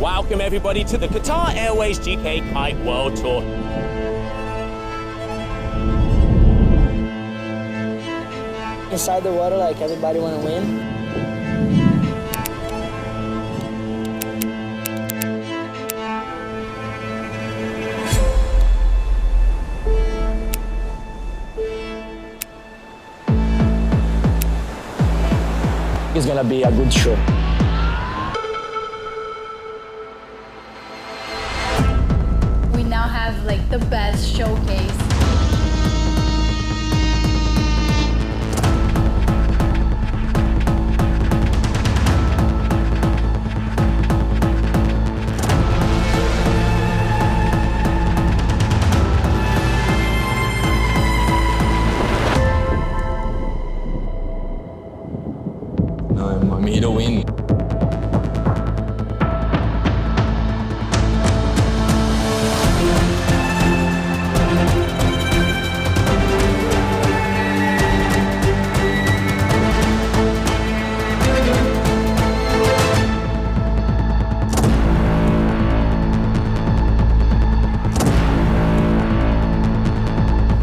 welcome everybody to the Qatar Airways GKA Kite World Tour. Inside the water, like everybody want to win. It's gonna be a good show. We now have like the best showcase. I'm here to win.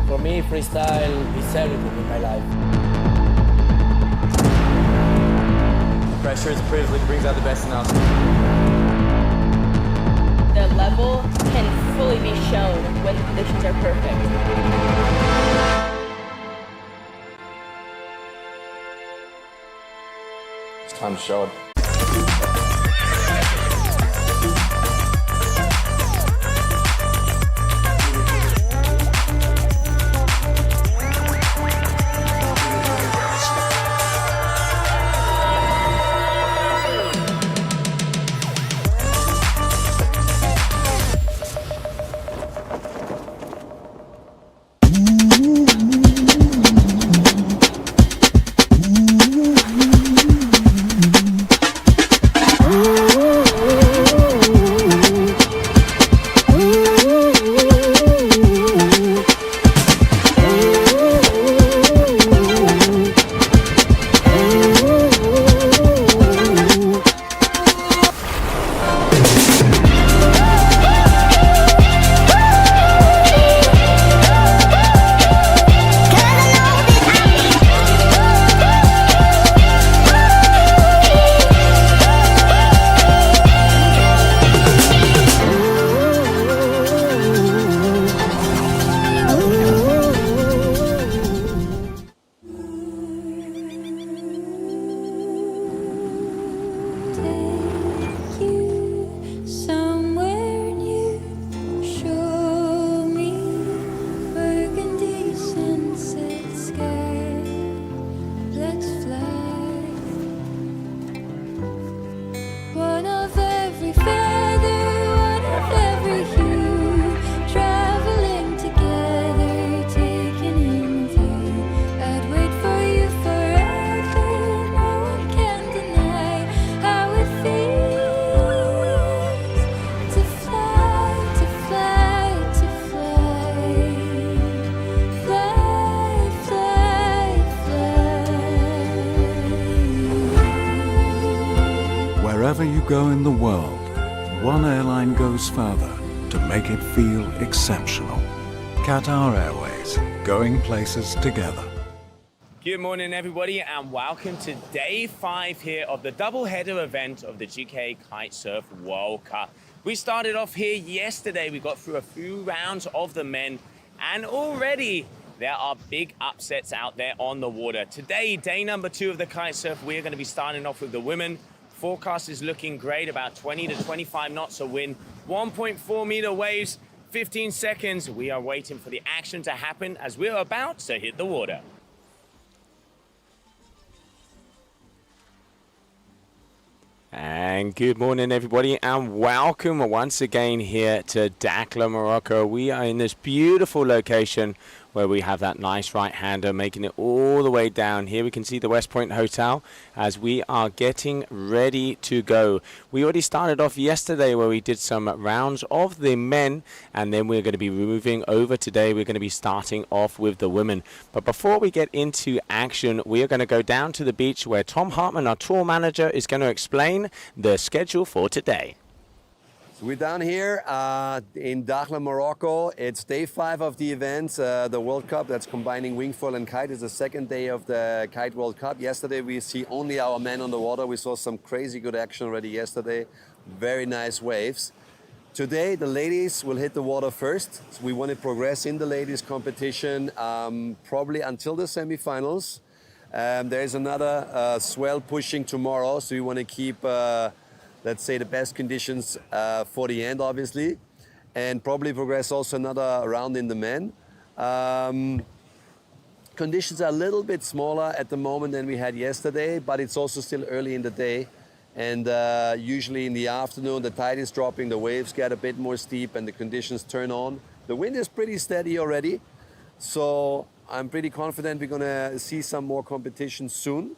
For me, freestyle is everything in my life. Pressure is a privilege, brings out the best in us. Their level can fully be shown when the conditions are perfect. It's time to show it. Wherever you go in the world, one airline goes further to make it feel exceptional. Qatar Airways, going places together. Good morning everybody and welcome to day 5 here of the double-header event of the GKA Kite-Surf World Cup. We started off here yesterday, we got through a few rounds of the men and already there are big upsets out there on the water. Today, day number 2 of the Kite-Surf, we're going to be starting off with the women. Forecast is looking great, about 20 to 25 knots of wind, 1.4 meter waves, 15 seconds. We are waiting for the action to happen as we're about to hit the water. And good morning everybody and welcome once again here to Dakhla, Morocco. We are in this beautiful location where we have that nice right-hander making it all the way down. Here we can see the West Point Hotel as we are getting ready to go. We already started off yesterday where we did some rounds of the men, and then we're going to be moving over today. We're going to be starting off with the women. But before we get into action, we are going to go down to the beach where Tom Hartman, our tour manager, is going to explain the schedule for today. We're down here in Dakhla, Morocco. It's day 5 of the event, the World Cup that's combining wing foil and kite. It's the second day of the Kite World Cup. Yesterday we see only our men on the water. We saw some crazy good action already yesterday. Very nice waves. Today the ladies will hit the water first. So we want to progress in the ladies competition probably until the semifinals. There is another swell pushing tomorrow, so we want to keep let's say the best conditions for the end, obviously, and probably progress also another round in the men. Conditions are a little bit smaller at the moment than we had yesterday, but it's also still early in the day, and usually in the afternoon the tide is dropping, the waves get a bit more steep and the conditions turn on. The wind is pretty steady already, so I'm pretty confident we're gonna see some more competition soon.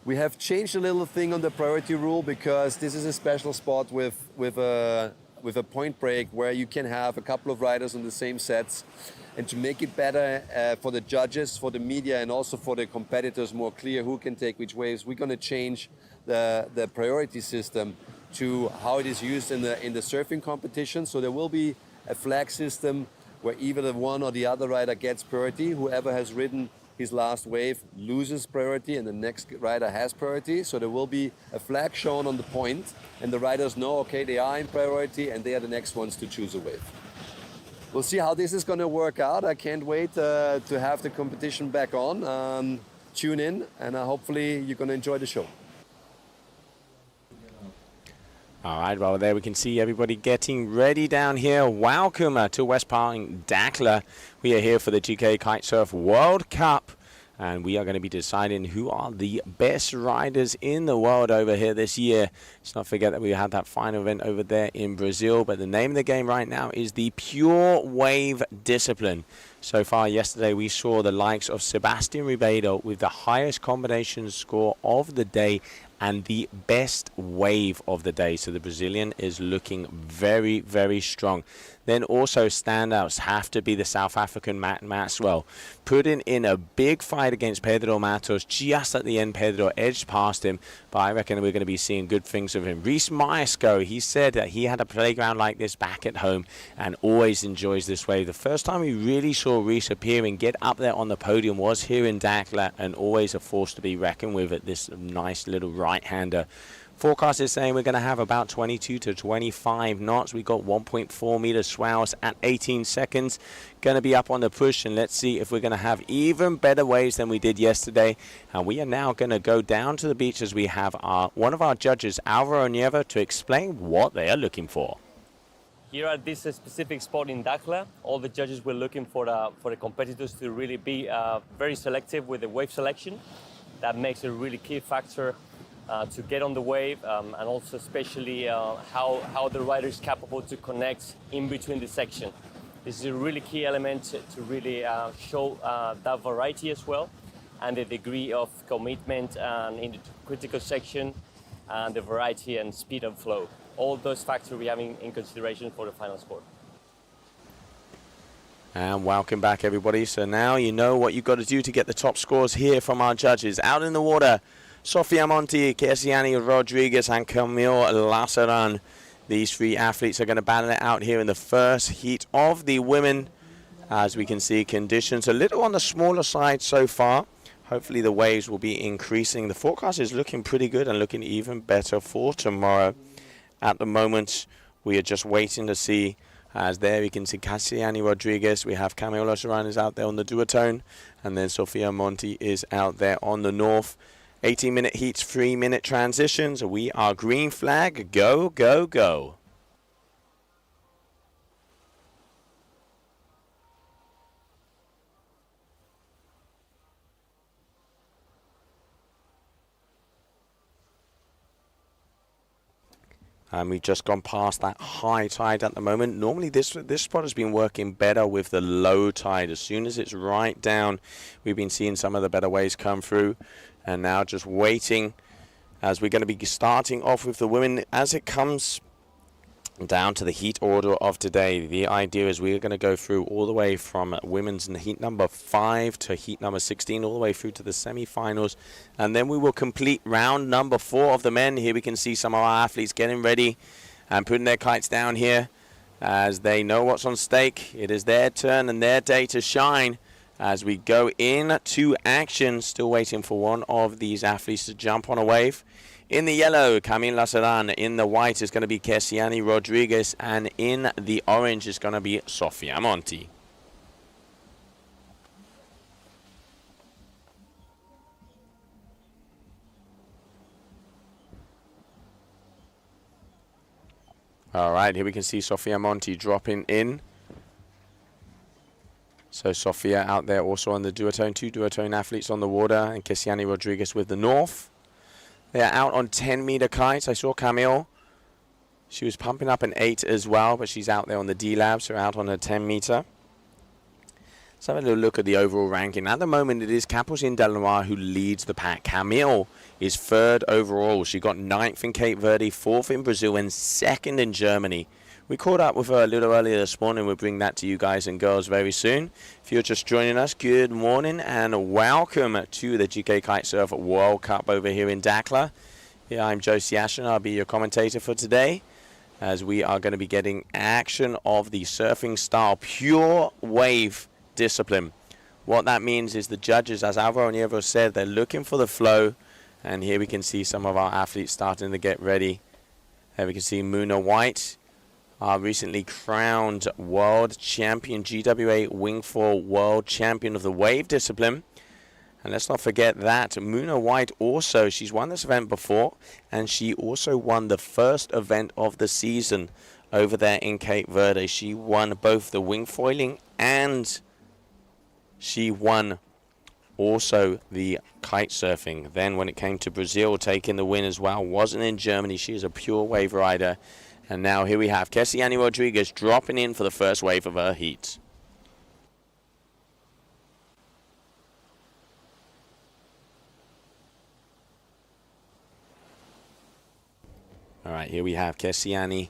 We have changed a little thing on the priority rule because this is a special spot with a point break where you can have a couple of riders on the same sets. And to make it better for the judges, for the media, and also for the competitors, more clear who can take which waves, we're going to change the priority system to how it is used in the surfing competition. So there will be a flag system where either the one or the other rider gets priority. Whoever has ridden his last wave loses priority and the next rider has priority. So there will be a flag shown on the point and the riders know, okay, they are in priority and they are the next ones to choose a wave. We'll see how this is going to work out. I can't wait to have the competition back on. Tune in and hopefully you're going to enjoy the show. All right, well, there we can see everybody getting ready down here. Welcome to West Palm, Dakhla. We are here for the GKA Kite-Surf World Cup, and we are going to be deciding who are the best riders in the world over here this year. Let's not forget that we had that final event over there in Brazil, but the name of the game right now is the pure wave discipline. So far yesterday we saw the likes of Sebastian Ribeiro with the highest combination score of the day and the best wave of the day. So the Brazilian is looking very, very strong. Then also standouts have to be the South African Matt Maxwell, putting in a big fight against Pedro Matos. Just at the end, Pedro edged past him, but I reckon we're going to be seeing good things of him. Reese Maesco, he said that he had a playground like this back at home and always enjoys this wave. The first time we really saw Reese appear and get up there on the podium was here in Dakhla, and always a force to be reckoned with at this nice little right-hander. Forecast is saying we're going to have about 22 to 25 knots. We got 1.4 meter swells at 18 seconds. Going to be up on the push, and let's see if we're going to have even better waves than we did yesterday. And we are now going to go down to the beach as we have one of our judges, Alvaro Nieva, to explain what they are looking for. Here at this specific spot in Dakhla, all the judges were looking for the competitors to really be very selective with the wave selection. That makes a really key factor to get on the wave, and also especially how the rider is capable to connect in between the section. This is a really key element to really show that variety as well, and the degree of commitment in the critical section, and the variety and speed of flow. All those factors we have in consideration for the final score. And welcome back, everybody. So now you know what you've got to do to get the top scores here from our judges. Out in the water, Sofia Monti, Kesiani Rodriguez, and Camille Lassaran. These three athletes are going to battle it out here in the first heat of the women. As we can see, conditions a little on the smaller side so far. Hopefully the waves will be increasing. The forecast is looking pretty good and looking even better for tomorrow. At the moment, we are just waiting to see. As there we can see Cassiani Rodriguez. We have Camille Lassaran is out there on the duotone. And then Sofia Monti is out there on the north. 18-minute heats, 3-minute transitions. We are green flag. Go, go, go. And we've just gone past that high tide at the moment. Normally this spot has been working better with the low tide. As soon as it's right down, we've been seeing some of the better waves come through. And now just waiting as we're going to be starting off with the women as it comes down to the heat order of today. The idea is we're going to go through all the way from women's heat number 5 to heat number 16, all the way through to the semi-finals. And then we will complete round number 4 of the men. Here we can see some of our athletes getting ready and putting their kites down here as they know what's on stake. It is their turn and their day to shine as we go into action. Still waiting for one of these athletes to jump on a wave. In the yellow, Camille Laceran. In the white is going to be Kessiani Rodriguez. And in the orange is going to be Sofia Monti. All right, here we can see Sofia Monti dropping in. So Sofia out there also on the duotone. 2 duotone athletes on the water. And Kessiani Rodriguez with the north. They're out on 10-meter kites. I saw Camille. She was pumping up an 8 as well, but she's out there on the D-Lab, so out on a 10-meter. Let's have a little look at the overall ranking. At the moment, it is Capucine Delanois who leads the pack. Camille is 3rd overall. She got 9th in Cape Verde, 4th in Brazil, and 2nd in Germany. We caught up with her a little earlier this morning. We'll bring that to you guys and girls very soon. If you're just joining us, good morning and welcome to the GKA Kite-Surf World Cup over here in Dakhla. Yeah, I'm Josie Ashton. I'll be your commentator for today as we are going to be getting action of the surfing style pure wave discipline. What that means is the judges, as Alvaro Nieves said, they're looking for the flow. And here we can see some of our athletes starting to get ready. There we can see Muna White, our recently crowned world champion, GWA Wingfoil world champion of the wave discipline. And let's not forget that Muna White also, she's won this event before, and she also won the first event of the season over there in Cape Verde. She won both the wingfoiling and she won also the kite surfing. Then when it came to Brazil, taking the win as well, wasn't in Germany. She is a pure wave rider. And now here we have Kessiani Rodriguez dropping in for the first wave of her heat. All right, here we have Kessiani.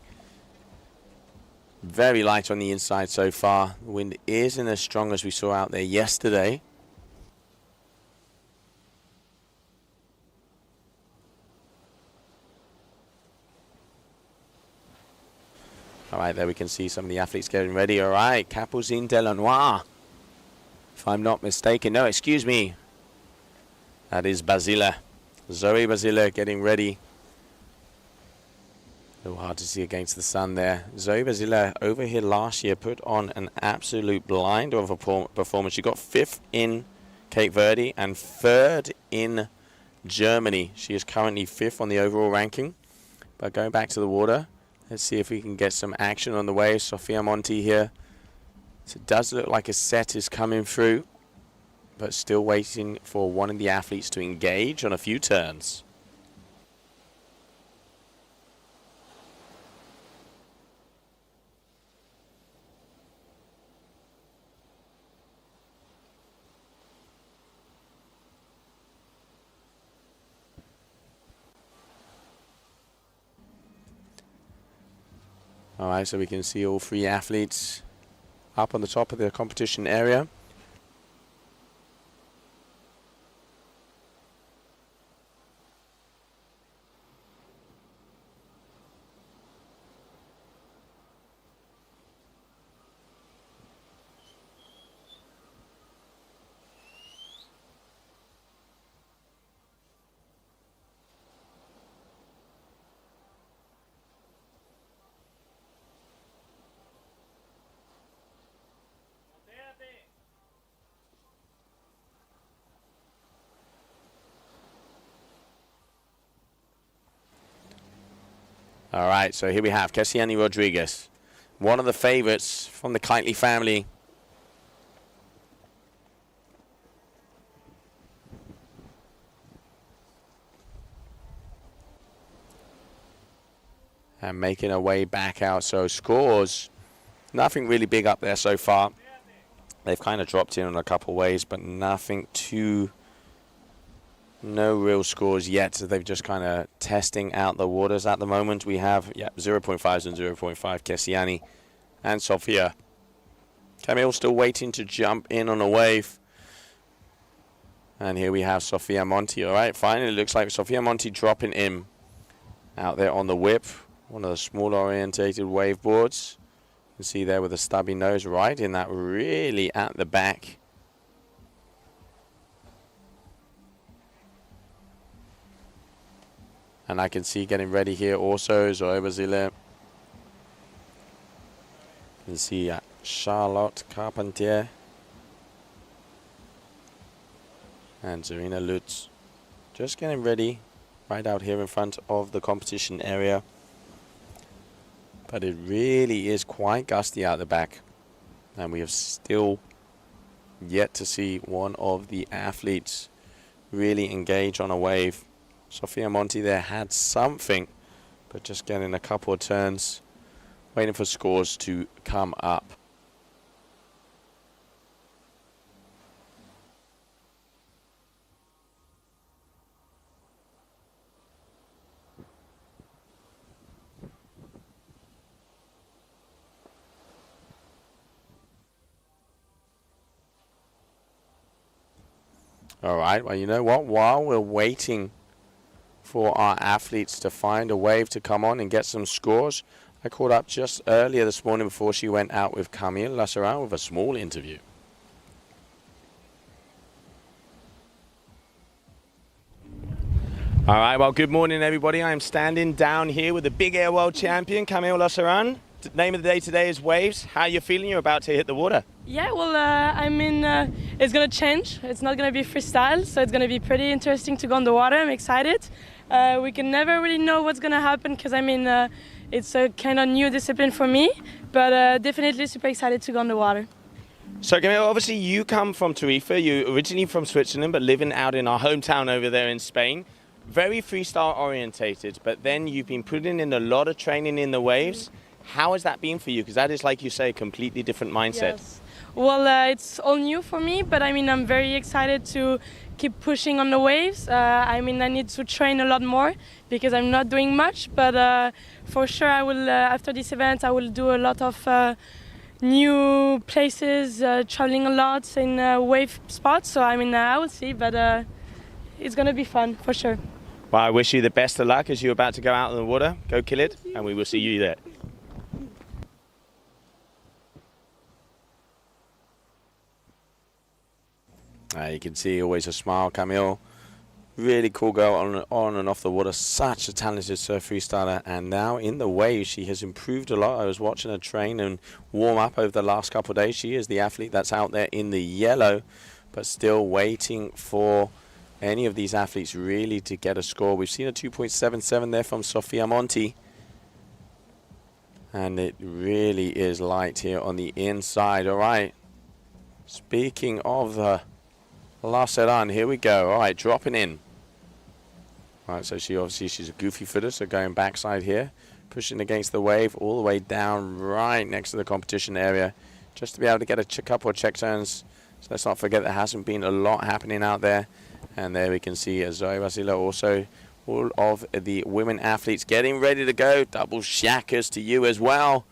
Very light on the inside so far. The wind isn't as strong as we saw out there yesterday. All right, there we can see some of the athletes getting ready. All right, Capucine Delanois, if I'm not mistaken. No, excuse me. That is Basile. Zoe Basile getting ready. A little hard to see against the sun there. Zoe Basile over here last year put on an absolute blinder of a performance. She got 5th in Cape Verde and 3rd in Germany. She is currently 5th on the overall ranking. But going back to the water, let's see if we can get some action on the wave. Sofia Monti here. So it does look like a set is coming through, but still waiting for one of the athletes to engage on a few turns. All right, so we can see all 3 athletes up on the top of the competition area. All right, so here we have Kessiani Rodriguez, one of the favorites from the Kitely family. And making her way back out. So scores, nothing really big up there so far. They've kind of dropped in on a couple ways, but nothing too... No real scores yet. So they're just kind of testing out the waters at the moment. We have 0.5s and 0.5 Kessiani and Sofia. Camille still waiting to jump in on a wave. And here we have Sofia Monti. All right, finally looks like Sofia Monti dropping in out there on the whip. one of the smaller orientated wave boards. You can see there with a stubby nose right in that really at the back. And I can see getting ready here also Zoe Basile. You can see Charlotte Carpentier and Zarina Lutz just getting ready right out here in front of the competition area. But it really is quite gusty out the back, and we have still yet to see one of the athletes really engage on a wave. Sofia Monti there had something, but just getting a couple of turns, waiting for scores to come up. All right, well, you know what? While we're waiting for our athletes to find a wave to come on and get some scores, I caught up just earlier this morning before she went out with Camille Lasserin with a small interview. All right, well, good morning, everybody. I'm standing down here with the Big Air World Champion, Camille Lasserin. The name of the day today is Waves. How are you feeling? You're about to hit the water. Yeah, well, I mean, it's going to change. It's not going to be freestyle, so it's going to be pretty interesting to go on the water. I'm excited. We can never really know what's going to happen because, I mean, it's a kind of new discipline for me, but definitely super excited to go on the water. So, Camille, obviously you come from Tarifa. You're originally from Switzerland, but living out in our hometown over there in Spain. Very freestyle orientated, but then you've been putting in a lot of training in the waves. How has that been for you? Because that is, like you say, a completely different mindset. Yes. Well, it's all new for me, but I mean, I'm very excited to keep pushing on the waves. I mean, I need to train a lot more because I'm not doing much, but for sure I will, after this event, I will do a lot of new places, traveling a lot in wave spots. So, I mean, I will see, but it's going to be fun for sure. Well, I wish you the best of luck as you're about to go out in the water. Go kill it, and we will see you there. You can see always a smile, Camille. Really cool girl on and off the water. Such a talented surf freestyler. And now in the wave, she has improved a lot. I was watching her train and warm up over the last couple of days. She is the athlete that's out there in the yellow, but still waiting for any of these athletes really to get a score. We've seen a 2.77 there from Sofia Monti. And it really is light here on the inside. All right. Speaking of the Lasserin, here we go. All right, dropping in. All right, so she's a goofy footer, so going backside here, pushing against the wave all the way down right next to the competition area, just to be able to get a couple of check turns. So let's not forget there hasn't been a lot happening out there. And there we can see Zoe Basile also, all of the women athletes getting ready to go. Double shackers to you as well,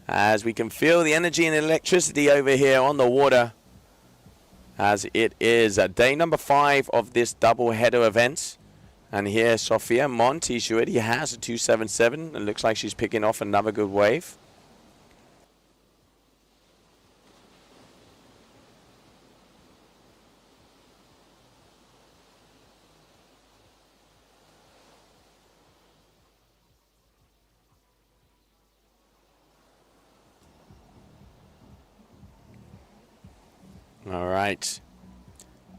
as we can feel the energy and electricity over here on the water, as it is day number 5 of this double header event. And here Sofia Monti, she already has a 2.77. It looks like she's picking off another good wave. All right,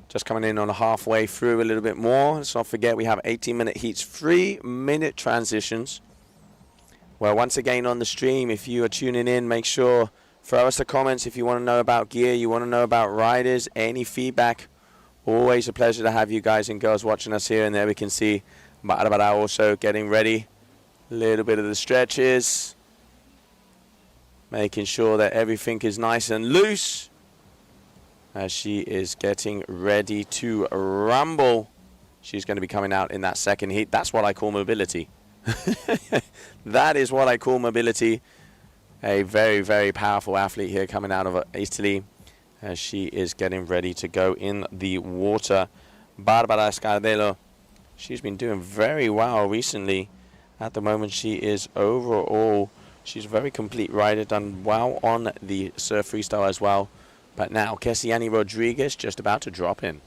just coming in on a halfway through a little bit more. Let's not forget we have 18-minute heats, 3-minute transitions. Well, once again on the stream, if you are tuning in, make sure throw us the comments if you want to know about gear, you want to know about riders, any feedback. Always a pleasure to have you guys and girls watching us here. And there we can see Barbara also getting ready. A little bit of the stretches, making sure that everything is nice and loose, as she is getting ready to rumble. She's going to be coming out in that second heat. That's what I call mobility. That is what I call mobility. A very, very powerful athlete here coming out of Italy, as she is getting ready to go in the water. Barbara Scardello, she's been doing very well recently At the moment, she is overall, she's a very complete rider, done well on the surf freestyle as well. But now, Kessiani Rodriguez just about to drop in.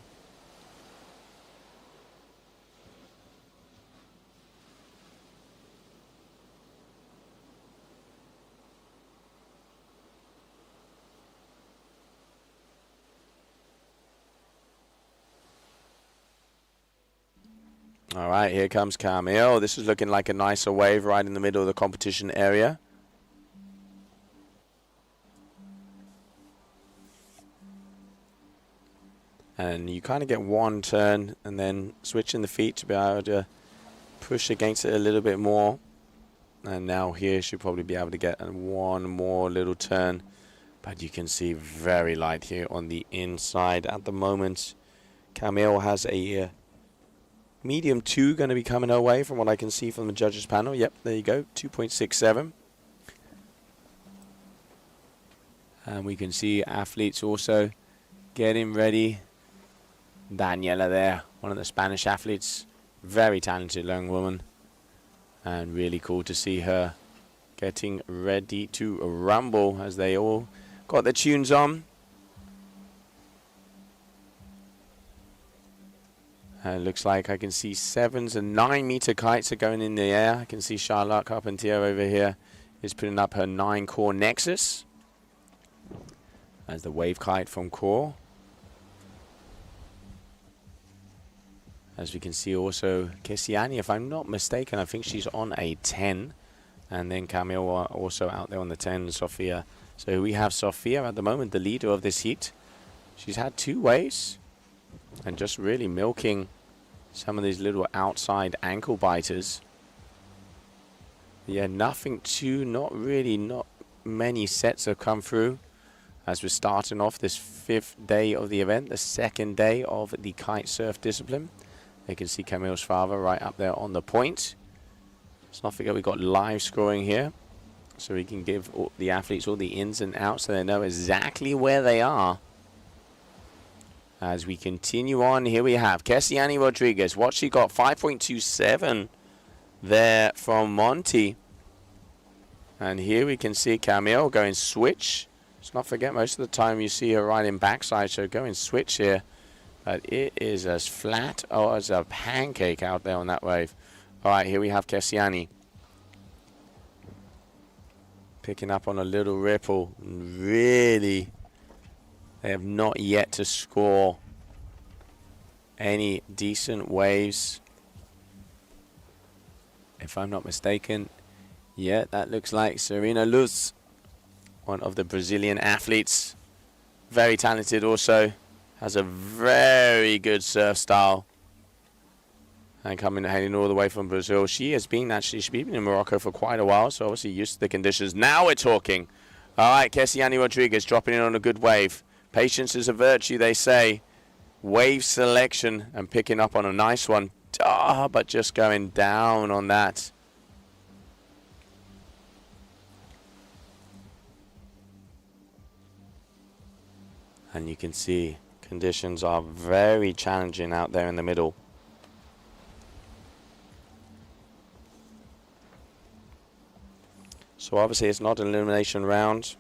All right, here comes Camille. This is looking like a nicer wave right in the middle of the competition area. And you kind of get one turn and then switching the feet to be able to push against it a little bit more. And now here she'll probably be able to get one more little turn. But you can see very light here on the inside at the moment. Camille has a medium 2 going to be coming her way from what I can see from the judges panel. Yep, there you go, 2.67. And we can see athletes also getting ready. Daniela there, one of the Spanish athletes. Very talented young woman. And really cool to see her getting ready to rumble as they all got their tunes on. It looks like I can see 7s and 9-meter kites are going in the air. I can see Charlotte Carpentier over here is putting up her 9-core Nexus as the wave kite from Core. As we can see also Kessiani, if I'm not mistaken, I think she's on a 10. And then Camille also out there on the 10, Sofia. So we have Sofia at the moment, the leader of this heat. She's had 2 waves and just really milking some of these little outside ankle biters. Yeah, nothing too, not many sets have come through as we're starting off this 5th day of the event, the 2nd day of the kite surf discipline. You can see Camille's father right up there on the point. Let's not forget we've got live scoring here, so we can give all the athletes all the ins and outs so they know exactly where they are. As we continue on, here we have Kessiani Rodriguez. What she got, 5.27 there from Monty. And here we can see Camille going switch. Let's not forget, most of the time you see her riding backside, so going switch here. But it is as flat as a pancake out there on that wave. All right, here we have Kessiani. Picking up on a little ripple. Really, they have not yet to score any decent waves. If I'm not mistaken, yeah, that looks like Serena Luz, one of the Brazilian athletes. Very talented also. Has a very good surf style. And heading all the way from Brazil. She's been in Morocco for quite a while, so obviously used to the conditions. Now we're talking. All right, Kessiani Rodriguez dropping in on a good wave. Patience is a virtue, they say. Wave selection and picking up on a nice one. But just going down on that. And you can see conditions are very challenging out there in the middle. So obviously it's not an elimination round.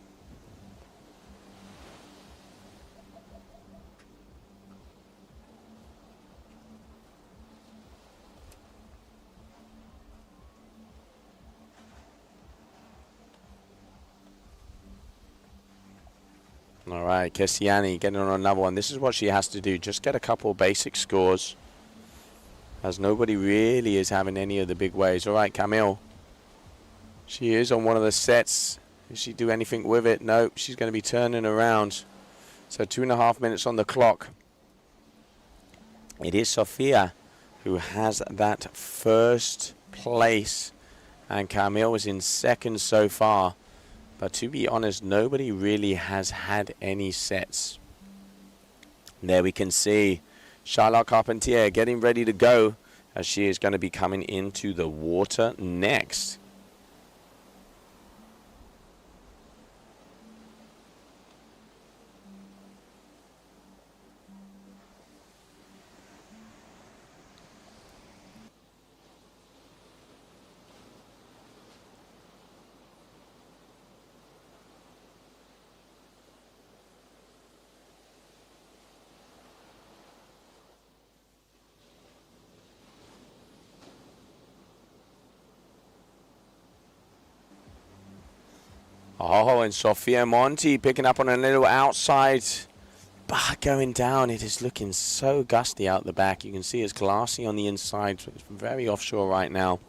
All right, Kessiani getting on another one. This is what she has to do. Just get a couple basic scores, as nobody really is having any of the big waves. All right, Camille. She is on one of the sets. Does she do anything with it? No, she's going to be turning around. So 2.5 minutes on the clock. It is Sofia who has that first place. And Camille is in second so far. But to be honest, nobody really has had any sets. There we can see Charlotte Carpentier getting ready to go, as she is going to be coming into the water next. Oh, and Sofia Monti picking up on a little outside. But going down, it is looking so gusty out the back. You can see it's glassy on the inside, so it's very offshore right now.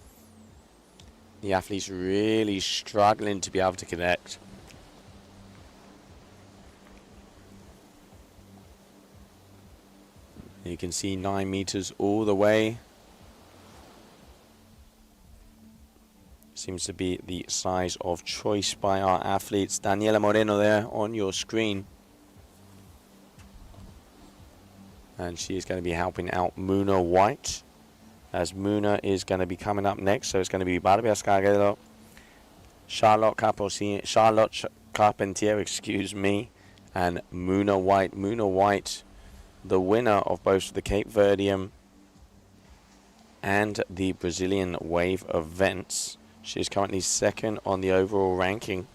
The athlete's really struggling to be able to connect. You can see 9 meters all the way. Seems to be the size of choice by our athletes. Daniela Moreno there on your screen. And she is going to be helping out Muna White, as Muna is going to be coming up next. So it's going to be Barbara Escarguero, Charlotte Carpentier, excuse me, and Muna White. Muna White, the winner of both the Cape Verdean and the Brazilian Wave events. She is currently second on the overall ranking,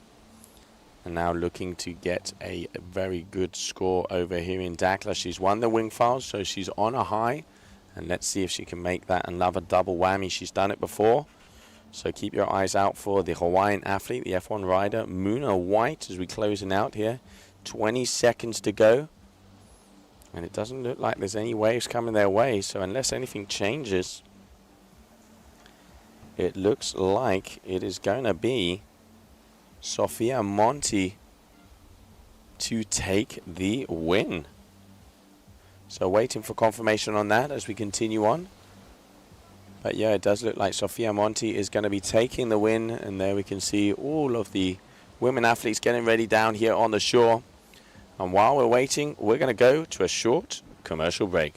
and now looking to get a very good score over here in Dakhla. She's won the wing files, so she's on a high. And let's see if she can make that another double whammy. She's done it before. So keep your eyes out for the Hawaiian athlete, the F1 rider, Muna White, as we closing out here. 20 seconds to go. And it doesn't look like there's any waves coming their way. So unless anything changes, it looks like it is going to be Sofia Monti to take the win. So waiting for confirmation on that as we continue on. But yeah, it does look like Sofia Monti is going to be taking the win. And there we can see all of the women athletes getting ready down here on the shore. And while we're waiting, we're going to go to a short commercial break.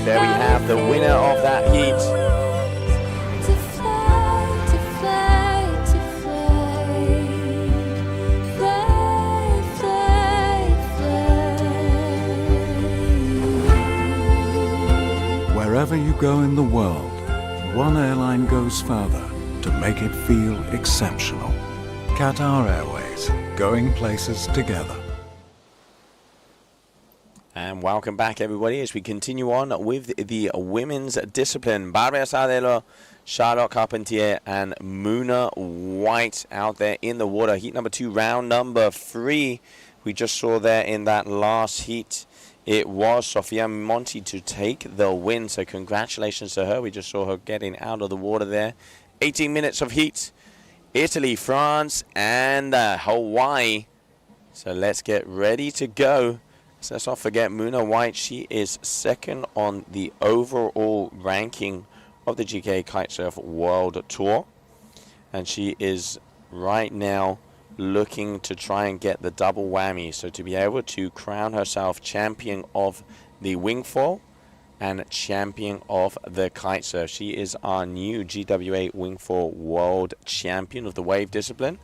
There we have the winner of that heat. Wherever you go in the world, one airline goes further to make it feel exceptional. Qatar Airways, going places together. And welcome back, everybody, as we continue on with the women's discipline. Barbara Sardelo, Charlotte Carpentier, and Muna White out there in the water. Heat number 2, round number 3. We just saw there in that last heat, it was Sofia Monti to take the win. So congratulations to her. We just saw her getting out of the water there. 18 minutes of heat. Italy, France, and Hawaii. So let's get ready to go. So let's not forget Muna White. She is second on the overall ranking of the GKA Kite-Surf World Tour. And she is right now looking to try and get the double whammy. So to be able to crown herself champion of the wing fall and champion of the kite surf. She is our new GWA wing fall world champion of the wave discipline.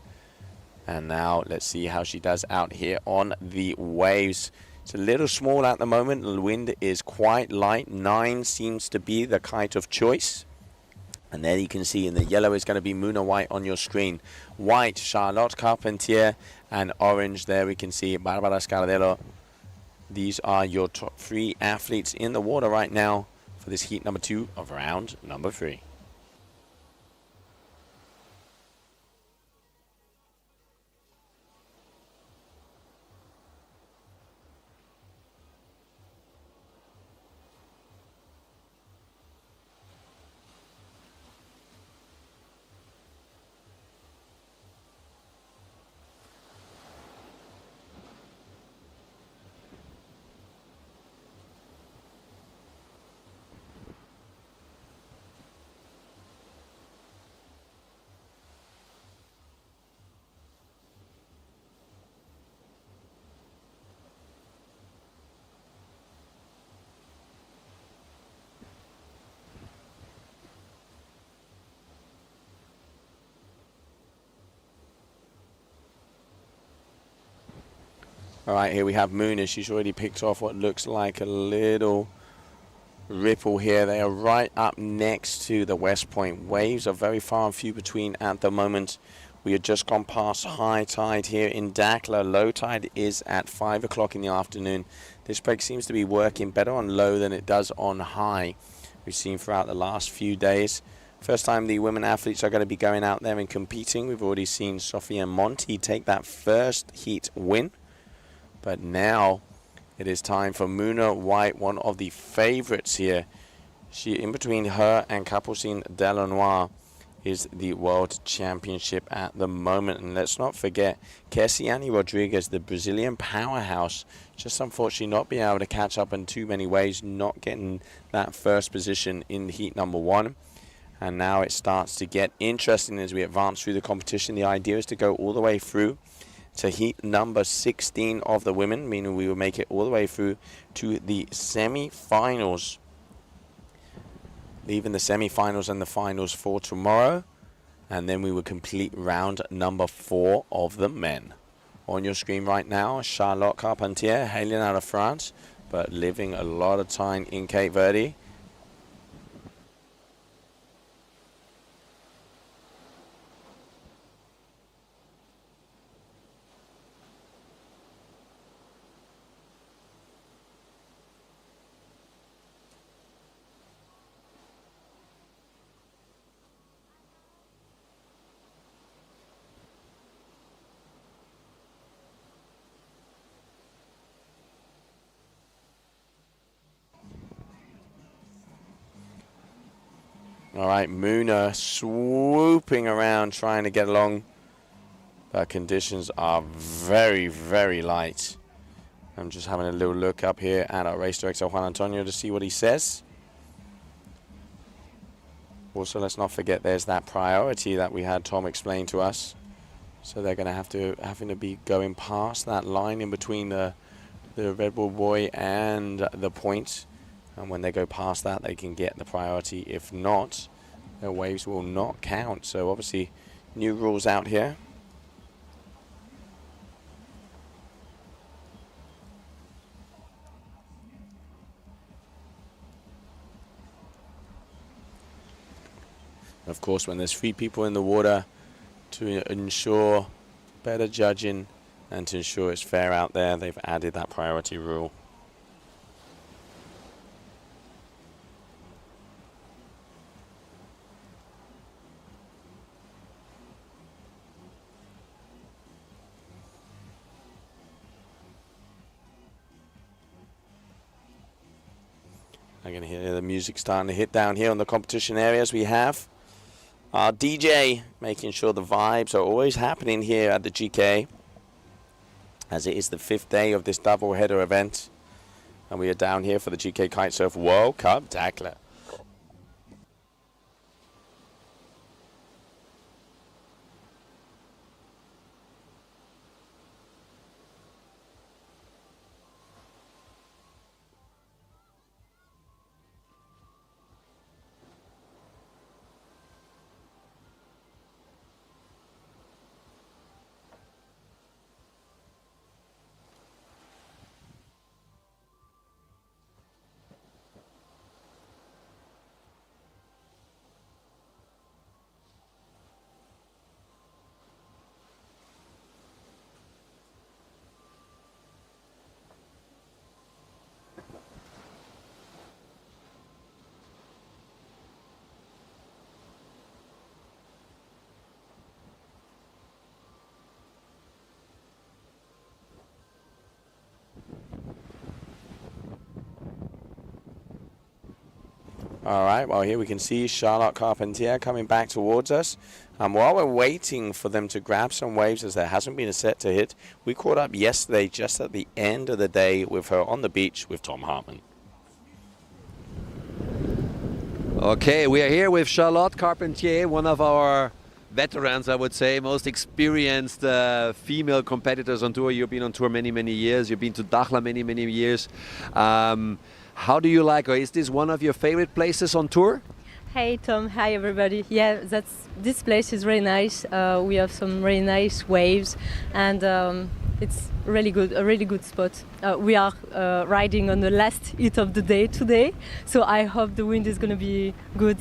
And now let's see how she does out here on the waves. It's a little small at the moment. The wind is quite light. 9 seems to be the kite of choice. And there you can see in the yellow is going to be Muna White on your screen. White, Charlotte Carpentier, and orange there we can see Barbara Scardelo. These are your top 3 athletes in the water right now for this heat number 2 of round number 3. All right, here we have Muna. She's already picked off what looks like a little ripple here. They are right up next to the West Point. Waves are very far and few between at the moment. We have just gone past high tide here in Dakhla. Low tide is at 5 o'clock in the afternoon. This break seems to be working better on low than it does on high. We've seen throughout the last few days. First time the women athletes are going to be going out there and competing. We've already seen Sofia Monti take that first heat win. But now it is time for Muna White, one of the favorites here. She, in between her and Capucine Delanois, is the world championship at the moment. And let's not forget, Kessiani Rodriguez, the Brazilian powerhouse, just unfortunately not being able to catch up in too many ways, not getting that first position in heat number 1. And now it starts to get interesting as we advance through the competition. The idea is to go all the way through to heat number 16 of the women, meaning we will make it all the way through to the semi-finals. Leaving the semi-finals and the finals for tomorrow. And then we will complete round number 4 of the men. On your screen right now, Charlotte Carpentier, hailing out of France, but living a lot of time in Cape Verde. All right, Muna swooping around trying to get along. But conditions are very, very light. I'm just having a little look up here at our race director, Juan Antonio, to see what he says. Also, let's not forget there's that priority that we had Tom explain to us. So they're going to having to be going past that line in between the Red Bull boy and the point. And when they go past that, they can get the priority. If not, their waves will not count. So obviously, new rules out here. Of course, when there's 3 people in the water, to ensure better judging and to ensure it's fair out there, they've added that priority rule. I can hear the music starting to hit down here on the competition areas. We have our DJ making sure the vibes are always happening here at the GKA, as it is the 5th day of this double header event. And we are down here for the GK Kite-Surf World Cup Dakhla. All right, well, here we can see Charlotte Carpentier coming back towards us. While we're waiting for them to grab some waves, as there hasn't been a set to hit, we caught up yesterday just at the end of the day with her on the beach with Tom Hartman. Okay, we are here with Charlotte Carpentier, one of our veterans, I would say, most experienced female competitors on tour. You've been on tour many, many years. You've been to Dakhla many, many years. How do you like her? Is this one of your favorite places on tour? Hey Tom, hi everybody. Yeah, this place is really nice. We have some really nice waves, and it's really good, a really good spot. We are riding on the last heat of the day today, so I hope the wind is going to be good.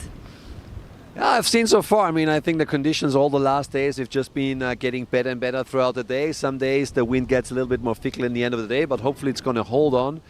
Yeah, I've seen so far. I mean, I think the conditions all the last days have just been getting better and better throughout the day. Some days the wind gets a little bit more fickle in the end of the day, but hopefully it's going to hold on.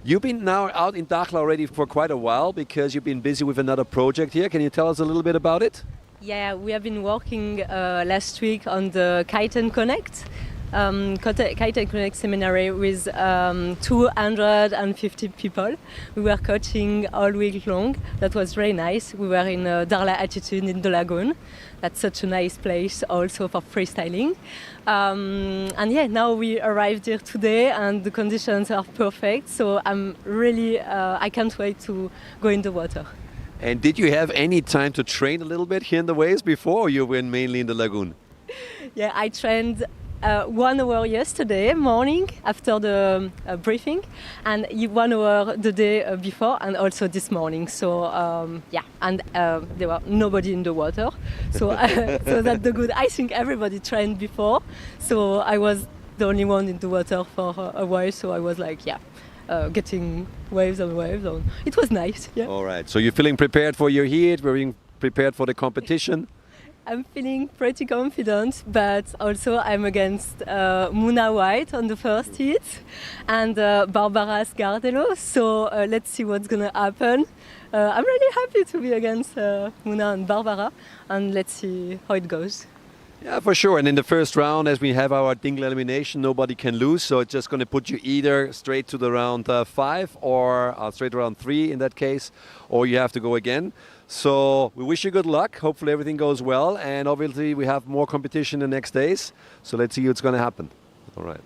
You've been now out in Dakhla already for quite a while because you've been busy with another project here. Can you tell us a little bit about it? Yeah, we have been working last week on the Kite and Connect. Kite and Connect seminary with 250 people. We were coaching all week long. That was very nice. We were in Dakhla Attitude in the lagoon. That's such a nice place also for freestyling. And yeah, now we arrived here today and the conditions are perfect. So I'm really, I can't wait to go in the water. And did you have any time to train a little bit here in the waves before, or you went mainly in the lagoon? Yeah, I trained 1 hour yesterday morning after the briefing, and 1 hour the day before, and also this morning. So yeah, and there was nobody in the water, so so that's the good. I think everybody trained before, so I was the only one in the water for a while. So I was like, yeah, getting waves on waves. It was nice. Yeah. All right. So you're feeling prepared for your heat? We're being prepared for the competition. I'm feeling pretty confident, but also I'm against Muna White on the first heat and Barbara Sgardello. So let's see what's going to happen. I'm really happy to be against Muna and Barbara, and let's see how it goes. Yeah, for sure. And in the first round, as we have our dingle elimination, nobody can lose. So it's just going to put you either straight to the round 5 or straight to round 3 in that case, or you have to go again. So we wish you good luck. Hopefully everything goes well. And obviously we have more competition the next days. So let's see what's going to happen. All right.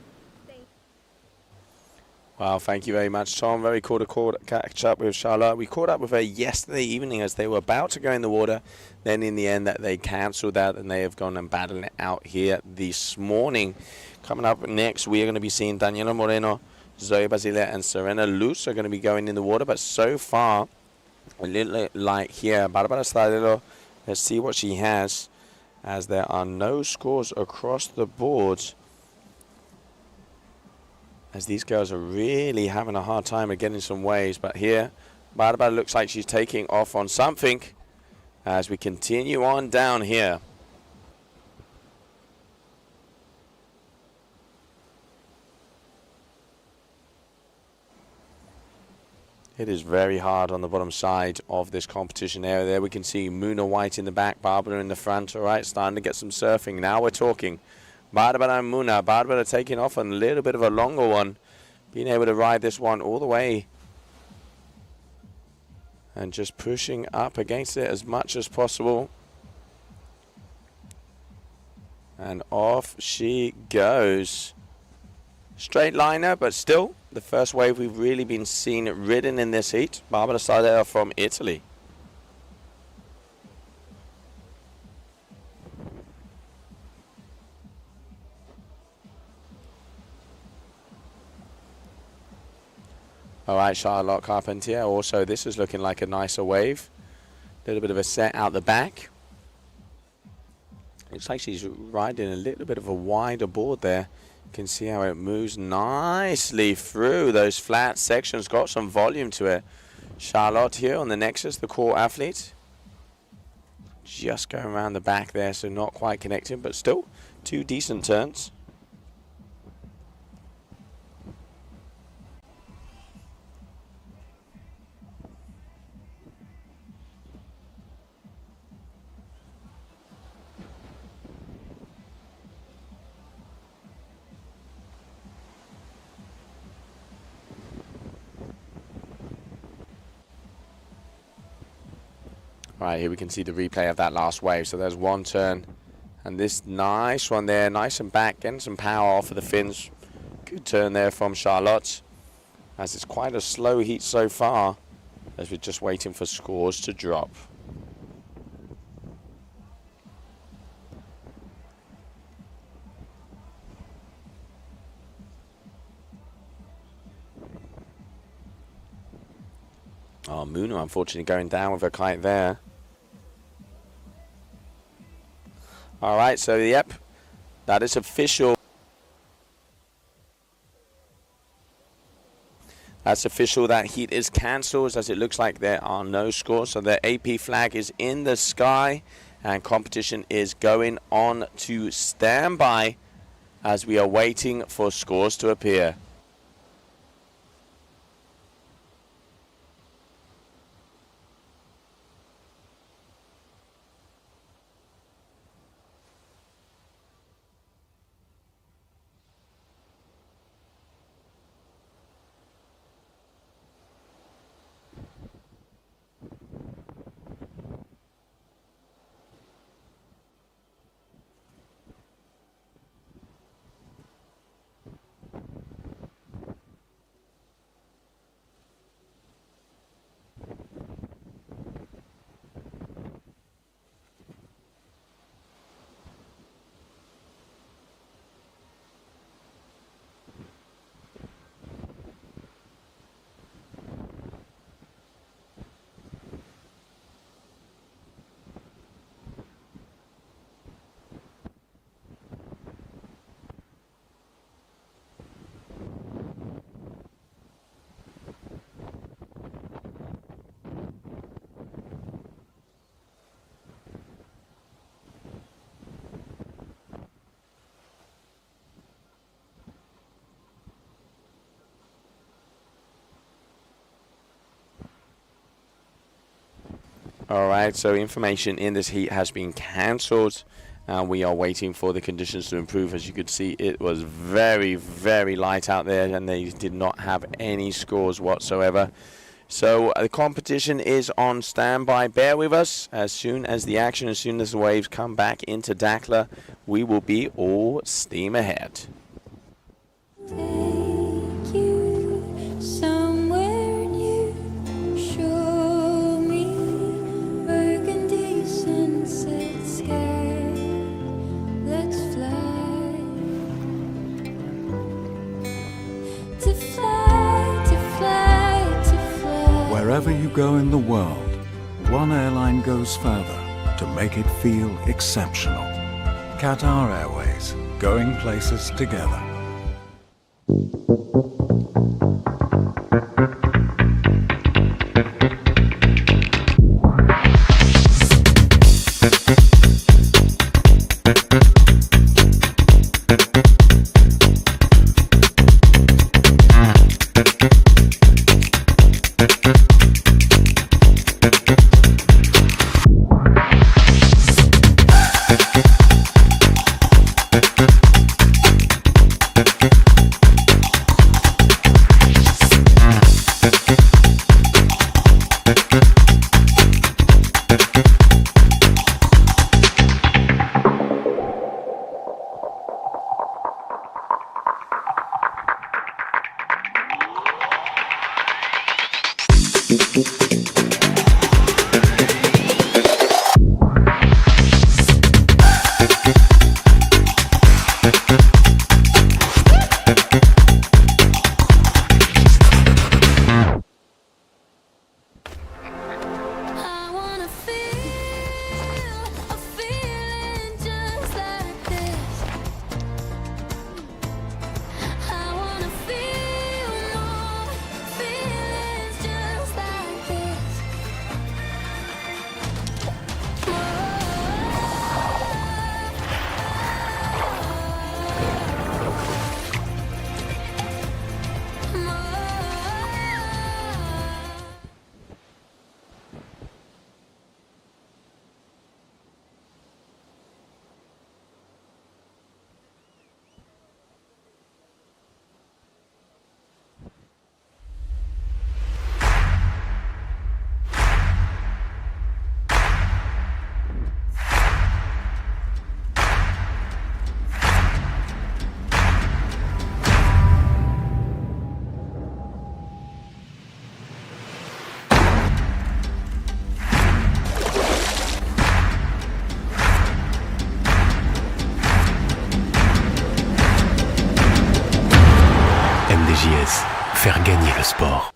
Well, thank you very much, Tom. Very cool to catch up with Charlotte. We caught up with her yesterday evening as they were about to go in the water. Then in the end that they cancelled that and they have gone and battled it out here this morning. Coming up next, we are going to be seeing Daniela Moreno, Zoe Basile and Serena Luz are going to be going in the water. But so far, a little like here, Barbara Stradillo, let's see what she has, as there are no scores across the board, as these girls are really having a hard time of getting some waves. But here, Barbara looks like she's taking off on something as we continue on down here. It is very hard on the bottom side of this competition area. There we can see Muna White in the back, Barbara in the front. All right, starting to get some surfing. Now we're talking. Barbara and Muna. Barbara taking off on a little bit of a longer one. Being able to ride this one all the way. And just pushing up against it as much as possible. And off she goes. Straight liner, but still the first wave we've really been seen ridden in this heat. Barbara Stradillo from Italy. All right, Charlotte Carpentier. Also, this is looking like a nicer wave. A little bit of a set out the back. Looks like she's riding a little bit of a wider board there. You can see how it moves nicely through those flat sections. Got some volume to it. Charlotte here on the Nexus, the core athlete. Just going around the back there, so not quite connecting, but still 2 decent turns. Right, here we can see the replay of that last wave. So there's one turn. And this nice one there, nice and back, getting some power off of the fins. Good turn there from Charlotte. As it's quite a slow heat so far, as we're just waiting for scores to drop. Oh, Muno unfortunately going down with a kite there. All right, so yep, that is official. That's official, that heat is cancelled, as it looks like there are no scores. So the AP flag is in the sky and competition is going on to standby as we are waiting for scores to appear. All right, so information in this heat has been cancelled, and we are waiting for the conditions to improve. As you could see, it was very, very light out there, and they did not have any scores whatsoever. So the competition is on standby. Bear with us. As soon as the action, as soon as the waves come back into Dakhla, we will be all steam ahead. Wherever you go in the world, one airline goes further to make it feel exceptional. Qatar Airways, going places together. faire gagner le sport.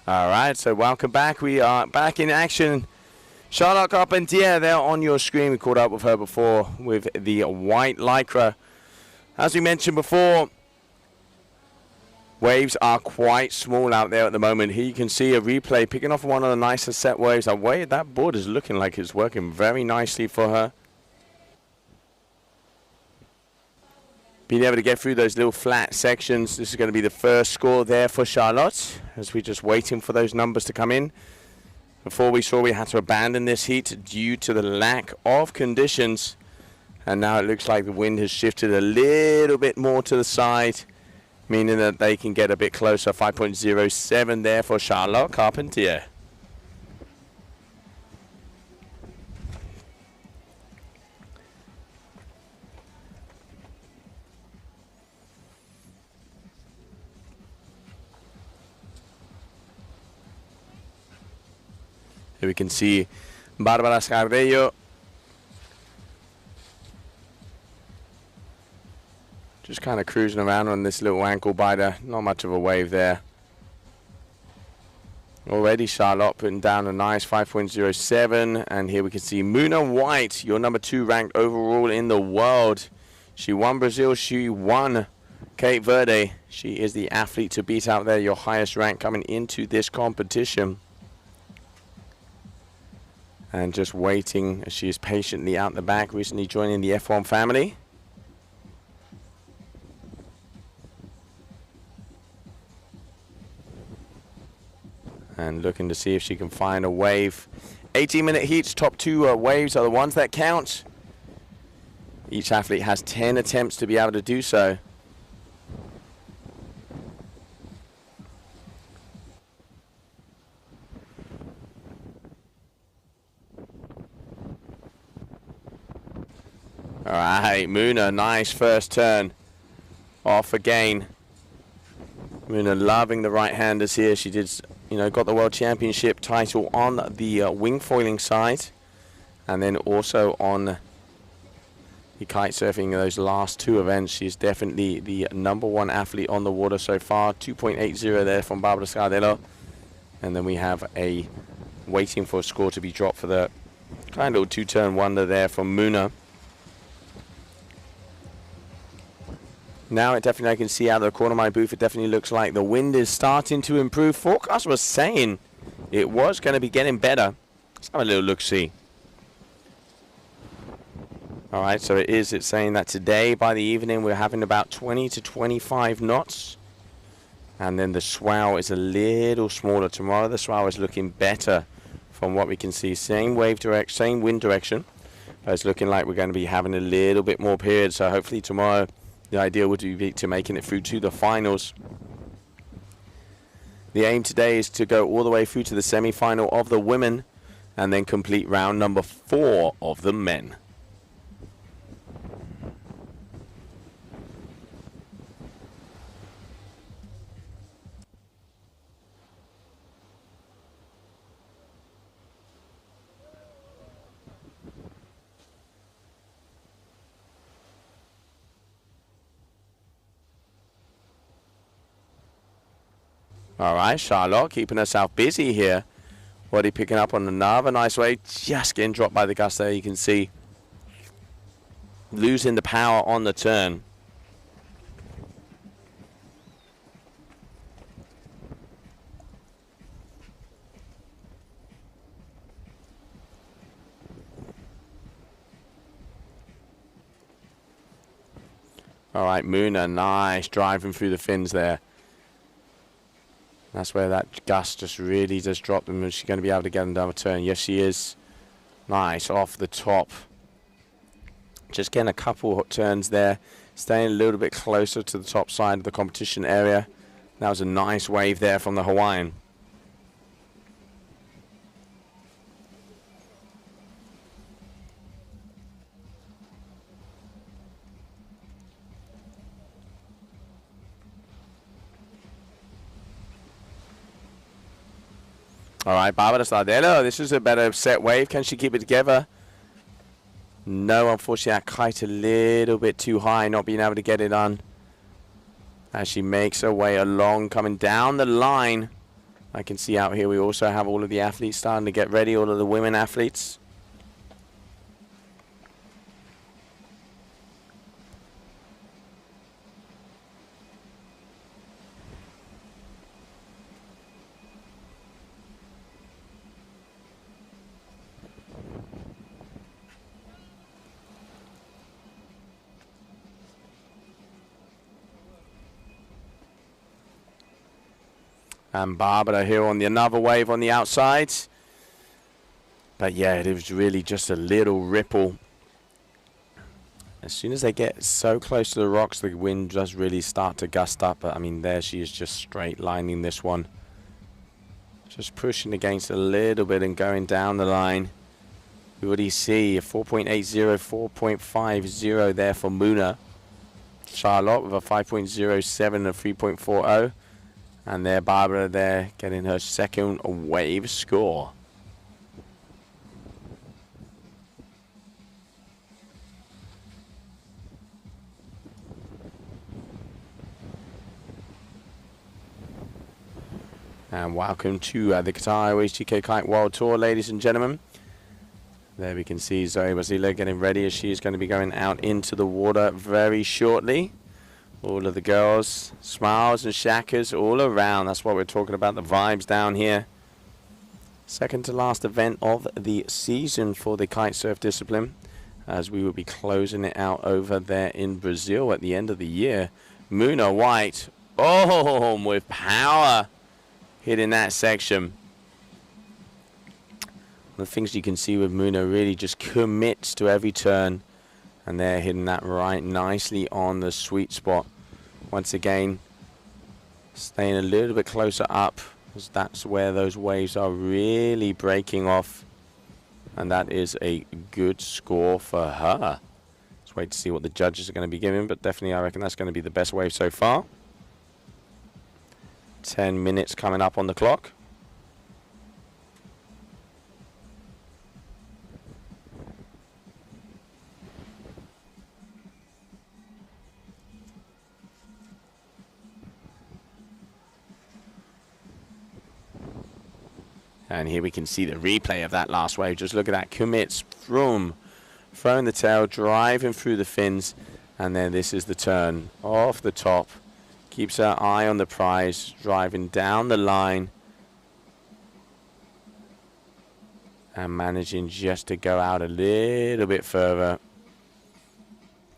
All right, so welcome back. We are back in action. Charlotte Carpentier there on your screen. We caught up with her before with the white lycra. As we mentioned before, waves are quite small out there at the moment. Here you can see a replay picking off one of the nicer set waves. That board is looking like it's working very nicely for her. Being able to get through those little flat sections. This is going to be the first score there for Charlotte, as we're just waiting for those numbers to come in. Before we saw we had to abandon this heat due to the lack of conditions. And now it looks like the wind has shifted a little bit more to the side, meaning that they can get a bit closer. 5.07 there for Charlotte Carpentier. Here we can see Barbara Scardello just kind of cruising around on this little ankle biter. Not much of a wave there. Already Charlotte putting down a nice 5.07. And here we can see Muna White, your number 2 ranked overall in the world. She won Brazil. She won Cape Verde. She is the athlete to beat out there, your highest rank coming into this competition. And just waiting as she is patiently out the back, recently joining the F1 family. And looking to see if she can find a wave. 18-minute heats, top 2 waves are the ones that count. Each athlete has 10 attempts to be able to do so. All right, Muna, nice first turn. Off again. Muna loving the right-handers here. She did, got the World Championship title on the wing foiling side. And then also on the kite surfing, those last 2 events. She's definitely the number 1 athlete on the water so far. 2.80 there from Barbara Scardello. And then we have a waiting for a score to be dropped for the kind of 2-turn wonder there from Muna. Now it definitely, I can see out of the corner of my booth, it definitely looks like the wind is starting to improve. Forecast was saying it was going to be getting better. Let's have a little look-see. All right, so it's saying that today by the evening we're having about 20 to 25 knots. And then the swell is a little smaller. Tomorrow the swell is looking better from what we can see. Same wave direction, same wind direction. But it's looking like we're going to be having a little bit more period. So hopefully tomorrow the idea would be to making it through to the finals. The aim today is to go all the way through to the semi-final of the women and then complete round number 4 of the men. All right, Charlotte keeping herself busy here. Waddy picking up on another nice wave. Just getting dropped by the gust there, you can see. Losing the power on the turn. All right, Muna, nice driving through the fins there. That's where that gust just really does drop them. Is she going to be able to get another turn? Yes, she is. Nice, off the top. Just getting a couple of turns there. Staying a little bit closer to the top side of the competition area. That was a nice wave there from the Hawaiian. All right, Barbara Scardello. This is a better set wave. Can she keep it together? No, unfortunately, that kite a little bit too high, not being able to get it on. As she makes her way along, coming down the line I can see out here we also have all of the athletes starting to get ready, all of the women athletes. And Barbara here on the another wave on the outside. But yeah, it was really just a little ripple. As soon as they get so close to the rocks, the wind does really start to gust up. But I mean, there she is just straight lining this one. Just pushing against a little bit and going down the line. We already see a 4.80, 4.50 there for Muna. Charlotte with a 5.07 and a 3.40. And there, Barbara there getting her second wave score. And welcome to the Qatar Airways GK Kite World Tour, ladies and gentlemen. There we can see Zoe Basile getting ready as she is going to be going out into the water very shortly. All of the girls, smiles and shackers all around. That's what we're talking about, the vibes down here. Second to last event of the season for the kitesurf discipline, as we will be closing it out over there in Brazil at the end of the year. Muna White, oh, with power, hitting that section. The things you can see with Muna really just commits to every turn. And they're hitting that right nicely on the sweet spot. Once again, staying a little bit closer up, because that's where those waves are really breaking off. And that is a good score for her. Let's wait to see what the judges are going to be giving, but definitely I reckon that's going to be the best wave so far. 10 minutes coming up on the clock. And here we can see the replay of that last wave. Just look at that. Commits from throwing the tail, driving through the fins. And then this is the turn off the top. Keeps her eye on the prize, driving down the line. And managing just to go out a little bit further.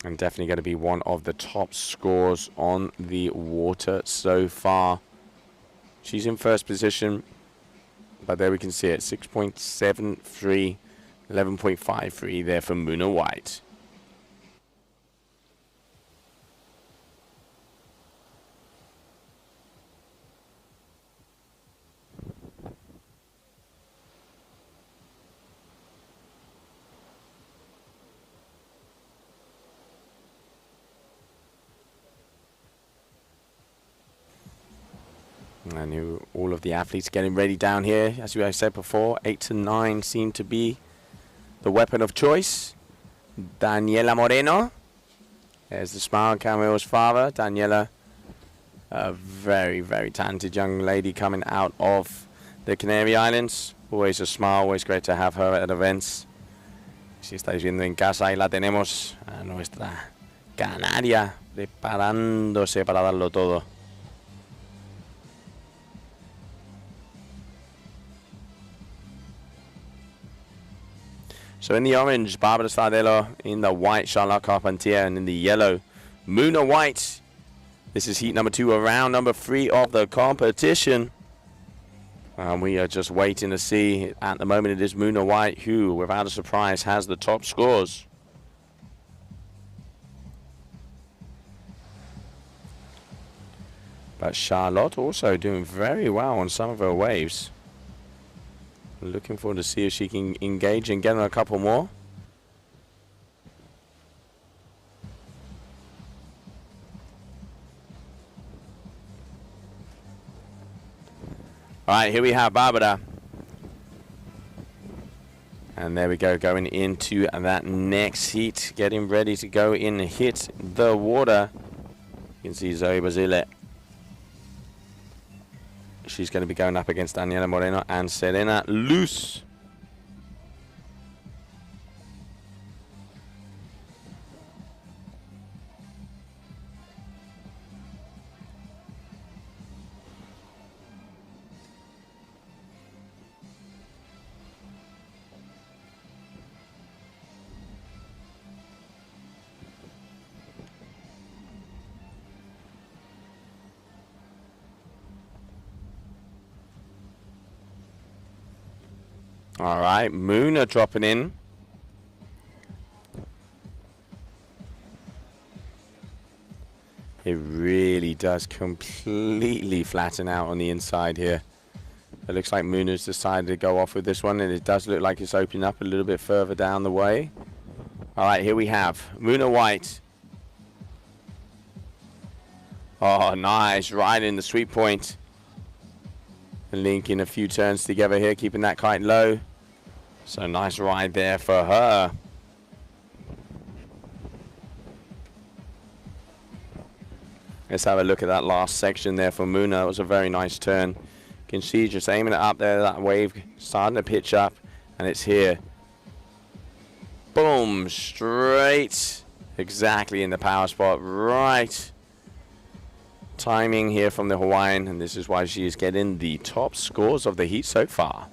And definitely going to be one of the top scores on the water so far. She's in first position. But there we can see it, 6.73, 11.53 there for Muna White. And all of the athletes getting ready down here. As I said before, 8 to 9 seem to be the weapon of choice. Daniela Moreno. There's the smile on Camille's father. Daniela, a very, very talented young lady coming out of the Canary Islands. Always a smile, always great to have her at events. Si estáis viendo en casa, ahí la tenemos a nuestra canaria preparándose para darlo todo. So in the orange, Barbara Stardelo. In the white, Charlotte Carpentier. And in the yellow, Muna White. This is heat number 2, round number 3 of the competition. And we are just waiting to see. At the moment, it is Muna White who, without a surprise, has the top scores. But Charlotte also doing very well on some of her waves. Looking forward to see if she can engage and get on a couple more. All right, here we have Barbara. And there we go, going into that next heat, getting ready to go in and hit the water. You can see Zoe Basile. She's going to be going up against Daniela Moreno and Serena Luz. All right, Muna dropping in. It really does completely flatten out on the inside here. It looks like Muna's decided to go off with this one, and it does look like it's opening up a little bit further down the way. All right, here we have Muna White. Oh, nice, right in the sweep point. Linking a few turns together here, keeping that kite low. So nice ride there for her. Let's have a look at that last section there for Muna. It was a very nice turn. You can see just aiming it up there, that wave starting to pitch up, and it's here. Boom, straight, exactly in the power spot, right. Timing here from the Hawaiian, and this is why she is getting the top scores of the heat so far.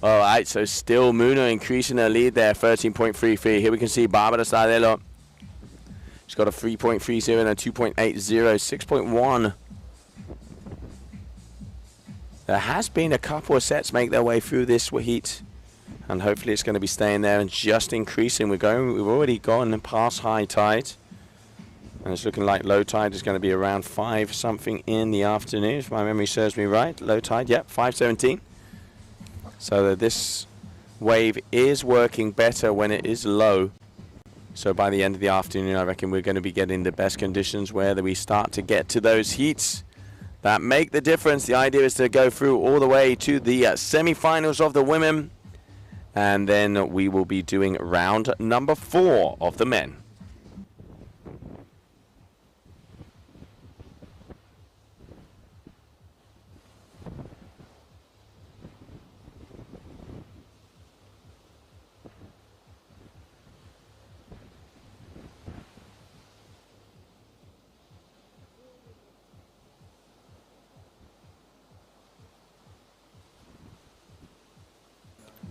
All right, so still Muna increasing her lead there, 13.33. Here we can see Barbara Sardello. She's got a 3.30 and a 2.80, 6.1. There has been a couple of sets make their way through this heat, and hopefully it's going to be staying there and just increasing. We've already gone past high tide, and it's looking like low tide is going to be around 5 something in the afternoon, if my memory serves me right. Low tide, yep, 5:17. So this wave is working better when it is low. So by the end of the afternoon, I reckon we're going to be getting the best conditions where we start to get to those heats that make the difference. The idea is to go through all the way to the semi-finals of the women, and then we will be doing round number 4 of the men.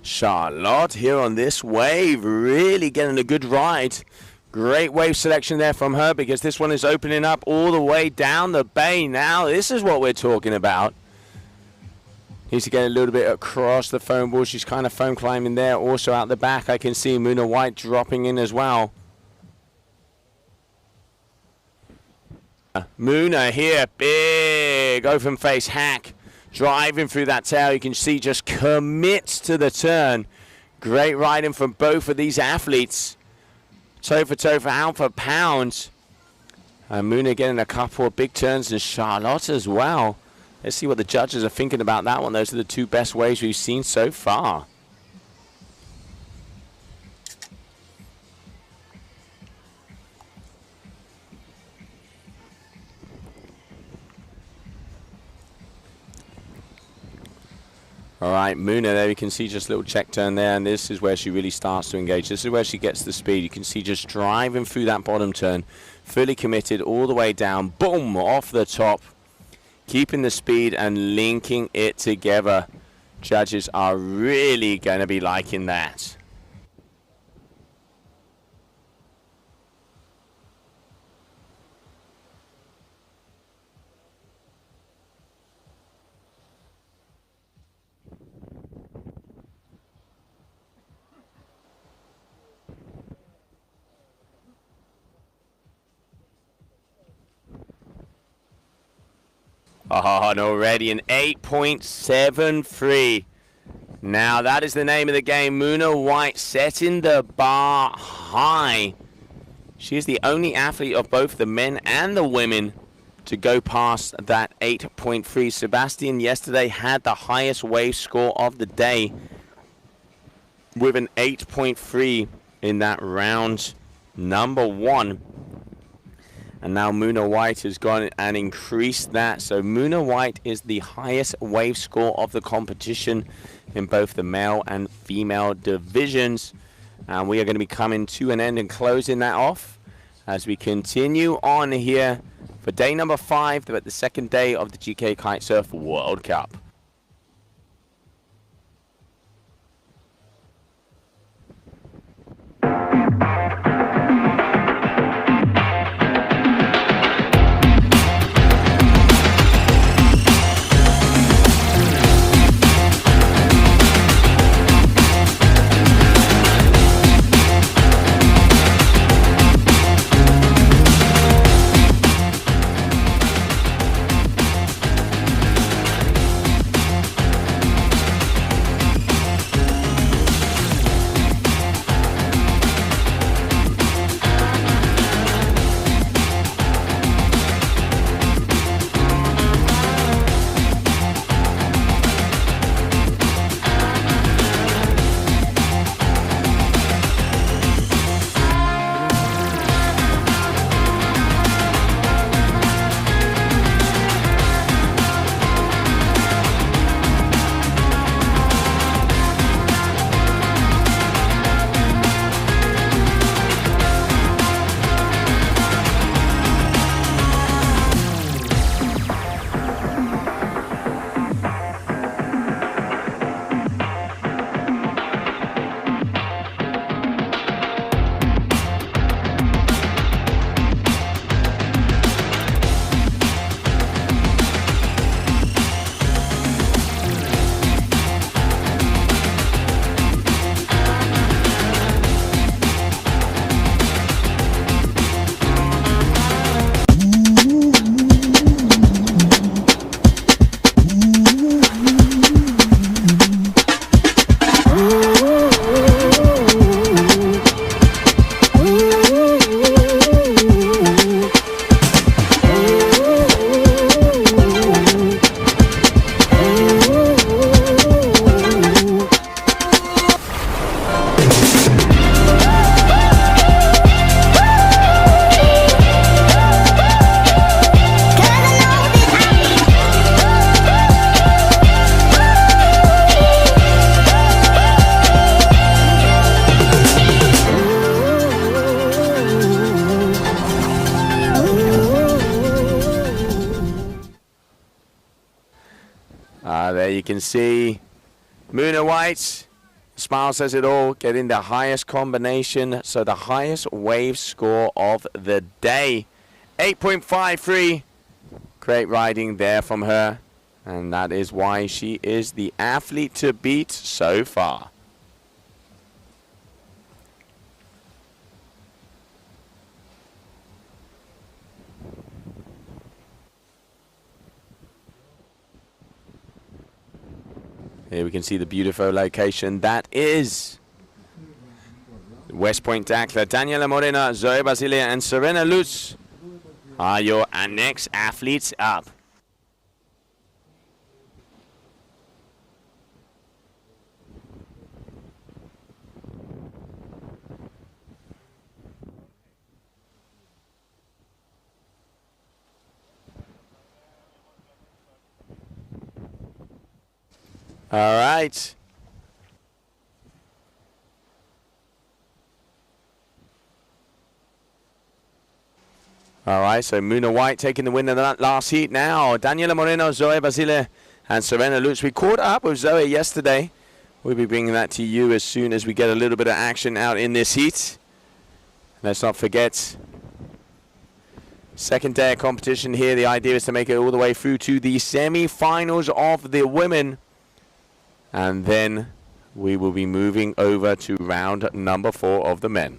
Charlotte here on this wave, really getting a good ride. Great wave selection there from her, because this one is opening up all the way down the bay now. This is what we're talking about. Needs to get a little bit across the foam wall. She's kind of foam climbing there. Also out the back, I can see Muna White dropping in as well. Muna here, big open face hack. Driving through that tail, you can see just commits to the turn. Great riding from both of these athletes. Toe for pound for pound. And Muna getting a couple of big turns, and Charlotte as well. Let's see what the judges are thinking about that one. Those are the two best waves we've seen so far. All right, Muna there, you can see just a little check turn there, and this is where she really starts to engage. This is where she gets the speed. You can see just driving through that bottom turn, fully committed all the way down, boom, off the top, keeping the speed and linking it together. Judges are really going to be liking that. Oh, and already an 8.73. Now that is the name of the game. Muna White setting the bar high. She is the only athlete of both the men and the women to go past that 8.3. Sebastian yesterday had the highest wave score of the day with an 8.3 in that round number 1. And now Muna White has gone and increased that. So Muna White is the highest wave score of the competition in both the male and female divisions. And we are going to be coming to an end and closing that off as we continue on here for day number 5, but the second day of the GKA Kite-Surf World Cup. There you can see Muna White Smile says it all, getting the highest combination, so the highest wave score of the day. 8.53. Great riding there from her, and that is why she is the athlete to beat so far. Here we can see the beautiful location. That is West Point Dakhla. Daniela Morena, Zoe Basile, and Serena Lutz are your next athletes up. All right. All right, so Muna White taking the win in that last heat now. Daniela Moreno, Zoe Basile, and Serena Lutz. We caught up with Zoe yesterday. We'll be bringing that to you as soon as we get a little bit of action out in this heat. Let's not forget, second day of competition here. The idea is to make it all the way through to the semi-finals of the women. And then we will be moving over to round number 4 of the men.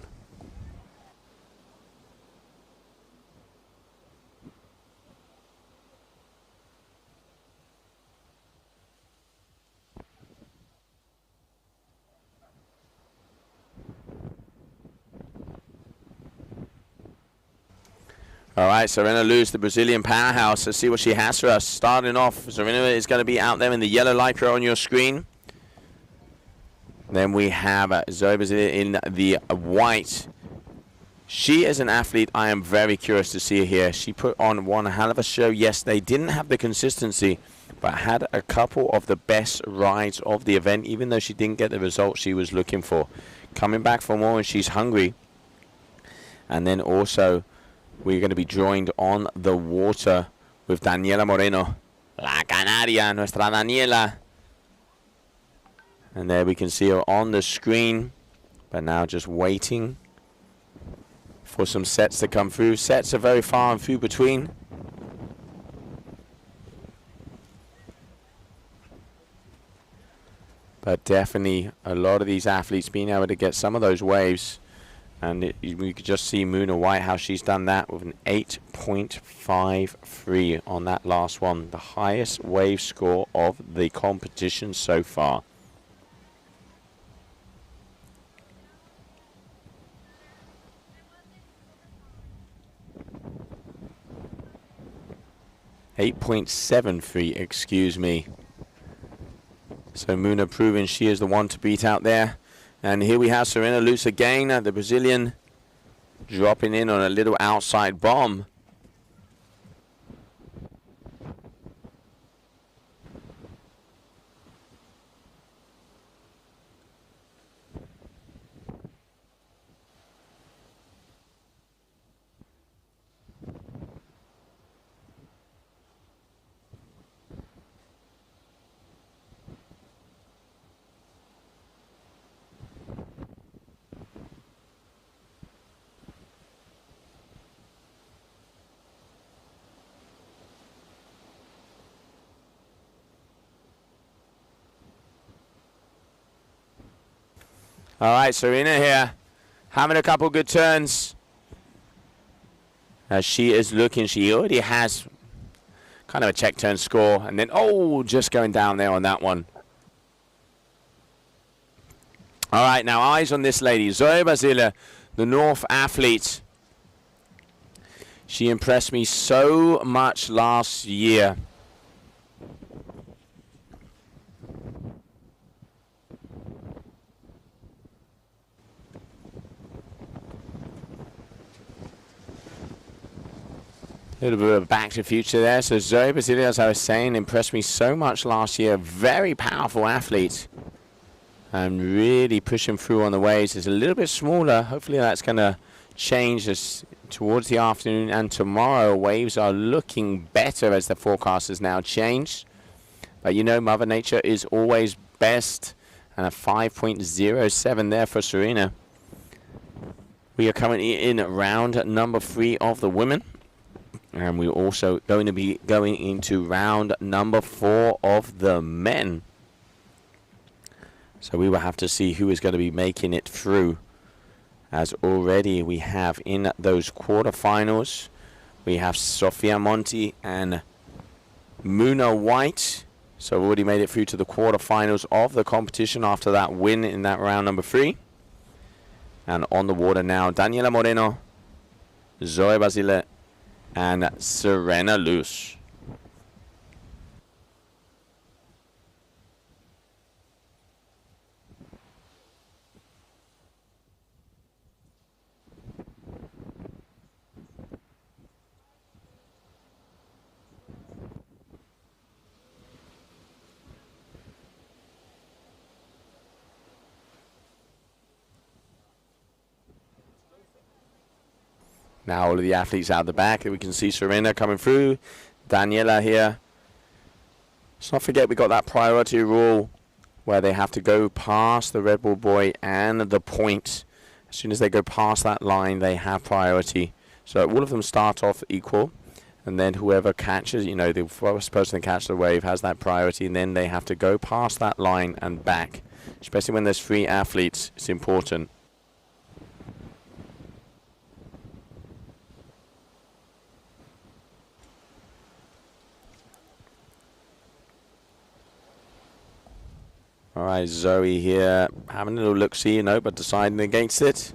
All right, Serena Luz, the Brazilian powerhouse. Let's see what she has for us. Starting off, Serena is going to be out there in the yellow lycra on your screen. Then we have Zoe Basile in the white. She is an athlete I am very curious to see here. She put on one hell of a show yesterday. Didn't have the consistency, but had a couple of the best rides of the event, even though she didn't get the result she was looking for. Coming back for more, and she's hungry. And then also, we're going to be joined on the water with Daniela Moreno, La Canaria, nuestra Daniela. And there we can see her on the screen, but now just waiting for some sets to come through. Sets are very far and few between. But definitely a lot of these athletes being able to get some of those waves. And we could just see Muna White, how she's done that with an 8.53 on that last one. The highest wave score of the competition so far. .73, excuse me. So Muna proving she is the one to beat out there. And here we have Serena Luz again, the Brazilian, dropping in on a little outside bomb. All right, Serena here, having a couple good turns. As she is looking, she already has kind of a check turn score. And then, oh, just going down there on that one. All right, now eyes on this lady, Zoe Basile, the North athlete. She impressed me so much last year. A little bit of back to future there. So Zoe Basile, as I was saying, impressed me so much last year. Very powerful athlete. And really pushing through on the waves. It's a little bit smaller. Hopefully that's going to change as towards the afternoon and tomorrow. Waves are looking better as the forecast has now changed. But you know, Mother Nature is always best. and a 5.07 there for Serena. We are currently in round number 3 of the women. And we're also going to be going into round number 4 of the men. So we will have to see who is going to be making it through. As already we have in those quarterfinals, we have Sofia Monti and Muna White. So already made it through to the quarterfinals of the competition after that win in that round number 3. And on the water now, Daniela Moreno, Zoe Basile, and Serena Luz. Now all of the athletes out the back. We can see Serena coming through. Daniela here. Let's not forget we got that priority rule where they have to go past the Red Bull boy and the point. As soon as they go past that line, they have priority. So all of them start off equal. And then whoever catches, you know, the first person to catch the wave has that priority. And then they have to go past that line and back. Especially when there's 3 athletes, it's important. All right, Zoe here having a little look-see, you know, but deciding against it.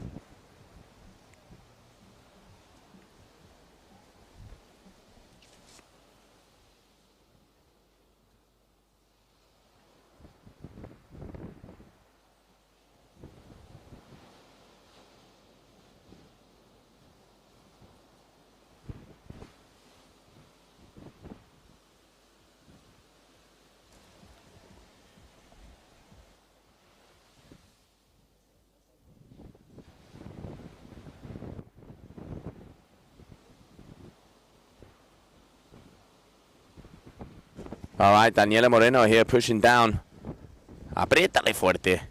All right, Daniela Moreno here pushing down. Apriétale fuerte.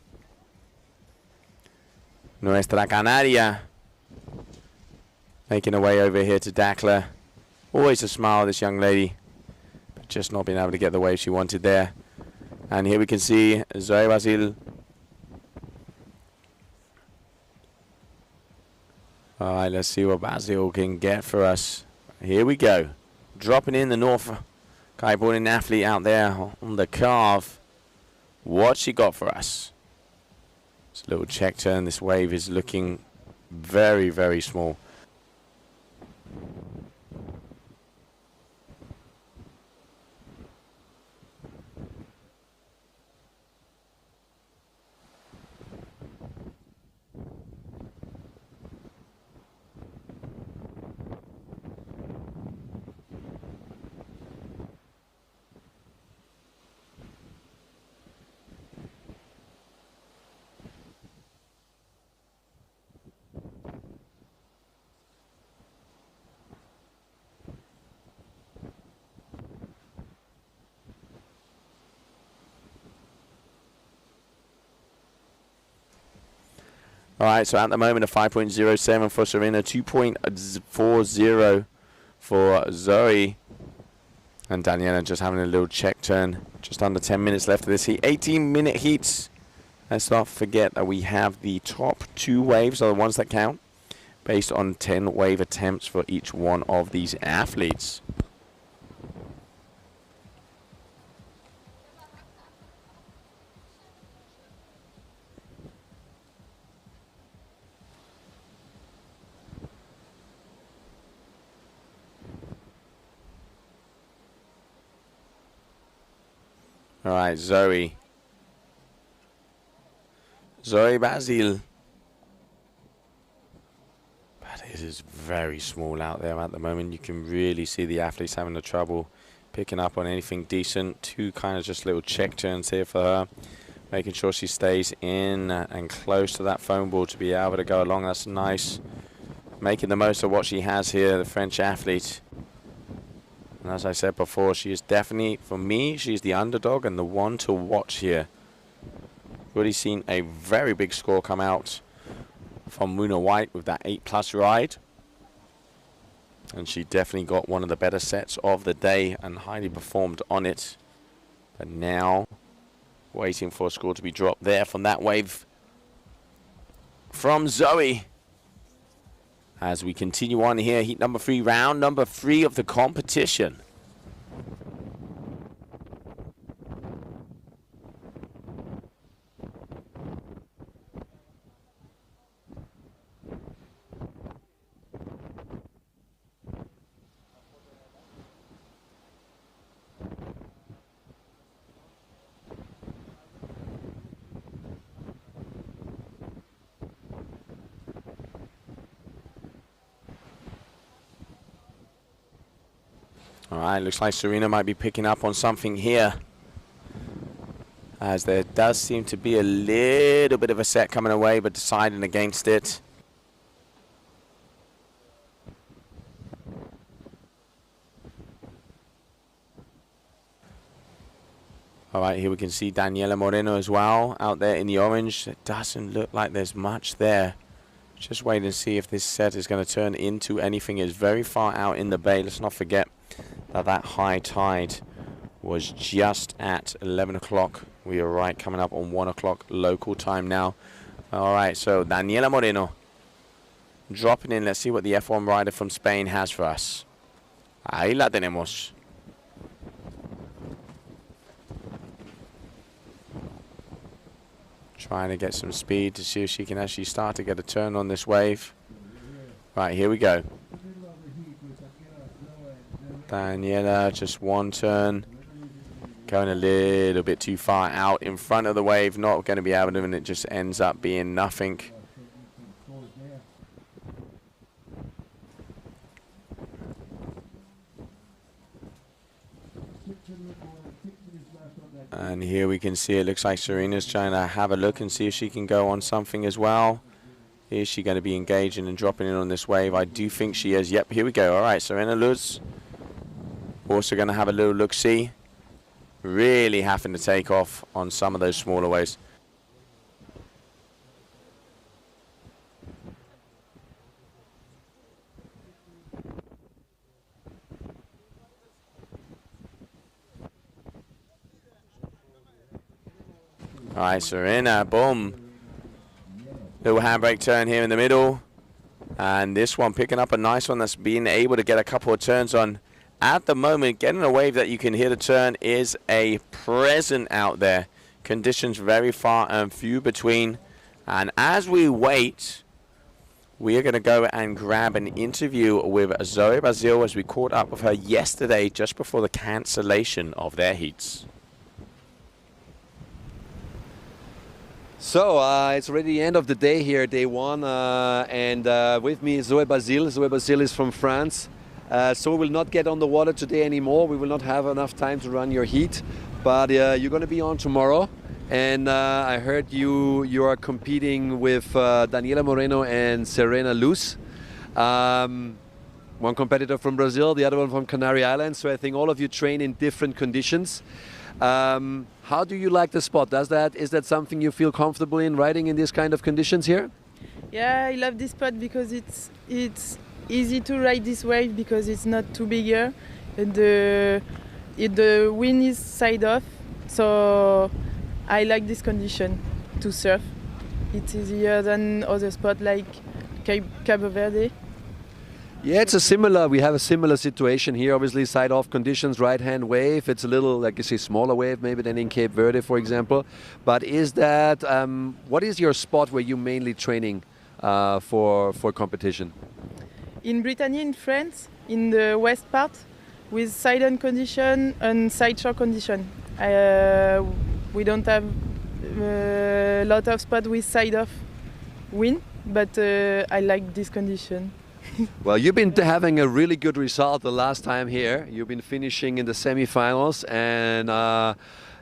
Nuestra Canaria making her way over here to Dakhla. Always a smile, this young lady. But just not being able to get the wave she wanted there. And here we can see Zoe Basil. All right, let's see what Basil can get for us. Here we go. Dropping in the North kiteboarding athlete out there on the carve. What she got for us? It's a little check turn. This wave is looking very, very small. All right, so at the moment, a 5.07 for Serena, 2.40 for Zoe. And Daniela just having a little check turn. Just under 10 minutes left of this heat. 18-minute heats. Let's not forget that we have the top 2 waves are the ones that count, based on 10 wave attempts for each one of these athletes. All right, Zoe. Zoe Basil. But it is very small out there at the moment. You can really see the athletes having the trouble picking up on anything decent. 2 kind of just little check turns here for her. Making sure she stays in and close to that foam ball to be able to go along. That's nice. Making the most of what she has here, the French athlete. And as I said before, she is definitely, for me, she's the underdog and the one to watch here. Already seen a very big score come out from Muna White with that 8+ ride. And she definitely got one of the better sets of the day and highly performed on it. But now, waiting for a score to be dropped there from that wave from Zoe. As we continue on here, heat number 3, round number 3 of the competition. All right, looks like Serena might be picking up on something here, as there does seem to be a little bit of a set coming away, but deciding against it. All right, here we can see Daniela Moreno as well out there in the orange. It doesn't look like there's much there. Just wait and see if this set is going to turn into anything. It's very far out in the bay. Let's not forget that high tide was just at 11 o'clock. We are right coming up on 1 o'clock local time now. All right, so Daniela Moreno dropping in. Let's see what the F1 rider from Spain has for us. Ahí la tenemos. Trying to get some speed to see if she can actually start to get a turn on this wave. Right, here we go. Daniela, just one turn. Going a little bit too far out in front of the wave. Not going to be able to, and it just ends up being nothing. And here we can see it looks like Serena's trying to have a look and see if she can go on something as well. Is she going to be engaging and dropping in on this wave? I do think she is. Yep, here we go. All right, Serena Luz also going to have a little look-see. Really having to take off on some of those smaller waves. All right, Serena, boom. Little handbrake turn here in the middle. And this one picking up a nice one that's being able to get a couple of turns on. At the moment, getting a wave that you can hear the turn is a present out there. Conditions very far and few between. And as we wait, we are going to go and grab an interview with Zoe Bazil, as we caught up with her yesterday just before the cancellation of their heats. So it's already the end of the day here, day 1, and with me is Zoe Bazil. Zoe Bazil is from France. So we will not get on the water today anymore. We will not have enough time to run your heat, but you're going to be on tomorrow. And I heard you are competing with Daniela Moreno and Serena Luz. One competitor from Brazil, the other one from Canary Islands. So I think all of you train in different conditions. How do you like the spot? Is that something you feel comfortable in riding in this kind of conditions here? Yeah, I love this spot because it's easy to ride this wave because it's not too bigger. The wind is side off, so I like this condition to surf. It's easier than other spots like Cabo Verde. Yeah, we have a similar situation here. Obviously, side-off conditions, right-hand wave. It's a little, like you say, smaller wave maybe than in Cape Verde, for example. But is that, what is your spot where you mainly training for competition? In Brittany, in France, in the west part, with side-on condition and side-shore condition. We don't have a lot of spots with side-off wind, but I like this condition. Well, you've been having a really good result the last time here. You've been finishing in the semifinals, and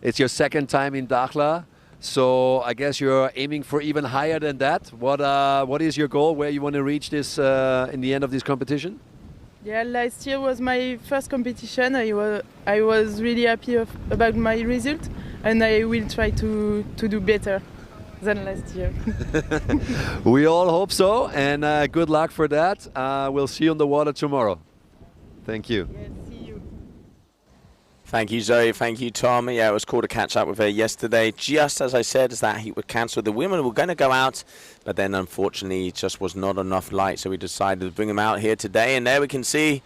it's your second time in Dakhla. So I guess you're aiming for even higher than that. What is your goal? Where you want to reach this in the end of this competition? Yeah, last year was my first competition. I was really happy about my result, and I will try to do better. than last year. We all hope so, and good luck for that. We'll see you on the water tomorrow. Thank you. Thank you, Zoe. Thank you, Tom. Yeah, it was cool to catch up with her yesterday. Just as I said, as that heat would cancel, the women were going to go out, but then unfortunately it just was not enough light, so we decided to bring them out here today. And there we can see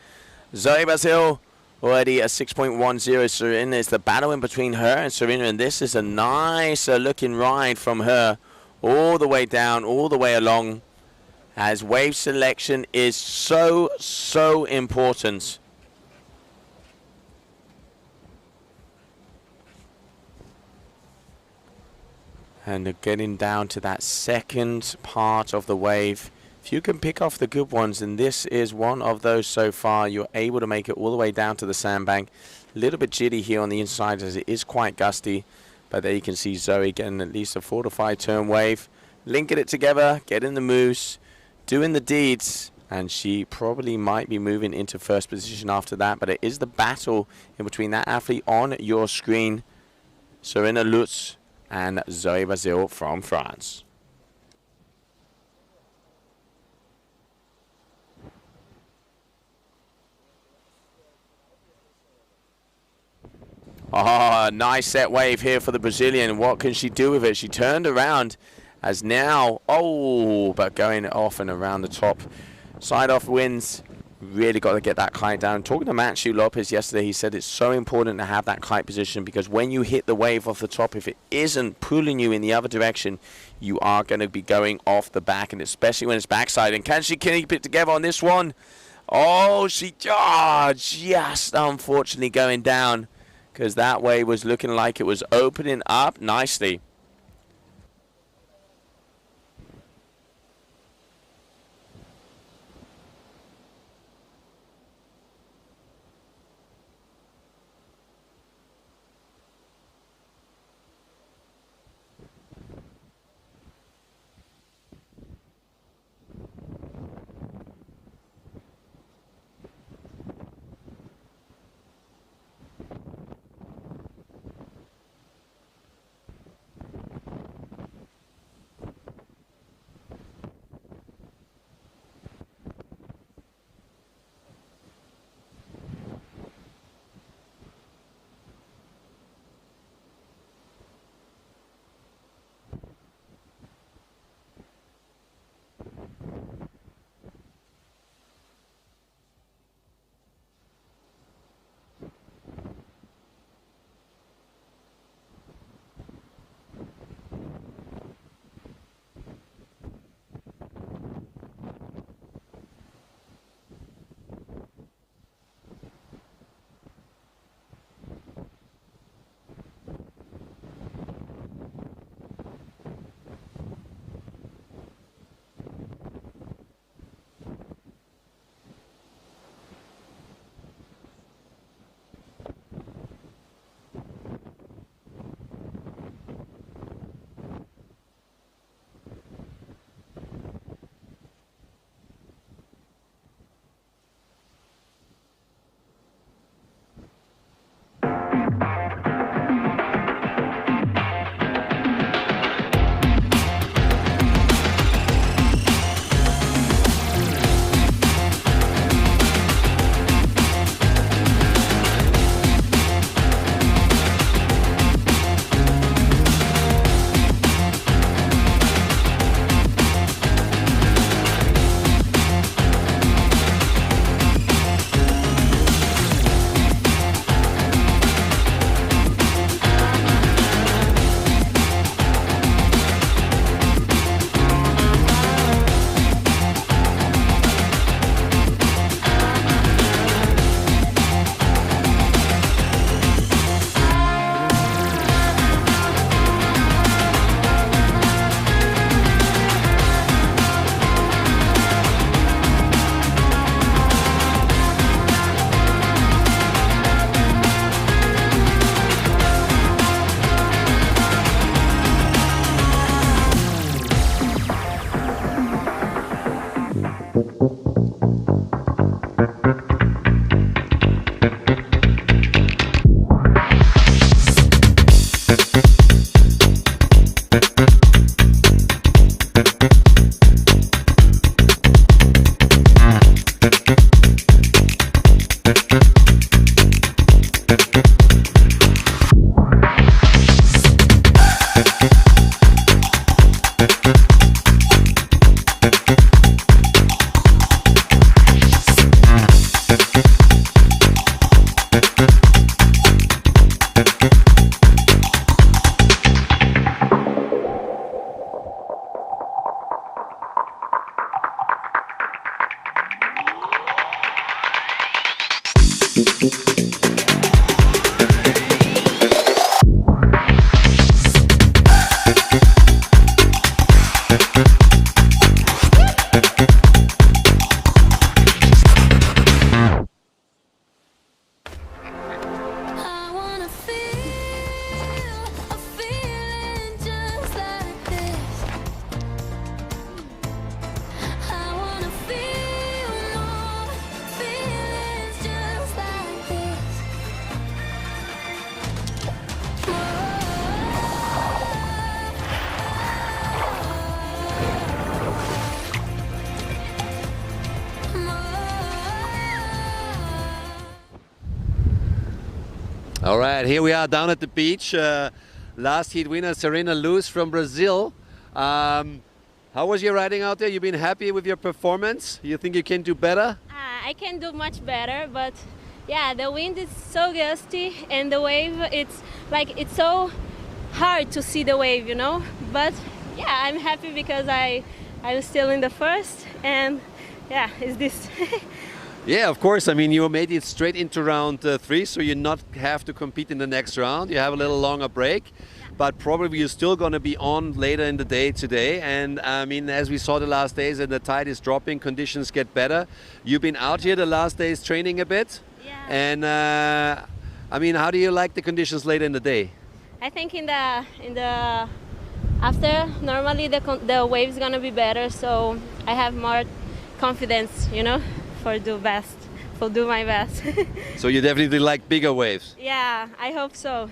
Zoe Basil already a 6.10. Serena is the battle in between her and Serena, and this is a nice looking ride from her all the way down, all the way along, as wave selection is so important. And getting down to that second part of the wave. If you can pick off the good ones, and this is one of those so far, you're able to make it all the way down to the sandbank. A little bit jitty here on the inside as it is quite gusty. But there you can see Zoe getting at least a 4 to 5 turn wave. Linking it together, getting the moves, doing the deeds. And she probably might be moving into first position after that. But it is the battle in between that athlete on your screen, Serena Lutz and Zoe Basil from France. Oh, nice set wave here for the Brazilian. What can she do with it? She turned around as now, but going off and around the top. Side off wins. Really got to get that kite down. Talking to Matthew Lopez yesterday, he said it's so important to have that kite position because when you hit the wave off the top, if it isn't pulling you in the other direction, you are going to be going off the back, and especially when it's backside. And can she keep it together on this one? Oh, she just unfortunately going down because that wave was looking like it was opening up nicely. All right, here we are down at the beach. Last heat winner, Serena Luz from Brazil. How was your riding out there? You've been happy with your performance? You think you can do better? I can do much better, but yeah, the wind is so gusty and the wave, it's so hard to see the wave, you know? But yeah, I'm happy because I'm still in the first, and yeah, it's this. Yeah, of course. I mean, you made it straight into round 3, so you not have to compete in the next round. You have a little longer break, but probably you're still going to be on later in the day today. And I mean, as we saw the last days, and the tide is dropping, conditions get better. You've been out here the last days training a bit. Yeah. And I mean, how do you like the conditions later in the day? I think in the after, normally the wave's gonna be better, so I have more confidence, you know, for do my best. So you definitely like bigger waves. Yeah, I hope so.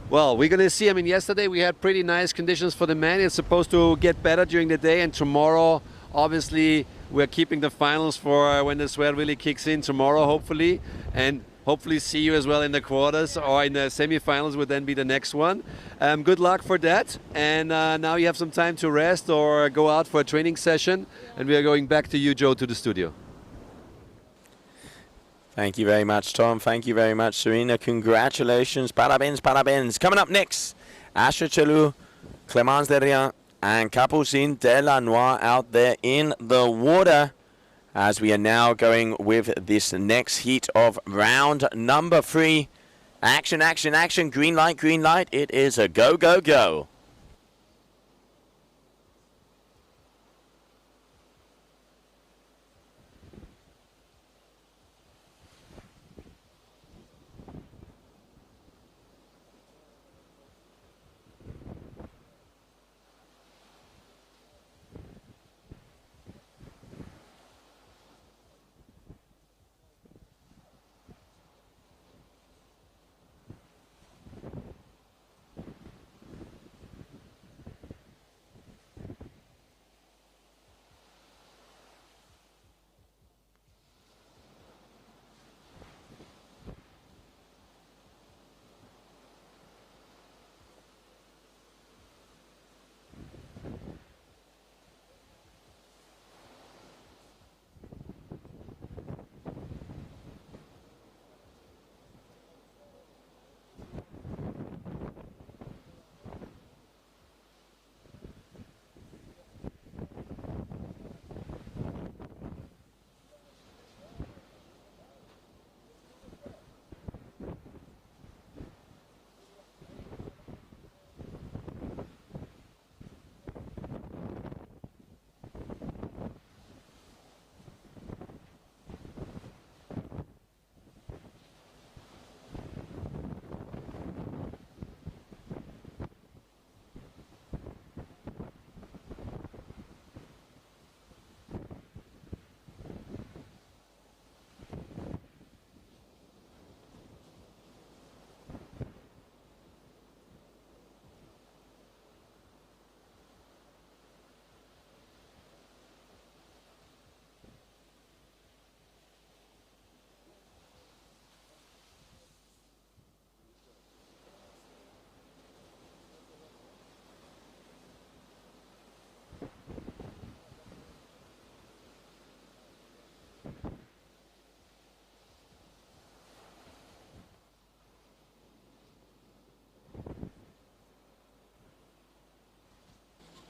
Well, we're going to see. I mean, yesterday we had pretty nice conditions for the men. It's supposed to get better during the day, and tomorrow, obviously, we're keeping the finals for when the sweat really kicks in tomorrow, hopefully, and hopefully see you as well in the quarters, or in the semifinals would then be the next one. Good luck for that, and now you have some time to rest or go out for a training session, and we are going back to you, Joe, to the studio. Thank you very much, Tom. Thank you very much, Serena. Congratulations. Parabéns, parabéns. Coming up next, Asher Chelou, Clémence Derrien, and Capucine Delanois out there in the water, as we are now going with this next heat of round number 3. Action, action, action. Green light, green light. It is a go, go, go.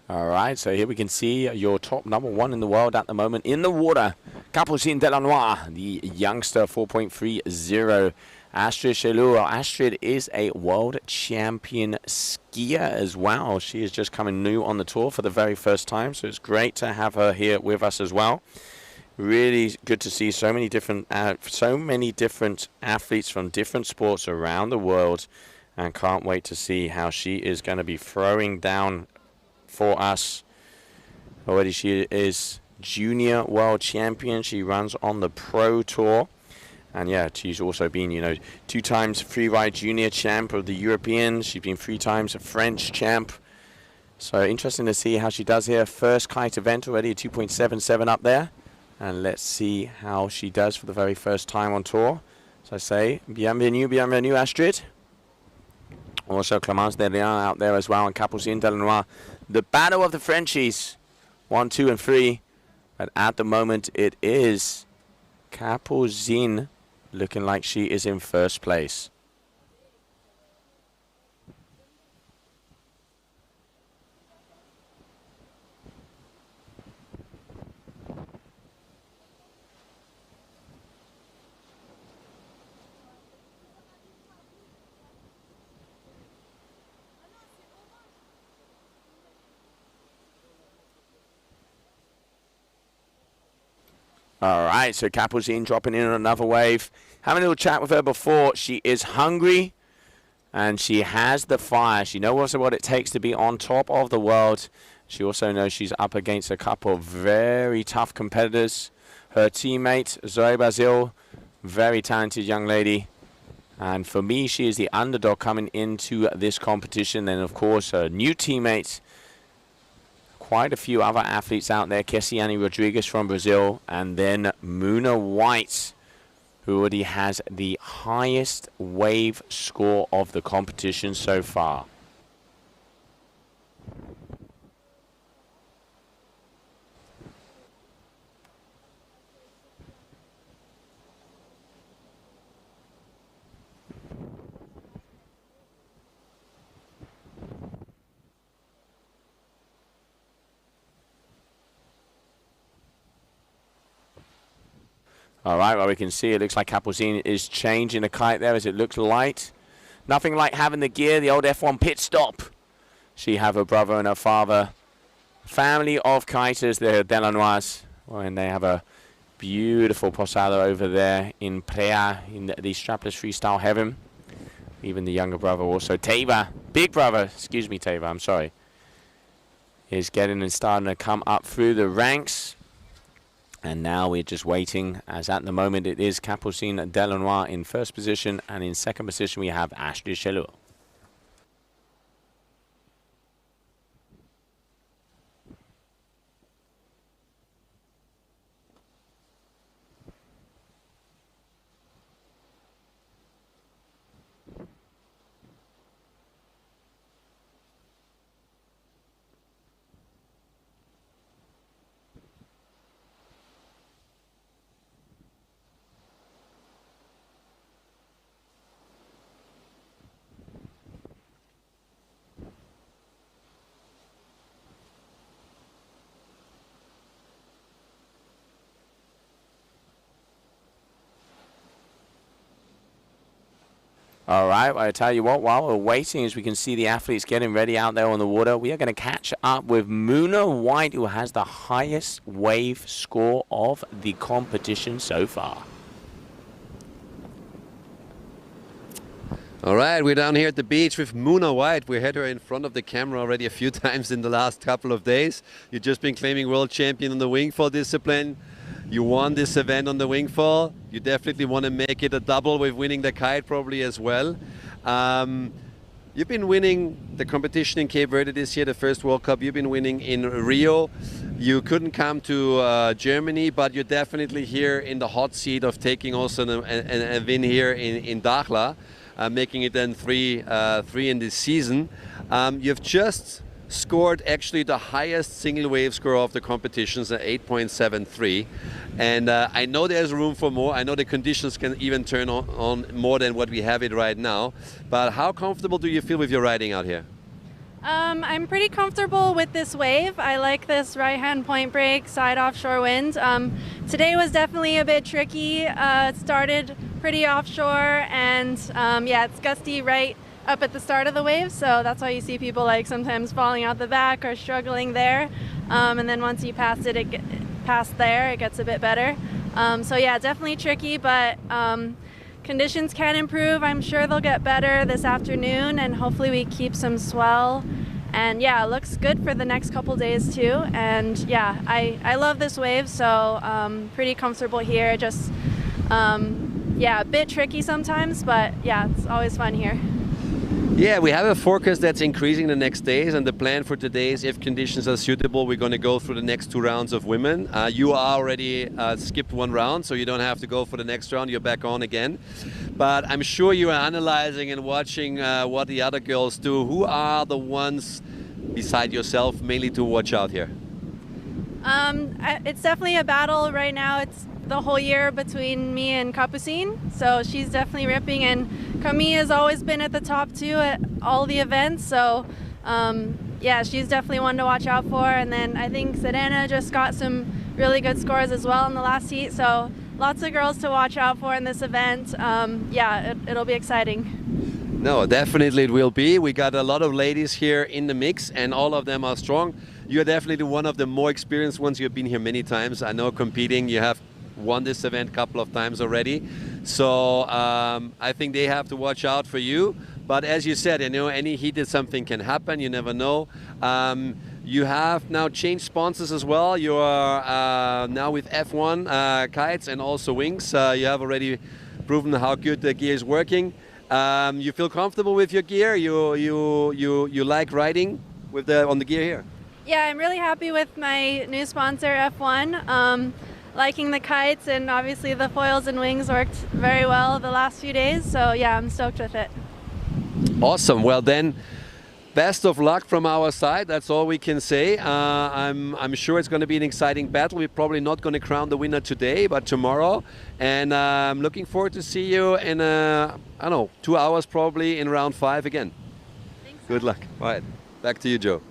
All right, so here we can see your top number 1 in the world at the moment in the water. Capucine Delanois, the youngster, 4.30. Astrid Chelou. Astrid is a world champion skier as well. She is just coming new on the tour for the very first time, so it's great to have her here with us as well. Really good to see so many different athletes from different sports around the world, and can't wait to see how she is going to be throwing down for us. Already she is junior world champion. She runs on the Pro Tour. And yeah, she's also been, 2 times freeride junior champ of the Europeans. She's been 3 times a French champ. So interesting to see how she does here. First kite event already, a 2.77 up there. And let's see how she does for the very first time on tour. So I say, bienvenue, Astrid. Also Clémence Derrien out there as well, and Capucine Delanois. The battle of the Frenchies, 1, 2, and 3. But at the moment, it is Capucine looking like she is in first place. All right, so Capucine dropping in on another wave. Having a little chat with her before. She is hungry, and she has the fire. She knows also what it takes to be on top of the world. She also knows she's up against a couple of very tough competitors. Her teammate, Zoe Basile, very talented young lady. And for me, she is the underdog coming into this competition. And, of course, her new teammate, quite a few other athletes out there. Kessiane Rodriguez from Brazil, and then Muna White, who already has the highest wave score of the competition so far. All right, well, we can see it looks like Capucine is changing the kite there as it looks light. Nothing like having the gear, the old F1 pit stop. She have her brother and her father. Family of kiters, the Delanois. And they have a beautiful posada over there in Prea, in the strapless freestyle heaven. Even the younger brother also, Teva, big brother, excuse me, Teva, I'm sorry, is getting and starting to come up through the ranks. And now we're just waiting, as at the moment it is Capucine Delanois in first position, and in second position we have Astrid Chelou. All right, well, I tell you what, while we're waiting, as we can see the athletes getting ready out there on the water, we are going to catch up with Muna White, who has the highest wave score of the competition so far. All right, we're down here at the beach with Muna White. We had her in front of the camera already a few times in the last couple of days. You've just been claiming world champion on the wingfall discipline. You won this event on the wingfall. You definitely want to make it a double with winning the kite probably as well. You've been winning the competition in Cape Verde this year, the first World Cup. You've been winning in Rio. You couldn't come to Germany, but you're definitely here in the hot seat of taking also a win here in Dakhla, making it then three in this season. You've just scored actually the highest single wave score of the competitions at 8.73, and I know there's room for more. I know the conditions can even turn on more than what we have it right now, but how comfortable do you feel with your riding out here? I'm pretty comfortable with this wave. I like this right-hand point break, side offshore wind. Today was definitely a bit tricky. It started pretty offshore, and yeah, it's gusty right up at the start of the wave, so that's why you see people like sometimes falling out the back or struggling there. And then once you pass it, it gets a bit better. So yeah, definitely tricky, but conditions can improve. I'm sure they'll get better this afternoon, and hopefully we keep some swell. And yeah, it looks good for the next couple days too. And yeah, I love this wave, so pretty comfortable here. Just yeah, a bit tricky sometimes, but yeah, it's always fun here. Yeah, we have a forecast that's increasing the next days, and the plan for today is, if conditions are suitable, we're going to go through the next 2 rounds of women. You are already skipped 1 round, so you don't have to go for the next round. You're back on again. But I'm sure you are analyzing and watching what the other girls do. Who are the ones beside yourself mainly to watch out here? It's definitely a battle right now. It's the whole year between me and Capucine, so she's definitely ripping, and Camille has always been at the top too at all the events, so yeah, she's definitely one to watch out for. And then I think Serena just got some really good scores as well in the last heat, so lots of girls to watch out for in this event. Yeah, it'll be exciting. No, definitely it will be. We got a lot of ladies here in the mix, and all of them are strong. You're definitely one of the more experienced ones. You've been here many times. I know competing, you have won this event a couple of times already. So I think they have to watch out for you. But as you said, you know, any heated something can happen. You never know. You have now changed sponsors as well. You are now with F1 kites and also wings. You have already proven how good the gear is working. You feel comfortable with your gear? You like riding with on the gear here? Yeah, I'm really happy with my new sponsor, F1. Liking the kites, and obviously the foils and wings worked very well the last few days. So yeah, I'm stoked with it. Awesome. Well then, best of luck from our side. That's all we can say. I'm sure it's going to be an exciting battle. We're probably not going to crown the winner today, but tomorrow. And I'm looking forward to see you in, I don't know, 2 hours probably in round 5 again. Thanks. Good luck. All right. Back to you, Joe.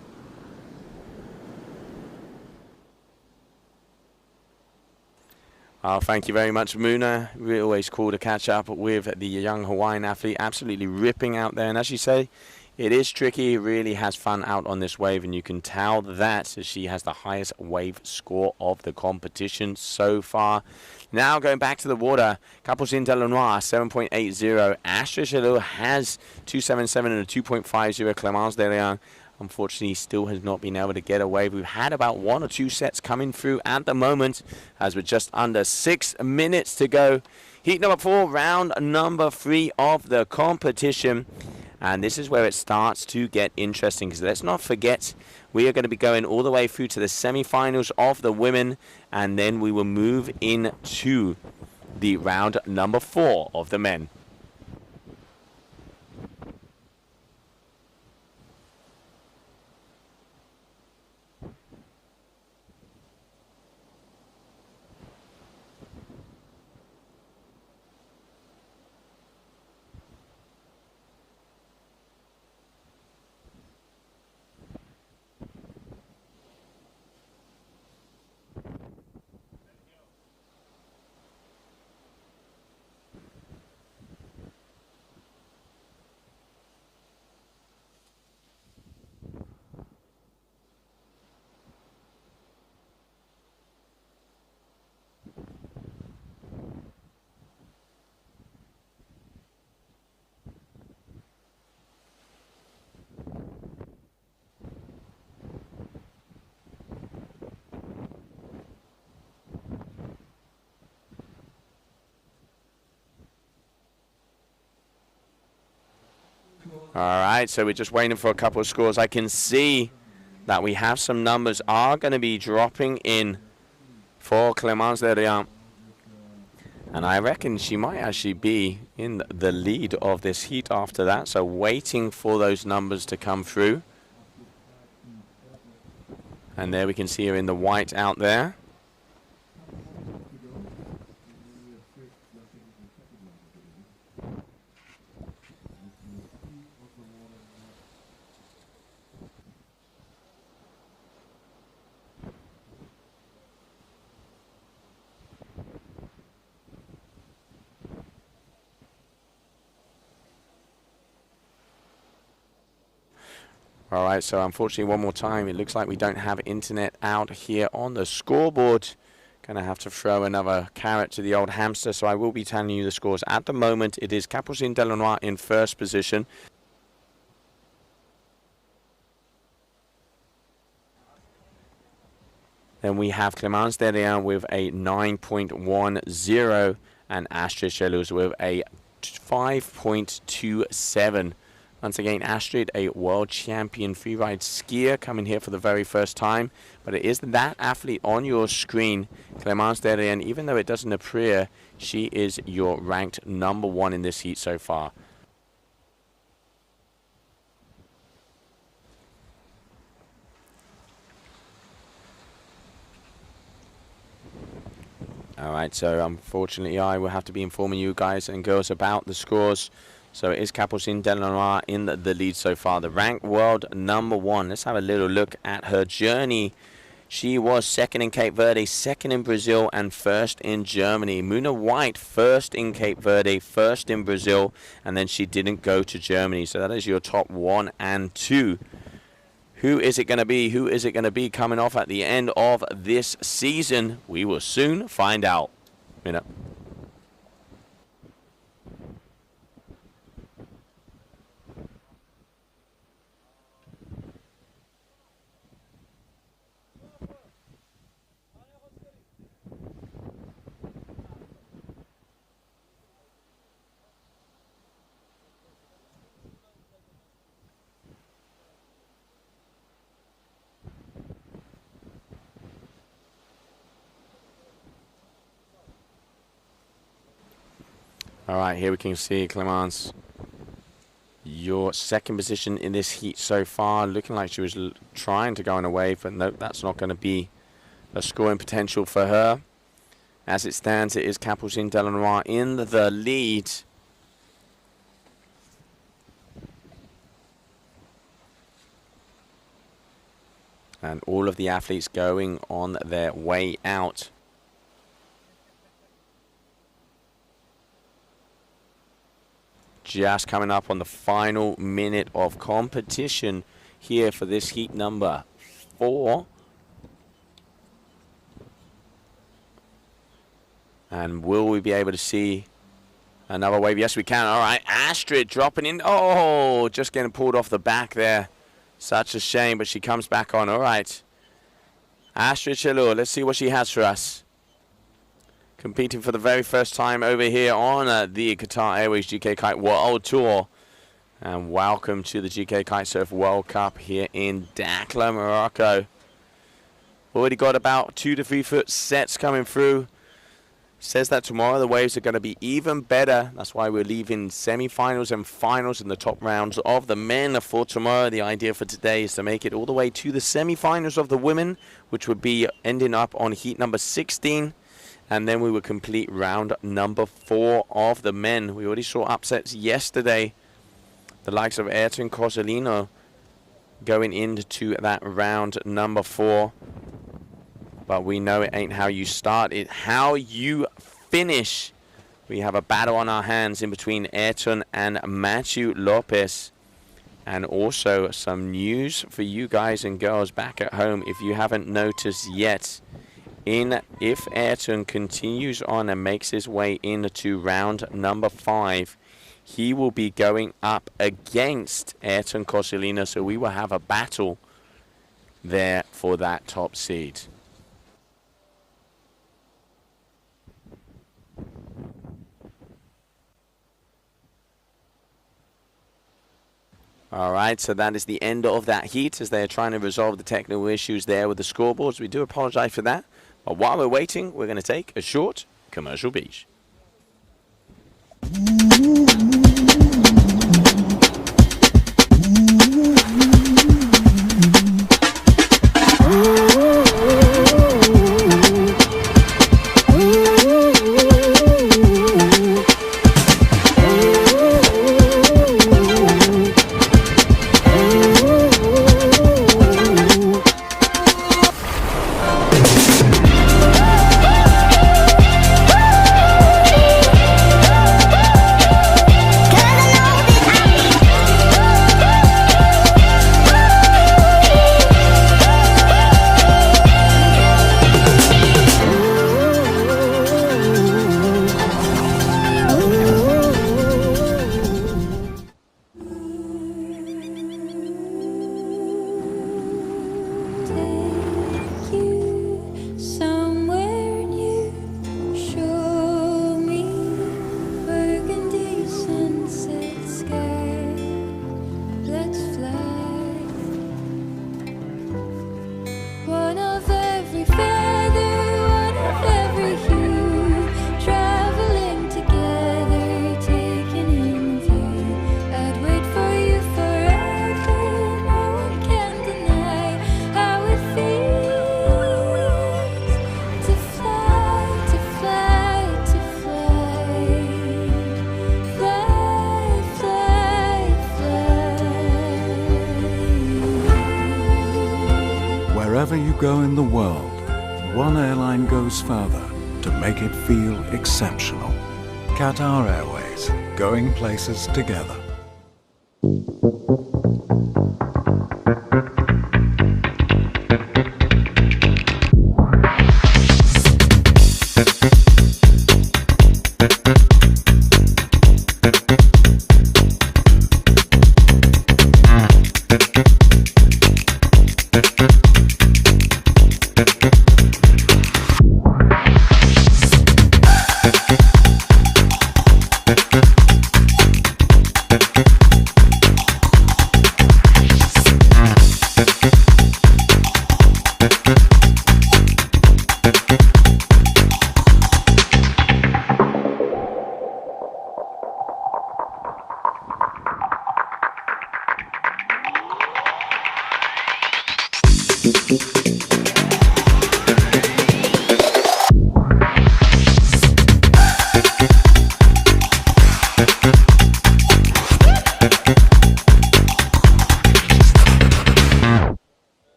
Oh, thank you very much, Muna. We're always cool to catch up with the young Hawaiian athlete. Absolutely ripping out there. And as you say, it is tricky. Really has fun out on this wave. And you can tell that she has the highest wave score of the competition so far. Now going back to the water, Capucine Delanois, 7.80. Astra Chalot has 2.77 and a 2.50. Clémence Derian, unfortunately, still has not been able to get a wave. We've had about 1 or 2 sets coming through at the moment, as we're just under 6 minutes to go. Heat number 4, round number 3 of the competition. And this is where it starts to get interesting, because let's not forget, we are going to be going all the way through to the semi-finals of the women, and then we will move into the round number 4 of the men. All right, so we're just waiting for a couple of scores. I can see that we have some numbers are going to be dropping in for Clémence Derian. And I reckon she might actually be in the lead of this heat after that. So waiting for those numbers to come through. And there we can see her in the white out there. All right, so unfortunately, one more time, it looks like we don't have internet out here on the scoreboard. Gonna have to throw another carrot to the old hamster, so I will be telling you the scores. At the moment, it is Capucine Delanois in first position. Then we have Clémence Derrien with a 9.10 and Astrid Cheluz with a 5.27. Once again, Astrid, a world champion freeride skier, coming here for the very first time. But it is that athlete on your screen, Clémence Derrien. Even though it doesn't appear, she is your ranked #1 in this heat so far. Alright, so unfortunately I will have to be informing you guys and girls about the scores. So it is Capucine Delanois in the lead so far, the ranked world #1. Let's have a little look at her journey. She was second in Cape Verde, second in Brazil, and first in Germany. Muna White, first in Cape Verde, first in Brazil, and then she didn't go to Germany. So that is your top 1 and 2. Who is it going to be? Who is it going to be coming off at the end of this season? We will soon find out. All right, here we can see Clémence, your second position in this heat so far, looking like she was trying to go on a wave, but nope, that's not going to be a scoring potential for her. As it stands, it is Capucine Delanois in the lead. And all of the athletes going on their way out. Just coming up on the final minute of competition here for this heat #4. And will we be able to see another wave? Yes, we can. All right, Astrid dropping in. Oh, just getting pulled off the back there. Such a shame, but she comes back on. All right. Astrid Cheluz, let's see what she has for us. Competing for the very first time over here on the Qatar Airways GK Kite World Tour. And welcome to the GK Kite-Surf World Cup here in Dakhla, Morocco. Already got about 2 to 3 foot sets coming through. Says that tomorrow the waves are going to be even better. That's why we're leaving semi-finals and finals in the top rounds of the men for tomorrow. The idea for today is to make it all the way to the semi-finals of the women, which would be ending up on heat #16. And then we will complete round #4 of the men. We already saw upsets yesterday. The likes of Ayrton Cosolino going into that round #4. But we know it ain't how you start, it's how you finish. We have a battle on our hands in between Ayrton and Matthew Lopez. And also some news for you guys and girls back at home if you haven't noticed yet. If Ayrton continues on and makes his way into round #5, he will be going up against Ayrton Cosolino, so we will have a battle there for that top seed. All right, so that is the end of that heat as they are trying to resolve the technical issues there with the scoreboards. We do apologize for that. But while we're waiting, we're going to take a short commercial break. Wherever you go in the world, one airline goes further to make it feel exceptional. Qatar Airways, going places together.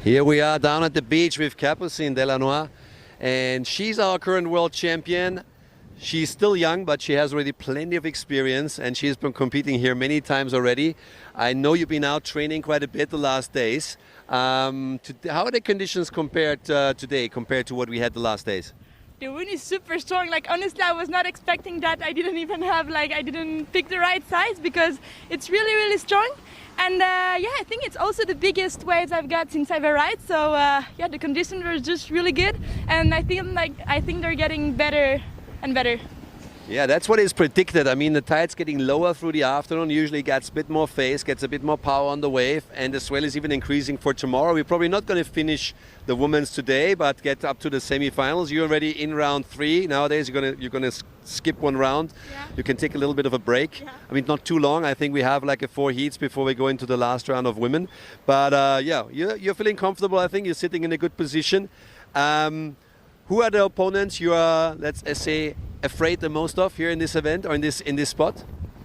Here we are down at the beach with Capucine Delanois, and she's our current world champion. She's still young, but she has already plenty of experience, and she's been competing here many times already. I know you've been out training quite a bit the last days. How are the conditions compared today, compared to what we had the last days? The wind is super strong. Like, honestly, I was not expecting that. I didn't even have, I didn't pick the right size because it's really, really strong. And yeah, I think it's also the biggest waves I've got since I've arrived. So yeah, the conditions were just really good, and I think they're getting better and better. Yeah, that's what is predicted. I mean, the tide's getting lower through the afternoon, usually gets a bit more phase, gets a bit more power on the wave, and the swell is even increasing for tomorrow. We're probably not going to finish the women's today, but get up to the semi-finals. You're already in round 3. Nowadays, you're gonna skip one round. Yeah. You can take a little bit of a break. Yeah. I mean, not too long. I think we have like 4 heats before we go into the last round of women. But yeah, you're feeling comfortable. I think you're sitting in a good position. Who are the opponents you are, let's say, afraid the most of here in this event or in this spot?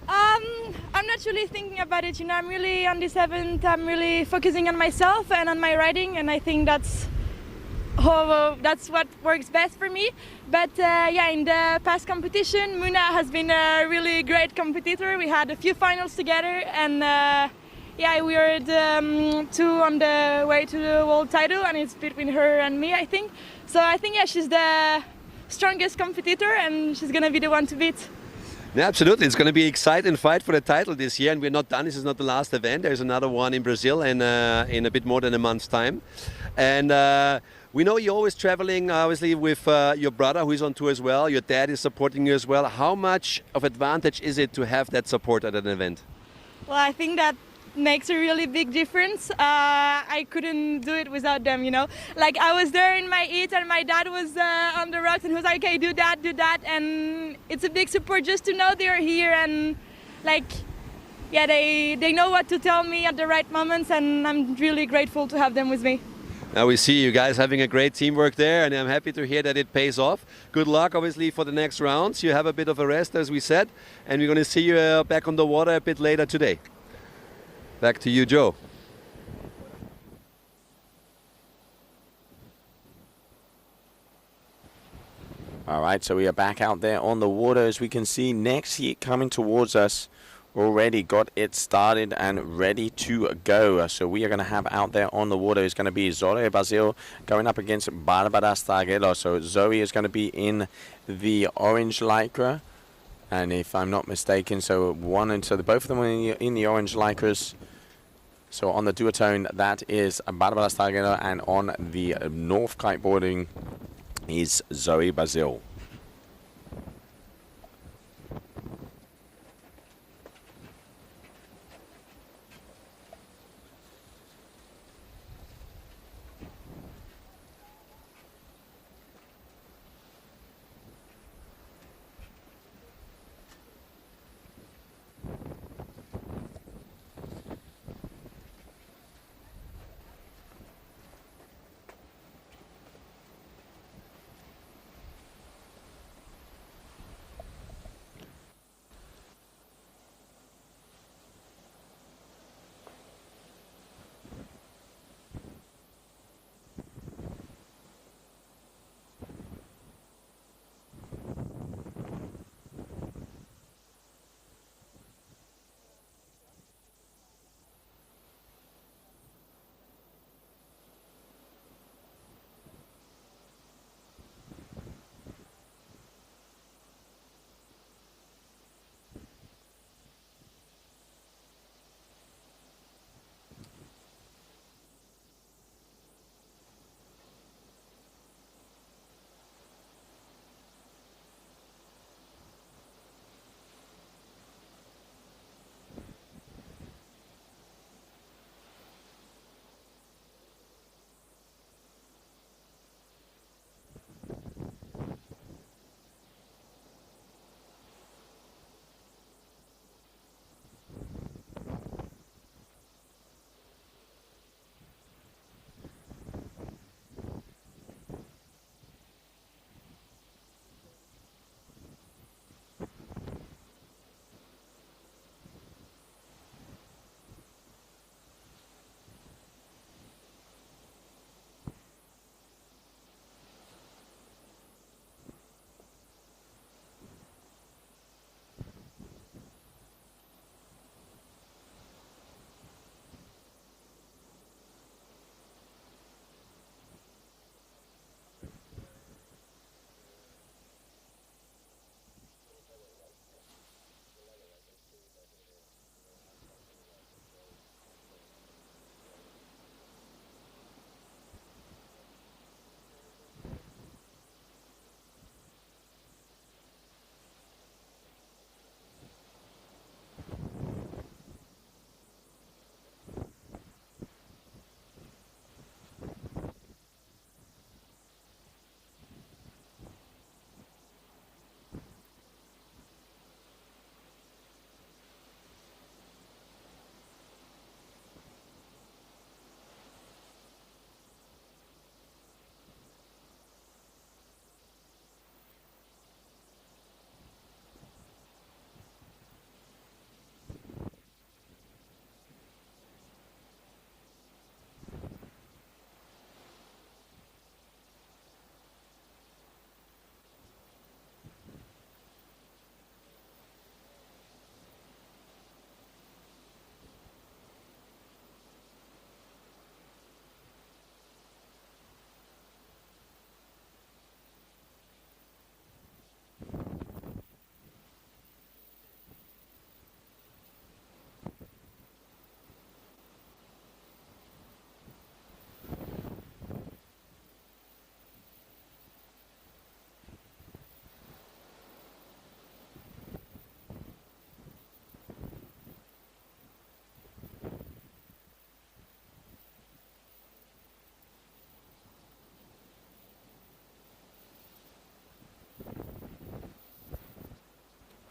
I'm not really thinking about it. You know, I'm really on this event. I'm really focusing on myself and on my riding, and I think that's what works best for me. But yeah, in the past competition, Muna has been a really great competitor. We had a few finals together, and yeah, we were the 2 on the way to the world title, and it's between her and me, I think. So I think, yeah, she's the strongest competitor, and she's gonna be the one to beat. Yeah, absolutely. It's going to be an exciting fight for the title this year, and we're not done. This is not the last event. There's another one in Brazil in a bit more than a month's time. And we know you're always traveling, obviously, with your brother, who is on tour as well. Your dad is supporting you as well. How much of advantage is it to have that support at an event? Well, I think that makes a really big difference. I couldn't do it without them, you know. Like, I was there in my heat, and my dad was on the rocks, and he was like, okay, do that, and it's a big support just to know they're here, and like, yeah, they know what to tell me at the right moments, and I'm really grateful to have them with me. Now we see you guys having a great teamwork there, and I'm happy to hear that it pays off. Good luck, obviously, for the next rounds. You have a bit of a rest, as we said, and we're going to see you back on the water a bit later today. Back to you, Joe. All right, so we are back out there on the water. As we can see, next heat coming towards us. Already got it started and ready to go. So we are going to have out there on the water is going to be Zoe Basil going up against Barbara Stagelo. So Zoe is going to be in the orange lycra, and if I'm not mistaken, so both of them are in the orange lycras. So on the duotone, that is Barbara Stagelo, and on the North kiteboarding is Zoe Basil.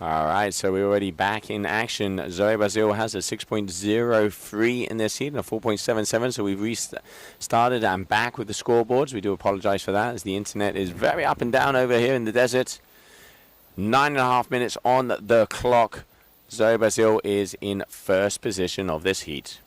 All right, so we're already back in action. Zoe Brazil has a 6.03 in this heat and a 4.77, so we've restarted and back with the scoreboards. We do apologize for that, as the internet is very up and down over here in the desert. 9.5 minutes on the clock. Zoe Brazil is in first position of this heat.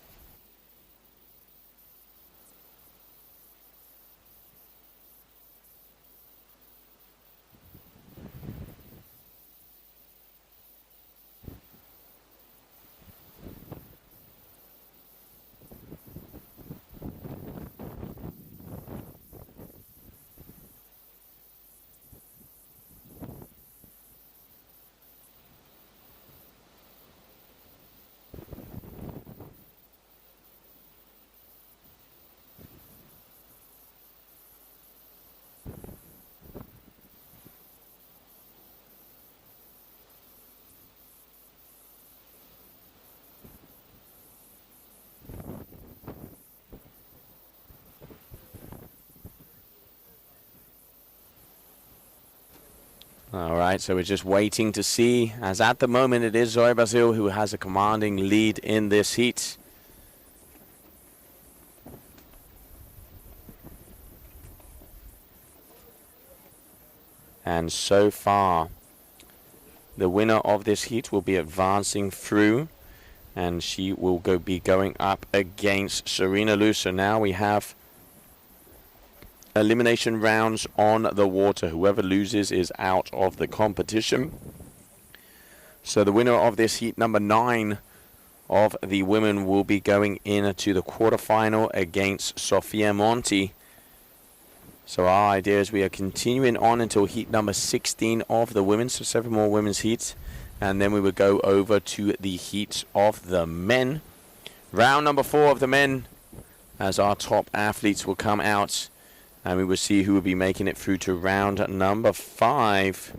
All right, so we're just waiting to see, as at the moment it is Zoe Brazil who has a commanding lead in this heat. And so far, the winner of this heat will be advancing through, and she will be going up against Serena Luz. So now we have elimination rounds on the water. Whoever loses is out of the competition. So the winner of this heat, number 9 of the women, will be going into the quarterfinal against Sofia Monti. So our idea is we are continuing on until heat number 16 of the women, so 7 more women's heats, and then we would go over to the heats of the men. Round number 4 of the men, as our top athletes will come out, and we will see who will be making it through to round number 5.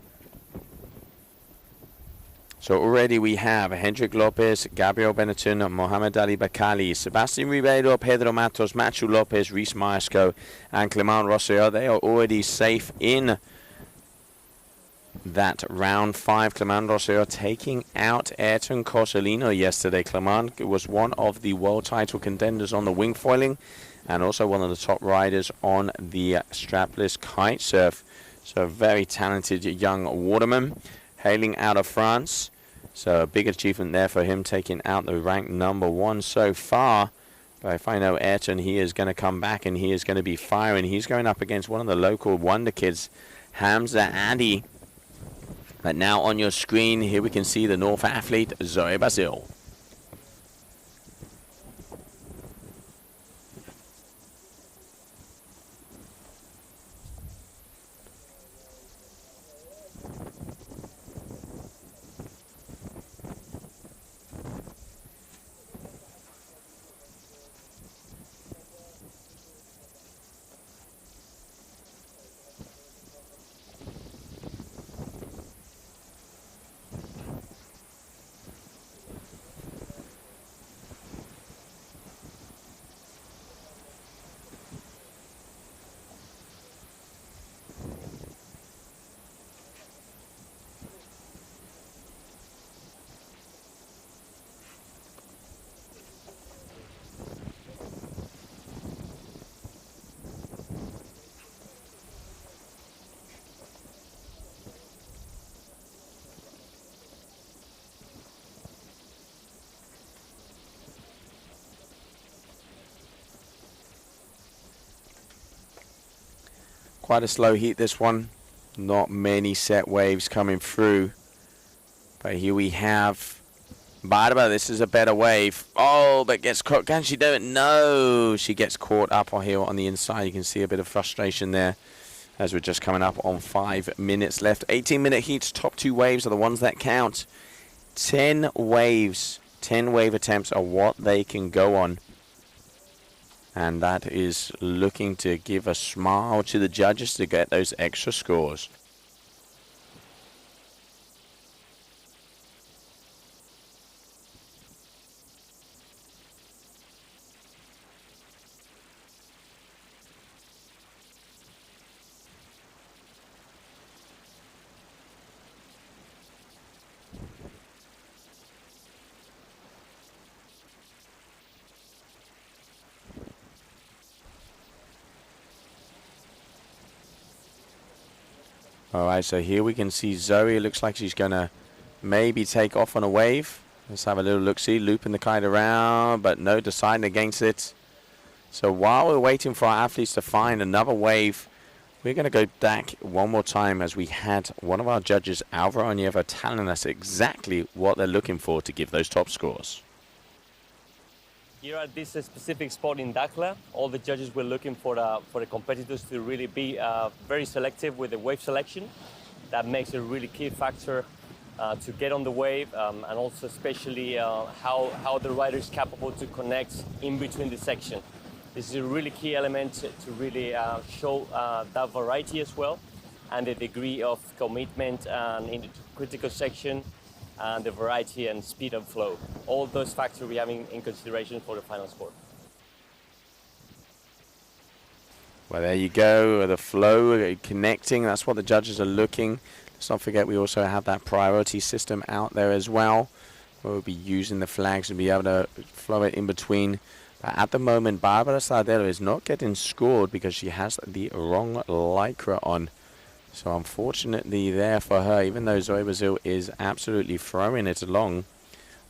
So already we have Hendrik Lopez, Gabriel Benetton, Mohamed Ali Bakali, Sebastian Ribeiro, Pedro Matos, Machu Lopez, Reese Maesco, and Clement Rosselló. They are already safe in that round 5. Clement Rosselló taking out Ayrton Cosolino yesterday. Clement was one of the world title contenders on the wing foiling, and also one of the top riders on the strapless kite surf. So a very talented young waterman, hailing out of France. So a big achievement there for him, taking out the ranked number 1 so far. But if I know Ayrton, he is going to come back and he is going to be firing. He's going up against one of the local wonder kids, Hamza Adi. But now on your screen, here we can see the North athlete, Zoe Brazil. Quite a slow heat, this one. Not many set waves coming through. But here we have Barbara. This is a better wave. Oh, but gets caught. Can she do it? No. She gets caught up on here on the inside. You can see a bit of frustration there as we're just coming up on 5 minutes left. 18-minute heats. Top 2 waves are the ones that count. 10 waves. 10 wave attempts are what they can go on. And that is looking to give a smile to the judges to get those extra scores. All right, so here we can see Zoe. It looks like she's going to maybe take off on a wave. Let's have a little look-see, looping the kite around, but no, deciding against it. So while we're waiting for our athletes to find another wave, we're going to go back one more time as we had one of our judges, Alvaro Nievo, telling us exactly what they're looking for to give those top scores. Here at this specific spot in Dakhla, all the judges were looking for the competitors to really be very selective with the wave selection. That makes a really key factor to get on the wave, and also especially how the rider is capable to connect in between the section. This is a really key element to really show that variety as well, and the degree of commitment in the critical section, and the variety and speed of flow. All those factors we have in consideration for the final score. Well, there you go, the flow, connecting, that's what the judges are looking. Let's not forget we also have that priority system out there as well, where we'll be using the flags to be able to flow it in between. But at the moment, Barbara Sardero is not getting scored because she has the wrong lycra on. So unfortunately there for her, even though Zoe Brazil is absolutely throwing it along,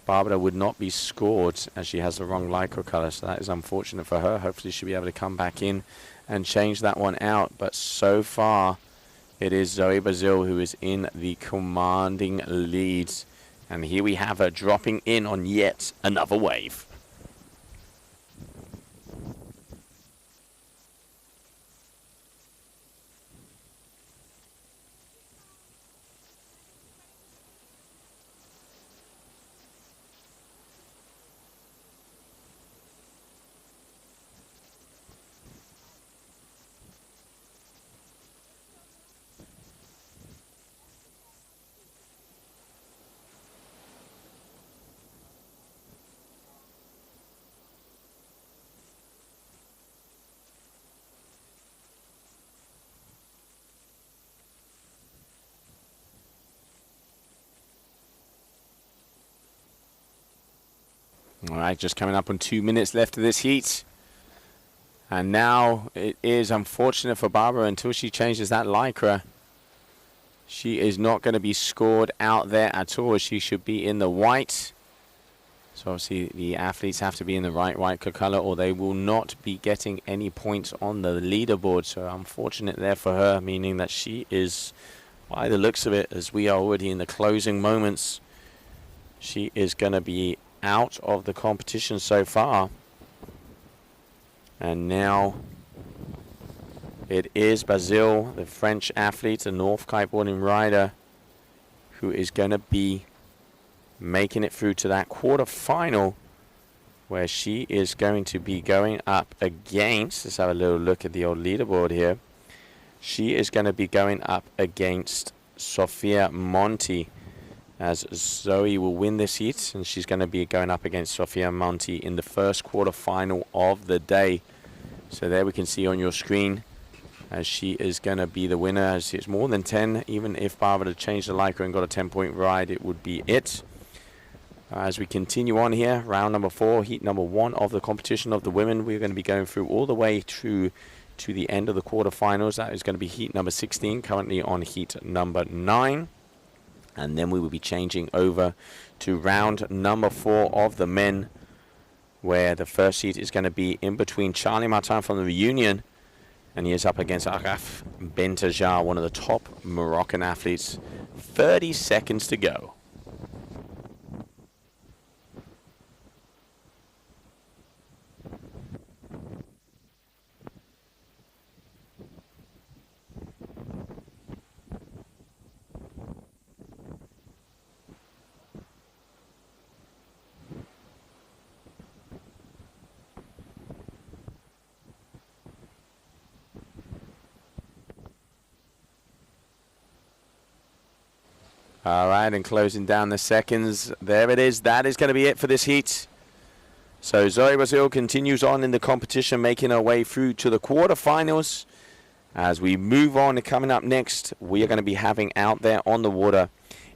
Barbara would not be scored as she has the wrong lycra color. So that is unfortunate for her. Hopefully she'll be able to come back in and change that one out. But so far, it is Zoe Brazil who is in the commanding lead. And here we have her dropping in on yet another wave. All right, just coming up on 2 minutes left of this heat. And now it is unfortunate for Barbara until she changes that lycra. She is not going to be scored out there at all. She should be in the white. So obviously the athletes have to be in the right lycra color or they will not be getting any points on the leaderboard. So unfortunate there for her, meaning that she is, by the looks of it, as we are already in the closing moments, she is going to be out of the competition so far. And now it is Basile, the French athlete, the North kiteboarding rider, who is going to be making it through to that quarterfinal, where she is going to be going up against, let's have a little look at the old leaderboard here. She is going to be going up against Sofia Monti, as Zoe will win this heat, and she's going to be going up against Sofia Monti in the first quarterfinal of the day. So there we can see on your screen as she is going to be the winner, as it's more than 10. Even if Barbara had changed the lycra and got a 10-point ride, it would be it. As we continue on here, round number 4, heat number 1 of the competition of the women, we're going to be going through all the way through to the end of the quarterfinals. That is going to be heat number 16, currently on heat number 9. And then we will be changing over to round number 4 of the men, where the first heat is going to be in between Charlie Martin from the Reunion, and he is up against Araf Bentajar, one of the top Moroccan athletes. 30 seconds to go. All right, and closing down the seconds. There it is. That is going to be it for this heat. So Zoe Brazil continues on in the competition, making her way through to the quarterfinals. As we move on, coming up next, we are going to be having out there on the water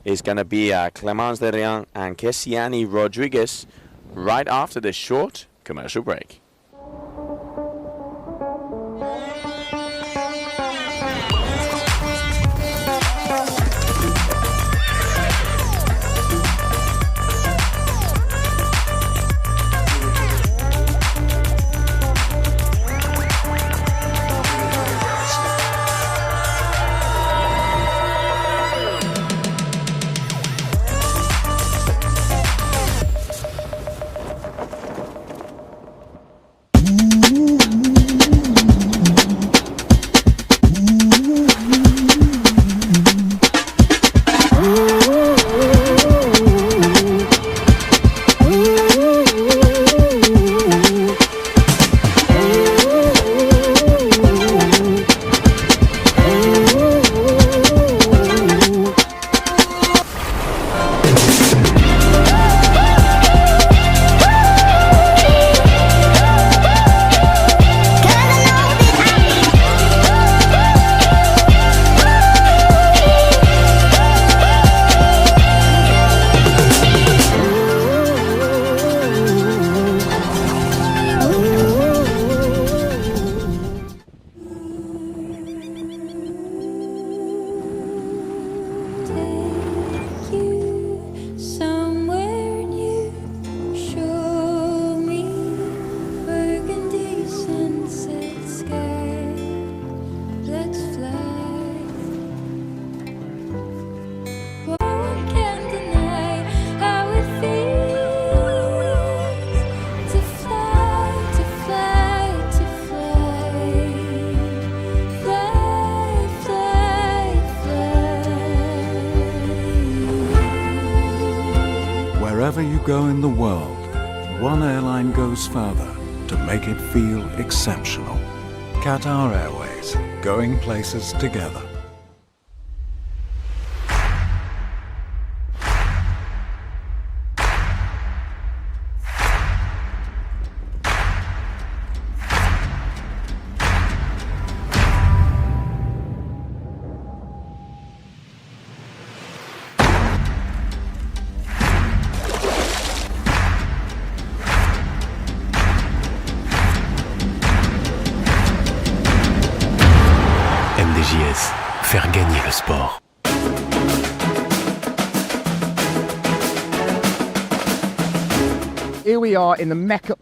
is going to be Clemence Derian and Kessiani Rodriguez right after this short commercial break. Wherever you go in the world, one airline goes further to make it feel exceptional. Qatar Airways, going places together. MDJS, faire gagner le sport. Here we are in the Mecca.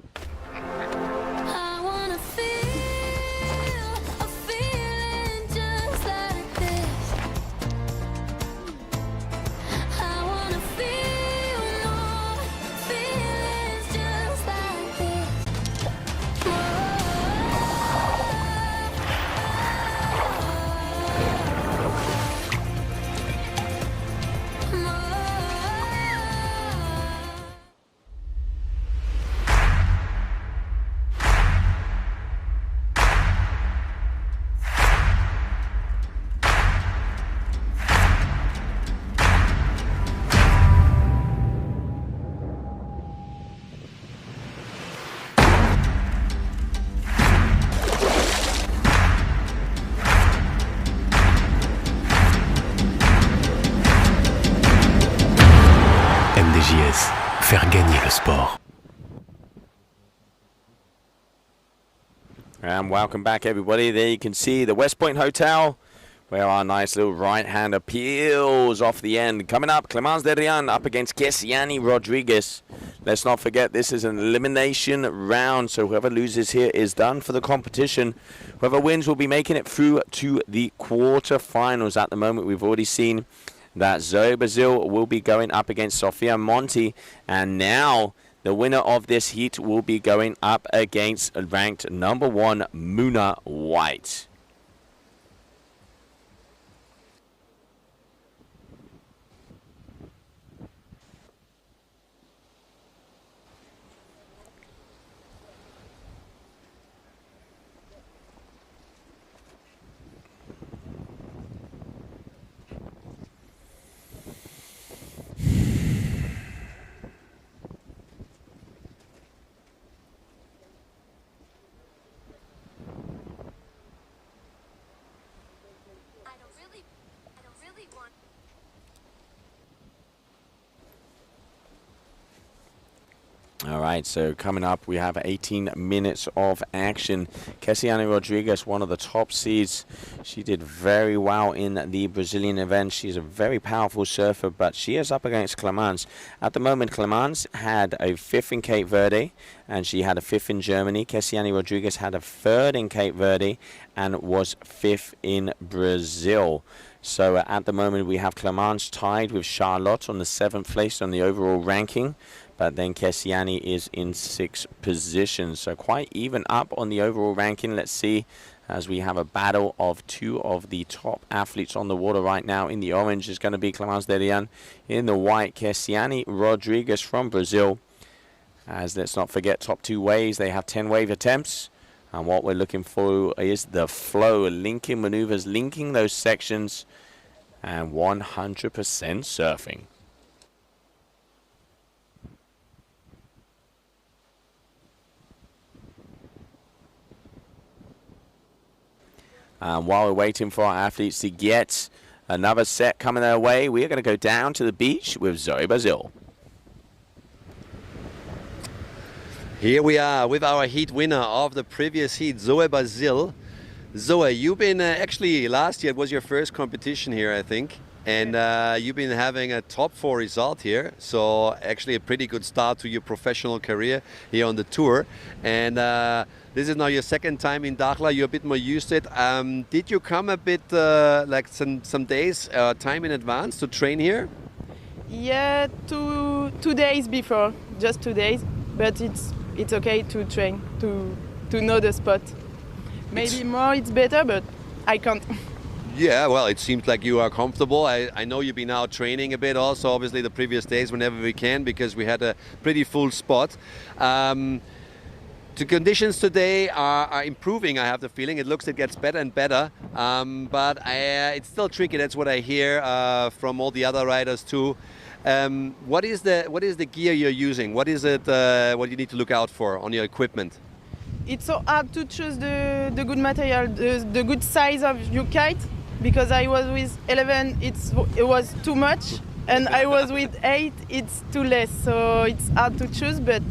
MDJS, faire gagner le sport. And welcome back, everybody. There you can see the West Point Hotel, where our nice little right-hander peels off the end. Coming up, Clemence Derian up against Kessiani Rodriguez. Let's not forget, this is an elimination round, so whoever loses here is done for the competition. Whoever wins will be making it through to the quarterfinals. At the moment, we've already seen that Zoe Brazil will be going up against Sofia Monti, and now the winner of this heat will be going up against ranked number 1 Muna White. All right, so coming up, we have 18 minutes of action. Kessiani Rodriguez, one of the top seeds. She did very well in the Brazilian event. She's a very powerful surfer, but she is up against Clemence. At the moment, Clemence had a 5th in Cape Verde, and she had a 5th in Germany. Kessiani Rodriguez had a 3rd in Cape Verde and was 5th in Brazil. So at the moment, we have Clemence tied with Charlotte on the 7th place on the overall ranking. But then Kessiani is in 6th position. So quite even up on the overall ranking. Let's see, as we have a battle of 2 of the top athletes on the water right now. In the orange is going to be Clemence Derian. In the white, Kessiani Rodriguez from Brazil. As let's not forget, top 2 waves. They have 10 wave attempts. And what we're looking for is the flow, linking maneuvers, linking those sections, and 100% surfing. And while we're waiting for our athletes to get another set coming their way, we are going to go down to the beach with Zoe Brazil. Here we are with our heat winner of the previous heat, Zoe Brazil. Zoe, you've been actually last year it was your first competition here, I think, and you've been having a top 4 result here. So actually a pretty good start to your professional career here on the tour. And this is now your 2nd time in Dakhla. You're a bit more used to it. Did you come a bit like some days time in advance to train here? Yeah, two days before, just 2 days. But it's okay to train, to know the spot. Maybe more it's better, but I can't. Yeah, well, it seems like you are comfortable. I know you've been out training a bit also, obviously, the previous days whenever we can, because we had a pretty full spot. The conditions today are improving, I have the feeling. It looks it gets better and better, but it's still tricky. That's what I hear from all the other riders too. What is the gear you're using? What is it? What you need to look out for on your equipment? It's so hard to choose the good material, the good size of your kite, because I was with 11, it was too much, and I was with 8, it's too less. So it's hard to choose, but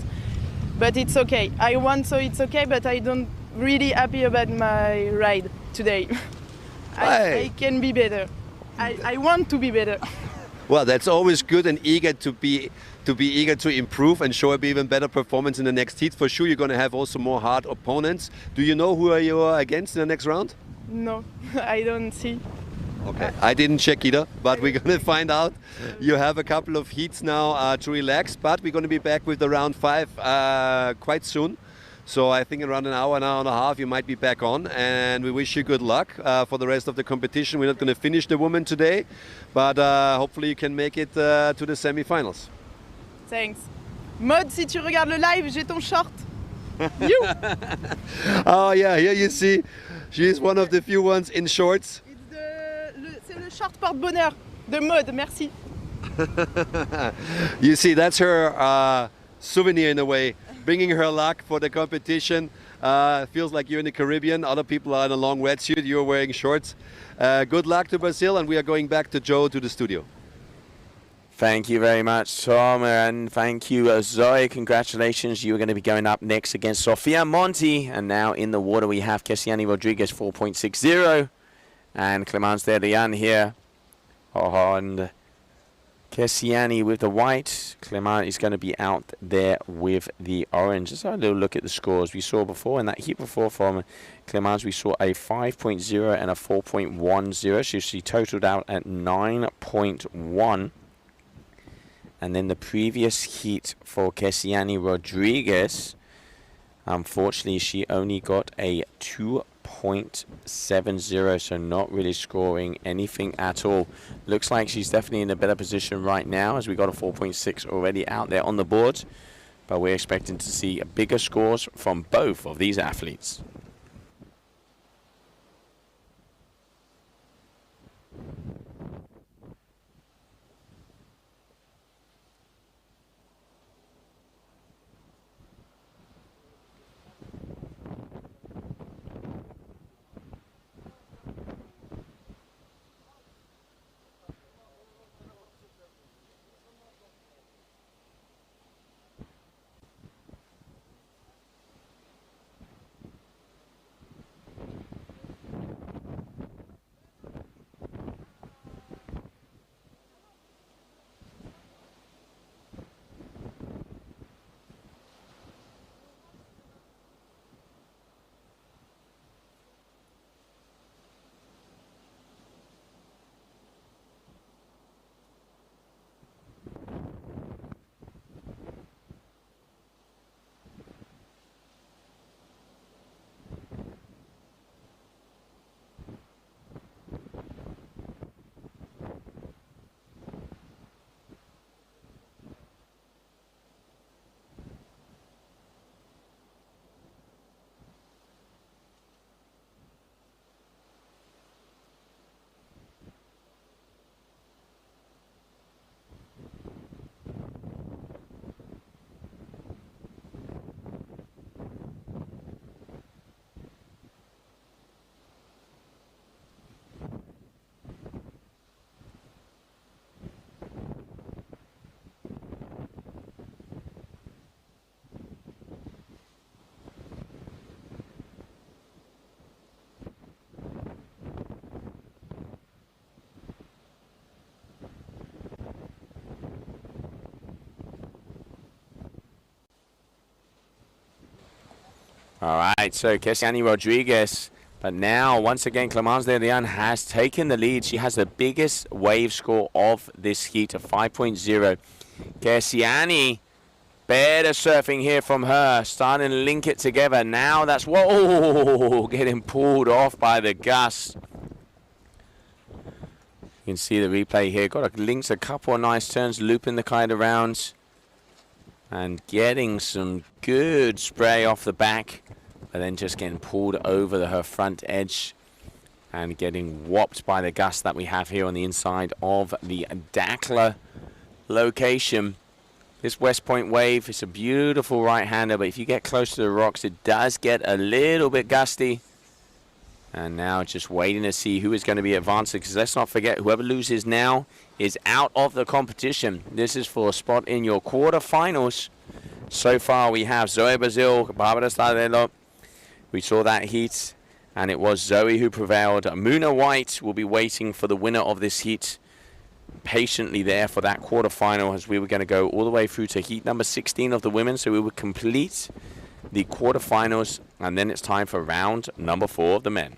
it's okay. I won, so it's okay, but I don't really happy about my ride today. I can be better. I want to be better. Well, that's always good and eager to be eager to improve and show an even better performance in the next heat. For sure, you're going to have also more hard opponents. Do you know who you are against in the next round? No, I don't see. Okay, I didn't check either, but we're going to find out. You have a couple of heats now to relax, but we're going to be back with the round 5 quite soon. So I think around an hour and a half, you might be back on, and we wish you good luck for the rest of the competition. We're not going to finish the women today, but hopefully you can make it to the semi-finals. Thanks. Maud, si tu regardes le live, j'ai ton short. You. Oh yeah, here you see, she's one of the few ones in shorts. C'est le short porte-bonheur de Maud, merci. You see, that's her souvenir in a way, bringing her luck for the competition. Feels like you're in the Caribbean. Other people are in a long wetsuit. You're wearing shorts. Good luck to Brazil, and we are going back to Joe to the studio. Thank you very much, Tom, and thank you, Zoe. Congratulations. You are going to be going up next against Sofia Monti. And now in the water we have Kessiani Rodriguez, 4.60, and Clemence Derian here. And Kessiani with the white. Clement is going to be out there with the orange. Let's have a little look at the scores we saw before. In that heat before from Clemence, we saw a 5.0 and a 4.10. So she totaled out at 9.1. And then the previous heat for Kessiani Rodriguez, unfortunately, she only got a 2.70, so not really scoring anything at all. Looks like she's definitely in a better position right now, as we got a 4.6 already out there on the board. But we're expecting to see bigger scores from both of these athletes. All right, so Kessiani Rodriguez. But now, once again, Clemence Derian has taken the lead. She has the biggest wave score of this heat, of 5.0. Kessiani, better surfing here from her. Starting to link it together. Now that's, whoa, getting pulled off by the gust. You can see the replay here. Links a couple of nice turns, looping the kite around and getting some good spray off the back, but then just getting pulled over her front edge and getting whopped by the gust that we have here on the inside of the Dakhla location. This West Point wave is a beautiful right-hander, but if you get close to the rocks, it does get a little bit gusty. And now just waiting to see who is going to be advancing, because let's not forget, whoever loses now is out of the competition. This is for a spot in your quarterfinals. So far we have Zoe Brazil, Barbara Stadelo. We saw that heat, and it was Zoe who prevailed. Muna White will be waiting for the winner of this heat patiently there for that quarterfinal, as we were going to go all the way through to heat number 16 of the women. So we would complete the quarterfinals, and then it's time for round number 4 of the men.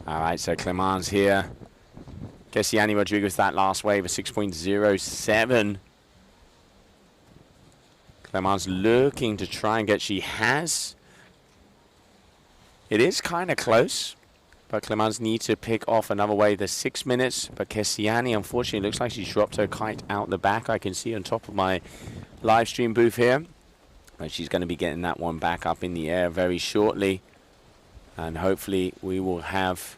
All right, so Clemence here. Kessiani Rodriguez, that last wave, a 6.07. Clemence looking to try and get, she has. It is kind of close, but Clemence needs to pick off another wave. There's 6 minutes, but Kessiani, unfortunately, looks like she's dropped her kite out the back. I can see on top of my live stream booth here. But she's going to be getting that one back up in the air very shortly. And hopefully we will have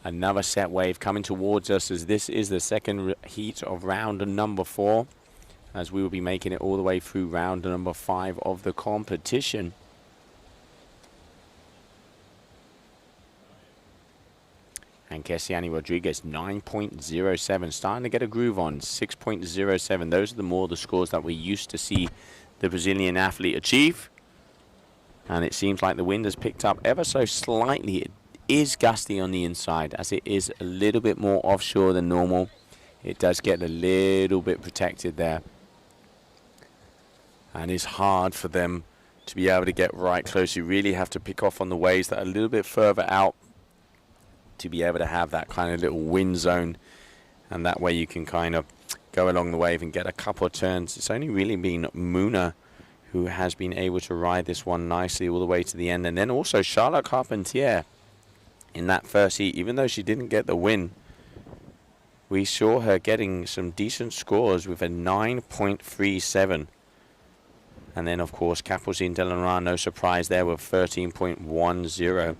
another set wave coming towards us, as this is the second heat of round number 4, as we will be making it all the way through round number 5 of the competition. And Kessiani Rodriguez, 9.07, starting to get a groove on, 6.07. Those are the scores that we used to see the Brazilian athlete achieve. And it seems like the wind has picked up ever so slightly. It is gusty on the inside, as it is a little bit more offshore than normal. It does get a little bit protected there. And it's hard for them to be able to get right close. You really have to pick off on the waves that are a little bit further out to be able to have that kind of little wind zone. And that way you can kind of go along the wave and get a couple of turns. It's only really been Muna who has been able to ride this one nicely all the way to the end. And then also Charlotte Carpentier in that first heat, even though she didn't get the win, we saw her getting some decent scores with a 9.37. And then, of course, Capucine Delaran, no surprise there, with 13.10.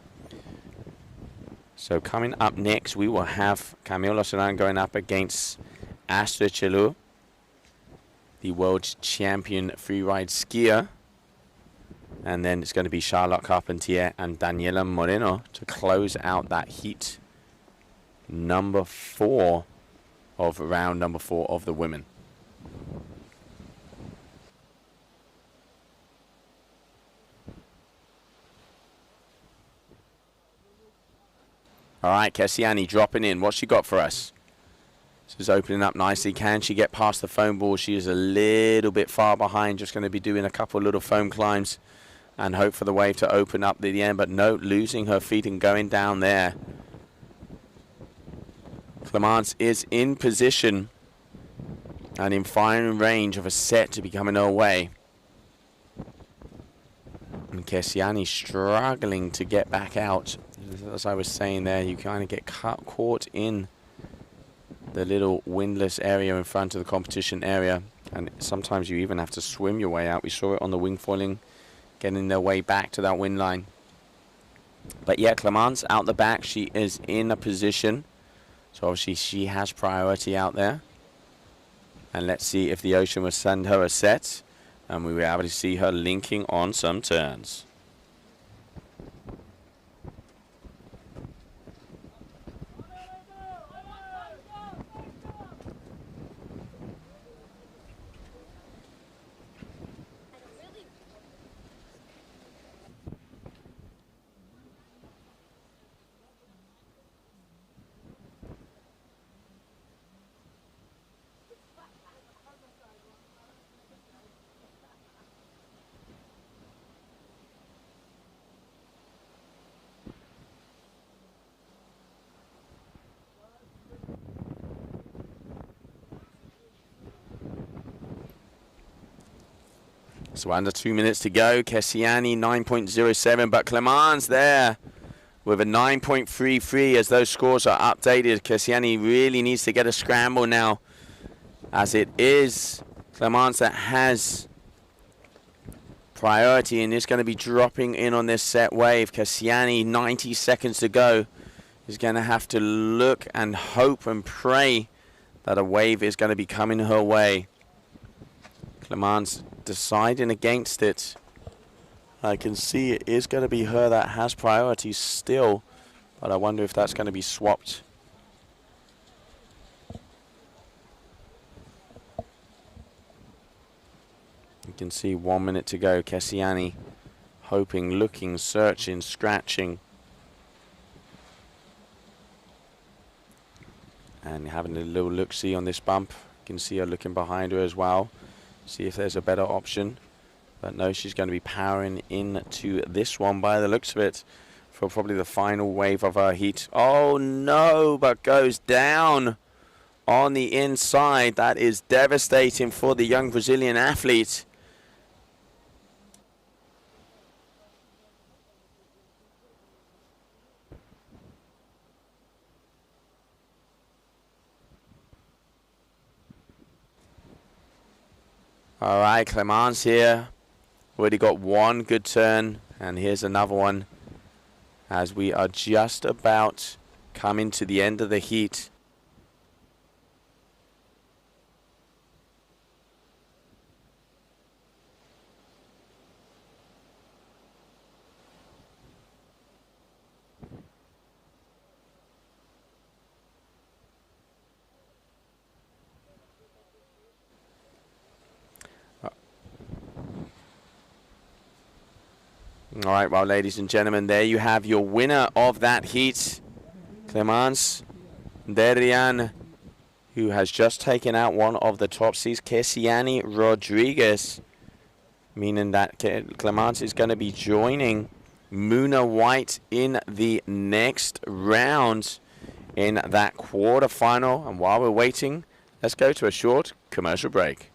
So coming up next, we will have Camille Losselin going up against Astrid Chelou, the world champion freeride skier. And then it's going to be Charlotte Carpentier and Daniela Moreno to close out that heat number 4 of round number 4 of the women. All right, Kessiani dropping in. What's she got for us? This is opening up nicely. Can she get past the foam ball? She is a little bit far behind. Just going to be doing a couple little foam climbs and hope for the wave to open up at the end. But no, losing her feet and going down there. Clemence is in position and in firing range of a set to be coming her way. And Kessiani struggling to get back out. As I was saying there, you kind of get caught in the little windlass area in front of the competition area, and sometimes you even have to swim your way out. We saw it on the wing foiling, getting their way back to that wind line. But yeah, Clemence out the back, she is in a position, so obviously she has priority out there. And let's see if the ocean will send her a set, and we were able to see her linking on some turns. So under 2 minutes to go. Kessiani 9.07, but Clemence there with a 9.33 as those scores are updated. Kessiani really needs to get a scramble now, as it is Clemence that has priority and is going to be dropping in on this set wave. Kessiani, 90 seconds to go, is going to have to look and hope and pray that a wave is going to be coming her way. Clemence deciding against it. I can see it is going to be her that has priority still, but I wonder if that's going to be swapped. You can see 1 minute to go. Kessiani hoping, looking, searching, scratching, and having a little look-see on this bump. You can see her looking behind her as well. See if there's a better option. But no, she's going to be powering into this one by the looks of it for probably the final wave of her heat. Oh no, but goes down on the inside. That is devastating for the young Brazilian athlete. All right, Clemence here. Already got one good turn, and here's another one as we are just about coming to the end of the heat. All right, well, ladies and gentlemen, there you have your winner of that heat, Clemence Derian, who has just taken out one of the top seeds, Kessiani Rodriguez, meaning that Clemence is going to be joining Muna White in the next round in that quarterfinal. And while we're waiting, let's go to a short commercial break.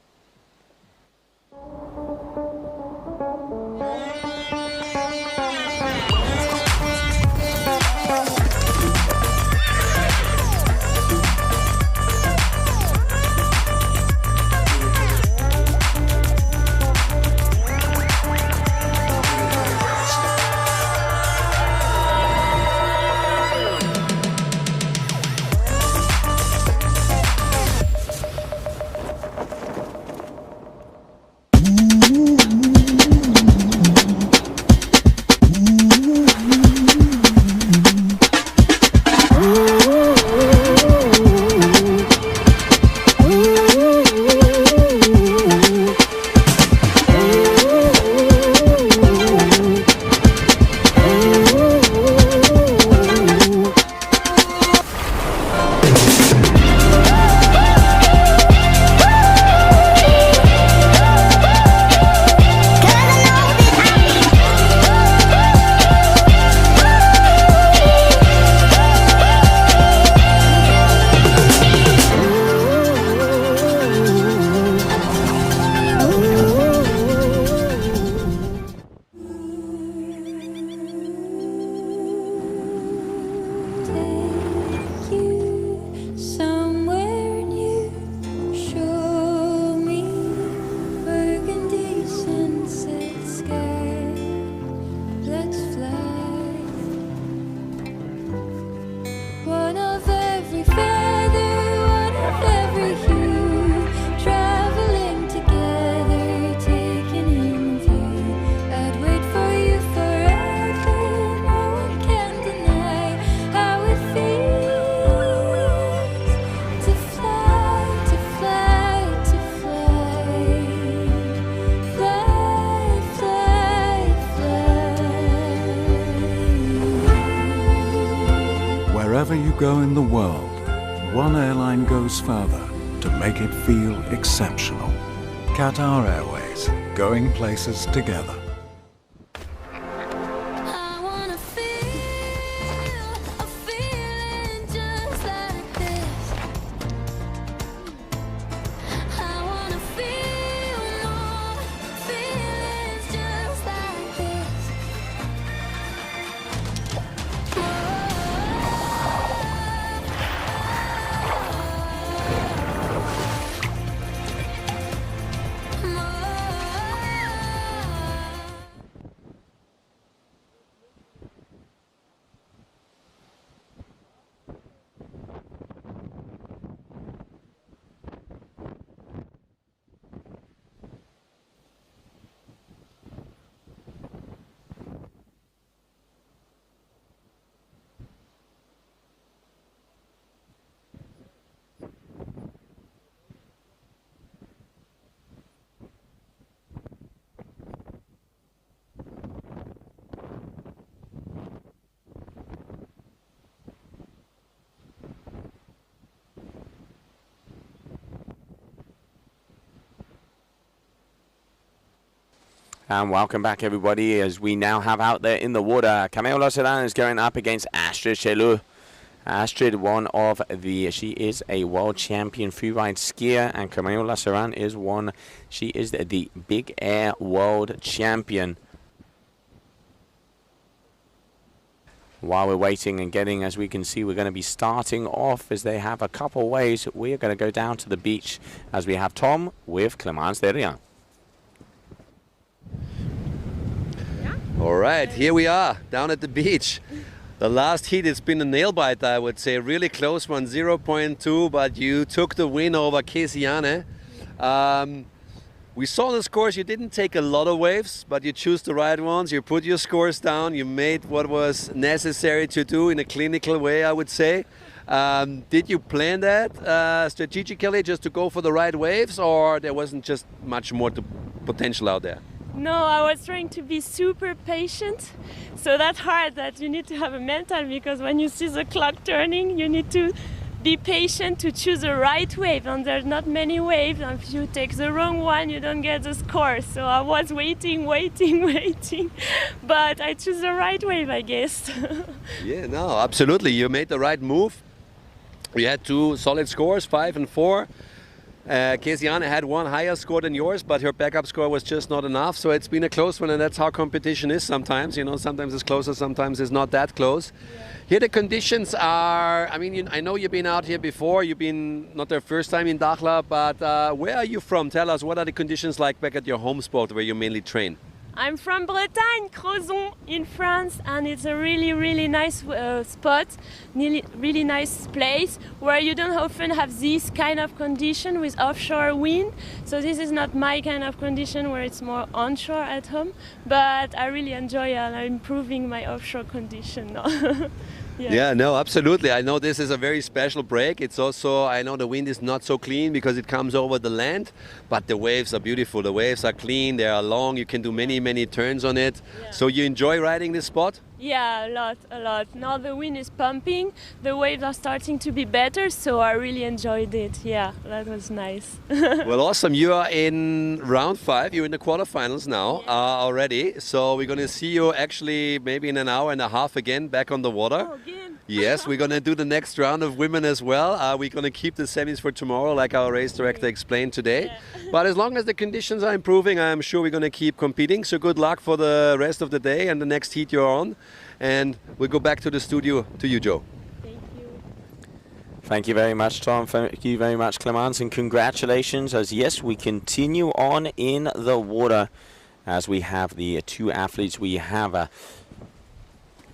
go in the world, one airline goes further to make it feel exceptional. Qatar Airways, going places together. And welcome back, everybody, as we now have out there in the water, Camille Losseran is going up against Astrid Chelou. Astrid, she is a world champion freeride skier, and Camille Losseran she is the big air world champion. While we're waiting and getting, as we can see, we're going to be starting off as they have a couple waves. We are going to go down to the beach as we have Tom with Clémence Derrien. All right, here we are down at the beach. The last heat, it's been a nail biter, I would say. Really close one, 0.2, but you took the win over Kesiane. We saw the scores. You didn't take a lot of waves, but you choose the right ones. You put your scores down. You made what was necessary to do in a clinical way, I would say. Did you plan that strategically just to go for the right waves, or there wasn't just much more potential out there? No, I was trying to be super patient. So that's hard, that you need to have a mental, because when you see the clock turning, you need to be patient to choose the right wave, and there's not many waves, and if you take the wrong one, you don't get the score. So I was waiting, but I choose the right wave, I guess. Yeah, no, absolutely. You made the right move. You had two solid scores, 5 and 4. Kesiane had one higher score than yours, but her backup score was just not enough. So it's been a close one, and that's how competition is sometimes. You know, sometimes it's closer, sometimes it's not that close. Yeah. Here the conditions are, I mean, I know you've been out here before. You've been not the first time in Dakhla, but where are you from? Tell us, what are the conditions like back at your home spot where you mainly train? I'm from Bretagne, Crozon in France, and it's a really, really nice spot, really nice place where you don't often have this kind of condition with offshore wind. So this is not my kind of condition where it's more onshore at home, but I really enjoy it, and I'm improving my offshore condition now. Yeah, no, absolutely. I know this is a very special break. It's also, I know the wind is not so clean because it comes over the land, but the waves are beautiful. The waves are clean, they are long, you can do many, many turns on it. Yeah. So you enjoy riding this spot? Yeah, a lot. Now the wind is pumping, the waves are starting to be better, so I really enjoyed it. Yeah, that was nice. Well, awesome. You are in round 5. You're in the quarterfinals now already. So we're going to see you actually maybe in an hour and a half again back on the water. Oh, again? Yes, we're going to do the next round of women as well. We're going to keep the semis for tomorrow, like our race director explained today. Yeah. But as long as the conditions are improving, I'm sure we're going to keep competing. So good luck for the rest of the day and the next heat you're on. And we'll go back to the studio to you, Joe. Thank you. Thank you very much, Tom. Thank you very much, Clémence, and congratulations, as yes, we continue on in the water as we have the two athletes. We have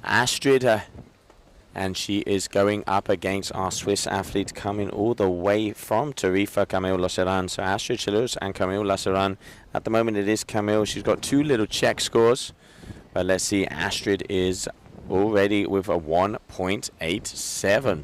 Astrid, and she is going up against our Swiss athlete coming all the way from Tarifa, Camille Losseran. So Astrid Chelou and Camille Losseran. At the moment it is Camille. She's got two little check scores. But let's see, Astrid is already with a 1.87.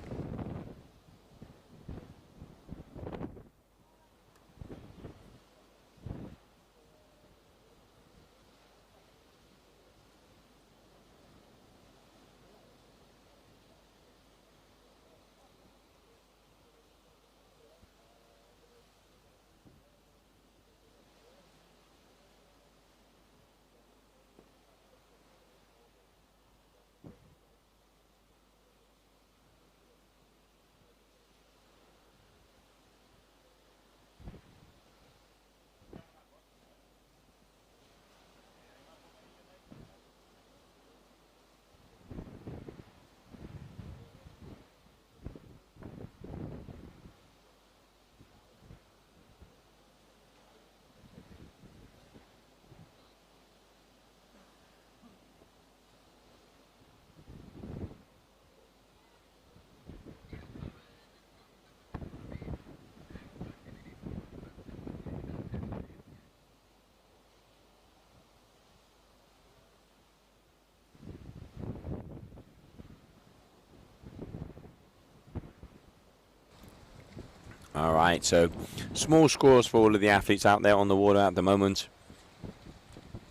All right, so small scores for all of the athletes out there on the water at the moment,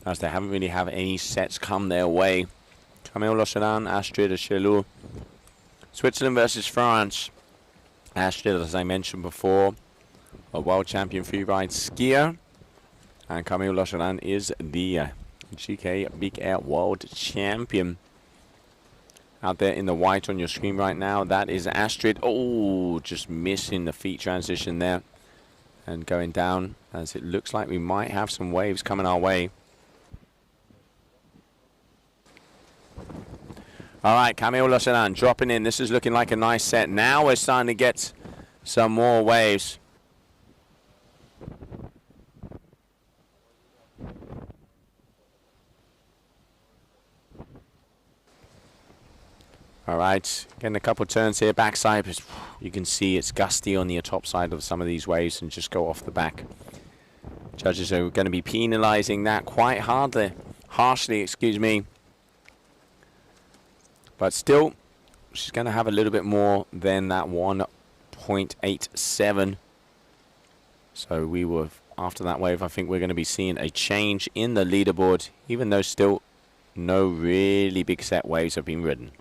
as they haven't really have any sets come their way. Camille Losselan, Astrid Chelou. Switzerland versus France. Astrid, as I mentioned before, a world champion freeride skier. And Camille Losselan is the GKA Big Air world champion. Out there in the white on your screen right now, that is Astrid. Oh, just missing the feet transition there. And going down, as it looks like we might have some waves coming our way. All right, Camille Losselan dropping in. This is looking like a nice set. Now we're starting to get some more waves. All right, getting a couple turns here. Backside, you can see it's gusty on the top side of some of these waves and just go off the back. Judges are going to be penalizing that quite harshly, excuse me. But still, she's going to have a little bit more than that 1.87. So we will, after that wave, I think we're going to be seeing a change in the leaderboard, even though still no really big set waves have been ridden.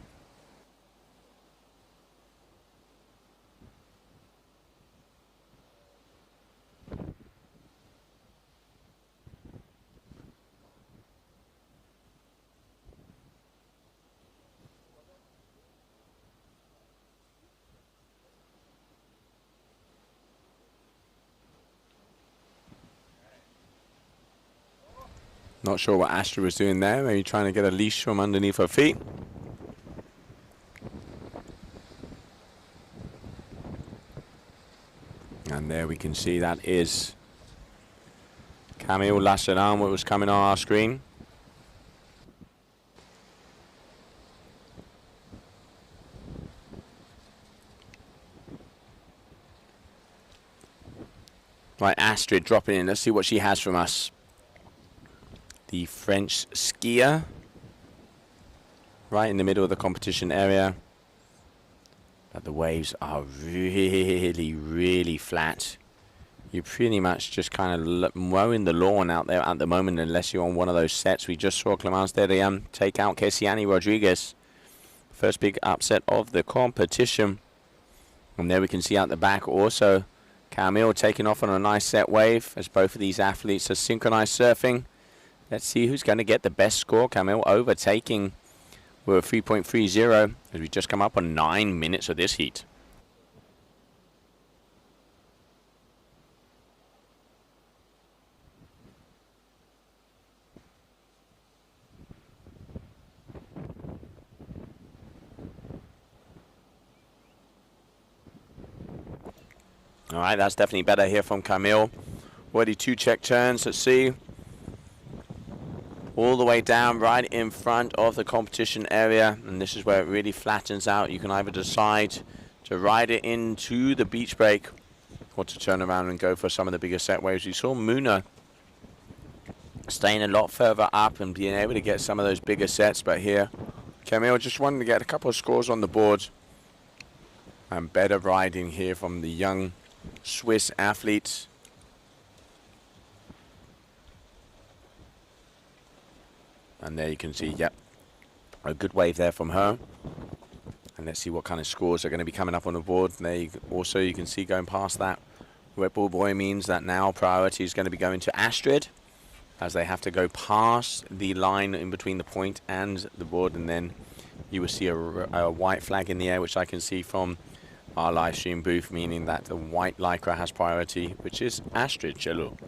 Not sure what Astrid was doing there. Maybe trying to get a leash from underneath her feet. And there we can see that is Camille Losselan, what was coming on our screen. Right, Astrid dropping in. Let's see what she has from us. The French skier, right in the middle of the competition area. But the waves are really, really flat. You're pretty much just kind of mowing the lawn out there at the moment, unless you're on one of those sets. We just saw Clemence Derriam take out Kessiani Rodriguez. First big upset of the competition. And there we can see out the back also Camille taking off on a nice set wave, as both of these athletes are synchronized surfing. Let's see who's going to get the best score. Camille overtaking with a 3.30 as we just come up on 9 minutes of this heat. All right, that's definitely better here from Camille. Already 2 check turns. Let's see. All the way down right in front of the competition area, and this is where it really flattens out. You can either decide to ride it into the beach break or to turn around and go for some of the bigger set waves. We saw Muna staying a lot further up and being able to get some of those bigger sets, but here Camille just wanted to get a couple of scores on the board, and better riding here from the young Swiss athletes. And there you can see, yep, a good wave there from her. And let's see what kind of scores are going to be coming up on the board. And there also you can see going past that Red Bull Boy means that now priority is going to be going to Astrid, as they have to go past the line in between the point and the board. And then you will see a white flag in the air, which I can see from our live stream booth, meaning that the white lycra has priority, which is Astrid Chelou.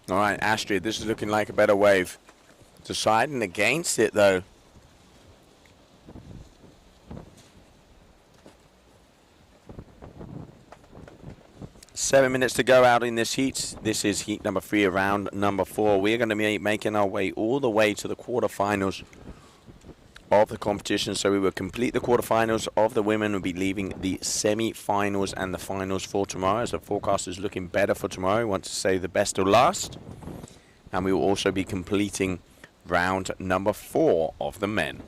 All right, Astrid, this is looking like a better wave. Deciding against it, though. 7 minutes to go out in this heat. This is heat number 3 of round number 4. We're going to be making our way all the way to the quarterfinals of the competition. So we will complete the quarterfinals of the women. We'll be leaving the semi-finals and the finals for tomorrow, as the forecast is looking better for tomorrow. We want to say the best will last. And we will also be completing round number 4 of the men.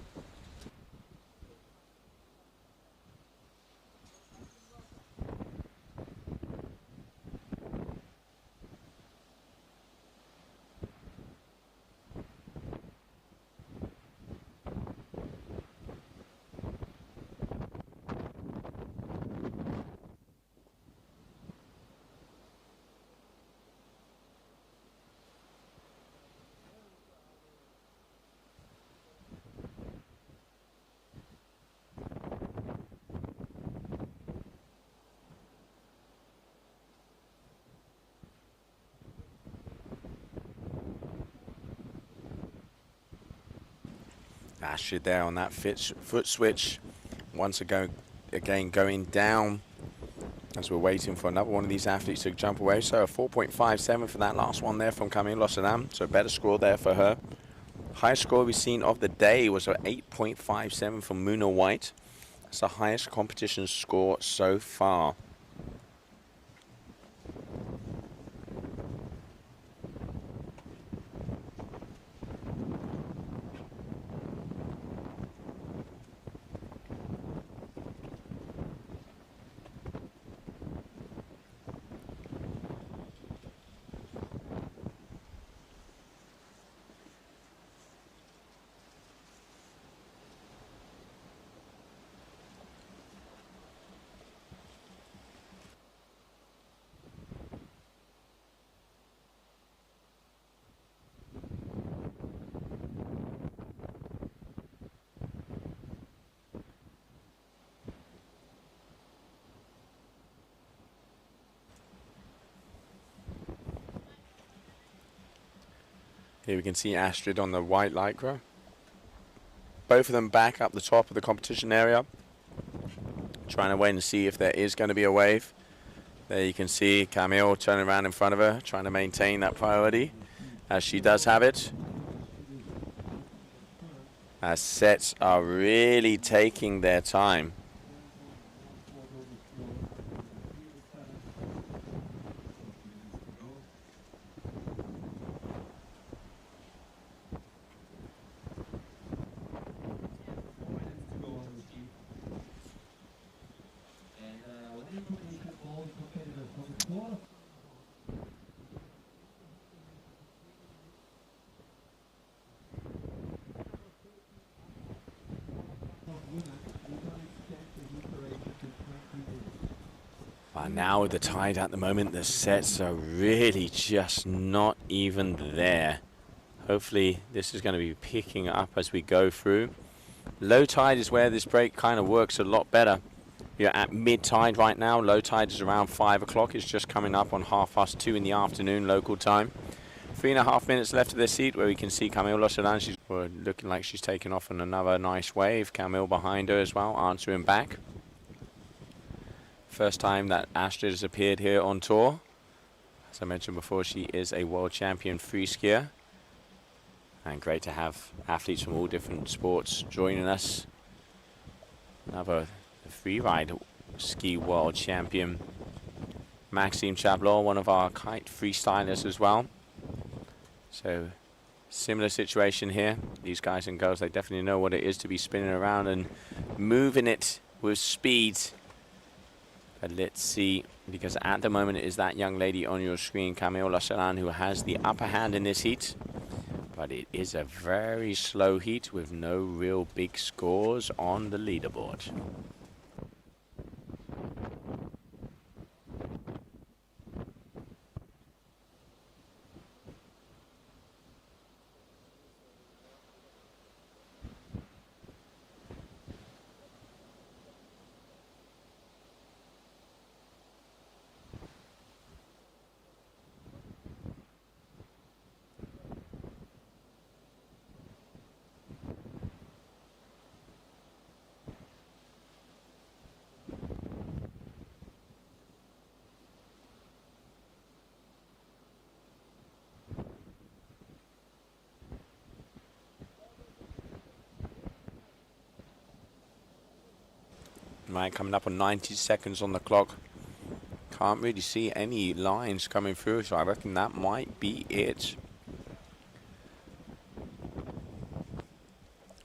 Astrid there on that foot switch. Once again going down as we're waiting for another one of these athletes to jump away. So a 4.57 for that last one there from Camille Lossadam. So a better score there for her. Highest score we've seen of the day was an 8.57 from Muna White. That's the highest competition score so far. Here we can see Astrid on the white lycra. Both of them back up the top of the competition area, trying to wait and see if there is going to be a wave. There you can see Camille turning around in front of her, trying to maintain that priority, as she does have it. As sets are really taking their time. Now with the tide at the moment, the sets are really just not even there. Hopefully this is going to be picking up as we go through. Low tide is where this break kind of works a lot better. You're at mid tide right now. Low tide is around 5 o'clock. It's just coming up on 2:30 in the afternoon local time. 3.5 minutes left of this heat, where we can see Camille Lossadam. She's looking like she's taking off on another nice wave. Camille behind her as well, answering back. First time that Astrid has appeared here on tour. As I mentioned before, she is a world champion free skier. And great to have athletes from all different sports joining us. Another free ride ski world champion, Maxime Chablot, one of our kite freestylers as well. So similar situation here. These guys and girls, they definitely know what it is to be spinning around and moving it with speed. But let's see, because at the moment it is that young lady on your screen, Camille Lossadam, who has the upper hand in this heat. But it is a very slow heat with no real big scores on the leaderboard. Right, coming up on 90 seconds on the clock. Can't really see any lines coming through, so I reckon that might be it.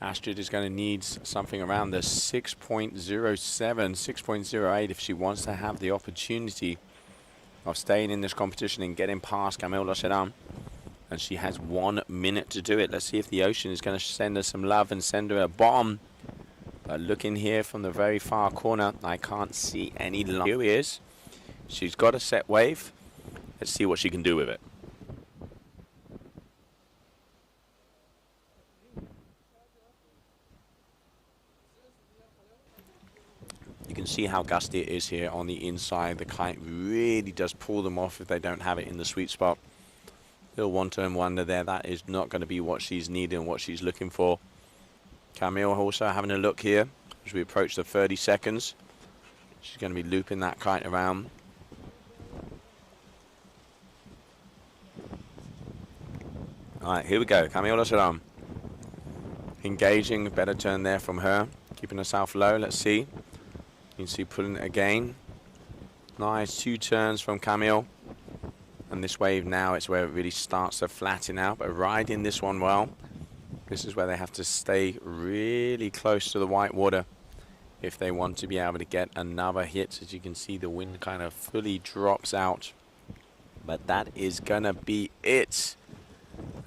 Astrid is going to need something around the 6.07, 6.08 if she wants to have the opportunity of staying in this competition and getting past Camille Locheran. And she has 1 minute to do it. Let's see if the ocean is going to send her some love and send her a bomb. But looking here from the very far corner, I can't see any line. Here he is. She's got a set wave. Let's see what she can do with it. You can see how gusty it is here on the inside. The kite really does pull them off if they don't have it in the sweet spot. Little one-turn wonder there. That is not going to be what she's needing, what she's looking for. Camille also having a look here as we approach the 30 seconds. She's going to be looping that kite around. All right, here we go. Camille Locheran. Engaging, better turn there from her. Keeping herself low. Let's see. You can see pulling it again. Nice 2 turns from Camille. And this wave now, it's where it really starts to flatten out. But riding this one well. This is where they have to stay really close to the white water if they want to be able to get another hit. As you can see, the wind kind of fully drops out. But that is going to be it.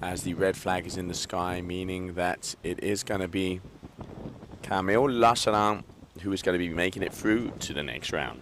As the red flag is in the sky, meaning that it is going to be Camille Locheran who is going to be making it through to the next round.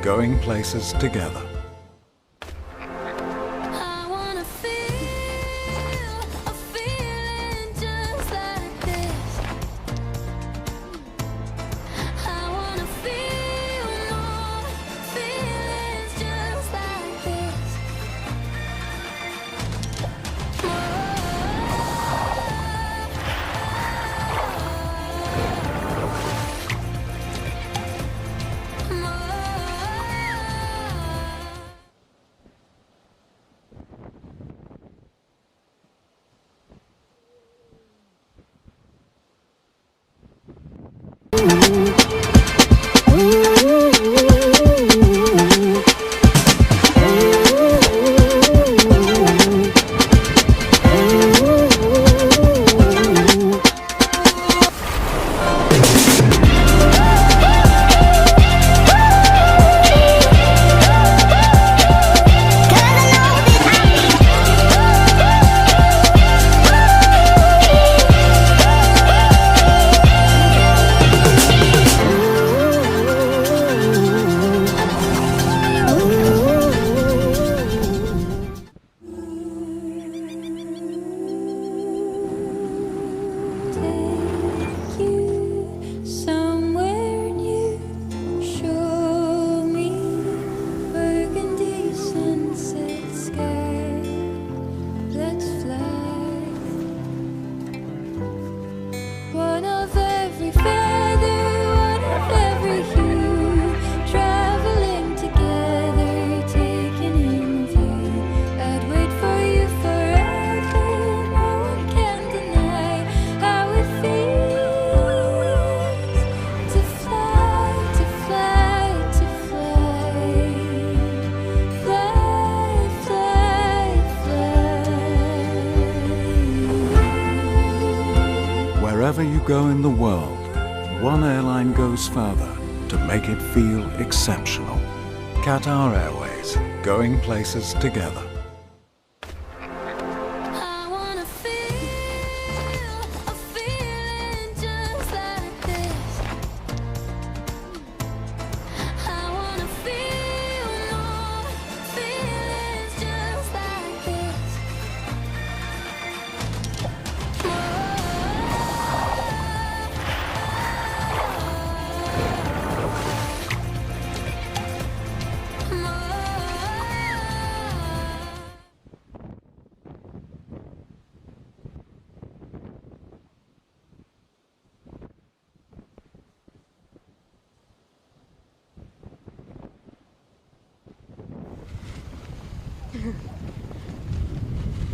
Going places together. go in the world, one airline goes further to make it feel exceptional. Qatar Airways, going places together.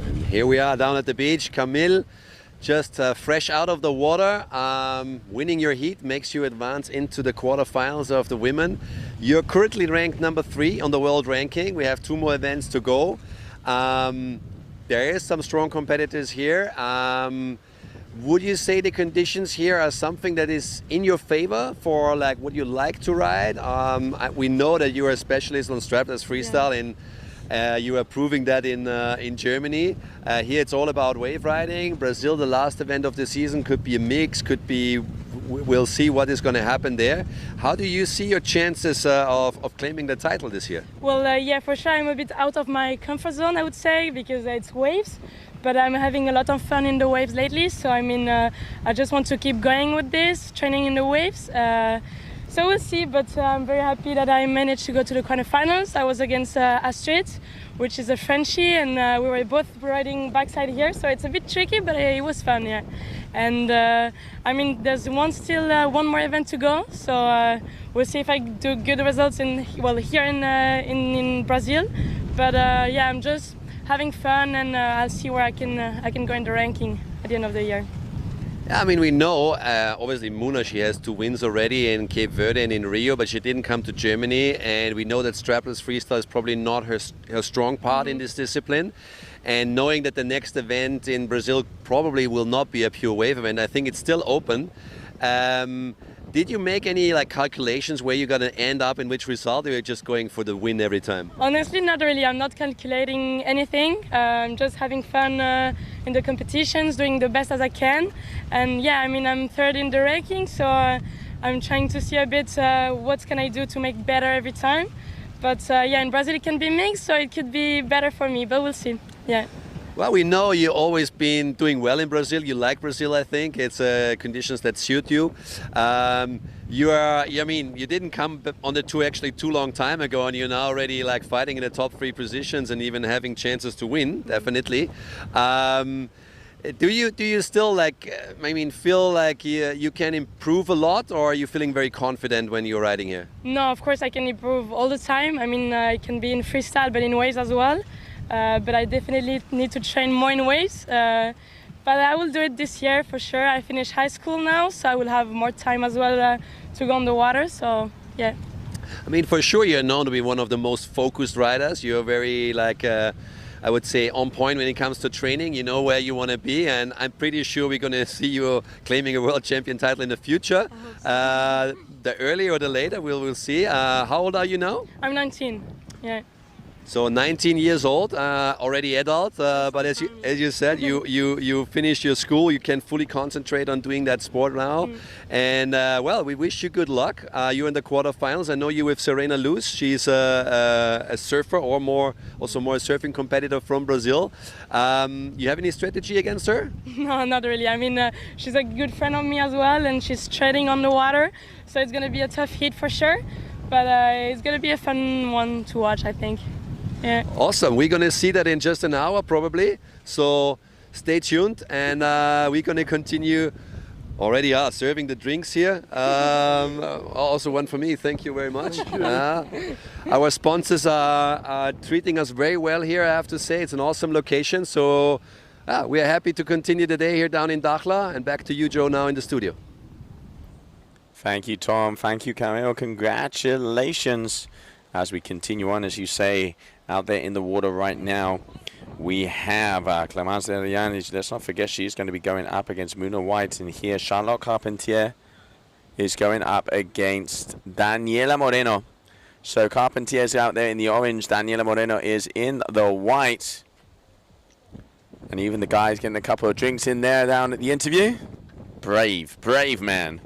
And here we are down at the beach. Camille, just fresh out of the water. Winning your heat makes you advance into the quarterfinals of the women. You're currently ranked number 3 on the world ranking. We have 2 more events to go. There is some strong competitors here. Would you say the conditions here are something that is in your favor for like what you like to ride? We know that you are a specialist on strapless freestyle, and you are proving that in Germany. Here it's all about wave riding. Brazil, the last event of the season, could be a mix, could be. We'll see what is going to happen there. How do you see your chances of claiming the title this year? Well, yeah, for sure I'm a bit out of my comfort zone, I would say, because it's waves. But I'm having a lot of fun in the waves lately. So I mean, I just want to keep going with this, training in the waves. So we'll see, but I'm very happy that I managed to go to the quarterfinals. I was against Astrid, which is a Frenchie, and we were both riding backside here, so it's a bit tricky, but it was fun, yeah. And I mean, there's one more event to go, so we'll see if I do good results here in Brazil. But yeah, I'm just having fun, and I'll see where I can go in the ranking at the end of the year. I mean, we know, obviously, Muna, she has 2 wins already in Cape Verde and in Rio, but she didn't come to Germany. And we know that strapless freestyle is probably not her strong part in this discipline. And knowing that the next event in Brazil probably will not be a pure wave event, I think it's still open. Did you make any calculations where you're going to end up in which result, or you're just going for the win every time? Honestly, not really. I'm not calculating anything. I'm just having fun in the competitions, doing the best as I can. And yeah, I mean, I'm 3rd in the ranking, so I'm trying to see a bit what can I do to make better every time. But yeah, in Brazil it can be mixed, so it could be better for me, but we'll see. Yeah. Well, we know you've always been doing well in Brazil. You like Brazil, I think. It's conditions that suit you. You didn't come on the tour actually too long time ago, and you're now already fighting in the top 3 positions and even having chances to win, definitely. Do you still feel like you can improve a lot, or are you feeling very confident when you're riding here? No, of course I can improve all the time. I mean, I can be in freestyle, but in waves as well. But I definitely need to train more in waves. But I will do it this year for sure. I finished high school now, so I will have more time as well to go on the water. So yeah. I mean, for sure, you're known to be one of the most focused riders. You're very I would say on point when it comes to training. You know where you want to be, and I'm pretty sure we're going to see you claiming a world champion title in the future. The earlier or the later, we'll see. How old are you now? I'm 19. Yeah. So 19 years old, already adult, but as you said, you finished your school, you can fully concentrate on doing that sport now. And well, we wish you good luck. You're in the quarterfinals. I know you with Serena Luz. She's a surfer, or also more a surfing competitor from Brazil. You have any strategy against her? No, not really. I mean, she's a good friend of me as well, and she's treading on the water. So it's going to be a tough hit for sure. But it's going to be a fun one to watch, I think. Yeah. Awesome. We're going to see that in just an hour probably. So stay tuned, and we're going to continue. Already are serving the drinks here. Also one for me. Thank you very much. Our sponsors are treating us very well here, I have to say. It's an awesome location. So we are happy to continue the day here down in Dakhla. And back to you, Joe, now in the studio. Thank you, Tom. Thank you, Camille. Congratulations. As we continue on, as you say, out there in the water right now. We have Clemence Deriani. Let's not forget she's going to be going up against Muna White. And here Charlotte Carpentier is going up against Daniela Moreno. So Carpentier's out there in the orange. Daniela Moreno is in the white. And even the guy's getting a couple of drinks in there down at the interview. Brave man.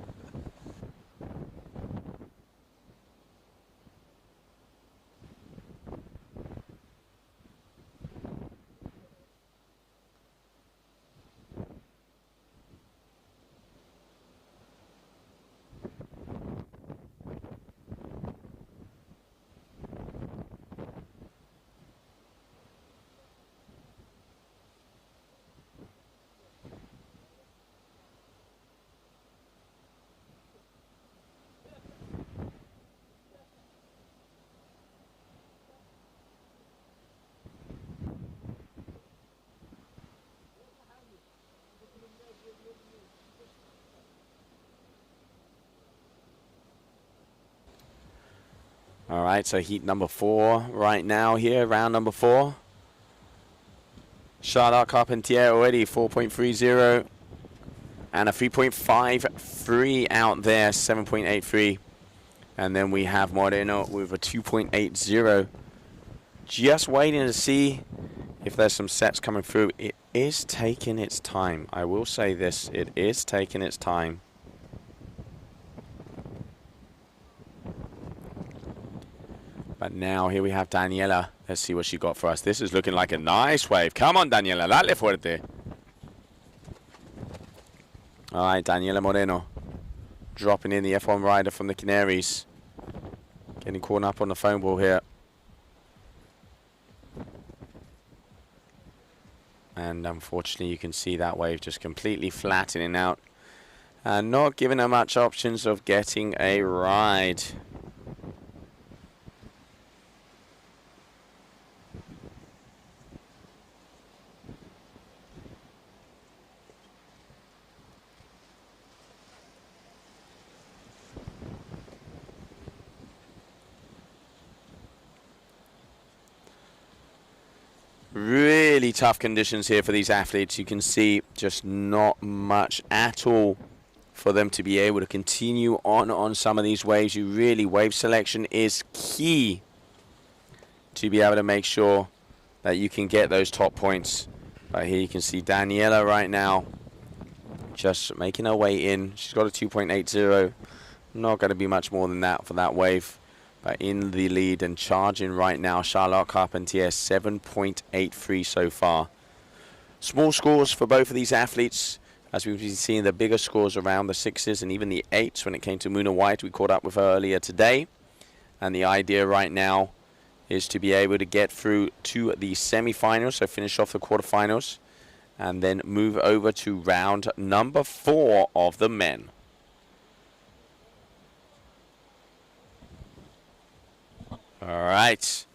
All right, so heat number 4 right now here, round number 4. Charlotte Carpentier already 4.30 and a 3.53 out there, 7.83. And then we have Moreno with a 2.80. Just waiting to see if there's some sets coming through. It is taking its time. I will say this, it is taking its time. But now here we have Daniela. Let's see what she got for us. This is looking like a nice wave. Come on, Daniela, dale fuerte. All right, Daniela Moreno dropping in the F1 rider from the Canaries. Getting caught up on the foam ball here. And unfortunately, you can see that wave just completely flattening out and not giving her much options of getting a ride. Really tough conditions here for these athletes. You can see just not much at all for them to be able to continue on some of these waves. Wave selection is key to be able to make sure that you can get those top points. But here you can see Daniela right now just making her way in. She's got a 2.80. Not going to be much more than that for that wave. But in the lead and charging right now, Charlotte Carpentier, 7.83 so far. Small scores for both of these athletes, as we've been seeing the bigger scores around the 6s and even the 8s when it came to Muna White. We caught up with her earlier today. And the idea right now is to be able to get through to the semi-finals, so finish off the quarterfinals, and then move over to round number 4 of the men. All right.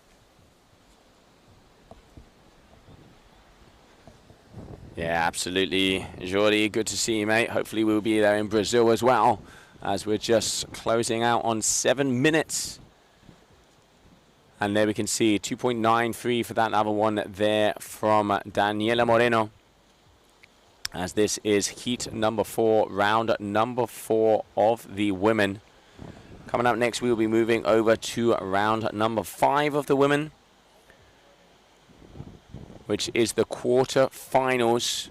Yeah, absolutely. Jordi, good to see you, mate. Hopefully we'll be there in Brazil as well, as we're just closing out on 7 minutes. And there we can see 2.93 for that other one there from Daniela Moreno, as this is heat number 4, round number 4 of the women. Coming up next, we will be moving over to round number 5 of the women, which is the quarterfinals.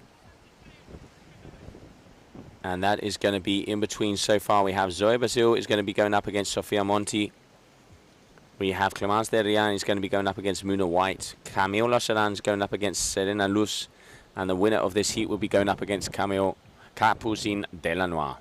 And that is going to be in between. So far, we have Zoe Basil is going to be going up against Sofia Monti. We have Clemence Derian is going to be going up against Muna White. Camille Lacharan is going up against Serena Luz. And the winner of this heat will be going up against Camille Capucin Delanois.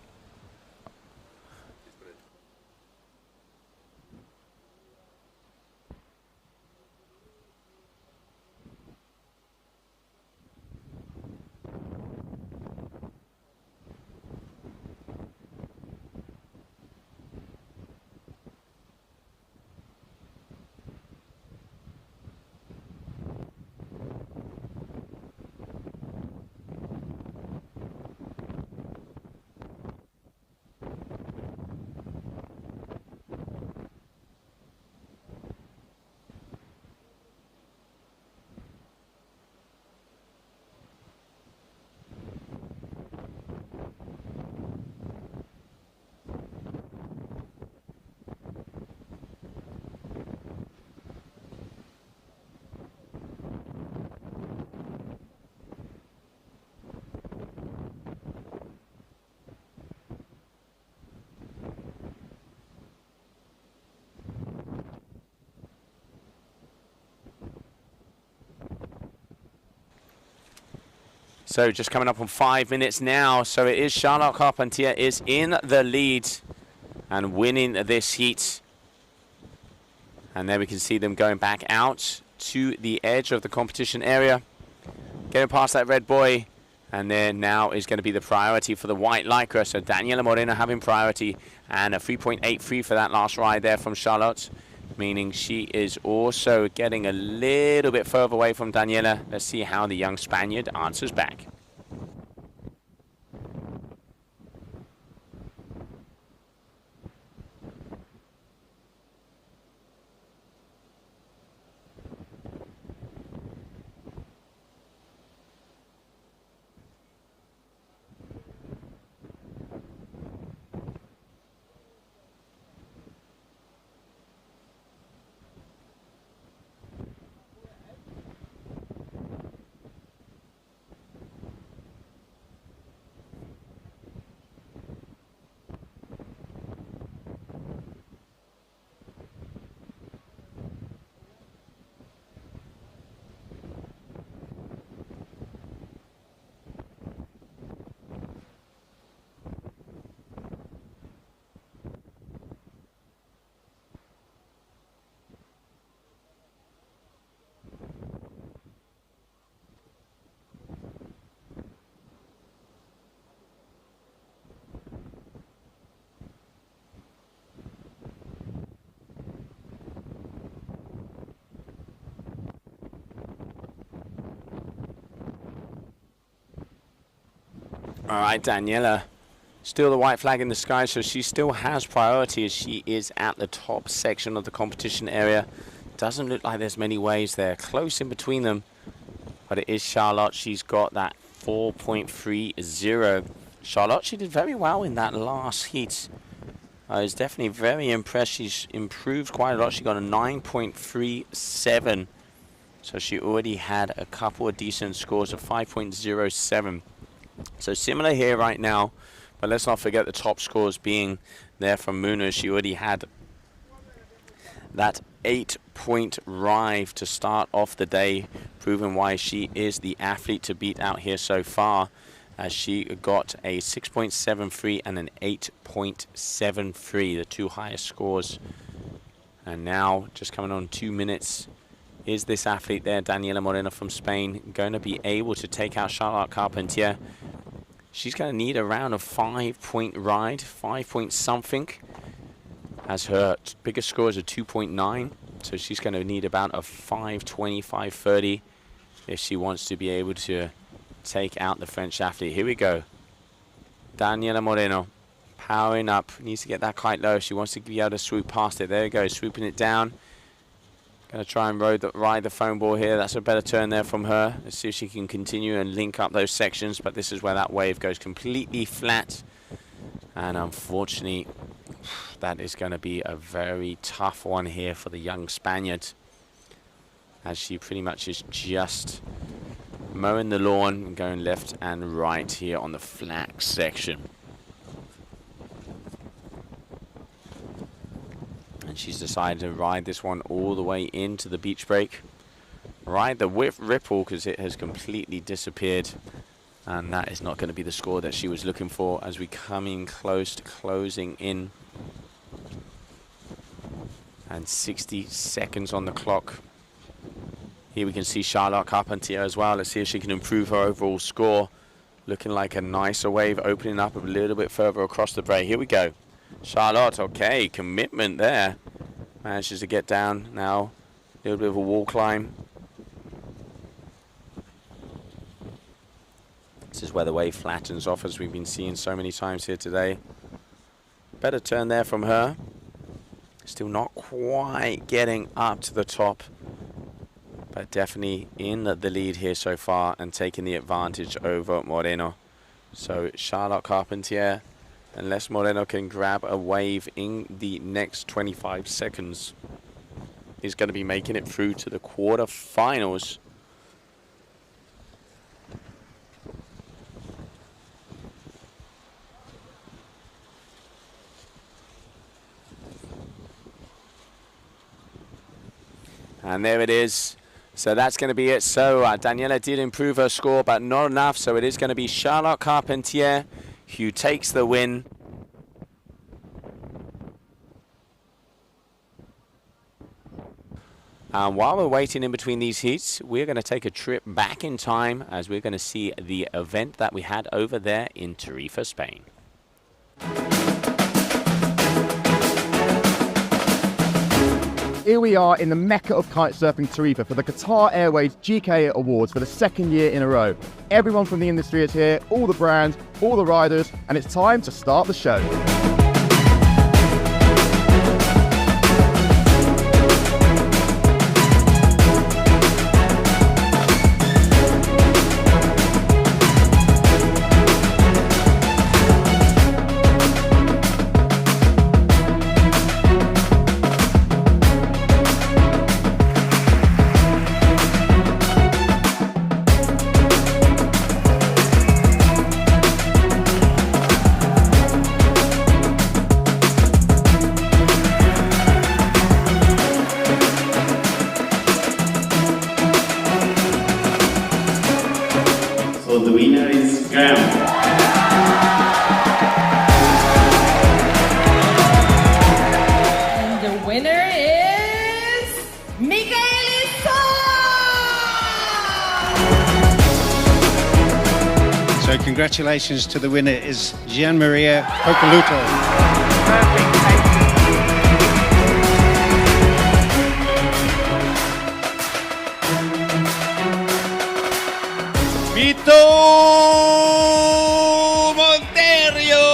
So just coming up on 5 minutes now. So it is Charlotte Carpentier is in the lead and winning this heat. And then we can see them going back out to the edge of the competition area. Getting past that red buoy. And then now is going to be the priority for the white lycra. So Daniela Moreno having priority and a 3.83 for that last ride there from Charlotte. Meaning she is also getting a little bit further away from Daniela. Let's see how the young Spaniard answers back. All right, Daniela, still the white flag in the sky, so she still has priority as she is at the top section of the competition area. Doesn't look like there's many waves there. Close in between them, but it is Charlotte. She's got that 4.30. Charlotte, she did very well in that last heat. I was definitely very impressed. She's improved quite a lot. She got a 9.37. So she already had a couple of decent scores of 5.07. So similar here right now, but let's not forget the top scores being there from Muna. She already had that 8-point ride to start off the day, proving why she is the athlete to beat out here so far, as she got a 6.73 and an 8.73, the two highest scores. And now, just coming on 2 minutes, is this athlete there, Daniela Moreno from Spain, going to be able to take out Charlotte Carpentier? She's going to need around a 5-point ride, 5 point something, as her biggest score is a 2.9. So she's going to need about a 5.20, 5.30 if she wants to be able to take out the French athlete. Here we go. Daniela Moreno powering up. Needs to get that kite low. She wants to be able to swoop past it. There we go, swooping it down. Going to try and ride the foam ball here. That's a better turn there from her. Let's see if she can continue and link up those sections. But this is where that wave goes completely flat. And unfortunately, that is going to be a very tough one here for the young Spaniard, as she pretty much is just mowing the lawn and going left and right here on the flat section. And she's decided to ride this one all the way into the beach break. Ride the ripple because it has completely disappeared. And that is not going to be the score that she was looking for as we come in close to closing in. And 60 seconds on the clock. Here we can see Charlotte Carpentier as well. Let's see if she can improve her overall score. Looking like a nicer wave opening up a little bit further across the break. Here we go. Charlotte, okay, commitment there. Manages to get down now. A little bit of a wall climb. This is where the wave flattens off, as we've been seeing so many times here today. Better turn there from her. Still not quite getting up to the top, but definitely in the lead here so far and taking the advantage over Moreno. So Charlotte Carpentier, unless Moreno can grab a wave in the next 25 seconds, is going to be making it through to the quarterfinals. And there it is. So that's going to be it. So Daniela did improve her score, but not enough. So it is going to be Charlotte Carpentier who takes the win. And while we're waiting in between these heats, we're going to take a trip back in time as we're going to see the event that we had over there in Tarifa, Spain. Here we are in the mecca of kitesurfing, Tarifa, for the Qatar Airways GKA Awards for the second year in a row. Everyone from the industry is here, all the brands, all the riders, and it's time to start the show. So the winner is Graham. And the winner is Michaelissa! So congratulations to the winner is Gian Maria Pocaluto. Vito Monterio!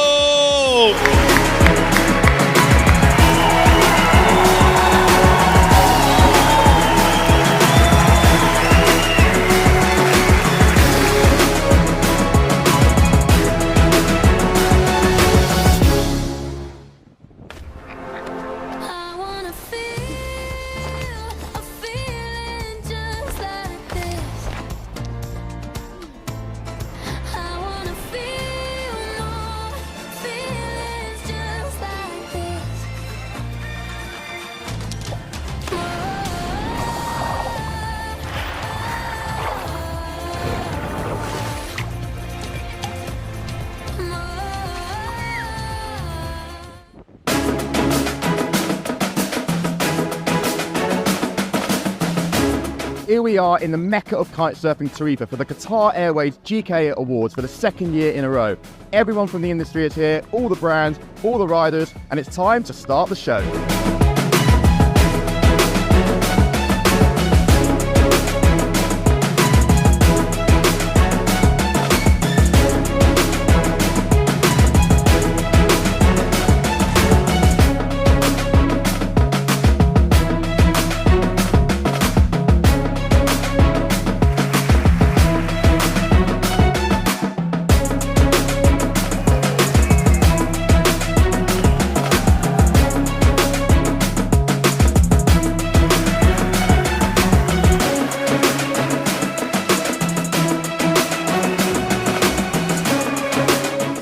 Here we are in the mecca of kitesurfing, Tarifa, for the Qatar Airways GKA Awards for the second year in a row. Everyone from the industry is here, all the brands, all the riders, and it's time to start the show.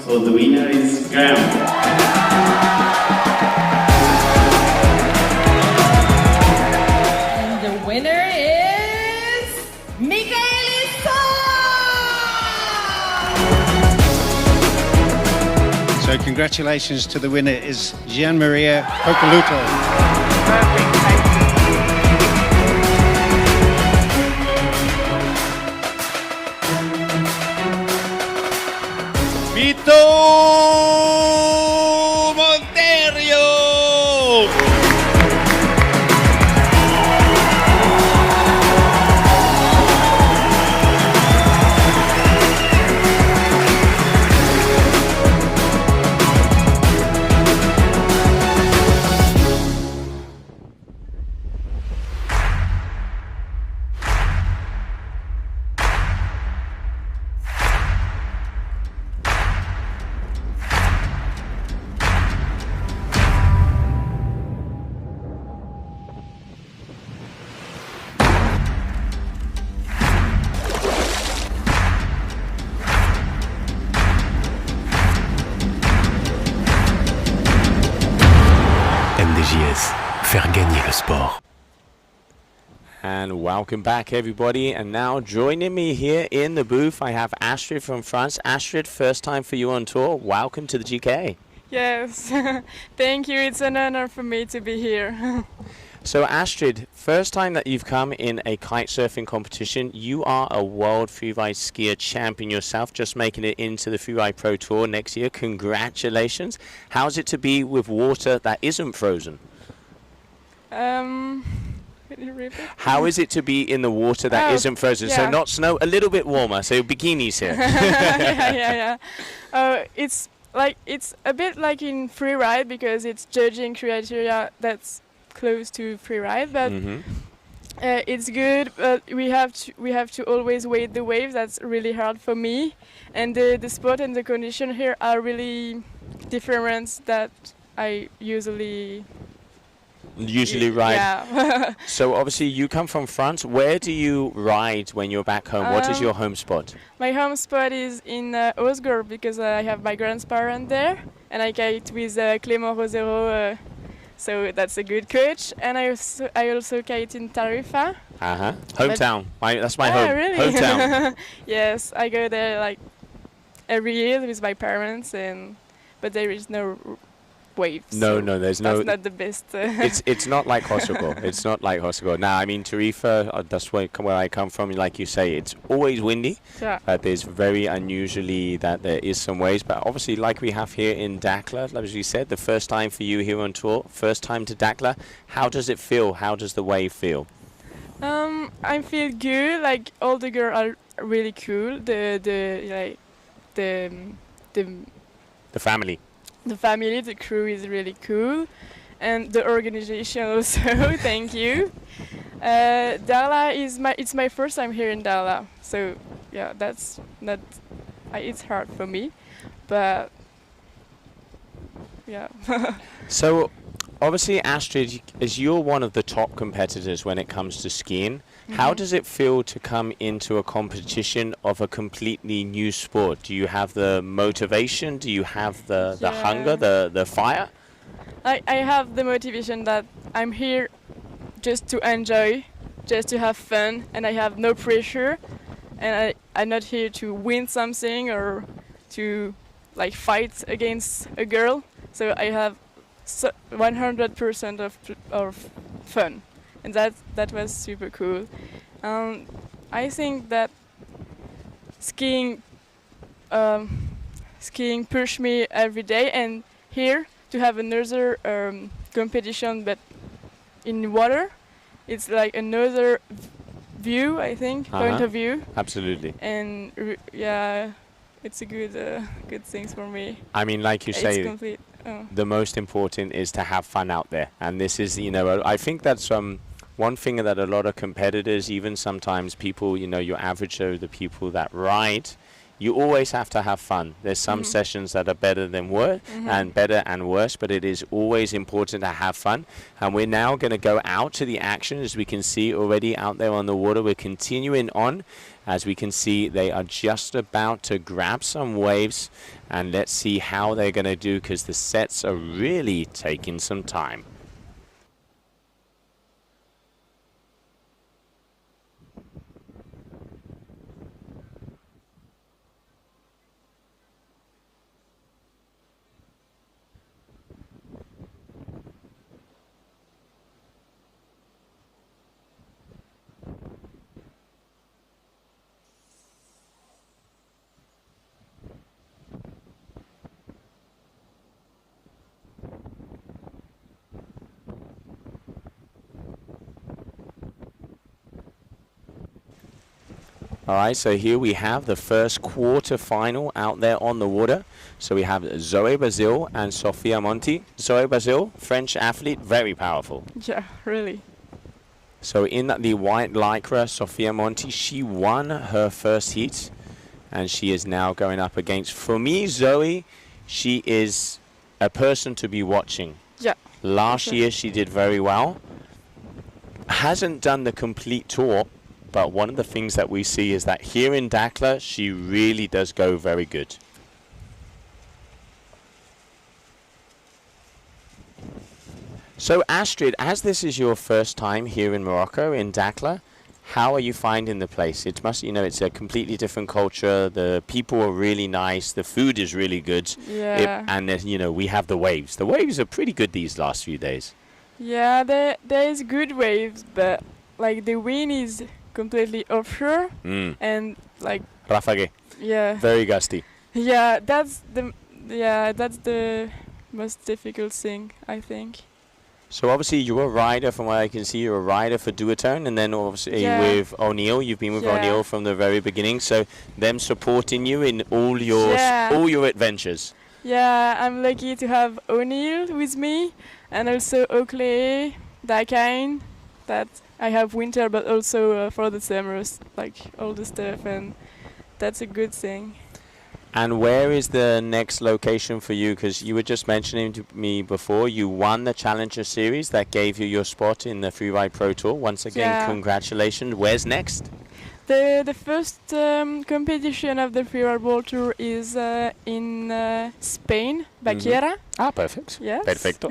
So the winner is Graham. And the winner is Michaelissa! So congratulations to the winner is Gian Maria Pocaluto. Vito Monterio! MDJS, faire gagner le sport. And welcome back, everybody. And now joining me here in the booth, I have Astrid from France. Astrid, first time for you on tour. Welcome to the GKA. Yes, thank you. It's an honor for me to be here. So Astrid, first time that you've come in a kite surfing competition. You are a world freeride skier champion yourself, just making it into the Freeride Pro Tour next year. Congratulations. How's it to be with water that isn't frozen? Can you repeat? How is it to be in the water that isn't frozen? Yeah. So not snow, a little bit warmer, so bikinis here. Yeah. It's a bit like in freeride because it's judging criteria that's close to freeride, but it's good. But we have to always wait the waves. That's really hard for me, and the spot and the condition here are really different that I usually ride. Yeah. So obviously you come from France. Where do you ride when you're back home? What is your home spot? My home spot is in Osgore because I have my grandparents there, and I kite with Clément Rosero, so that's a good coach. And I also kite in Tarifa. Hometown. That's my home. Really? Hometown. Yes, I go there like every year with my parents, but there is no waves. No, there's no. That's not the best. It's not like Hossegor. It's not like Hossegor. Now, I mean, Tarifa, that's where I come from. Like you say, it's always windy. Yeah. There's very unusually that there is some waves. But obviously, like we have here in Dakhla, as you said, the first time for you here on tour, first time to Dakhla. How does it feel? How does the wave feel? I feel good. Like all the girls are really cool. The family. The family, the crew is really cool, and the organization also. Thank you. Dakhla it's my first time here in Dakhla, so yeah, that's not. It's hard for me, but yeah. So, obviously, Astrid, as you're one of the top competitors when it comes to skiing, how does it feel to come into a competition of a completely new sport? Do you have the motivation? Do you have the hunger, the fire? I have the motivation that I'm here just to enjoy, just to have fun, and I have no pressure, and I'm not here to win something or to like fight against a girl. So I have 100% of fun, and that was super cool. I think that skiing pushed me every day, and here to have another competition, but in water, it's like another view, I think, point of view. Absolutely. And yeah, it's a good thing for me. I mean, like you say, it's complete. The most important is to have fun out there, and this is, I think that's one thing that a lot of competitors, even sometimes people, your average Joe, the people that ride, you always have to have fun. There's some sessions that are better than worse, and better and worse, but it is always important to have fun. And we're now going to go out to the action, as we can see already out there on the water. We're continuing on. As we can see, they are just about to grab some waves, and let's see how they're going to do, because the sets are really taking some time. All right, so here we have the first quarter-final out there on the water. So we have Zoe Basile and Sofia Monti. Zoe Basile, French athlete, very powerful. Yeah, really. So in the white lycra, Sofia Monti, she won her first heat, and she is now going up against, for me, Zoe, she is a person to be watching. Yeah. Last year she did very well. Hasn't done the complete tour, but one of the things that we see is that here in Dakhla, she really does go very good. So Astrid, as this is your first time here in Morocco, in Dakhla, how are you finding the place? It must, it's a completely different culture. The people are really nice. The food is really good. Yeah. And then, we have the waves. The waves are pretty good these last few days. Yeah, there is good waves, but like the wind is completely offshore and like Rafage. Yeah. Very gusty. Yeah, that's the most difficult thing, I think. So obviously you're a rider, from what I can see, you're a rider for Duotone, and then obviously Yeah. with O'Neill, you've been with Yeah. O'Neill from the very beginning. So them supporting you in all your adventures. Yeah, I'm lucky to have O'Neill with me, and also Oakley, Dakhla, that I have winter, but also for the summers, like all the stuff, and that's a good thing. And where is the next location for you? Because you were just mentioning to me before, you won the Challenger Series that gave you your spot in the Freeride Pro Tour. Once again, Yeah. congratulations. Where's next? The first competition of the Freeride World Tour is in Spain, Baqueira. Ah, perfect. Yes. Perfecto.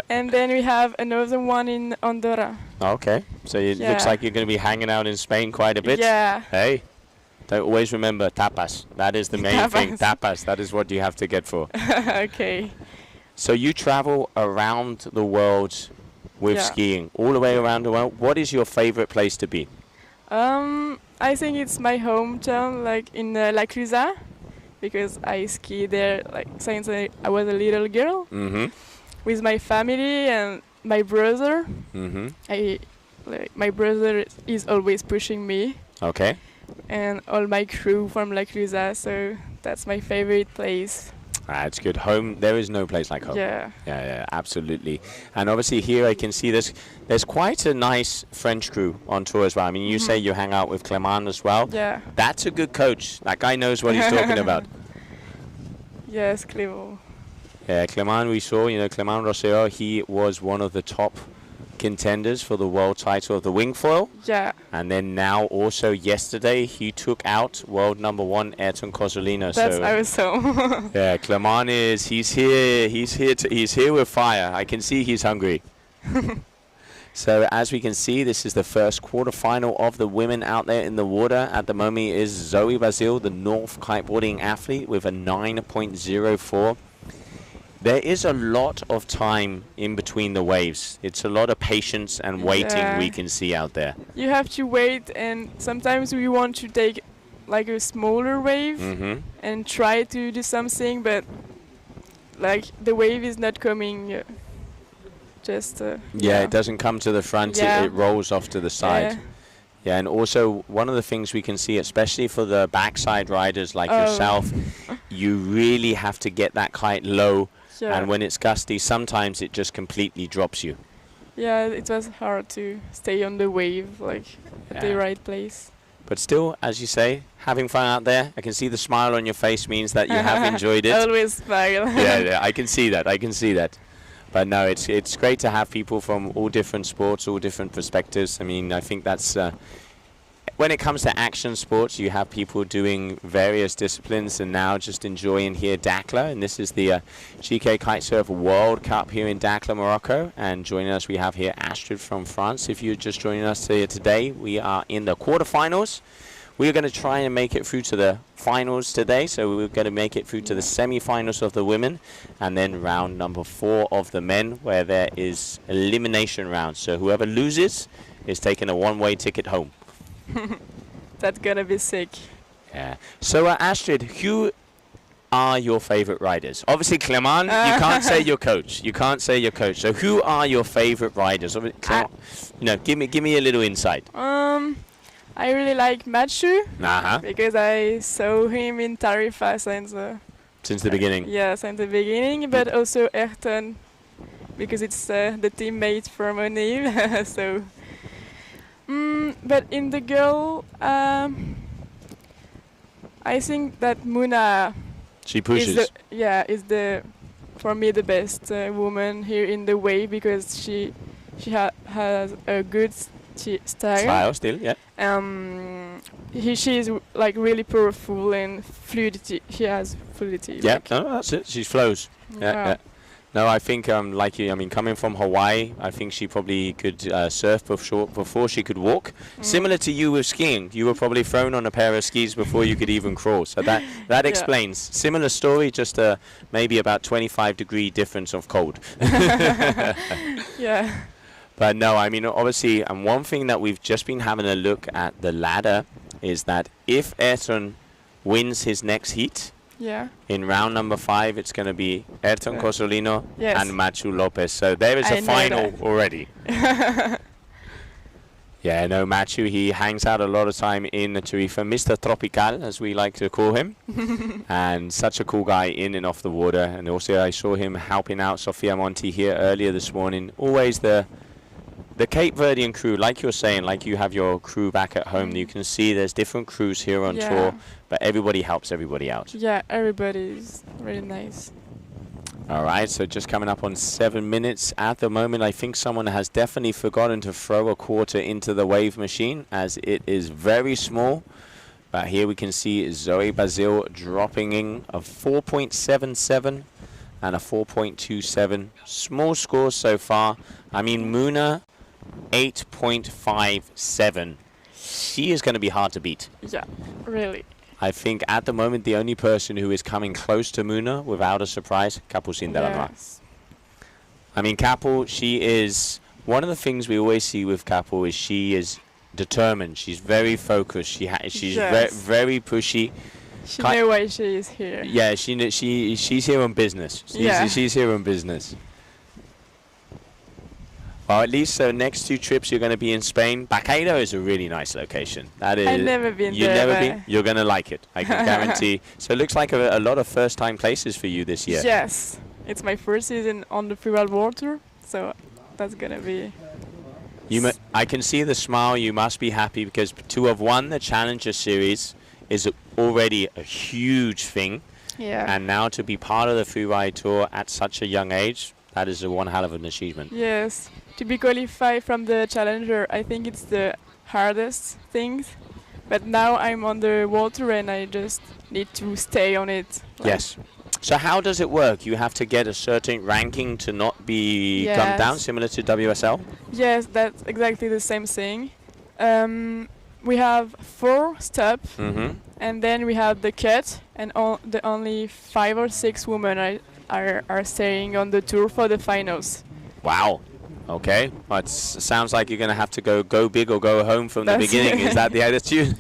And then we have another one in Andorra. Okay, so it looks Yeah. like you're going to be hanging out in Spain quite a bit. Yeah. Hey, don't always remember tapas. That is the main thing. Tapas. That is what you have to get for. Okay. So you travel around the world with Yeah. skiing, all the way around the world. What is your favorite place to be? I think it's my hometown, like in La Clusa, because I ski there like since I was a little girl with my family and my brother. My brother is always pushing me. Okay. And all my crew from La Clusa, so that's my favorite place. It's good. Home, there is no place like home. Yeah. Yeah, absolutely. And obviously here I can see there's quite a nice French crew on tour as well. I mean, you say you hang out with Clément as well. Yeah. That's a good coach. That guy knows what he's talking about. Yes, Clément. Yeah, Clément, we saw, Clément Rossero, he was one of the top contenders for the world title of the wingfoil. Yeah. And then now also yesterday he took out world number 1 Ayrton Cosolino. That's awesome. Yeah, Clément he's here with fire. I can see he's hungry. So as we can see, this is the first quarterfinal of the women out there in the water. At the moment is Zoe Basile, the North kiteboarding athlete, with a 9.04. There is a lot of time in between the waves. It's a lot of patience and waiting we can see out there. You have to wait, and sometimes we want to take like a smaller wave and try to do something, but like the wave is not coming. It doesn't come to the front. Yeah. It rolls off to the side. Yeah, and also one of the things we can see, especially for the backside riders like yourself, you really have to get that kite low. Yeah. And when it's gusty, sometimes it just completely drops you. Yeah, it was hard to stay on the wave, like at the right place. But still, as you say, having fun out there. I can see the smile on your face means that you have enjoyed it. Always smile. yeah, I can see that. But no, it's great to have people from all different sports, all different perspectives. I mean, I think that's when it comes to action sports, you have people doing various disciplines, and now just enjoying here Dakhla. And this is the GKA Kite-Surf World Cup here in Dakhla, Morocco. And joining us, we have here Astrid from France. If you're just joining us here today, we are in the quarterfinals. We're going to try and make it through to the finals today. So we're going to make it through to the semi-finals of the women, and then round number 4 of the men, where there is elimination round. So whoever loses is taking a one-way ticket home. That's gonna be sick. Yeah. So Astrid, who are your favorite riders? Obviously Clément, you can't say your coach. So who are your favorite riders? Give me a little insight. I really like Mathieu because I saw him in Tarifa since the beginning. Yeah, since the beginning, but also Ayrton because it's the teammate from O'Neill. So. But in the girl, I think that Muna. She pushes. Is for me the best woman here in the wave because she has a good style. Style still, yeah. She is like really powerful and fluidity. She has fluidity. Yeah, no, that's it. She flows. Yeah. No, I think like you. I mean, coming from Hawaii, I think she probably could surf before she could walk. Similar to you with skiing, you were probably thrown on a pair of skis before you could even crawl. So that explains. Similar story, just maybe about 25-degree difference of cold. Yeah. But no, I mean, obviously, and one thing that we've just been having a look at the ladder is that if Ayrton wins his next heat. Yeah. In round number 5, it's going to be Ayrton Cosolino and Machu Lopez. So there is a final already. Yeah, no, Machu, he hangs out a lot of time in Tarifa. Mr. Tropical, as we like to call him. And such a cool guy in and off the water. And also I saw him helping out Sofia Monti here earlier this morning. Always the Cape Verdean crew, like you're saying, like you have your crew back at home. You can see there's different crews here on tour, but everybody helps everybody out. Yeah, everybody's really nice. All right, so just coming up on 7 minutes. At the moment, I think someone has definitely forgotten to throw a quarter into the wave machine, as it is very small. But here we can see Zoe Bazil dropping in a 4.77 and a 4.27. Small scores so far. I mean, Muna, 8.57. She is going to be hard to beat. Yeah, really. I think at the moment the only person who is coming close to Muna without a surprise, Kapu Sindaranwa. Yes. I mean, Kapu, she is, one of the things we always see with Kapu is she is determined. She's very focused. She's very pushy. She knows why she is here. Yeah, she's here on business. She's here on business. Well, at least next 2 trips you're going to be in Spain. Baqueiro is a really nice location. That is. I've never been there. You've never been? You're going to like it. I can guarantee. So it looks like a lot of first-time places for you this year. Yes. It's my first season on the freeride water, so that's going to be... I can see the smile. You must be happy because to have won the Challenger Series is already a huge thing. Yeah. And now to be part of the freeride tour at such a young age, that is one hell of an achievement. Yes. To be qualified from the Challenger, I think it's the hardest thing. But now I'm on the water and I just need to stay on it. Yes. So how does it work? You have to get a certain ranking to not be come down, similar to WSL? Yes, that's exactly the same thing. We have 4 stops, and then we have the cut, and the only 5 or 6 women are staying on the tour for the finals. Wow. Okay. Well, it sounds like you're going to have to go big or go home from the beginning. Is that the attitude?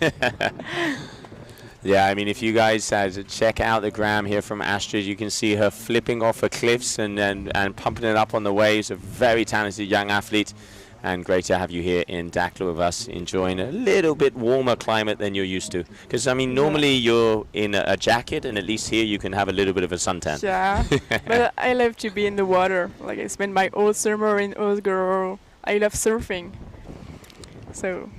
Yeah, I mean, if you guys check out the gram here from Astrid, you can see her flipping off the cliffs and pumping it up on the waves. A very talented young athlete. And great to have you here in Dakhla with us, enjoying a little bit warmer climate than you're used to. Because, I mean, normally you're in a jacket, and at least here you can have a little bit of a suntan. Yeah, but I love to be in the water. Like, I spent my whole summer in Oslo. I love surfing. So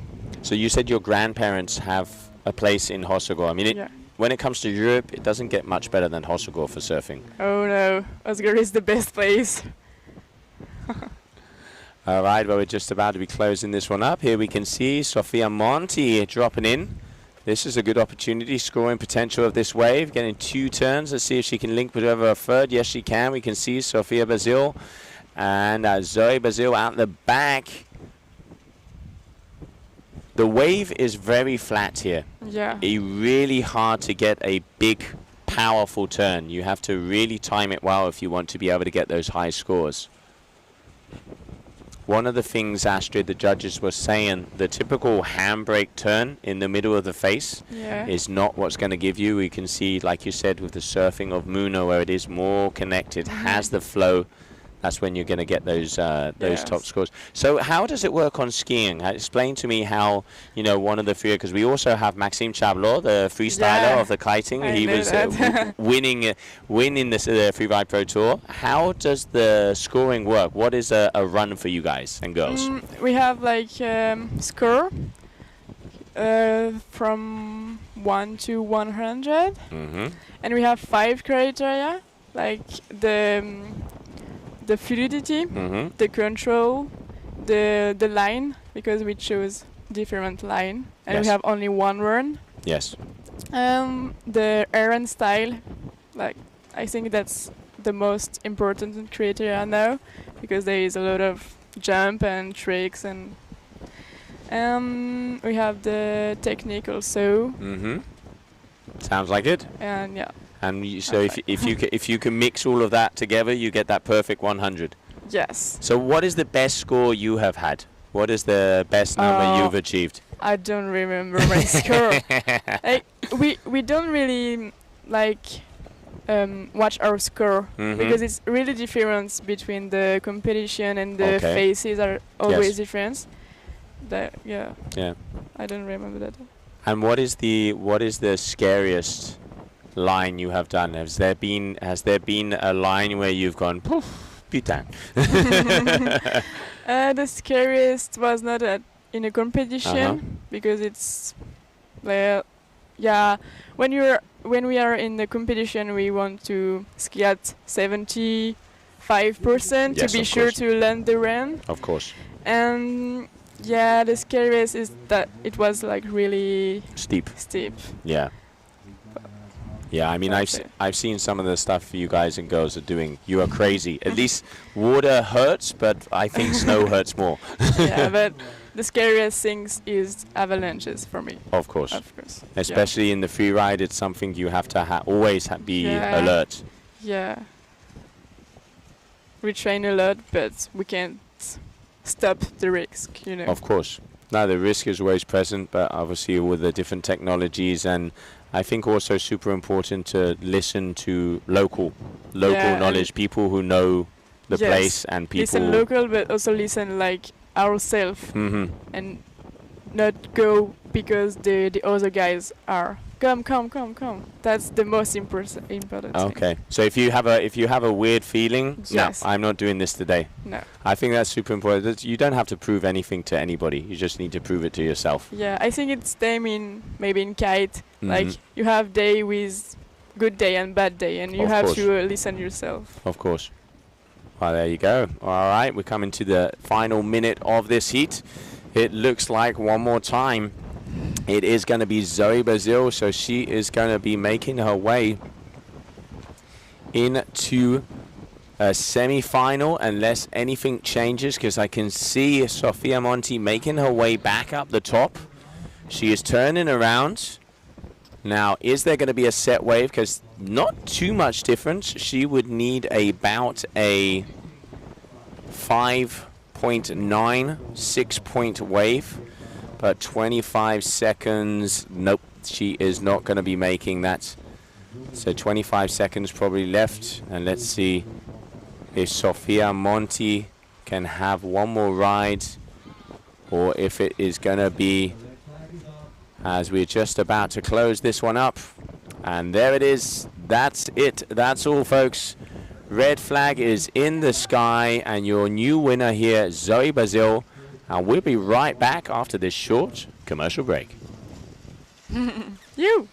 you said your grandparents have a place in Hossegor. I mean, when it comes to Europe, it doesn't get much better than Hossegor for surfing. Oh, no. Oslo is the best place. All right, well, we're just about to be closing this one up. Here we can see Sofia Monti dropping in. This is a good opportunity, scoring potential of this wave, getting 2 turns. Let's see if she can link with over a third. Yes, she can. We can see Sofia Bazil and Zoe Bazil out the back. The wave is very flat here. Yeah. It's really hard to get a big, powerful turn. You have to really time it well if you want to be able to get those high scores. One of the things, Astrid, the judges were saying, the typical handbrake turn in the middle of the face is not what's going to give you. We can see, like you said, with the surfing of Muna, where it is more connected, has the flow. That's when you're going to get those top scores. So how does it work on skiing? Explain to me how, one of the three, because we also have Maxime Chablot, the freestyler of the kiting. He was winning the Freeride Pro Tour. How does the scoring work? What is a run for you guys and girls? We have like score from 1 to 100. And we have 5 criteria, like the fluidity, the control, the line, because we chose different line, and we have only 1 run. Yes. The air and style, like I think that's the most important criteria now, because there is a lot of jump and tricks, and we have the technique also. Sounds like it. And yeah. And so if you can mix all of that together, you get that perfect 100. Yes. So what is the best score you have had? What is the best number you've achieved? I don't remember my score. Like, we don't really watch our score, because it's really different between the competition, and the faces are always different. Yeah. I don't remember that. And what is the scariest line you have done? Has there been a line where you've gone poof, putain? The scariest was not in a competition, because it's when we are in the competition, we want to ski at 75% to be sure to land the run. Of course. And the scariest is that it was like really steep. Yeah. Yeah, I mean, I've seen some of the stuff you guys and girls are doing. You are crazy. At least water hurts, but I think snow hurts more. Yeah, but the scariest things is avalanches for me. Of course. Especially in the free ride, it's something you have to always be alert. Yeah. We train a lot, but we can't stop the risk, you know. Of course. No, the risk is always present, but obviously with the different technologies, and I think also super important to listen to local knowledge, people who know the place, and people listen local, but also listen like ourselves, and not go because the other guys are come. That's the most important thing. Okay, so if you have a weird feeling, no, I'm not doing this today. No, I think that's super important. You don't have to prove anything to anybody. You just need to prove it to yourself. Yeah, I think it's same maybe in kite. Like you have day with good day and bad day, and you have to listen yourself. Of course. Well, there you go. All right, we're coming to the final minute of this heat. It looks like one more time it is going to be Zoe Bazil, so she is going to be making her way into a semi-final unless anything changes, because I can see Sofia Monti making her way back up the top. She is turning around. Now, is there going to be a set wave? Because not too much difference. She would need about a 5.9 6-point wave, but 25 seconds, nope, she is not going to be making that. So 25 seconds probably left, and let's see if Sofia Monti can have one more ride, or if it is going to be, as we're just about to close this one up. And there it is. That's it. That's all, folks. Red flag is in the sky, and your new winner here, Zoe Bazil. And we'll be right back after this short commercial break. You.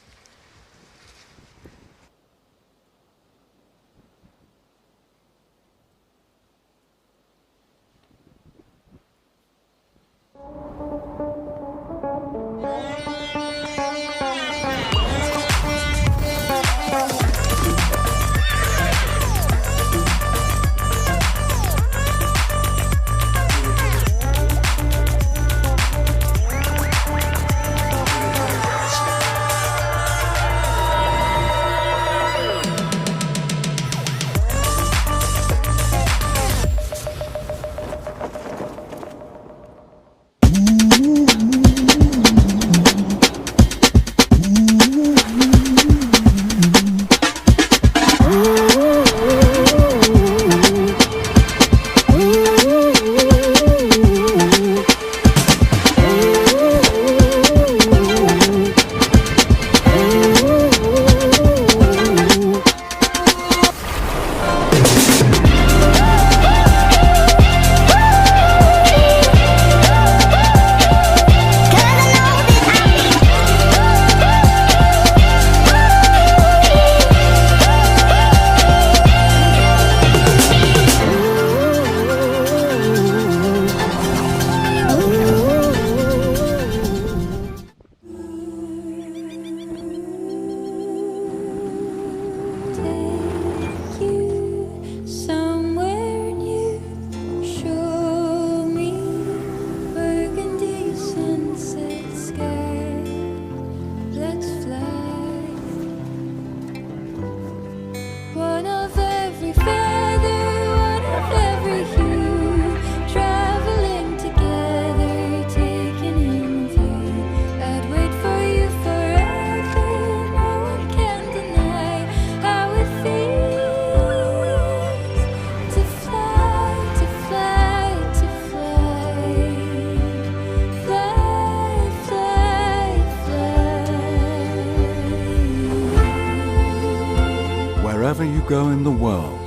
go in the world,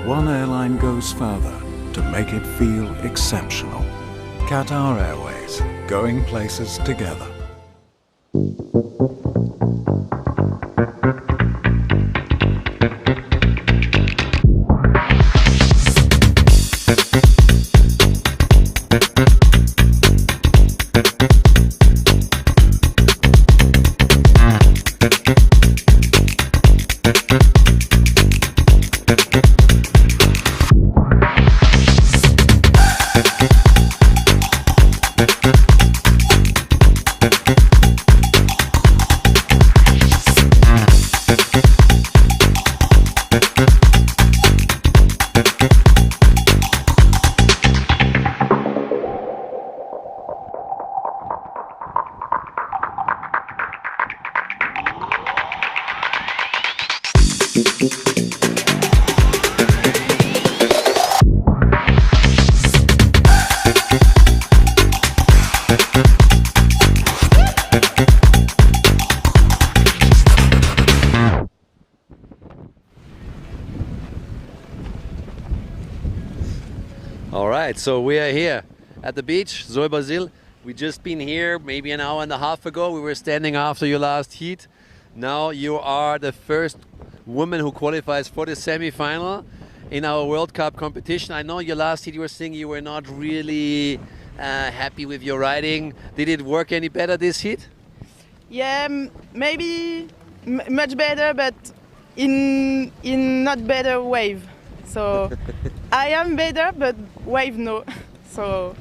one airline goes further to make it feel exceptional. Qatar Airways, going places together. All right, so we are here at the beach, Zoe Basile. We just been here maybe an hour and a half ago. We were standing after your last heat. Now you are the first woman who qualifies for the semi-final in our World Cup competition. I know your last heat you were saying you were not really happy with your riding. Did it work any better this heat? Yeah, maybe much better, but in not better wave. So I am better, but wave no. So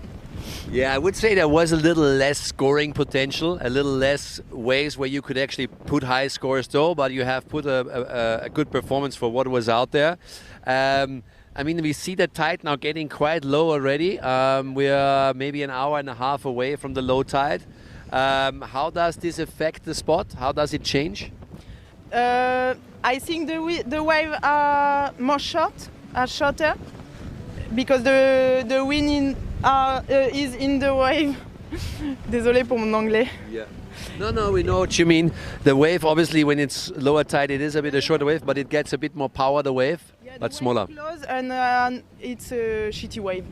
yeah, I would say there was a little less scoring potential, a little less waves where you could actually put high scores though, but you have put a good performance for what was out there. I mean, we see the tide now getting quite low already. We are maybe an hour and a half away from the low tide. How does this affect the spot? How does it change? I think the wave are shorter because the wind is in the wave. Désolé pour mon anglais. Yeah. No, we know what you mean. The wave, obviously, when it's lower tide, it is a bit a shorter wave, but it gets a bit more power, the wave, but smaller. Close and it's a shitty wave.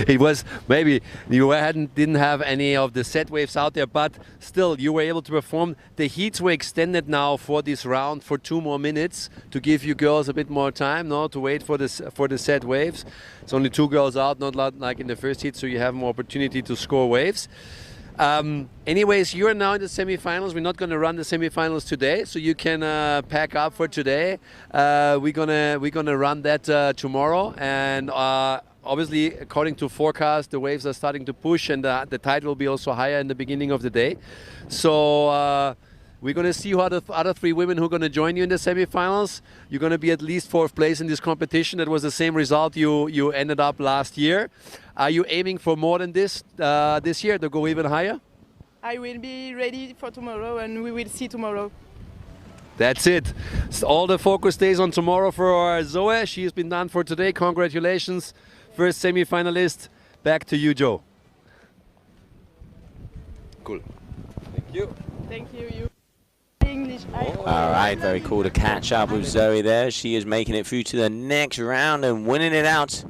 It was, maybe you didn't have any of the set waves out there, but still you were able to perform. The heats were extended now for this round for 2 more minutes to give you girls a bit more time, to wait for the set waves. It's only 2 girls out, not like in the first heat, so you have more opportunity to score waves. Anyways, you're now in the semi-finals. We're not going to run the semi-finals today, so you can pack up for today. We're gonna run that tomorrow, and obviously, according to forecast, the waves are starting to push, and the tide will be also higher in the beginning of the day. So we're going to see who are the other 3 women who are going to join you in the semi-finals. You're going to be at least 4th place in this competition. That was the same result you ended up last year. Are you aiming for more than this this year, to go even higher? I will be ready for tomorrow and we will see tomorrow. That's it. So all the focus stays on tomorrow for Zoe. She has been done for today. Congratulations. First semi-finalist. Back to you, Joe. Cool. Thank you. Thank you. English. All right, very cool to catch up with Zoe there. She is making it through to the next round and winning it out,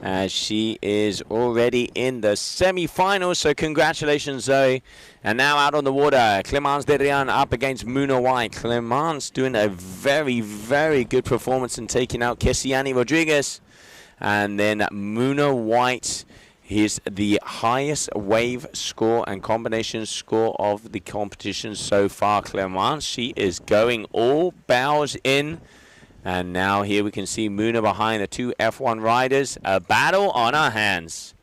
as she is already in the semi-finals. So congratulations, Zoe. And now out on the water, Clemence Derian up against Muna White. Clemence doing a very, very good performance in taking out Kessiani Rodriguez. And then Muna White is the highest wave score and combination score of the competition so far. Clemence, she is going all bows in. And now here we can see Muna behind the 2 F1 riders. A battle on our hands.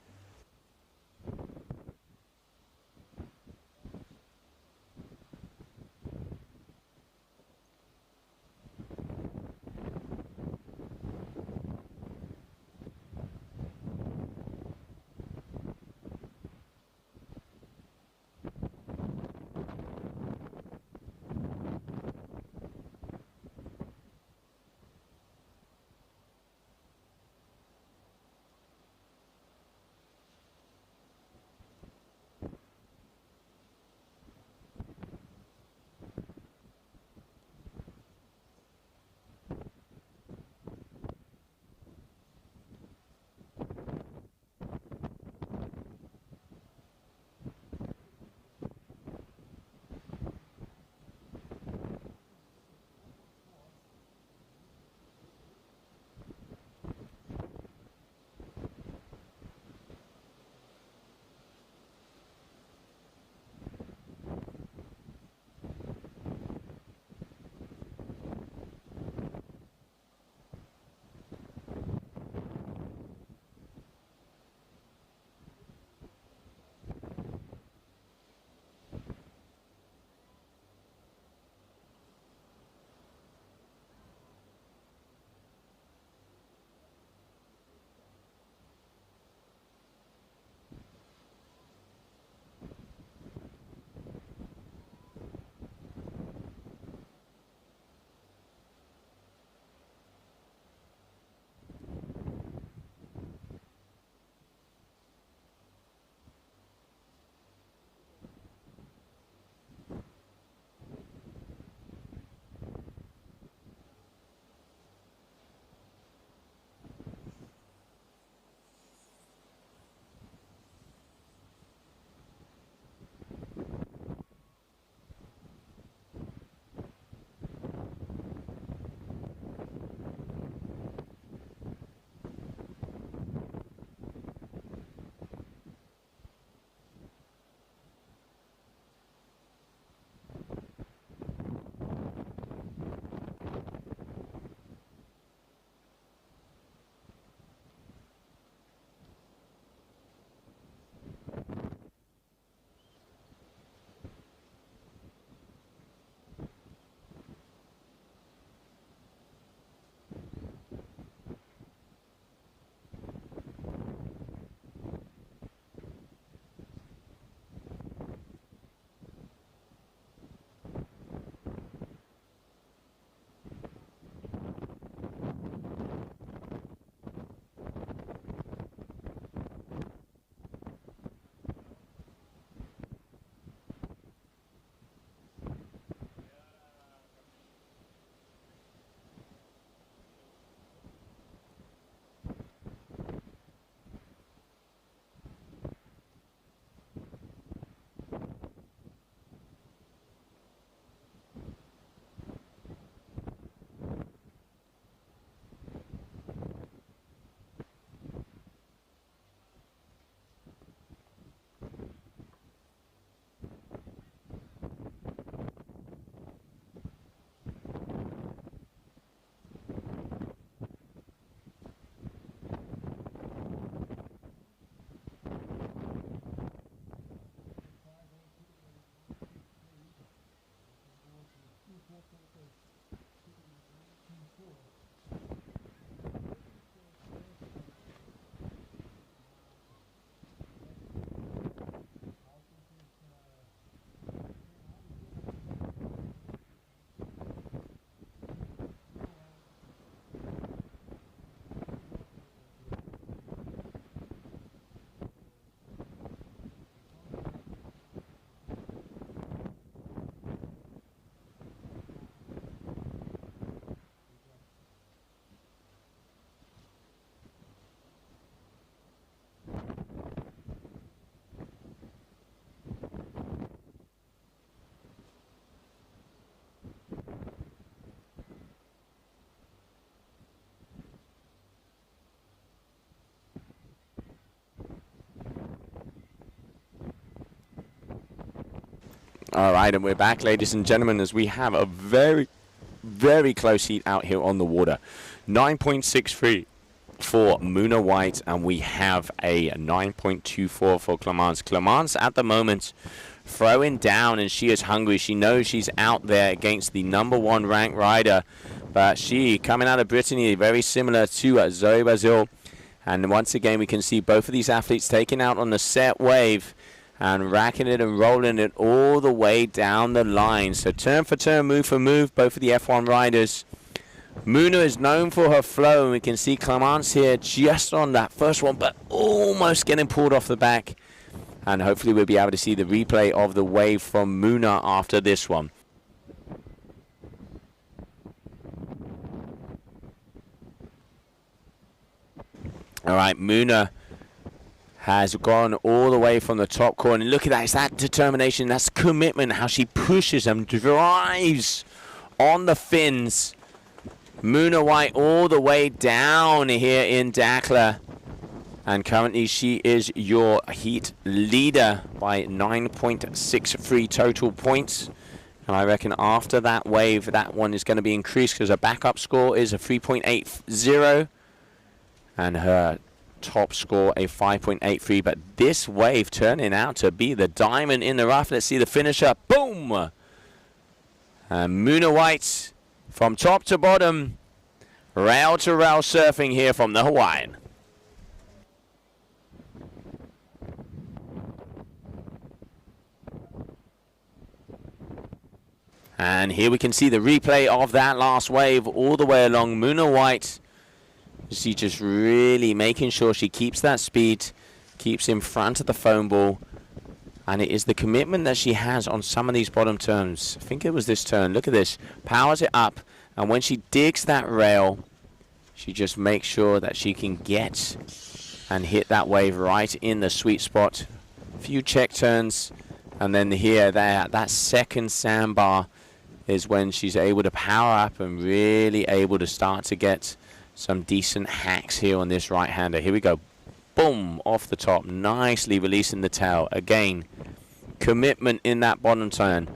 All right, and we're back, ladies and gentlemen, as we have a very, very close heat out here on the water. 9.63 for Muna White, and we have a 9.24 for Clemence. Clemence at the moment throwing down, and she is hungry. She knows she's out there against the #1 ranked rider, but she coming out of Brittany, very similar to Zoe Bazil. And once again, we can see both of these athletes taking out on the set wave and racking it and rolling it all the way down the line. So turn for turn, move for move, both of the F1 riders. Muna is known for her flow, and we can see Clemence here just on that first one, but almost getting pulled off the back. And hopefully we'll be able to see the replay of the wave from Muna after this one. All right, Muna has gone all the way from the top corner. Look at that. It's that determination, that's commitment, how she pushes and drives on the fins. Muna White all the way down here in Dakhla. And currently she is your heat leader by 9.63 total points. And I reckon after that wave, that one is going to be increased because her backup score is a 3.80. And her top score a 5.83. But this wave turning out to be the diamond in the rough. Let's see the finisher. Boom! And Muna White from top to bottom, rail to rail surfing here from the Hawaiian. And here we can see the replay of that last wave all the way along. Muna White, she just really making sure she keeps that speed, keeps in front of the foam ball. And it is the commitment that she has on some of these bottom turns. I think it was this turn. Look at this. Powers it up. And when she digs that rail, she just makes sure that she can get and hit that wave right in the sweet spot. A few check turns. And then here, that second sandbar is when she's able to power up and really able to start to get some decent hacks here on this right-hander. Here we go. Boom, off the top. Nicely releasing the tail. Again, commitment in that bottom turn.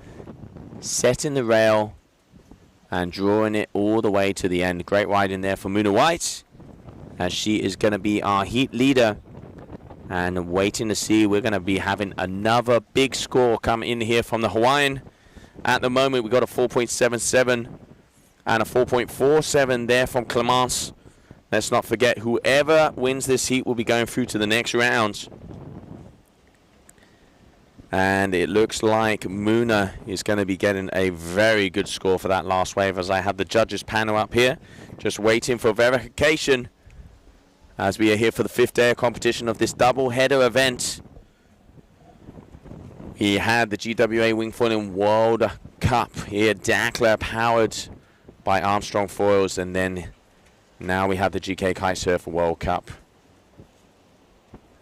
Setting the rail and drawing it all the way to the end. Great ride in there for Muna White, as she is going to be our heat leader. And waiting to see, we're going to be having another big score come in here from the Hawaiian. At the moment, we've got a 4.77 and a 4.47 there from Clemence. Let's not forget, whoever wins this heat will be going through to the next round. And it looks like Muna is going to be getting a very good score for that last wave, as I have the judges panel up here, just waiting for verification as we are here for the 5th day of competition of this double header event. We had the GWA Wingfoiling World Cup here, Dakhla, powered by Armstrong Foils, and then now we have the GKA Kite-Surf World Cup.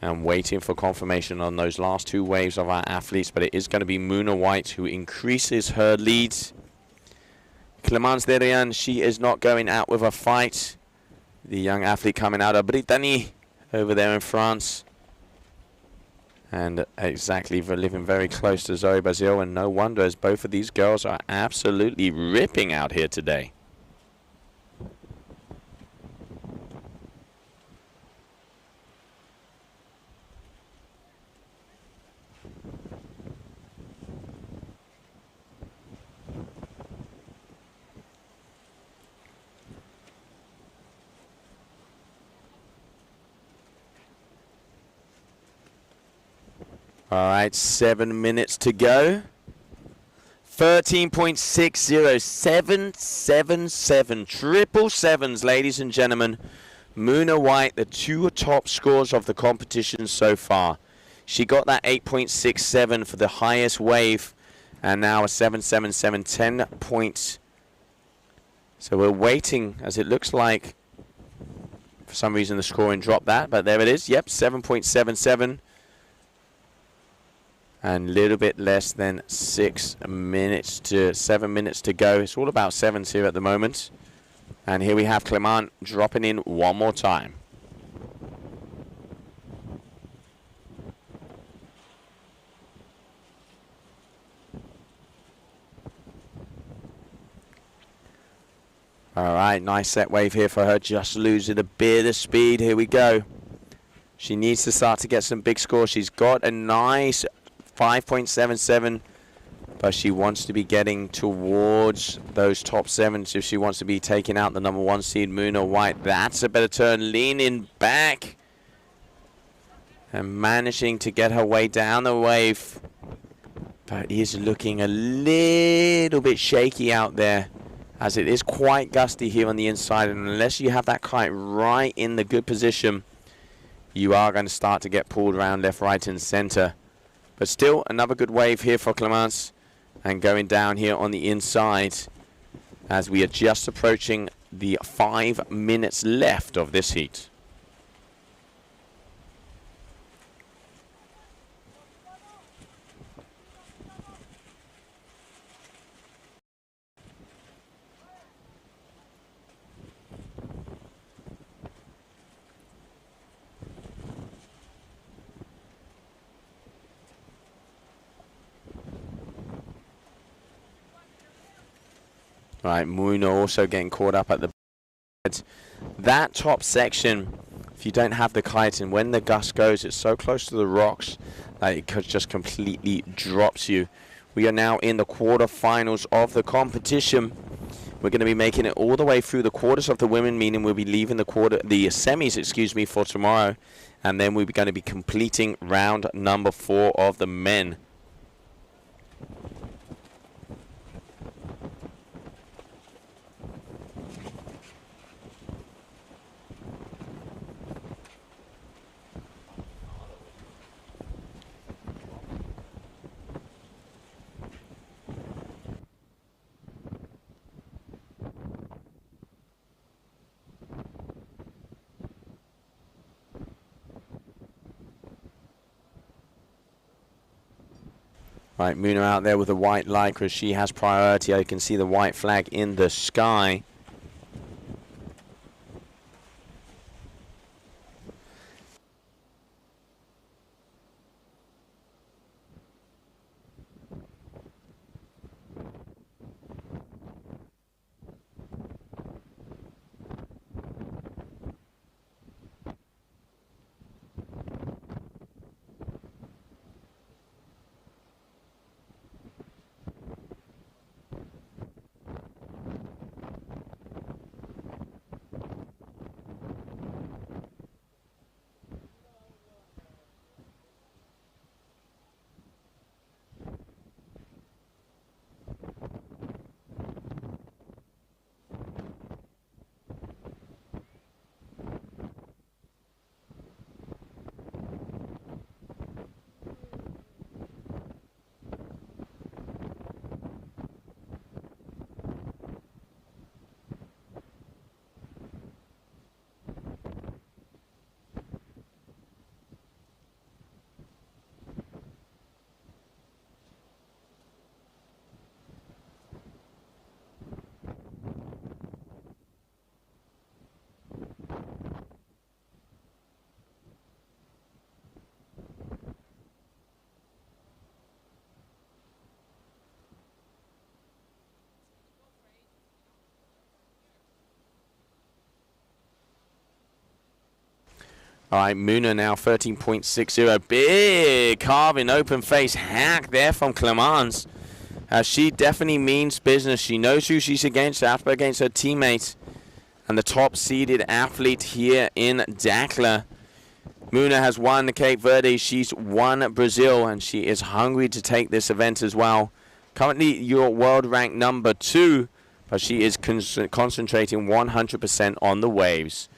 And waiting for confirmation on those last 2 waves of our athletes, but it is going to be Muna White who increases her lead. Clemence Derian, she is not going out with a fight. The young athlete coming out of Brittany over there in France. And exactly, for living very close to Zoe Bazil, and no wonder, as both of these girls are absolutely ripping out here today. All right, 7 minutes to go. 13.60, 777, triple sevens, ladies and gentlemen. Muna White, the 2 top scores of the competition so far. She got that 8.67 for the highest wave, and now a 777, 10 points. So we're waiting, as it looks like, for some reason the scoring dropped that, but there it is. Yep, 7.77. And a little bit less than 7 minutes to go. It's all about sevens here at the moment. And here we have Clement dropping in one more time. All right, nice set wave here for her. Just losing a bit of speed. Here we go. She needs to start to get some big scores. She's got a nice 5.77, but she wants to be getting towards those top 7s if she wants to be taking out the number 1 seed, Muna White. That's a better turn, leaning back and managing to get her way down the wave. But is looking a little bit shaky out there, as it is quite gusty here on the inside, and unless you have that kite right in the good position, you are going to start to get pulled around left, right, and center. But still, another good wave here for Clemence, and going down here on the inside as we are just approaching the 5 minutes left of this heat. Right, Muna also getting caught up at the bed. That top section, if you don't have the kite, and when the gust goes, it's so close to the rocks that it could just completely drops you. We are now in the quarterfinals of the competition. We're going to be making it all the way through the quarters of the women, meaning we'll be leaving the semis, excuse me, for tomorrow, and then we're going to be completing round number 4 of the men. Right, Muna out there with the white lycra. She has priority. I can see the white flag in the sky. All right, Muna now 13.60. Big carving open face hack there from Clemence. She definitely means business. She knows who she's against, up against her teammates. And the top seeded athlete here in Dakhla. Muna has won the Cape Verde. She's won Brazil, and she is hungry to take this event as well. Currently, your world rank number 2, but she is concentrating 100% on the waves.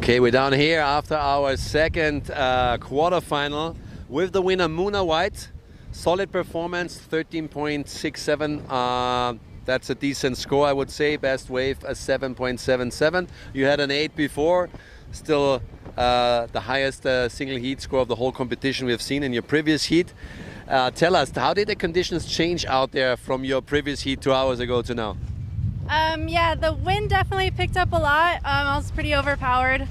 Okay, we're down here after our second quarterfinal with the winner Muna White. Solid performance, 13.67. That's a decent score, I would say. Best wave, a 7.77. You had an 8 before. Still the highest single heat score of the whole competition we've seen in your previous heat. Tell us, how did the conditions change out there from your previous heat 2 hours ago to now? Yeah, the wind definitely picked up a lot. I was pretty overpowered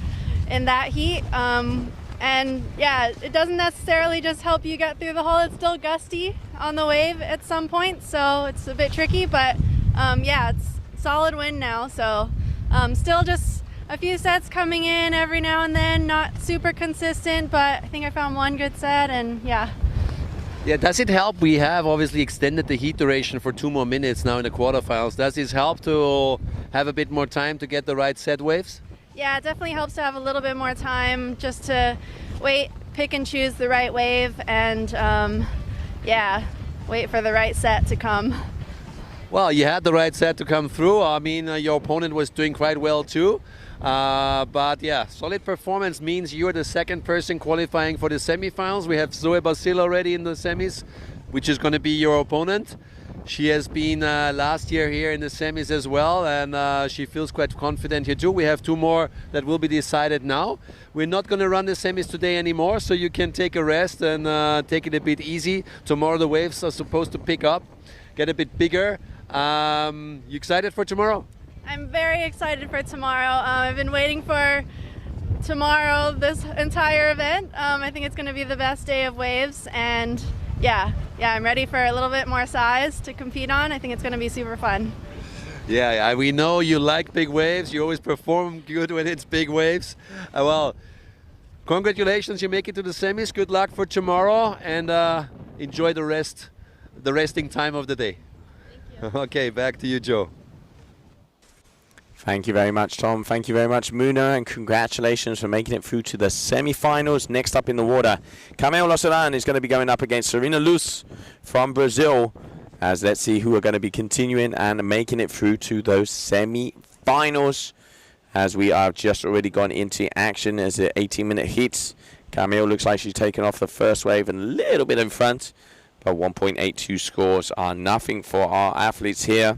in that heat. And yeah, it doesn't necessarily just help you get through the hole. It's still gusty on the wave at some point, so it's a bit tricky, but yeah, it's solid wind now. So still just a few sets coming in every now and then, not super consistent, but I think I found one good set, and yeah. Yeah, does it help? We have obviously extended the heat duration for 2 more minutes now in the quarterfinals. Does this help to have a bit more time to get the right set waves? Yeah, it definitely helps to have a little bit more time just to wait, pick and choose the right wave, and yeah, wait for the right set to come. Well, you had the right set to come through. I mean, your opponent was doing quite well too. But yeah, solid performance means you're the second person qualifying for the semifinals. We have Zoe Basil already in the semis, which is going to be your opponent. She has been last year here in the semis as well, and she feels quite confident here too. We have 2 more that will be decided now. We're not going to run the semis today anymore, so you can take a rest and take it a bit easy. Tomorrow the waves are supposed to pick up, get a bit bigger. You excited for tomorrow? I'm very excited for tomorrow. I've been waiting for tomorrow, this entire event. I think it's going to be the best day of waves, and yeah, I'm ready for a little bit more size to compete on. I think it's going to be super fun. Yeah, we know you like big waves. You always perform good when it's big waves. Well, congratulations, you make it to the semis. Good luck for tomorrow, and enjoy the resting time of the day. Thank you. Okay, back to you, Joe. Thank you very much, Tom. Thank you very much, Muna, and congratulations for making it through to the semi-finals. Next up in the water, Camille Losseran is going to be going up against Serena Luz from Brazil. As let's see who are going to be continuing and making it through to those semi-finals. As we have just already gone into action as the 18-minute heats. Camille looks like she's taken off the first wave and a little bit in front, but 1.82 scores are nothing for our athletes here.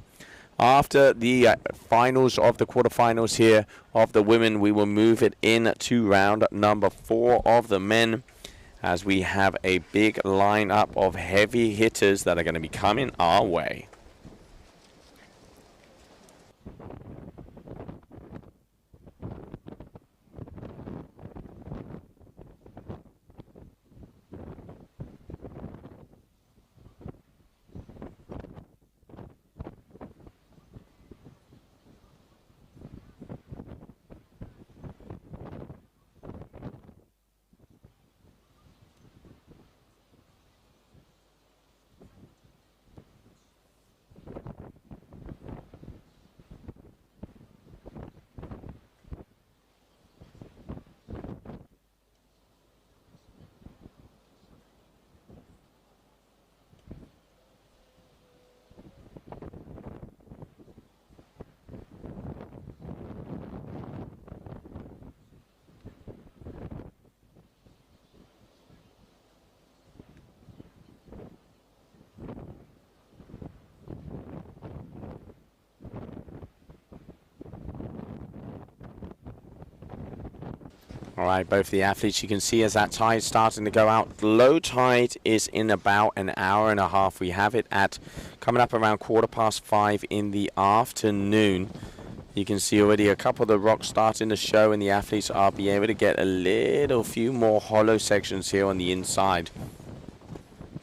After the finals of the quarterfinals here of the women, we will move it in to round number 4 of the men, as we have a big lineup of heavy hitters that are going to be coming our way. All right, both the athletes, you can see as that tide is starting to go out. Low tide is in about an hour and a half. We have it at coming up around 5:15 in the afternoon. You can see already a couple of the rocks starting to show, and the athletes are be able to get a few more hollow sections here on the inside.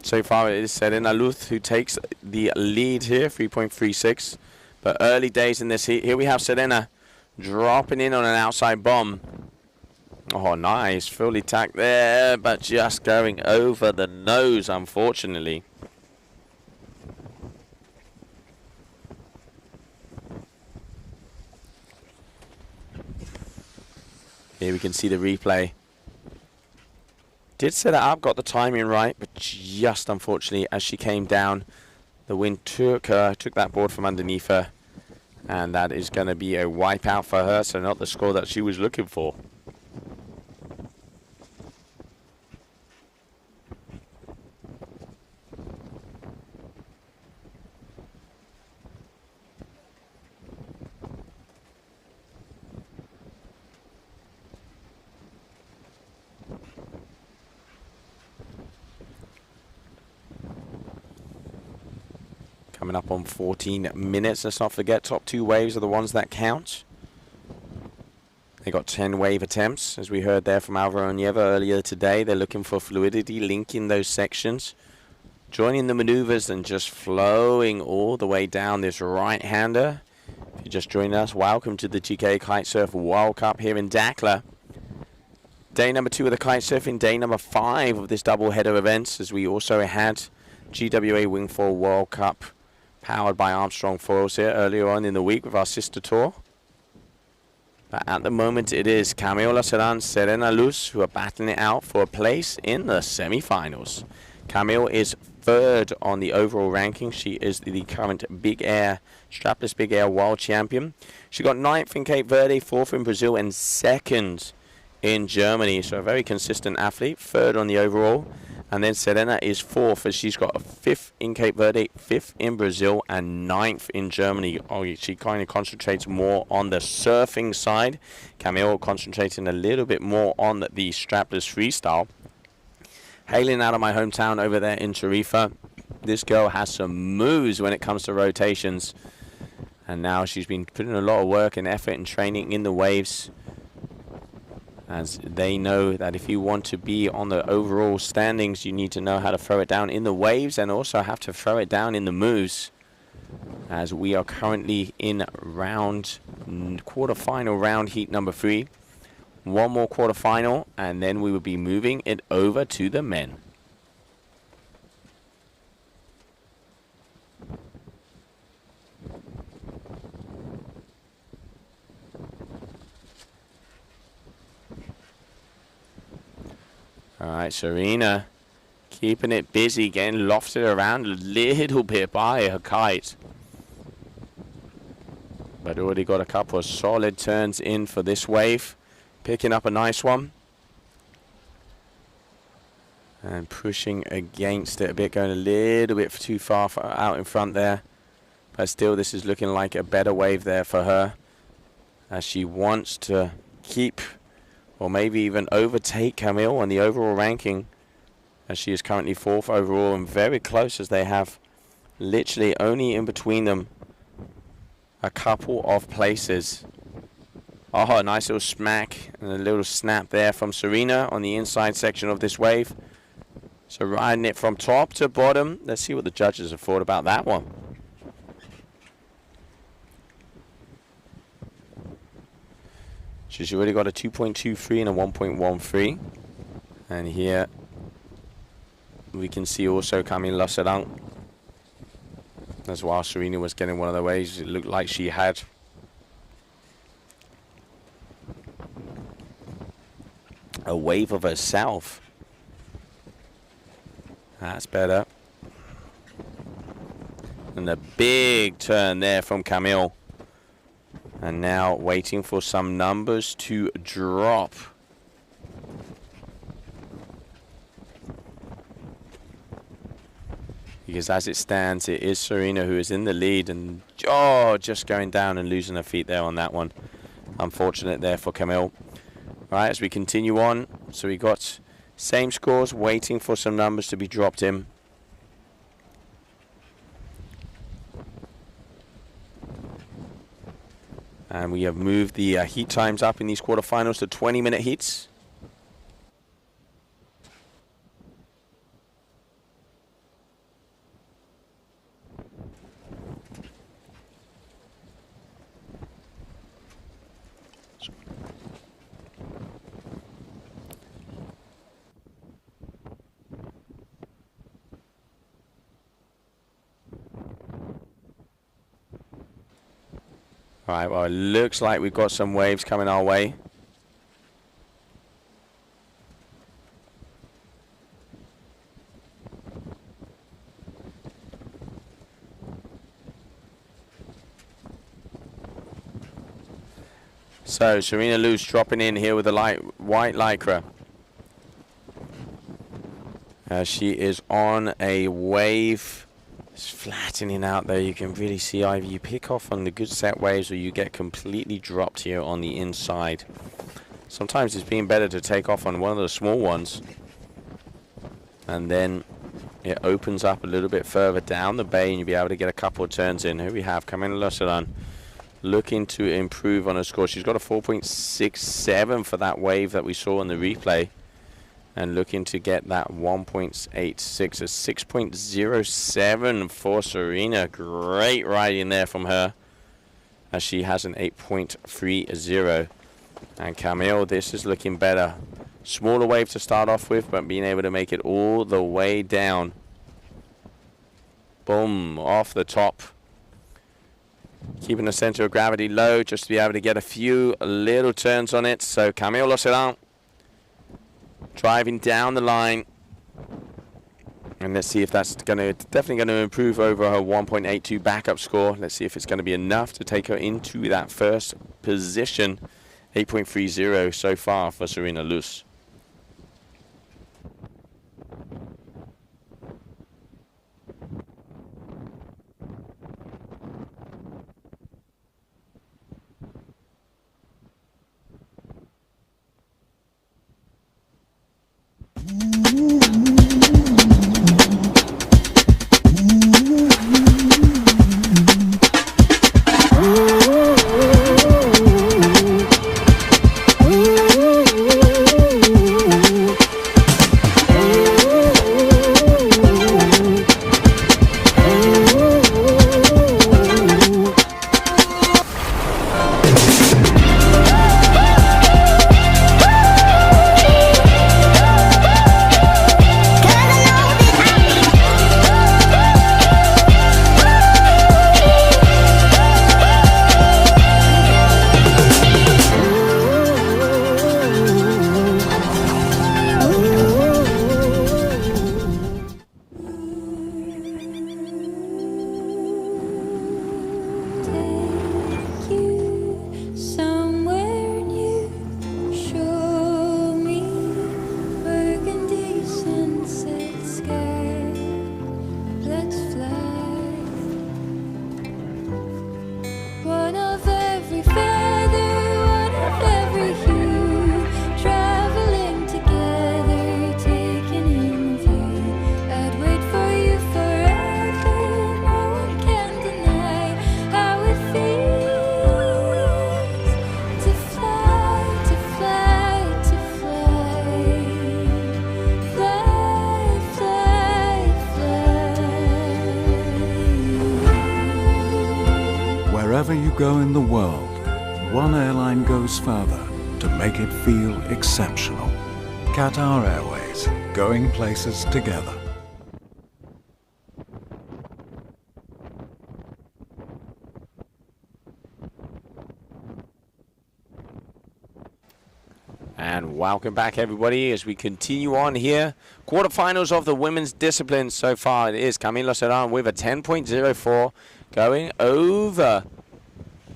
So far it is Serena Luz who takes the lead here, 3.36. But early days in this heat. Here we have Serena dropping in on an outside bomb. Oh, nice. Fully tacked there, but just going over the nose, unfortunately. Here we can see the replay. Did set it up, got the timing right, but just unfortunately, as she came down, the wind took that board from underneath her. And that is going to be a wipeout for her, so not the score that she was looking for. Coming up on 14 minutes. Let's not forget, top 2 waves are the ones that count. They got 10 wave attempts, as we heard there from Alvaro Nieva earlier today. They're looking for fluidity, linking those sections, joining the maneuvers and just flowing all the way down this right-hander. If you just joined us, welcome to the GKA Kite-Surf World Cup here in Dakhla. Day number 2 of the kite-surfing, day number 5 of this double-header event, as we also had GWA Wingfoil World Cup powered by Armstrong Foils here earlier on in the week with our sister tour. But at the moment, it is Camille Laceran, Serena Luz who are battling it out for a place in the semi-finals. Camille is 3rd on the overall ranking. She is the current Big Air, strapless Big Air world champion. She got 9th in Cape Verde, 4th in Brazil, and 2nd in Germany. So a very consistent athlete, 3rd on the overall. And then Serena is 4th, as she's got a 5th in Cape Verde, 5th in Brazil, and 9th in Germany. Oh, she kind of concentrates more on the surfing side. Camille concentrating a little bit more on the strapless freestyle. Hailing out of my hometown over there in Tarifa, this girl has some moves when it comes to rotations. And now she's been putting a lot of work and effort and training in the waves, as they know that if you want to be on the overall standings, you need to know how to throw it down in the waves and also have to throw it down in the moves. As we are currently in quarterfinal round heat number 3. One more quarterfinal, and then we will be moving it over to the men. All right, Serena keeping it busy, getting lofted around a little bit by her kite. But already got a couple of solid turns in for this wave. Picking up a nice one. And pushing against it a bit, going a little bit too far out in front there. But still, this is looking like a better wave there for her, as she wants to keep or maybe even overtake Camille on the overall ranking, as she is currently 4th overall and very close, as they have literally only in between them a couple of places. Oh, a nice little smack and a little snap there from Serena on the inside section of this wave. So riding it from top to bottom. Let's see what the judges have thought about that one. She's already got a 2.23 and a 1.13. And here we can see also Camille Laceran. As while Serena was getting one of the waves, it looked like she had a wave of herself. That's better. And a big turn there from Camille. And now waiting for some numbers to drop. Because as it stands, it is Serena who is in the lead, and just going down and losing her feet there on that one. Unfortunate there for Camille. Right, as we continue on, so we got same scores, waiting for some numbers to be dropped in. And we have moved the heat times up in these quarterfinals to 20-minute heats. All right, well, it looks like we've got some waves coming our way. So Serena Luz dropping in here with a white lycra. She is on a wave. It's flattening out there. You can really see either you pick off on the good set waves or you get completely dropped here on the inside. Sometimes it's been better to take off on one of the small ones and then it opens up a little bit further down the bay and you'll be able to get a couple of turns in. Here we have Camila Loselan looking to improve on her score. She's got a 4.67 for that wave that we saw in the replay, and looking to get that 1.86, a 6.07 for Serena. Great riding there from her, as she has an 8.30. And Camille, this is looking better. Smaller wave to start off with, but being able to make it all the way down. Boom, off the top. Keeping the center of gravity low, just to be able to get a few little turns on it. So Camille Loselan driving down the line. And let's see if that's definitely going to improve over her 1.82 backup score. Let's see if it's going to be enough to take her into that first position. 8.30 so far for Serena Luz. Wherever you go in the world, one airline goes further to make it feel exceptional. Qatar Airways, going places together. And welcome back, everybody, as we continue on here. Quarterfinals of the women's discipline so far. It is Camila Serran with a 10.04 going over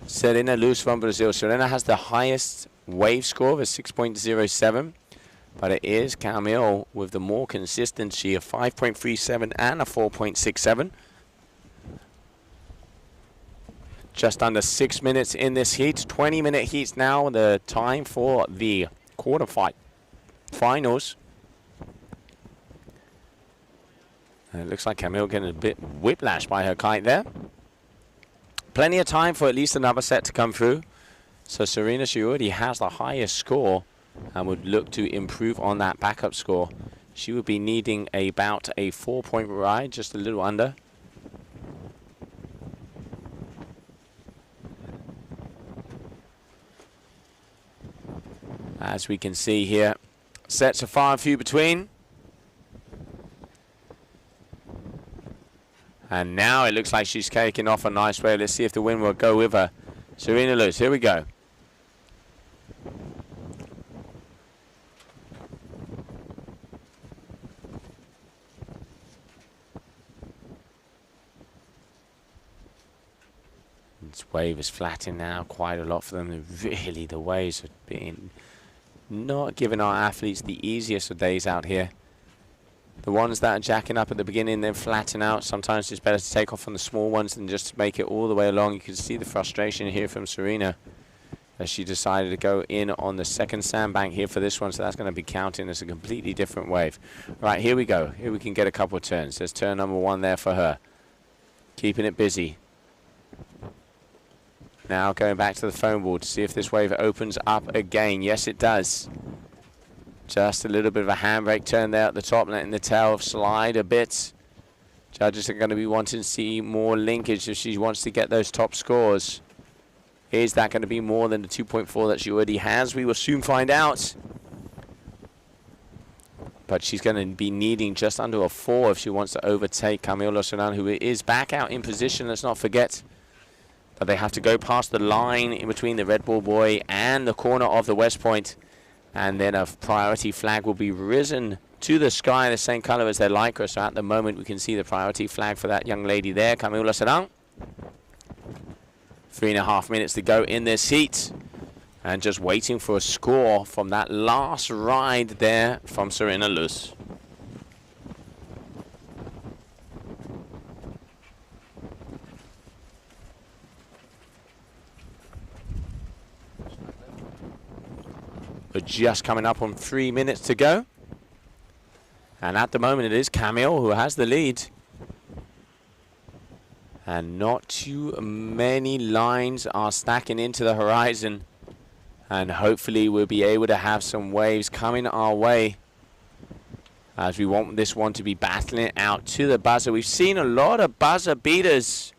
Serena Luz from Brazil. Serena has the highest wave score of a 6.07, but it is Camille with the more consistency of 5.37 and a 4.67. Just under 6 minutes in this heat. 20-minute heats now. The time for the quarterfinals. It looks like Camille getting a bit whiplash by her kite there. Plenty of time for at least another set to come through. So Serena, she already has the highest score and would look to improve on that backup score. She would be needing about a 4-point ride, just a little under. As we can see here, sets are far and few between. And now it looks like she's taking off a nice wave. Let's see if the wind will go with her. Serena Luz, here we go. This wave is flattening now quite a lot for them. Really, the waves are being not giving our athletes the easiest of days out here. The ones that are jacking up at the beginning, then flatten out. Sometimes it's better to take off on the small ones than just make it all the way along. You can see the frustration here from Serena. as she decided to go in on the second sandbank here for this one, so that's going to be counting as a completely different wave. Right, here we go. Here we can get a couple of turns. There's turn number 1 there for her. Keeping it busy. Now going back to the foam board to see if this wave opens up again. Yes, it does. Just a little bit of a handbrake turn there at the top, letting the tail slide a bit. Judges are going to be wanting to see more linkage if she wants to get those top scores. Is that going to be more than the 2.4 that she already has? We will soon find out. But she's going to be needing just under a 4 if she wants to overtake Camille Lossaran, who is back out in position, let's not forget. But they have to go past the line in between the Red Bull Boy and the corner of the West Point. And then a priority flag will be risen to the sky, the same color as their Lycra. So at the moment, we can see the priority flag for that young lady there, Camille Lossaran. 3.5 minutes to go in this heat. And just waiting for a score from that last ride there from Serena Luz. We're just coming up on 3 minutes to go. And at the moment, it is Camille who has the lead. And not too many lines are stacking into the horizon. And hopefully we'll be able to have some waves coming our way, as we want this one to be battling out to the buzzer. We've seen a lot of buzzer beaters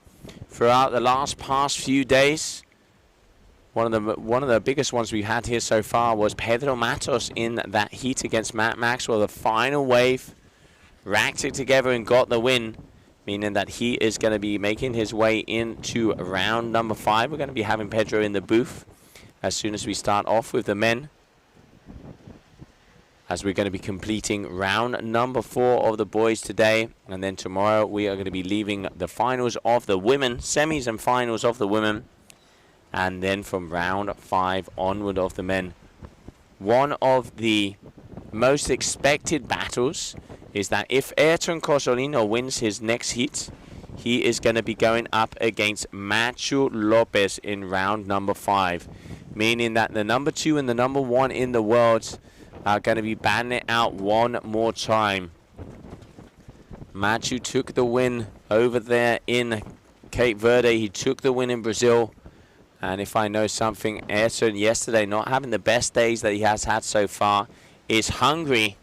throughout the past few days. One of the biggest ones we've had here so far was Pedro Matos in that heat against Matt Maxwell. The final wave, racked it together and got the win, meaning that he is going to be making his way into round number 5. We're going to be having Pedro in the booth as soon as we start off with the men, as we're going to be completing round number 4 of the boys today. And then tomorrow we are going to be leaving the finals of the women, semis and finals of the women. And then from round 5 onward of the men. One of the most expected battles is that if Ayrton Cosolino wins his next heat, he is going to be going up against Machu Lopez in round number 5. Meaning that the number 2 and the number 1 in the world are going to be battling it out one more time. Machu took the win over there in Cape Verde. He took the win in Brazil. And if I know something, Ayrton yesterday, not having the best days that he has had so far, is hungry.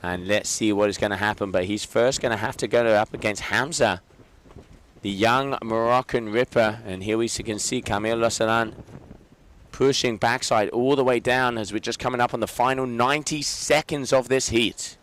And let's see what is going to happen. But he's first going to have to go up against Hamza, the young Moroccan ripper. And here we can see Camille Lossaran pushing backside all the way down as we're just coming up on the final 90 seconds of this heat.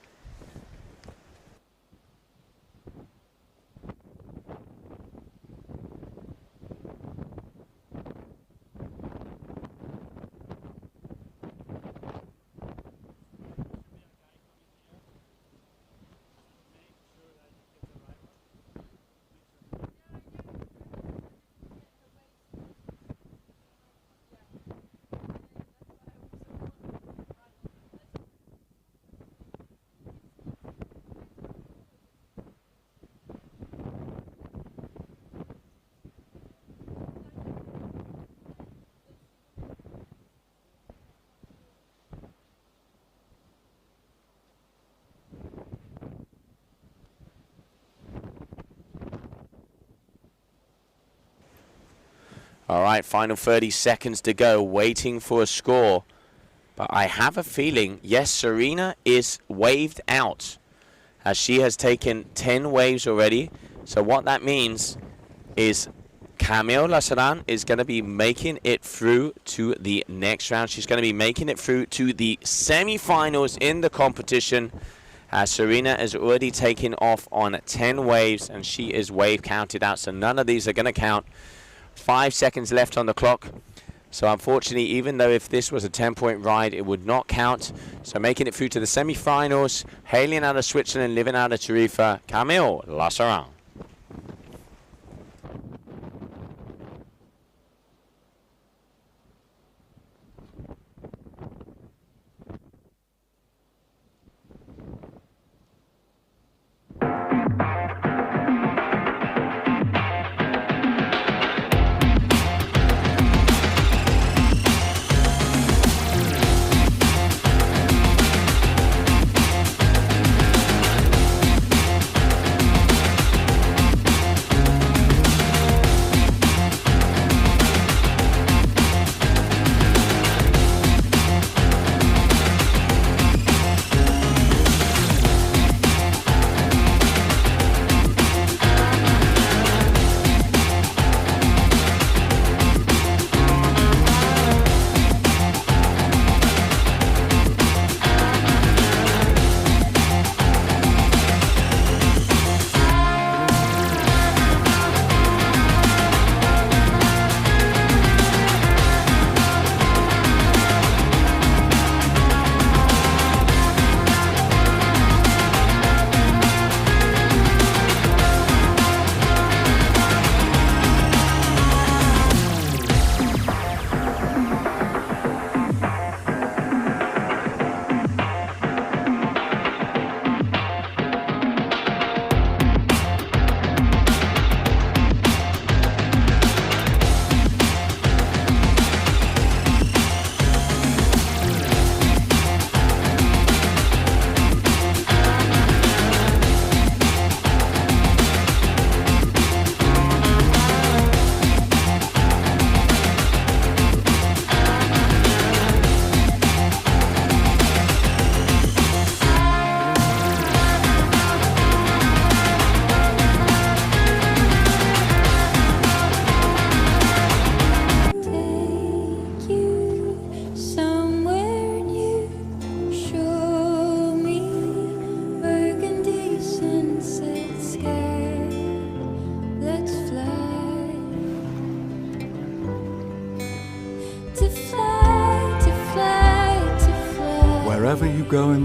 All right, final 30 seconds to go, waiting for a score. But I have a feeling, yes, Serena is waved out, as she has taken 10 waves already. So what that means is Camille Lossaran is going to be making it through to the next round. She's going to be making it through to the semi-finals in the competition, as Serena has already taken off on 10 waves, and she is wave counted out. So none of these are going to count. 5 seconds left on the clock. So unfortunately, even though if this was a 10-point ride, it would not count. So making it through to the semi-finals, hailing out of Switzerland, living out of Tarifa, Camille Lossaran.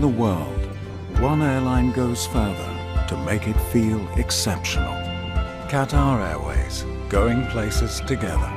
the world, one airline goes further to make it feel exceptional. Qatar Airways, going places together.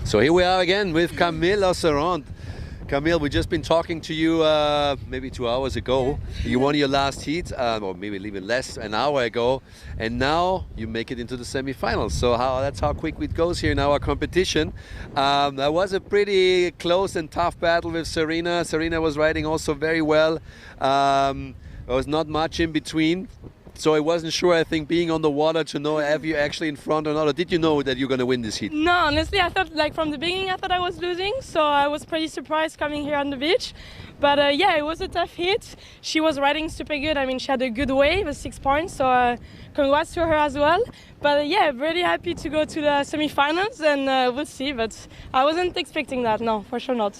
So here we are again with Camille Osserand. Camille, we've just been talking to you maybe 2 hours ago. You won your last heat, or maybe even less, an hour ago, and now you make it into the semi-finals. So that's how quick it goes here in our competition. That was a pretty close and tough battle with Serena. Serena was riding also very well. There was not much in between. So I wasn't sure, I think, being on the water to know if you're actually in front or not. Or did you know that you're going to win this heat? No, honestly, I thought, like, from the beginning, I thought I was losing. So I was pretty surprised coming here on the beach. But yeah, it was a tough hit. She was riding super good. I mean, she had a good wave, a 6 points. So congrats to her as well. But yeah, really happy to go to the semi-finals, and we'll see. But I wasn't expecting that, no, for sure not.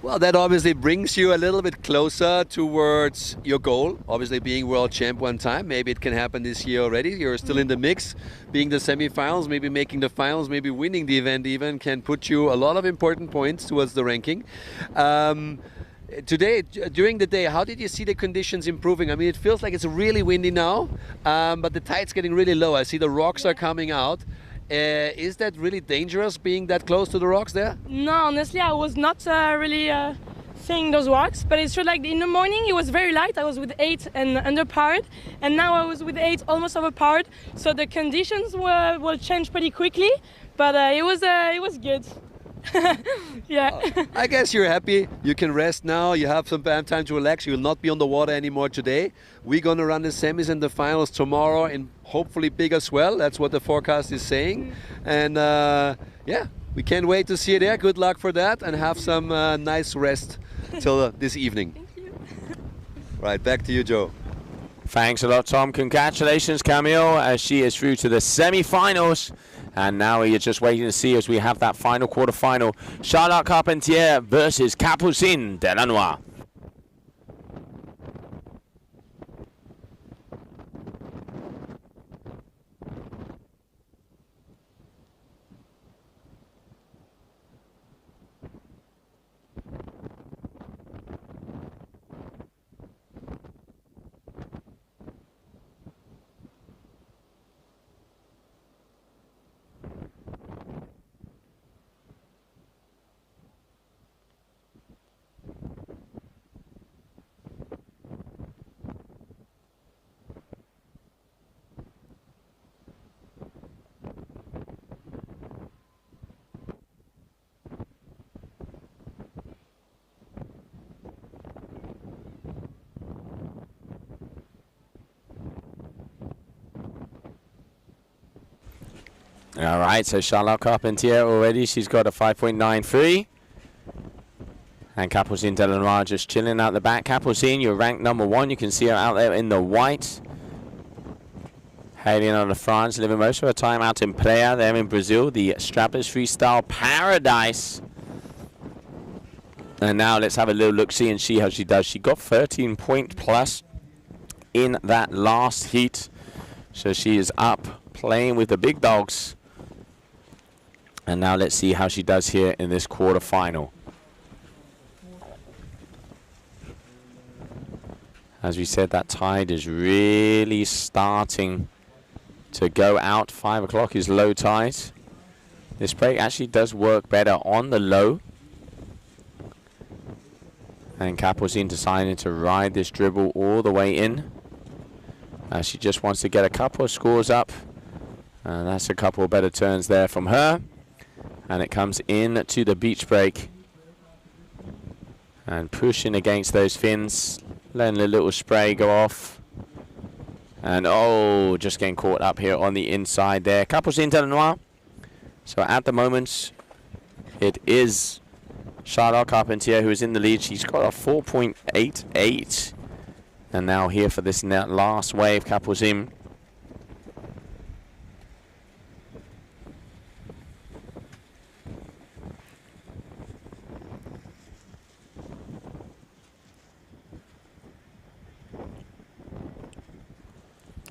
Well, that obviously brings you a little bit closer towards your goal, obviously being world champ one time. Maybe it can happen this year already. You're still in the mix. Being the semi-finals, maybe making the finals, maybe winning the event even can put you a lot of important points towards the ranking. Today, during the day, how did you see the conditions improving? I mean, it feels like it's really windy now, but the tide's getting really low. I see the rocks are coming out. Is that really dangerous, being that close to the rocks there? No, honestly, I was not really seeing those rocks, but it's true, like in the morning it was very light. I was with 8 and underpowered, and now I was with 8 almost overpowered, so the conditions will change pretty quickly, but it was good. Yeah. I guess you're happy. You can rest now. You have some time to relax. You will not be on the water anymore today. We're going to run the semis and the finals tomorrow in hopefully bigger swell. That's what the forecast is saying. And yeah, we can't wait to see you there. Good luck for that, and have some nice rest till this evening. Thank you. Right, back to you, Joe. Thanks a lot, Tom. Congratulations, Camille, as she is through to the semi-finals. And now you're just waiting to see as we have that final quarter-final. Charlotte Carpentier versus Capucine Delanois. All right, so Charlotte Carpentier already, she's got a 5.93. And Capucine Delanois just chilling out the back. Capucine, you're ranked #1. You can see her out there in the white. Hailing on the France, living most of her time out in Playa there in Brazil, the strapless freestyle paradise. And now let's have a little look-see and see how she does. She got 13 point plus in that last heat. So she is up playing with the big dogs. And now let's see how she does here in this quarterfinal. As we said, that tide is really starting to go out. 5 o'clock is low tide. This break actually does work better on the low. And Kapuzin deciding to ride this dribble all the way in. She just wants to get a couple of scores up. And that's a couple of better turns there from her. And it comes in to the beach break. And pushing against those fins. Letting the little spray go off. And oh, just getting caught up here on the inside there. Kapuzin Delanois. So at the moment, it is Charlotte Carpentier who is in the lead. She's got a 4.88. And now here for this last wave, Kapuzin.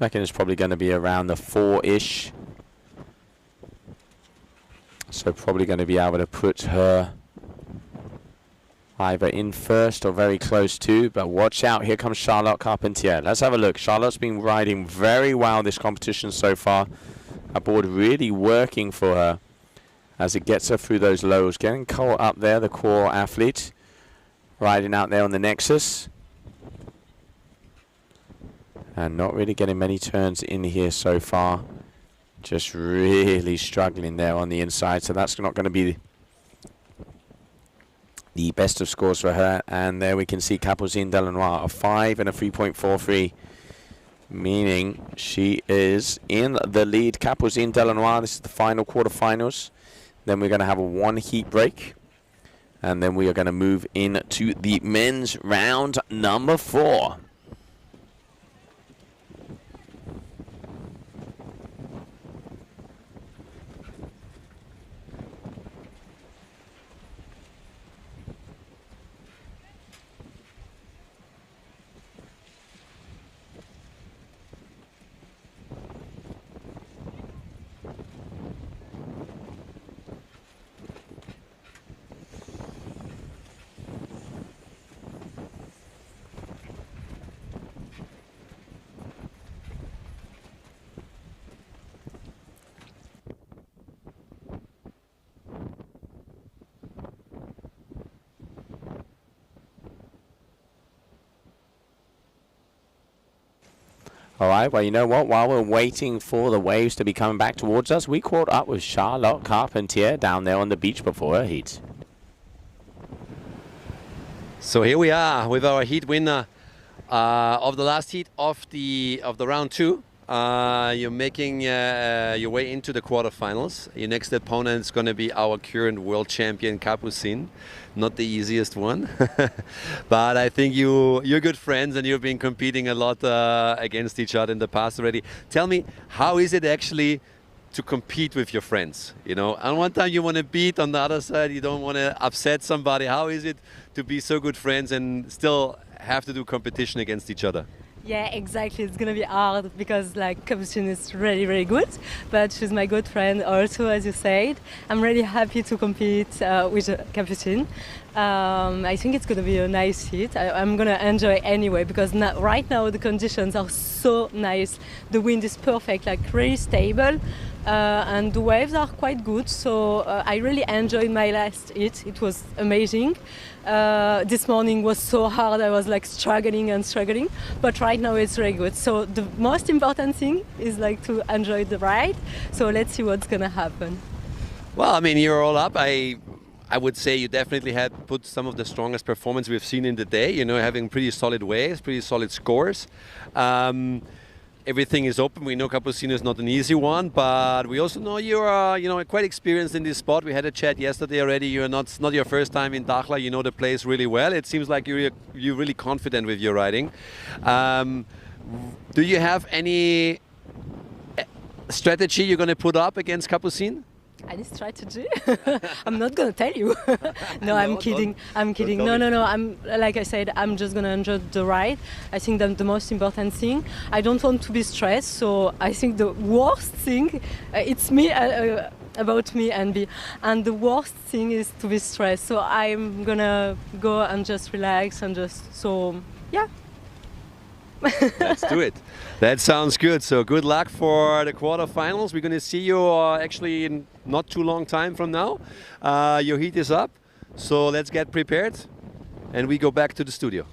I reckon it's probably going to be around the 4-ish. So probably going to be able to put her either in first or very close to. But watch out, here comes Charlotte Carpentier. Let's have a look. Charlotte's been riding very well this competition so far. Her board really working for her as it gets her through those lows. Getting caught up there, the core athlete. Riding out there on the Nexus. And not really getting many turns in here so far. Just really struggling there on the inside. So that's not going to be the best of scores for her. And there we can see Kapuzin Delanois, a 5 and a 3.43. Meaning she is in the lead. Kapuzin Delanois, this is the final quarterfinals. Then we're going to have a 1 heat break. And then we are going to move into the men's round number 4. All right, well, you know what? While we're waiting for the waves to be coming back towards us, we caught up with Charlotte Carpentier down there on the beach before her heat. So here we are with our heat winner of the last heat of the round 2. You're making your way into the quarterfinals. Your next opponent is going to be our current world champion, Kapuzin. Not the easiest one, but I think you're good friends and you've been competing a lot against each other in the past already. Tell me, how is it actually to compete with your friends? You know, on one time you want to beat, on the other side you don't want to upset somebody. How is it to be so good friends and still have to do competition against each other? Yeah, exactly. It's gonna be hard because like Kapuzin is really, really good, but she's my good friend also, as you said. I'm really happy to compete with Kapuzin. I think it's gonna be a nice heat. I'm gonna enjoy anyway because right now the conditions are so nice. The wind is perfect, like really stable, and the waves are quite good. So I really enjoyed my last heat. It was amazing. This morning was so hard, I was like struggling, but right now it's very good. So the most important thing is like to enjoy the ride. So let's see what's gonna happen. Well, I mean, you're all up. I would say you definitely had put some of the strongest performance we've seen in the day, you know, having pretty solid waves, pretty solid scores. Everything is open. We know Kapuzin is not an easy one, but we also know you are, you know, quite experienced in this spot. We had a chat yesterday already. You're not your first time in Dakhla. You know the place really well. It seems like you're really confident with your riding. Do you have any strategy you're going to put up against Capucine? Any strategy? I'm not gonna tell you. No, I'm kidding. I'm kidding. No. I'm like I said. I'm just gonna enjoy the ride. I think that's the most important thing. I don't want to be stressed. So I think the worst thing, it's me about me and the worst thing is to be stressed. So I'm gonna go and just relax and yeah. Let's do it. That sounds good. So good luck for the quarterfinals. We're going to see you actually in not too long time from now. Your heat is up. So let's get prepared and we go back to the studio.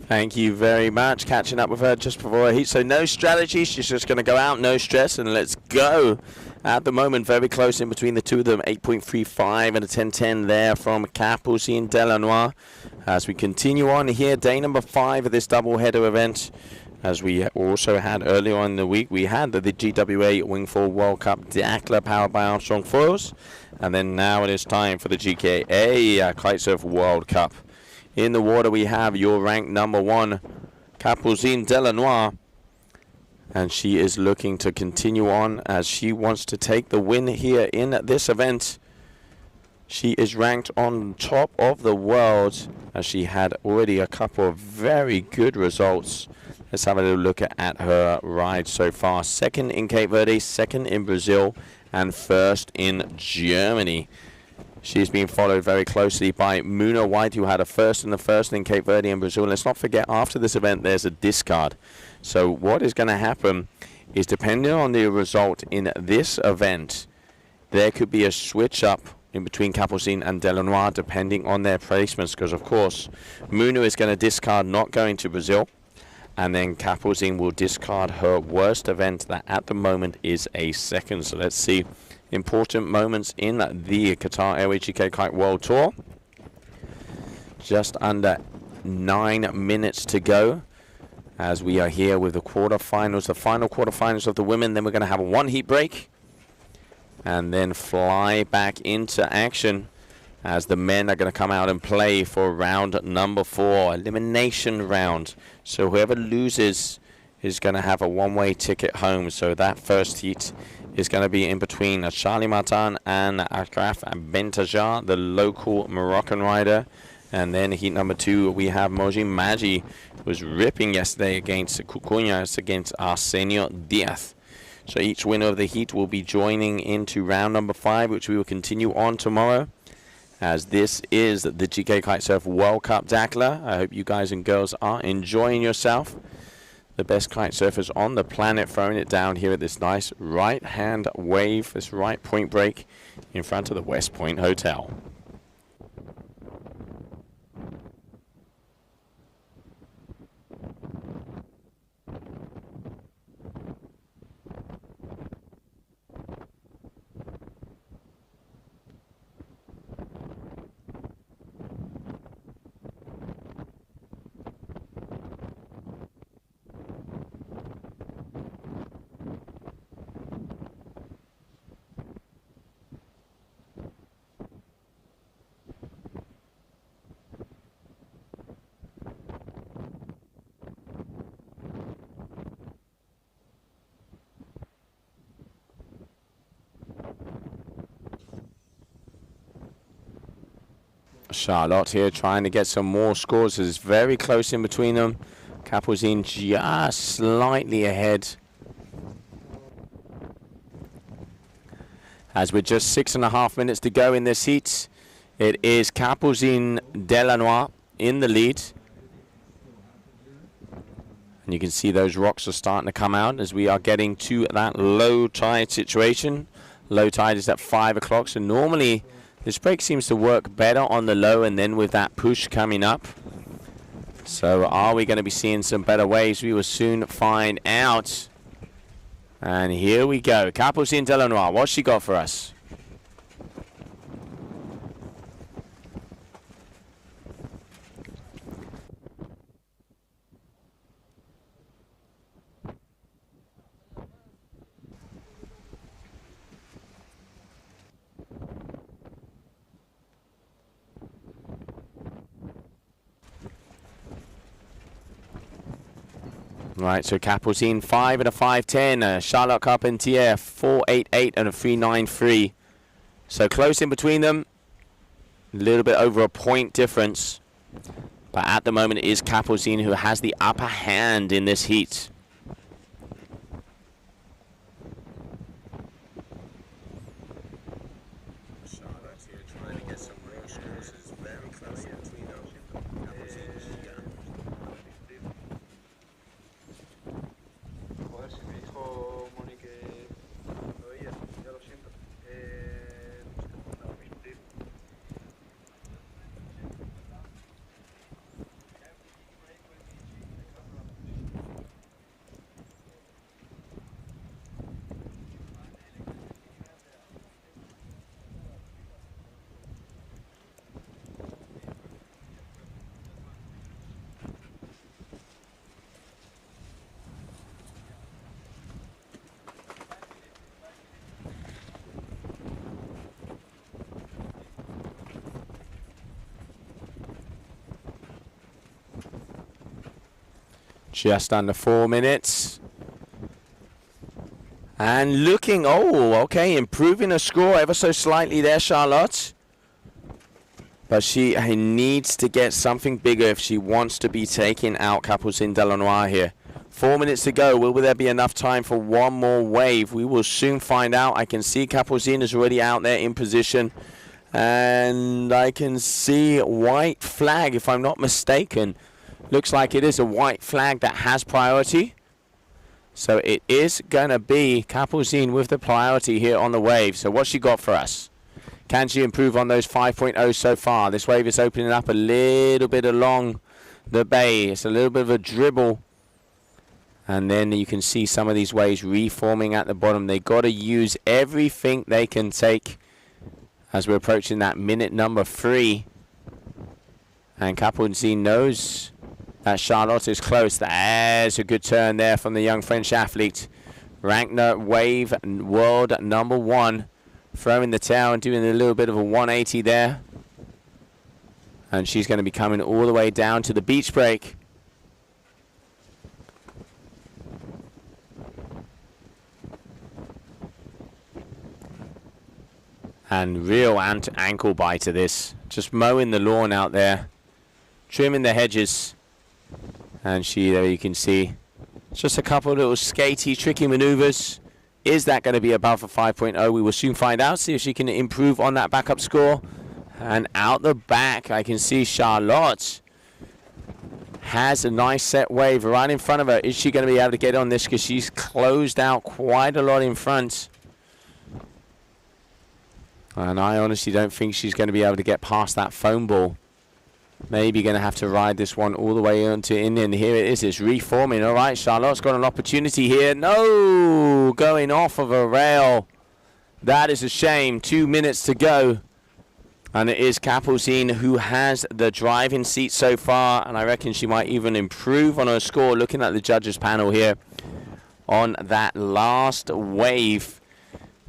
Thank you very much. Catching up with her just before her heat. So no strategy. She's just going to go out, no stress, and let's go. At the moment, very close in between the two of them. 8.35 and a 10.10 there from Capucine Delanois. As we continue on here, day number 5 of this double-header event. As we also had earlier on in the week, we had the GWA Wingfoil World Cup Dakhla powered by Armstrong Foils. And then now it is time for the GKA Kite-Surf World Cup. In the water, we have your ranked number 1, Capucine Delanois. And she is looking to continue on as she wants to take the win here in this event. She is ranked on top of the world as she had already a couple of very good results. Let's have a little look at her ride so far. 2nd in Cape Verde, 2nd in Brazil, and 1st in Germany. She's been followed very closely by Muna White, who had a 1st in the 1st in Cape Verde and Brazil. Let's not forget, after this event, there's a discard. So what is going to happen is, depending on the result in this event, there could be a switch up in between Capucine and Delanois, depending on their placements, because of course Muna is going to discard not going to Brazil, and then Capucine will discard her worst event that at the moment is a 2nd. So let's see important moments in the Qatar Airways GK Kite World Tour. Just under 9 minutes to go as we are here with the quarterfinals, the final quarterfinals of the women. Then we're going to have a 1 heat break and then fly back into action as the men are going to come out and play for round number 4, elimination round. So whoever loses is going to have a one-way ticket home. So that first heat is going to be in between Charlie Martin and Akraf Bentajar, the local Moroccan rider. And then heat number 2, we have Moji Maji, who was ripping yesterday against Cucuñas, against Arsenio Diaz. So each winner of the heat will be joining into round number 5, which we will continue on tomorrow, as this is the GK Kite-Surf World Cup Dakhla. I hope you guys and girls are enjoying yourself. The best kite surfers on the planet throwing it down here at this nice right-hand wave, this right point break in front of the West Point Hotel. Charlotte here trying to get some more scores. It's very close in between them. Capucine just slightly ahead. As with just 6.5 minutes to go in this heat, it is Capucine Delanois in the lead. And you can see those rocks are starting to come out as we are getting to that low tide situation. Low tide is at 5 o'clock, so normally this break seems to work better on the low and then with that push coming up. So are we going to be seeing some better waves? We will soon find out. And here we go. Capucine Delanois, what's she got for us? Right, so Capucine 5 and a 5.10. Charlotte Carpentier 4.88 and a 3.93. So close in between them. A little bit over a point difference. But at the moment it is Capucine who has the upper hand in this heat. Just under 4 minutes. And looking, okay, improving her score ever so slightly there, Charlotte. But she needs to get something bigger if she wants to be taking out Capucine Delanois here. 4 minutes to go. Will there be enough time for one more wave? We will soon find out. I can see Capucine is already out there in position. And I can see white flag, if I'm not mistaken. Looks like it is a white flag that has priority. So it is going to be Capucine with the priority here on the wave. So what's she got for us? Can she improve on those 5.0 so far? This wave is opening up a little bit along the bay. It's a little bit of a dribble. And then you can see some of these waves reforming at the bottom. They got to use everything they can take as we're approaching that minute number 3. And Capucine knows that Charlotte is close. There's a good turn there from the young French athlete. Ranked wave world number 1. Throwing the tail and doing a little bit of a 180 there. And she's going to be coming all the way down to the beach break. And real ankle biter this. Just mowing the lawn out there. Trimming the hedges. And there you can see, just a couple of little skatey, tricky maneuvers. Is that going to be above a 5.0? We will soon find out. See if she can improve on that backup score. And out the back, I can see Charlotte has a nice set wave right in front of her. Is she going to be able to get on this? Because she's closed out quite a lot in front. And I honestly don't think she's going to be able to get past that foam ball. Maybe going to have to ride this one all the way onto in. And here it is. It's reforming. All right, Charlotte's got an opportunity here. No! Going off of a rail. That is a shame. 2 minutes to go. And it is Capucine who has the driving seat so far. And I reckon she might even improve on her score. Looking at the judges panel here on that last wave.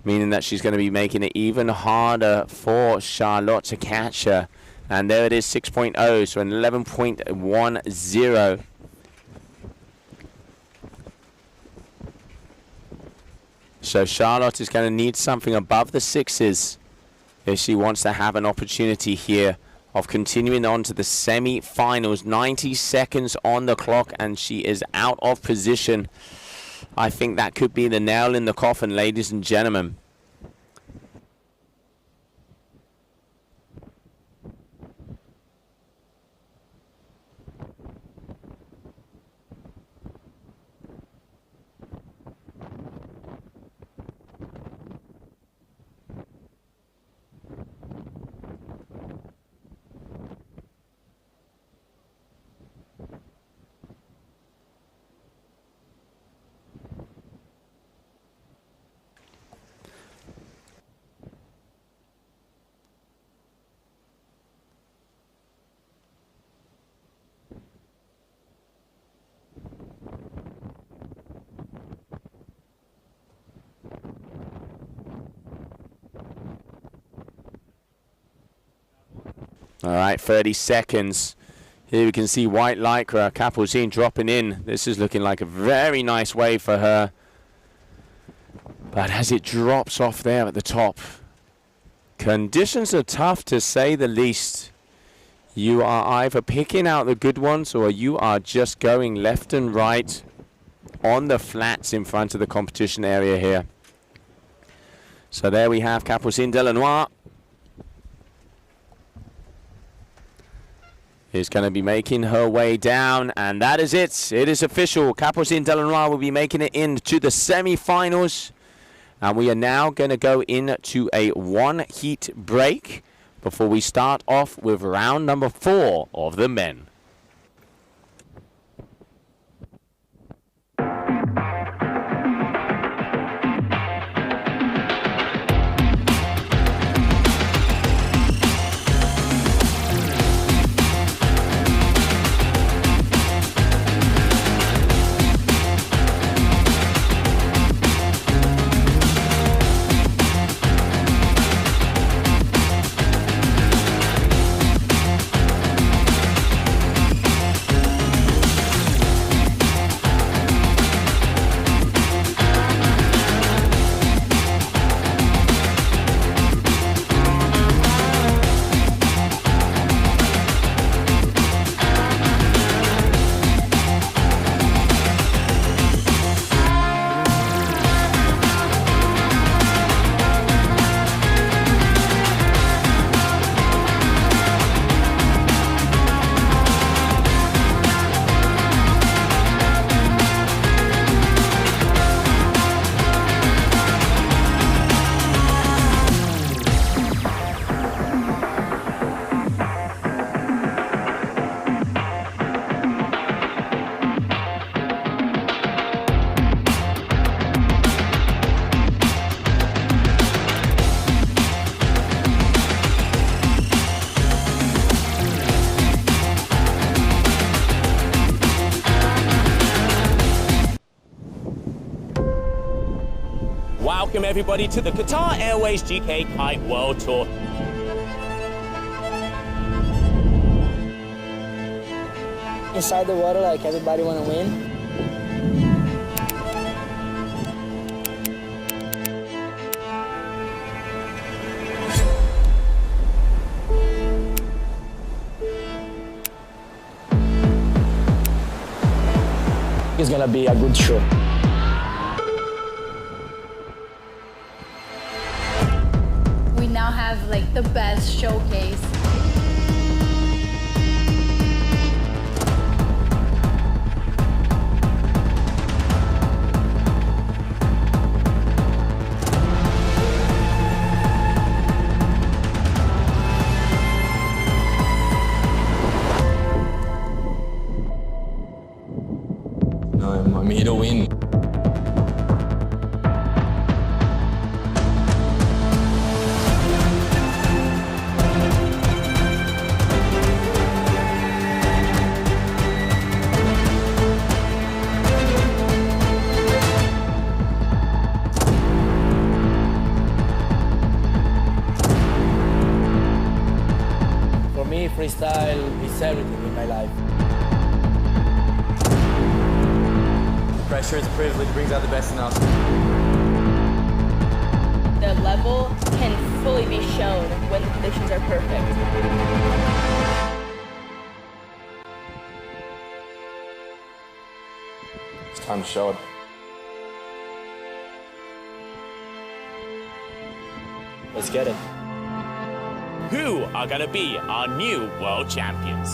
Meaning that she's going to be making it even harder for Charlotte to catch her. And there it is, 6.0, so an 11.10. So Charlotte is going to need something above the 6s if she wants to have an opportunity here of continuing on to the semi-finals. 90 seconds on the clock, and she is out of position. I think that could be the nail in the coffin, ladies and gentlemen. All right, 30 seconds. Here we can see white lycra, Capucine dropping in. This is looking like a very nice wave for her. But as it drops off there at the top, conditions are tough to say the least. You are either picking out the good ones or you are just going left and right on the flats in front of the competition area here. So there we have Capucine Delanois. Is going to be making her way down, and that is it. It is official. Capucine Delanois will be making it into the semi-finals. And we are now going to go into a one-heat break before we start off with round number 4 of the men. Welcome everybody to the Qatar Airways GK Kite World Tour. Inside the water, like everybody want to win. It's gonna be a good show. We now have like the best showcase. I'm here to win. For me, freestyle is everything in my life. Pressure is a privilege, brings out the best in us. The level can fully be shown when the conditions are perfect. It's time to show it. Let's get it. Who are going to be our new world champions?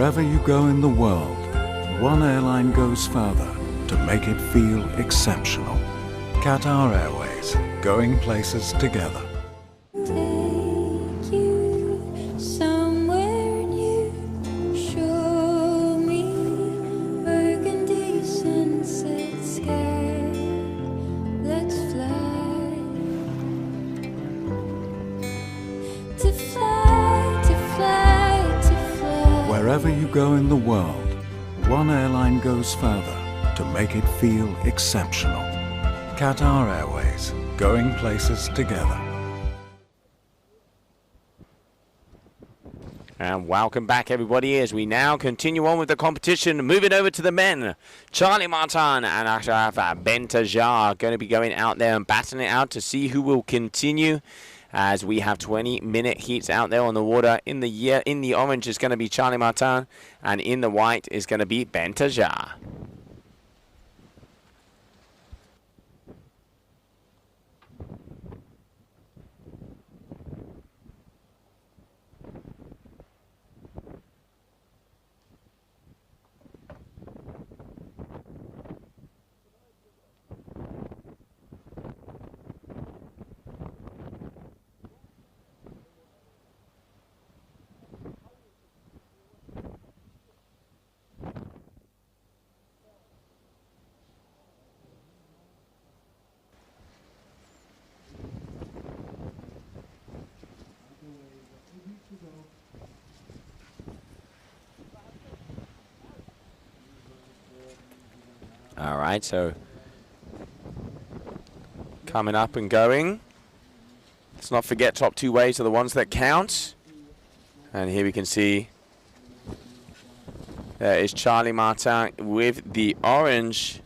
Wherever you go in the world, one airline goes further to make it feel exceptional. Qatar Airways, going places together. Wherever you go in the world, one airline goes further to make it feel exceptional. Qatar Airways, going places together. And welcome back, everybody, as we now continue on with the competition. Moving over to the men. Charlie Martin and Ashraf Bentajar are going to be going out there and battling it out to see who will continue, as we have 20-minute heats out there on the water. In the orange is going to be Charlie Martin, and in the white is going to be Bentajar. All right, so coming up and going. Let's not forget top two waves are the ones that count. And here we can see there is Charlie Martin with the orange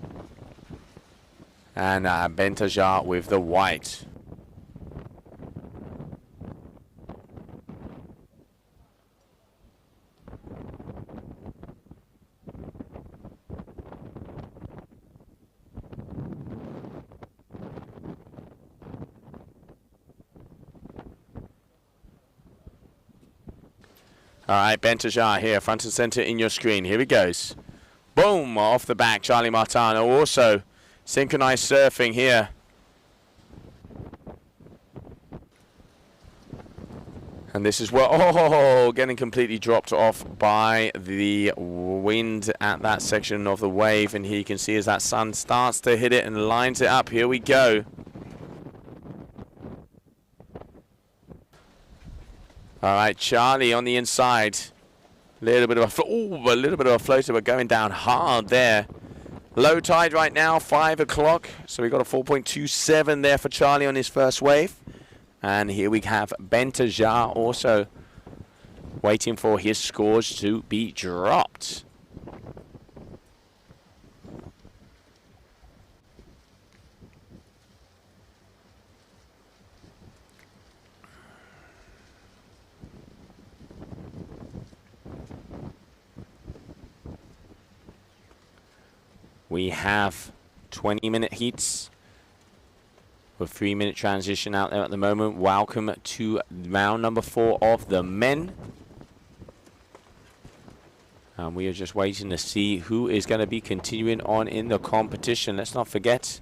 and Bentajar with the white. All right, Bentajar here, front and center in your screen. Here he goes. Boom, off the back, Charlie Martin. Also, synchronized surfing here. And this is where, getting completely dropped off by the wind at that section of the wave. And here you can see as that sun starts to hit it and lines it up. Here we go. All right, Charlie on the inside. A little bit of a floater, but going down hard there. Low tide right now, 5 o'clock. So we got a 4.27 there for Charlie on his first wave. And here we have Bentajar also waiting for his scores to be dropped. We have 20-minute heats with 3-minute transition out there at the moment. Welcome to round number 4 of the men. And we are just waiting to see who is going to be continuing on in the competition. Let's not forget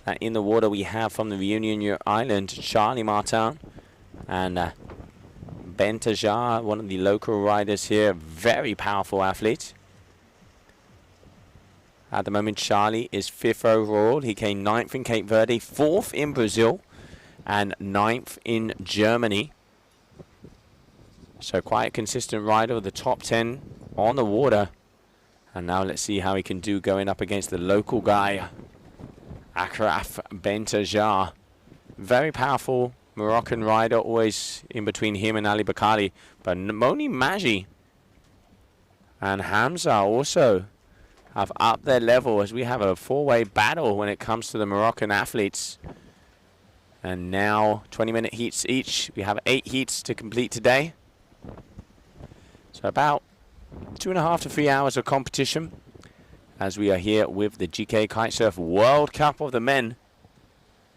that in the water we have from the Reunion Island, Charlie Martin and Bentajar, one of the local riders here. Very powerful athlete. At the moment, Charlie is 5th overall. He came 9th in Cape Verde, 4th in Brazil, and 9th in Germany. So quite a consistent rider with the top 10 on the water. And now let's see how he can do going up against the local guy, Ashraf Bentajar. Very powerful Moroccan rider, always in between him and Ali Bakali. But Moni Maji and Hamza also have upped their level as we have a 4-way battle when it comes to the Moroccan athletes. And now 20-minute heats each. We have 8 heats to complete today. So about 2.5 to 3 hours of competition as we are here with the GKA Kite-Surf World Cup of the men.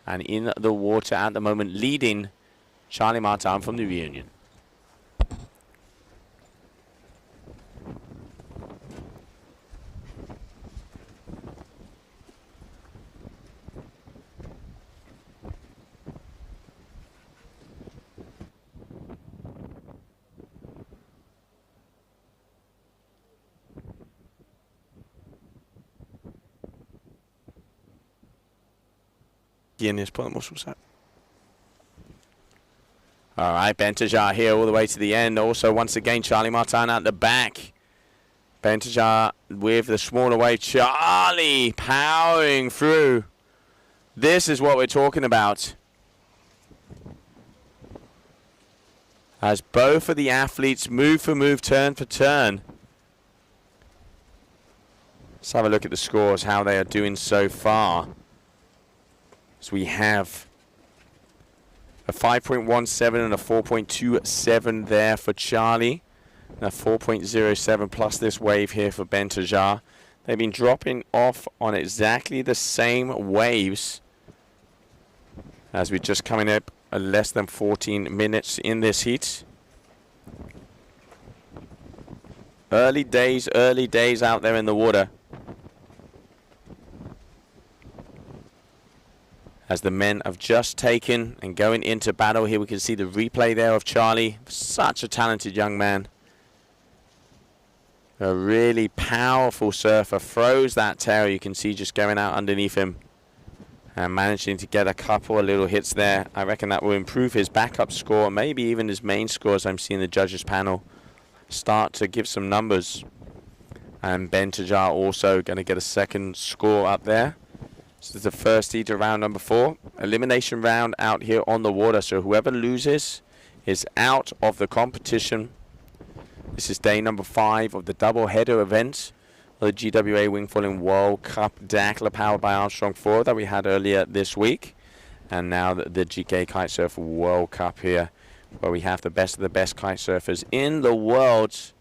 And in the water at the moment, leading Charlie Martin from the Reunion. gearnes på den muskelsa. All right, Bentajar here all the way to the end. Also, once again, Charlie Martin at the back. Bentajar with the smaller wave. Charlie powering through. This is what we're talking about. As both of the athletes move for move, turn for turn. Let's have a look at the scores, how they are doing so far. So we have a 5.17 and a 4.27 there for Charlie. And a 4.07 plus this wave here for Bentajar. They've been dropping off on exactly the same waves as we're just coming up less than 14 minutes in this heat. Early days out there in the water. As the men have just taken and going into battle here, we can see the replay there of Charlie. Such a talented young man. A really powerful surfer. Throws that tail, you can see just going out underneath him. And managing to get a couple of little hits there. I reckon that will improve his backup score, maybe even his main score, as I'm seeing the judges panel start to give some numbers. And Bentajar also going to get a second score up there. This is the first heat of round number 4. Elimination round out here on the water. So whoever loses is out of the competition. This is day number 5 of the double header event of the GWA Wingfoiling World Cup Dakhla, powered by Armstrong 4, that we had earlier this week. And now the GKA Kite-Surf World Cup here, where we have the best of the best kite surfers in the world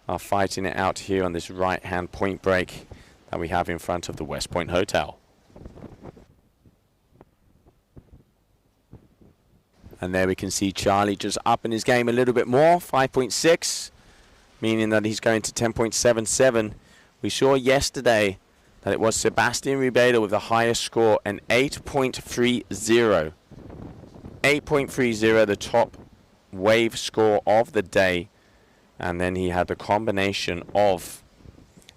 are fighting it out here on this right-hand point break that we have in front of the West Point Hotel. And there we can see Charlie just upping his game a little bit more, 5.6, meaning that he's going to 10.77. We saw yesterday that it was Sebastian Ribeiro with the highest score, an 8.30. 8.30, the top wave score of the day. And then he had the combination of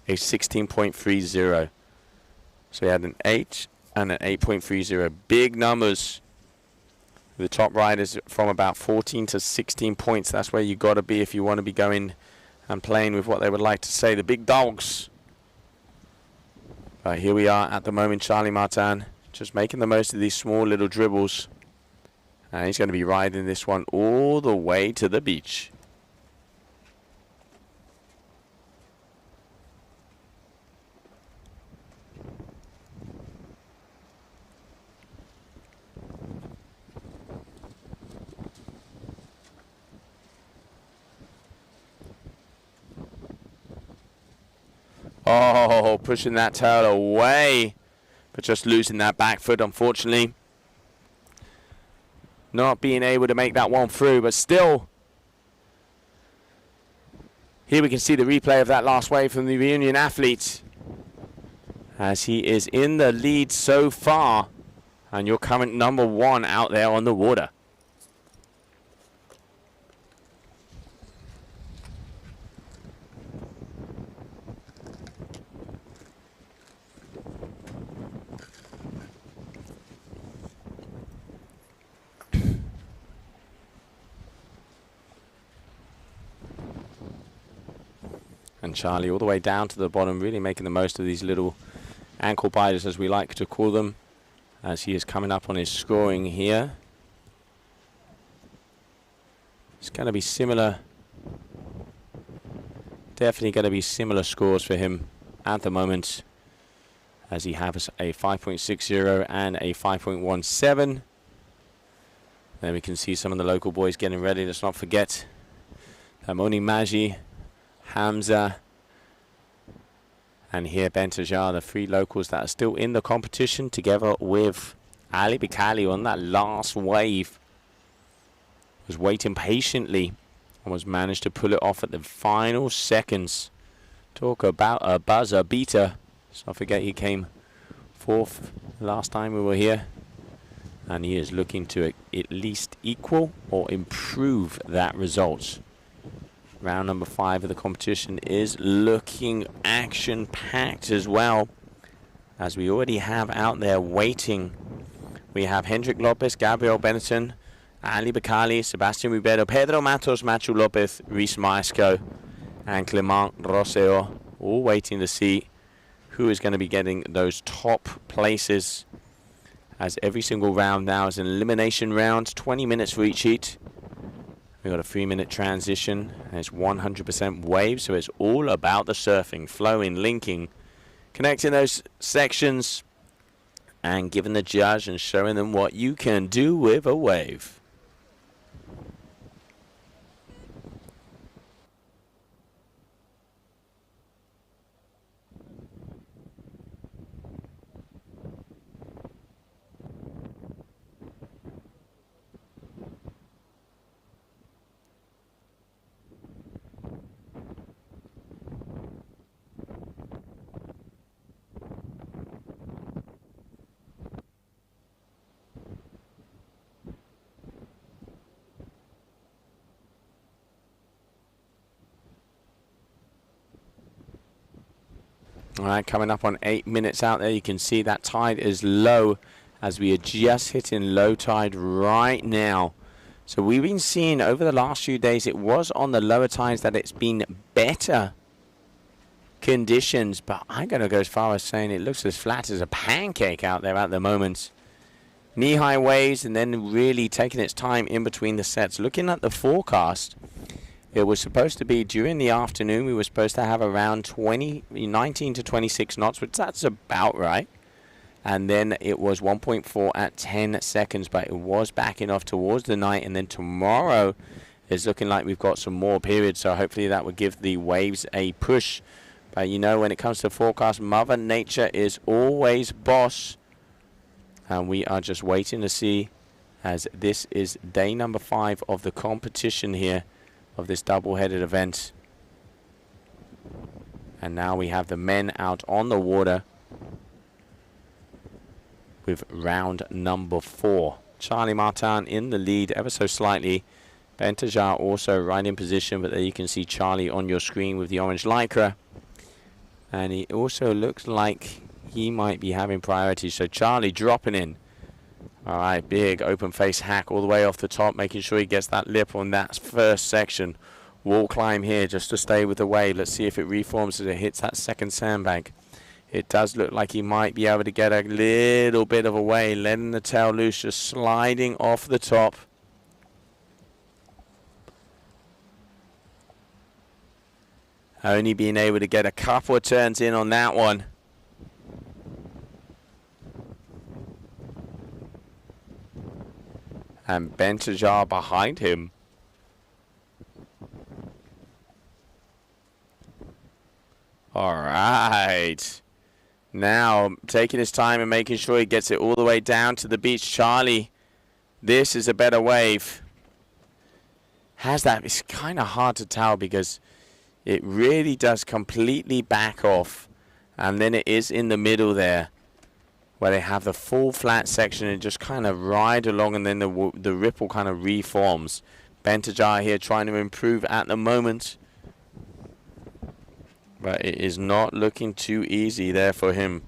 a 16.30. So he had an 8 and an 8.30. Big numbers. The top riders from about 14 to 16 points. That's where you got to be if you want to be going and playing with what they would like to say, the big dogs. But here we are at the moment, Charlie Martin just making the most of these small little dribbles. And he's going to be riding this one all the way to the beach. Oh, pushing that tail away, but just losing that back foot, unfortunately. Not being able to make that one through, but still. Here we can see the replay of that last wave from the reunion athlete, as he is in the lead so far, and your current number 1 out there on the water. And Charlie all the way down to the bottom, really making the most of these little ankle biters, as we like to call them, as he is coming up on his scoring here. It's going to be similar, definitely going to be similar scores for him at the moment, as he has a 5.60 and a 5.17. Then we can see some of the local boys getting ready. Let's not forget Moni Maji, Hamza, and here Bentajar, the 3 locals that are still in the competition, together with Ali Bikali on that last wave. Was waiting patiently and was managed to pull it off at the final seconds. Talk about a buzzer beater. Let's not forget he came 4th last time we were here. And he is looking to at least equal or improve that result. Round number 5 of the competition is looking action-packed as well, as we already have out there waiting We have Hendrik Lopez, Gabriel Benetton, Ali Bacali, Sebastian Ribeiro, Pedro Matos, Machu Lopez, Reese Maesco, and Clement Rosseo, all waiting to see who is going to be getting those top places, as every single round now is an elimination round, 20 minutes for each heat. We've got a 3-minute transition, and it's 100% wave, so it's all about the surfing, flowing, linking, connecting those sections, and giving the judge and showing them what you can do with a wave. All right, coming up on 8 minutes out there, you can see that tide is low as we are just hitting low tide right now. So we've been seeing over the last few days, it was on the lower tides that it's been better conditions, but I'm going to go as far as saying it looks as flat as a pancake out there at the moment. Knee-high waves and then really taking its time in between the sets. Looking at the forecast, it was supposed to be during the afternoon. We were supposed to have around 19 to 26 knots, which that's about right. And then it was 1.4 at 10 seconds, but it was backing off towards the night. And then tomorrow is looking like we've got some more periods, so hopefully that will give the waves a push. But you know, when it comes to forecast, Mother Nature is always boss. And we are just waiting to see, as this is day number 5 of the competition here, of this double-headed event. And now we have the men out on the water with round number 4. Charlie Martin in the lead ever so slightly. Bentajar also right in position, but there you can see Charlie on your screen with the orange lycra. And he also looks like he might be having priority. So Charlie dropping in. All right, big open face hack all the way off the top, making sure he gets that lip on that first section. Wall climb here just to stay with the wave. Let's see if it reforms as it hits that second sandbank. It does look like he might be able to get a little bit of a wave, letting the tail loose, just sliding off the top. Only being able to get a couple of turns in on that one. And Bentajar behind him. All right. Now, taking his time and making sure he gets it all the way down to the beach. Charlie, this is a better wave. Has that? It's kind of hard to tell because it really does completely back off. And then it is in the middle there, where they have the full flat section and just kind of ride along, and then the ripple kind of reforms. Bentajar here trying to improve at the moment. But it is not looking too easy there for him.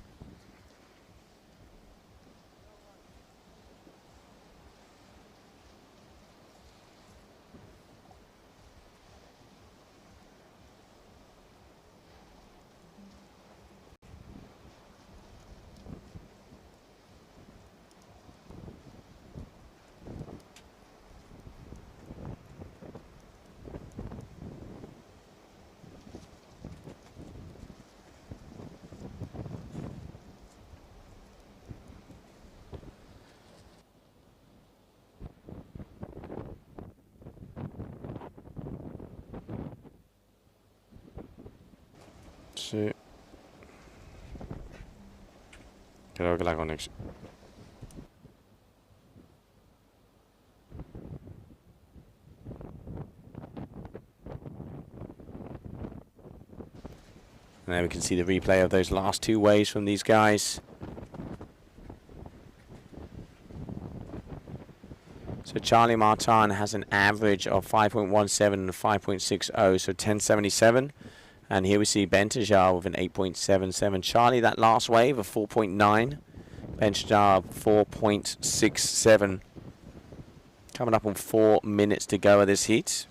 Sí. Creo que la conexión. And there we can see the replay of those last two waves from these guys. So Charlie Martin has an average of 5.17 and 5.60, so 1077. And here we see Bentajar with an 8.77. Charlie, that last wave of 4.9. Bentajar 4.67. Coming up on 4 minutes to go of this heat.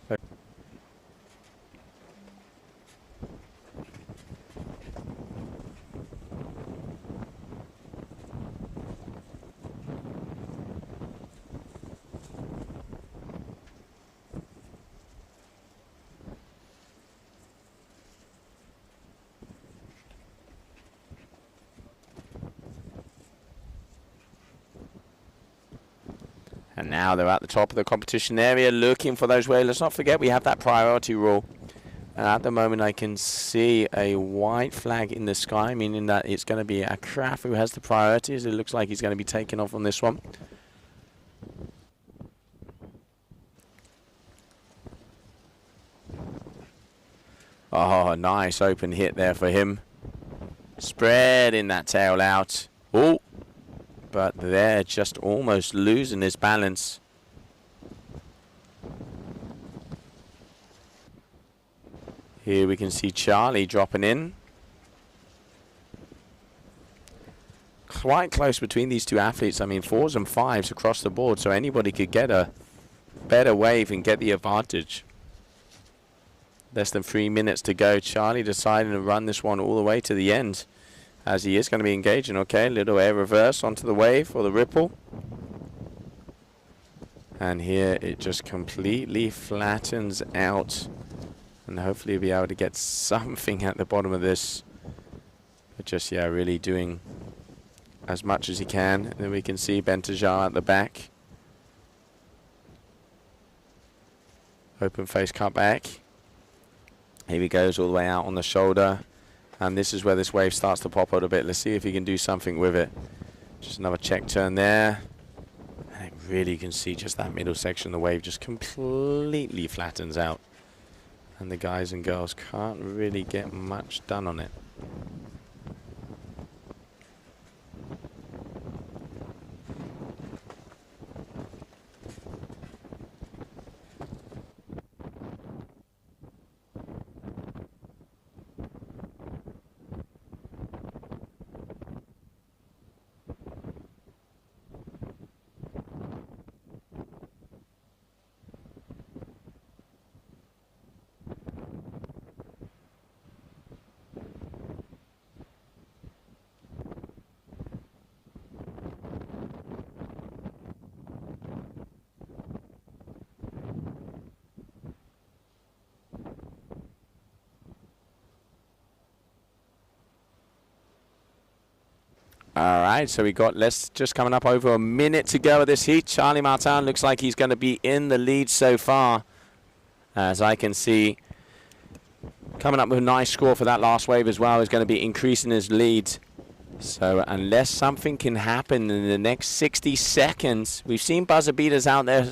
And now they're at the top of the competition area looking for those waves. Let's not forget we have that priority rule. And at the moment I can see a white flag in the sky, meaning that it's going to be Akraf who has the priorities. It looks like he's going to be taken off on this one. Oh, nice open hit there for him. Spreading that tail out. Oh! But they're just almost losing his balance. Here we can see Charlie dropping in. Quite close between these two athletes. I mean, 4s and 5s across the board, so anybody could get a better wave and get the advantage. Less than 3 minutes to go. Charlie deciding to run this one all the way to the end, as he is going to be engaging. Okay, little air reverse onto the wave or the ripple. And here it just completely flattens out. And hopefully he'll be able to get something at the bottom of this. But just, yeah, really doing as much as he can. And then we can see Bentajar at the back. Open face cut back. Here he goes all the way out on the shoulder. And this is where this wave starts to pop out a bit. Let's see if he can do something with it. Just another check turn there. And it really, you can see just that middle section of the wave just completely flattens out. And the guys and girls can't really get much done on it. All right, so we got just coming up over a minute to go of this heat. Charlie Martin looks like he's going to be in the lead so far, as I can see. Coming up with a nice score for that last wave as well is going to be increasing his lead. So unless something can happen in the next 60 seconds, we've seen buzzer beaters out there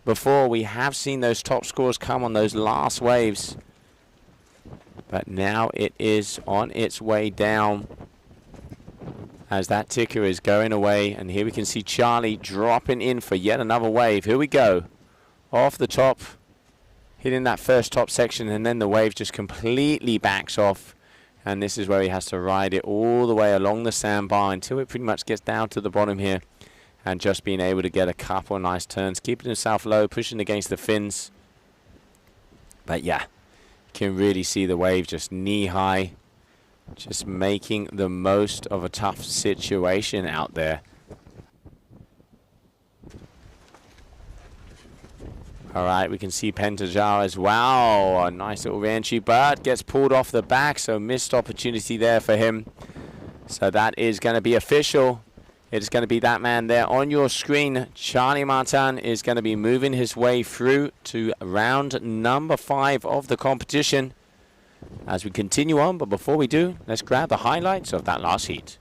before. We have seen those top scores come on those last waves. But now it is on its way down, as that ticker is going away. And here we can see Charlie dropping in for yet another wave. Here we go. Off the top, hitting that first top section, and then the wave just completely backs off. And this is where he has to ride it all the way along the sandbar until it pretty much gets down to the bottom here. And just being able to get a couple of nice turns, keeping himself low, pushing against the fins. But yeah, you can really see the wave just knee high. Just making the most of a tough situation out there. All right, we can see Bentajar as well. A nice little re-entry, but gets pulled off the back, so missed opportunity there for him. So that is going to be official. It's going to be that man there on your screen. Charlie Martin is going to be moving his way through to round number 5 of the competition. As we continue on, but before we do, let's grab the highlights of that last heat.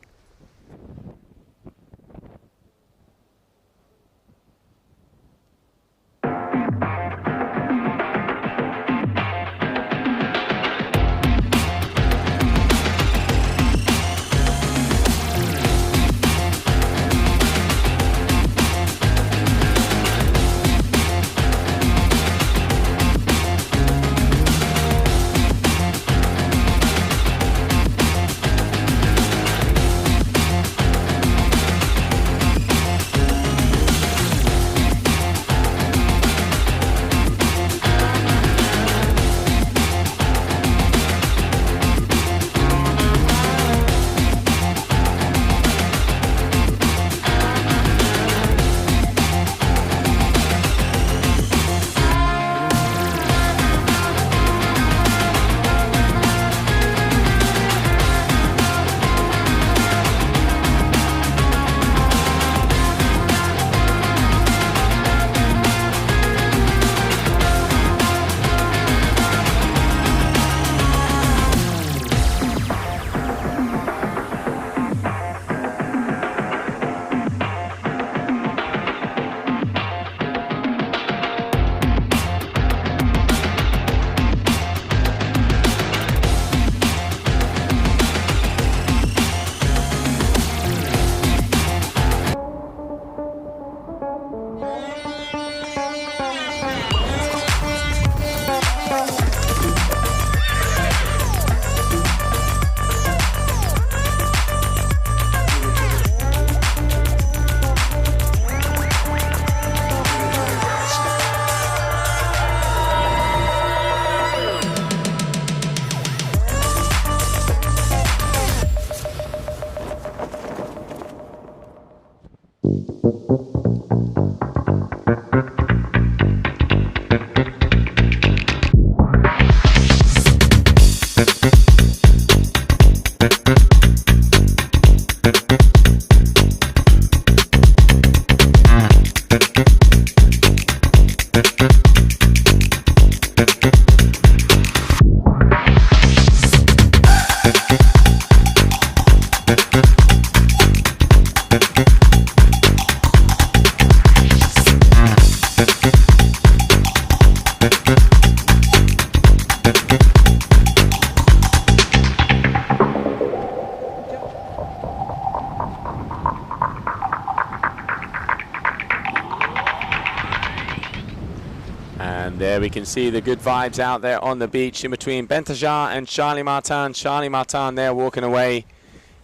And there we can see the good vibes out there on the beach in between Bentajar and Charlie Martin. Charlie Martin there walking away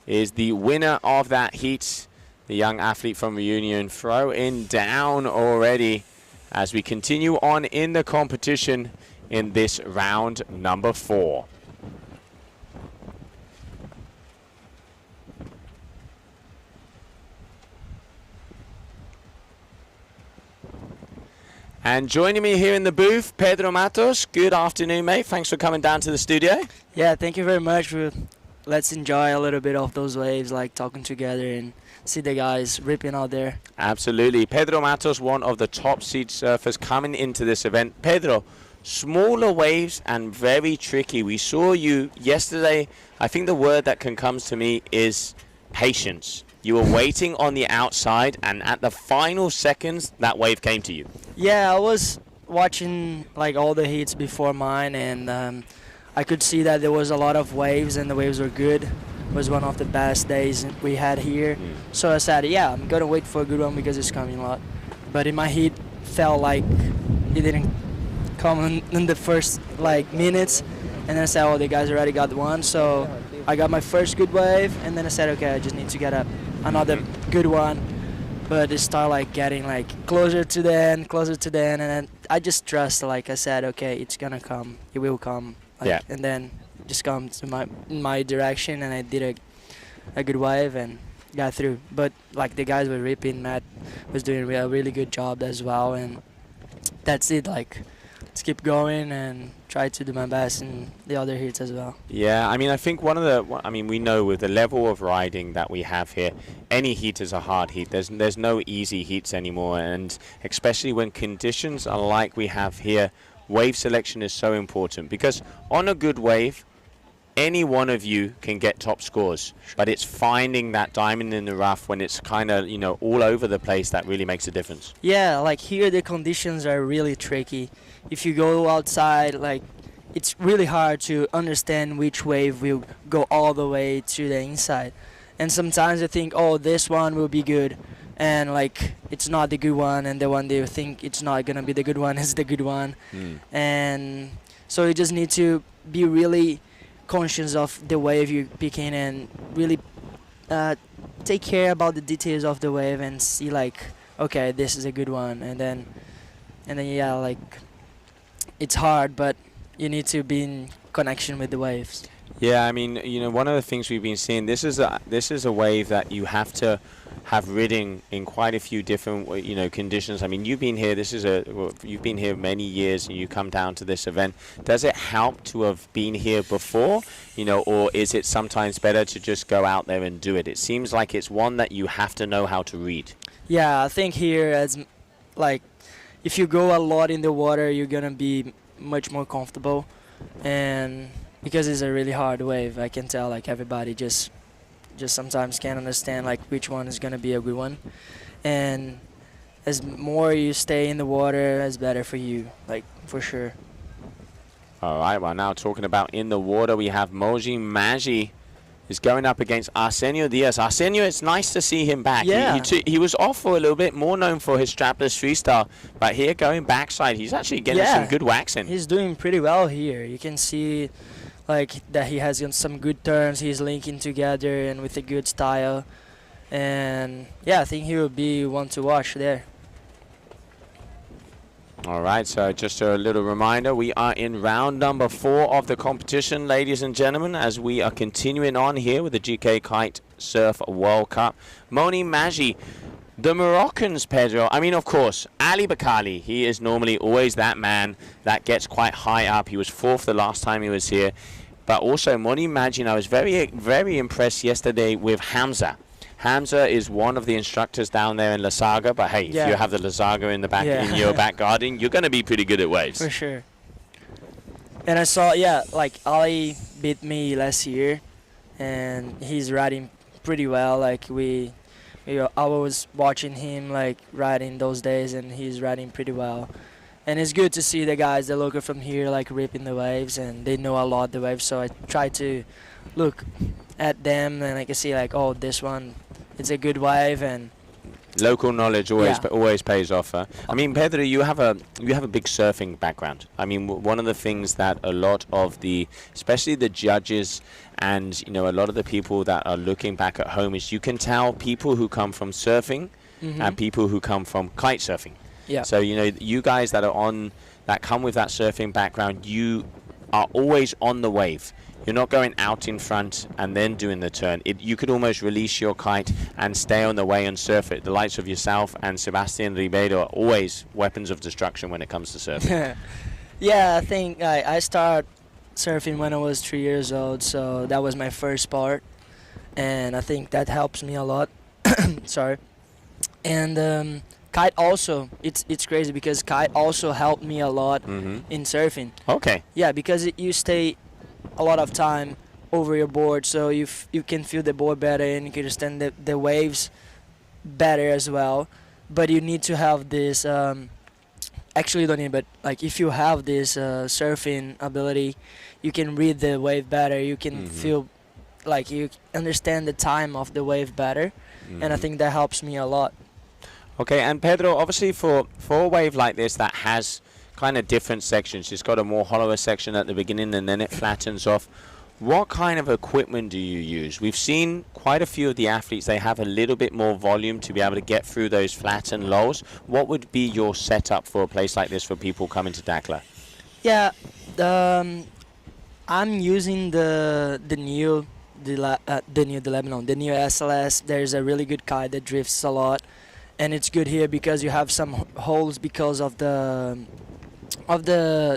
is the winner of that heat. The young athlete from Reunion throwing down already as we continue on in the competition in this round number 4. And joining me here in the booth, Pedro Matos. Good afternoon, mate. Thanks for coming down to the studio. Yeah, thank you very much. Let's enjoy a little bit of those waves, like talking together and see the guys ripping out there. Absolutely. Pedro Matos, one of the top seed surfers coming into this event. Pedro, smaller waves and very tricky. We saw you yesterday. I think the word that comes to me is patience. You were waiting on the outside, and at the final seconds, that wave came to you. Yeah, I was watching like all the heats before mine, and I could see that there was a lot of waves, and the waves were good. It was one of the best days we had here. So I said, yeah, I'm gonna wait for a good one because it's coming a lot. But in my heat, felt like it didn't come in the first like minutes, and then I said, oh, the guys already got one. So I got my first good wave, and then I said, okay, I just need to get another good one. But it started like getting like closer to the end, and then I just trust. Like I said, okay, it's gonna come, it will come. Like, yeah. And then just come to my direction, and I did a good wave and got through. But like the guys were ripping, Matt was doing a really good job as well, and that's it. Like, let's keep going and try to do my best in the other heats as well. Yeah, I mean, I think we know with the level of riding that we have here, any heat is a hard heat. There's no easy heats anymore, and especially when conditions are like we have here, wave selection is so important, because on a good wave, any one of you can get top scores, but it's finding that diamond in the rough when it's kind of, all over the place that really makes a difference. Yeah, like here the conditions are really tricky. If you go outside, like, it's really hard to understand which wave will go all the way to the inside. And sometimes I think, oh, this one will be good, and like it's not the good one, and the one they think it's not gonna be the good one is the good one. And so you just need to be really conscious of the wave you're picking, and really take care about the details of the wave, and see like, okay, this is a good one, and then yeah, like, it's hard, but you need to be in connection with the waves. Yeah, I mean, one of the things we've been seeing, this is a wave that you have to have ridden in quite a few different, conditions. I mean, you've been here. You've been here many years, and you come down to this event. Does it help to have been here before, or is it sometimes better to just go out there and do it? It seems like it's one that you have to know how to read. Yeah, I think here, as like, if you go a lot in the water, you're gonna be much more comfortable, and because it's a really hard wave, I can tell like everybody just sometimes can't understand like which one is gonna be a good one, and as more you stay in the water, as better for you, like, for sure. All right, well, now talking about in the water, we have Moji Maggi is going up against Arsenio Diaz. Arsenio, it's nice to see him back. Yeah. He was off for a little bit, more known for his strapless freestyle, but here going backside, he's actually getting some good waxing. He's doing pretty well here. You can see like that he has some good turns. He's linking together and with a good style, and yeah, I think he will be one to watch there. All right, so just a little reminder, we are in round number 4 of the competition, ladies and gentlemen, as we are continuing on here with the GKA Kite-Surf World Cup. Moni Maggi, the Moroccans, Pedro. I mean, of course, Ali Bakali, he is normally always that man that gets quite high up. He was 4th the last time he was here. But also, Moni Maggi, I was very, very impressed yesterday with Hamza. Hamza is one of the instructors down there in La Saga, but hey, if you have the La Saga in the back in your back garden, you're going to be pretty good at waves. For sure. And I saw, like Ali beat me last year, and he's riding pretty well. Like I was watching him like riding those days, and he's riding pretty well. And it's good to see the guys that look from here like ripping the waves, and they know a lot the waves. So I try to look at them, and I can see like, oh, this one, it's a good wave, and local knowledge always pays off. I mean, Pedro, you have a big surfing background. I mean, one of the things that a lot of especially the judges and a lot of the people that are looking back at home is you can tell people who come from surfing and people who come from kite surfing. Yeah. So you guys that come with that surfing background, you are always on the wave. You're not going out in front and then doing the turn. You could almost release your kite and stay on the way and surf it. The likes of yourself and Sebastian Ribeiro are always weapons of destruction when it comes to surfing. Yeah, I think I started surfing when I was 3 years old, so that was my first sport, and I think that helps me a lot. Sorry. And kite also, it's crazy because kite also helped me a lot in surfing. Okay. Yeah, because you stay a lot of time over your board, so you can feel the board better and you can understand the waves better as well. But you need to have this actually you don't need, but like if you have this surfing ability, you can read the wave better, you can feel like you understand the time of the wave better, and I think that helps me a lot. Okay, and Pedro, obviously for a wave like this that has kind of different sections, it's got a more hollower section at the beginning and then it flattens off. What kind of equipment do you use? We've seen quite a few of the athletes, they have a little bit more volume to be able to get through those flats and lows. What would be your setup for a place like this for people coming to Dakhla? Yeah, I'm using the new SLS. There's a really good kite that drifts a lot, and it's good here because you have some holes because of the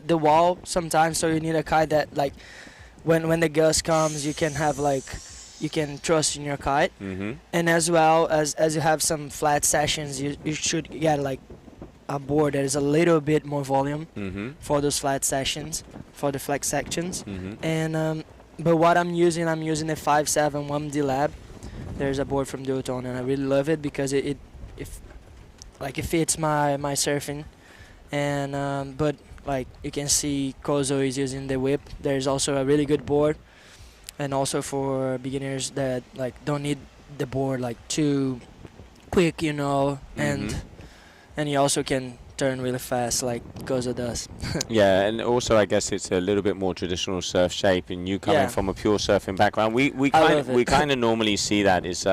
wall sometimes. So you need a kite that like when the gust comes, you can have you can trust in your kite. And as well as you have some flat sessions, you should get like a board that is a little bit more volume for those flat sessions, for the flex sections. And but what I'm using a 5.7 1D Lab. There's a board from Duotone, and I really love it because it fits my surfing. And but like you can see, Kozo is using the whip. There's also a really good board, and also for beginners that like don't need the board like too quick, and you also can turn really fast like Kozo does. Yeah, and also I guess it's a little bit more traditional surf shape, and you coming from a pure surfing background, we kind of normally see that is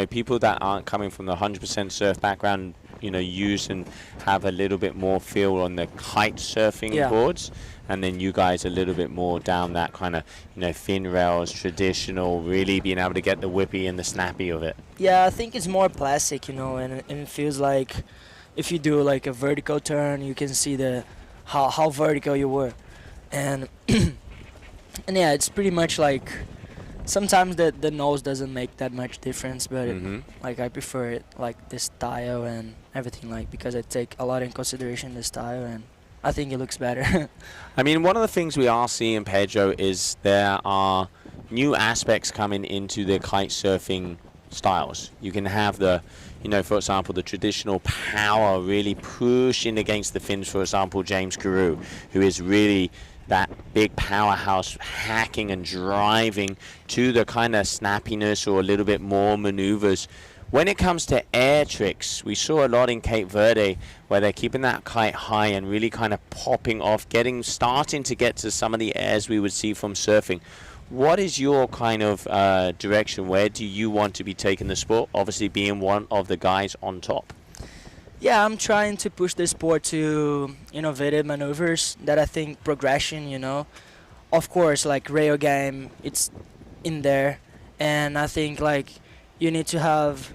people that aren't coming from the 100% surf background use and have a little bit more feel on the kite surfing boards, and then you guys a little bit more down that kind of fin rails, traditional, really being able to get the whippy and the snappy of it. Yeah, I think it's more plastic, and it feels like if you do like a vertical turn, you can see how vertical you were, and and yeah, it's pretty much like sometimes the nose doesn't make that much difference, but like I prefer it like the style and everything, like because I take a lot in consideration the style, and I think it looks better. I mean, one of the things we are seeing, Pedro, is there are new aspects coming into the kite surfing styles. You can have the for example, the traditional power really pushing against the fins. For example, James Carew, who is really that big powerhouse hacking and driving, to the kind of snappiness or a little bit more maneuvers. When it comes to air tricks, we saw a lot in Cape Verde where they're keeping that kite high and really kind of popping off, starting to get to some of the airs we would see from surfing. What is your kind of direction? Where do you want to be taking the sport? Obviously being one of the guys on top. Yeah, I'm trying to push the sport to innovative maneuvers that I think progression, Of course, like rail game, it's in there. And I think like you need to have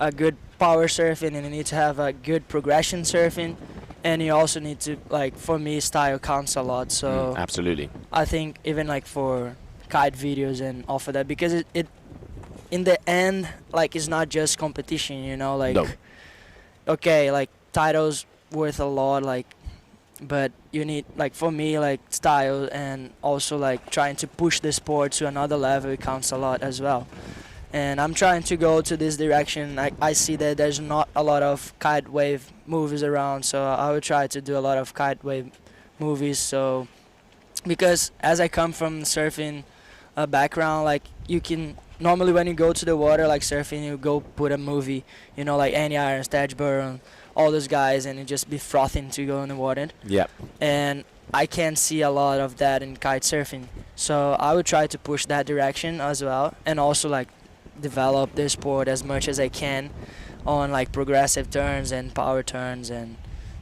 a good power surfing, and you need to have a good progression surfing. And you also need to, like, for me, style counts a lot. So absolutely. I think even like for kite videos and all for that, because it in the end, like, it's not just competition, like no. Okay, like titles worth a lot, like, but you need, like, for me, like, style and also like trying to push the sport to another level, it counts a lot as well. and I'm trying to go to this direction. I see that there's not a lot of kite wave movies around, so I will try to do a lot of kite wave movies. So because as I come from surfing background, like you can normally when you go to the water like surfing, you go put a movie, you know, like Annie Irons, Taj Burn, all those guys, and you just be frothing to go in the water. Yeah. And I can't see a lot of that in kite surfing, so I would try to push that direction as well, and also like develop the sport as much as I can on like progressive turns and power turns, and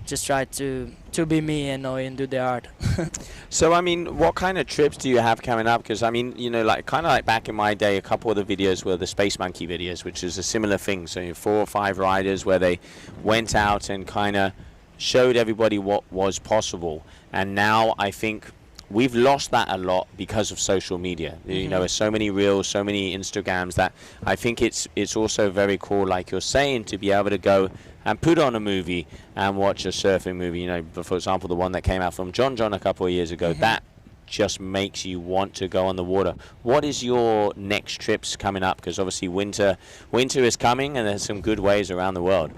just try to be me and do the art. So, I mean, what kind of trips do you have coming up? Because, I mean, you know, like kind of like back in my day, a couple of the videos were the Space Monkey videos, which is a similar thing. So, 4 or 5 riders where they went out and kind of showed everybody what was possible. And now I think we've lost that a lot because of social media. You know, there's so many reels, so many Instagrams that I think it's also very cool, like you're saying, to be able to go and put on a movie and watch a surfing movie. You know, for example, the one that came out from John a couple of years ago, that just makes you want to go on the water. What is your next trips coming up? Because obviously winter is coming, and there's some good waves around the world.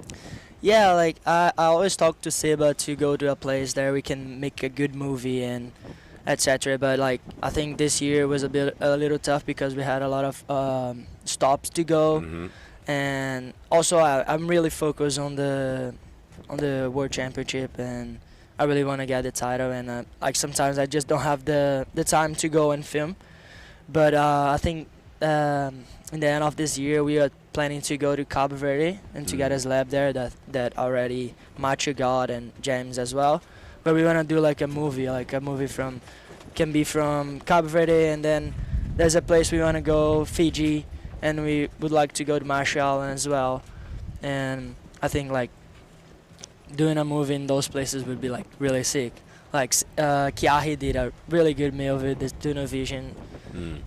Yeah, like I always talk to Seba to go to a place there we can make a good movie and etc. But like I think this year was a little tough because we had a lot of stops to go, and also I'm really focused on the World Championship, and I really want to get the title. And like sometimes I just don't have the time to go and film. But I think in the end of this year we are planning to go to Cabo Verde and to get a slab there that already Macho got, and James as well. But we want to do like a movie from Cabo Verde, and then there's a place we want to go, Fiji, and we would like to go to Marshall Islands as well. And I think like doing a movie in those places would be like really sick. Like Kiahi did a really good movie, this Tuna Vision,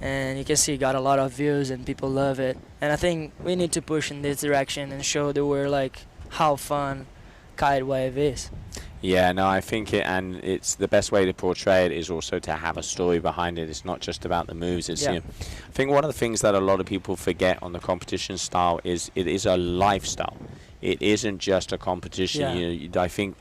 and you can see it got a lot of views and people love it. And I think we need to push in this direction and show the world like how fun kite wave is. Yeah, no, I think it's the best way to portray it is also to have a story behind it. It's not just about the moves. It's, you know, I think one of the things that a lot of people forget on the competition style is it is a lifestyle. It isn't just a competition. Yeah. You know, I think,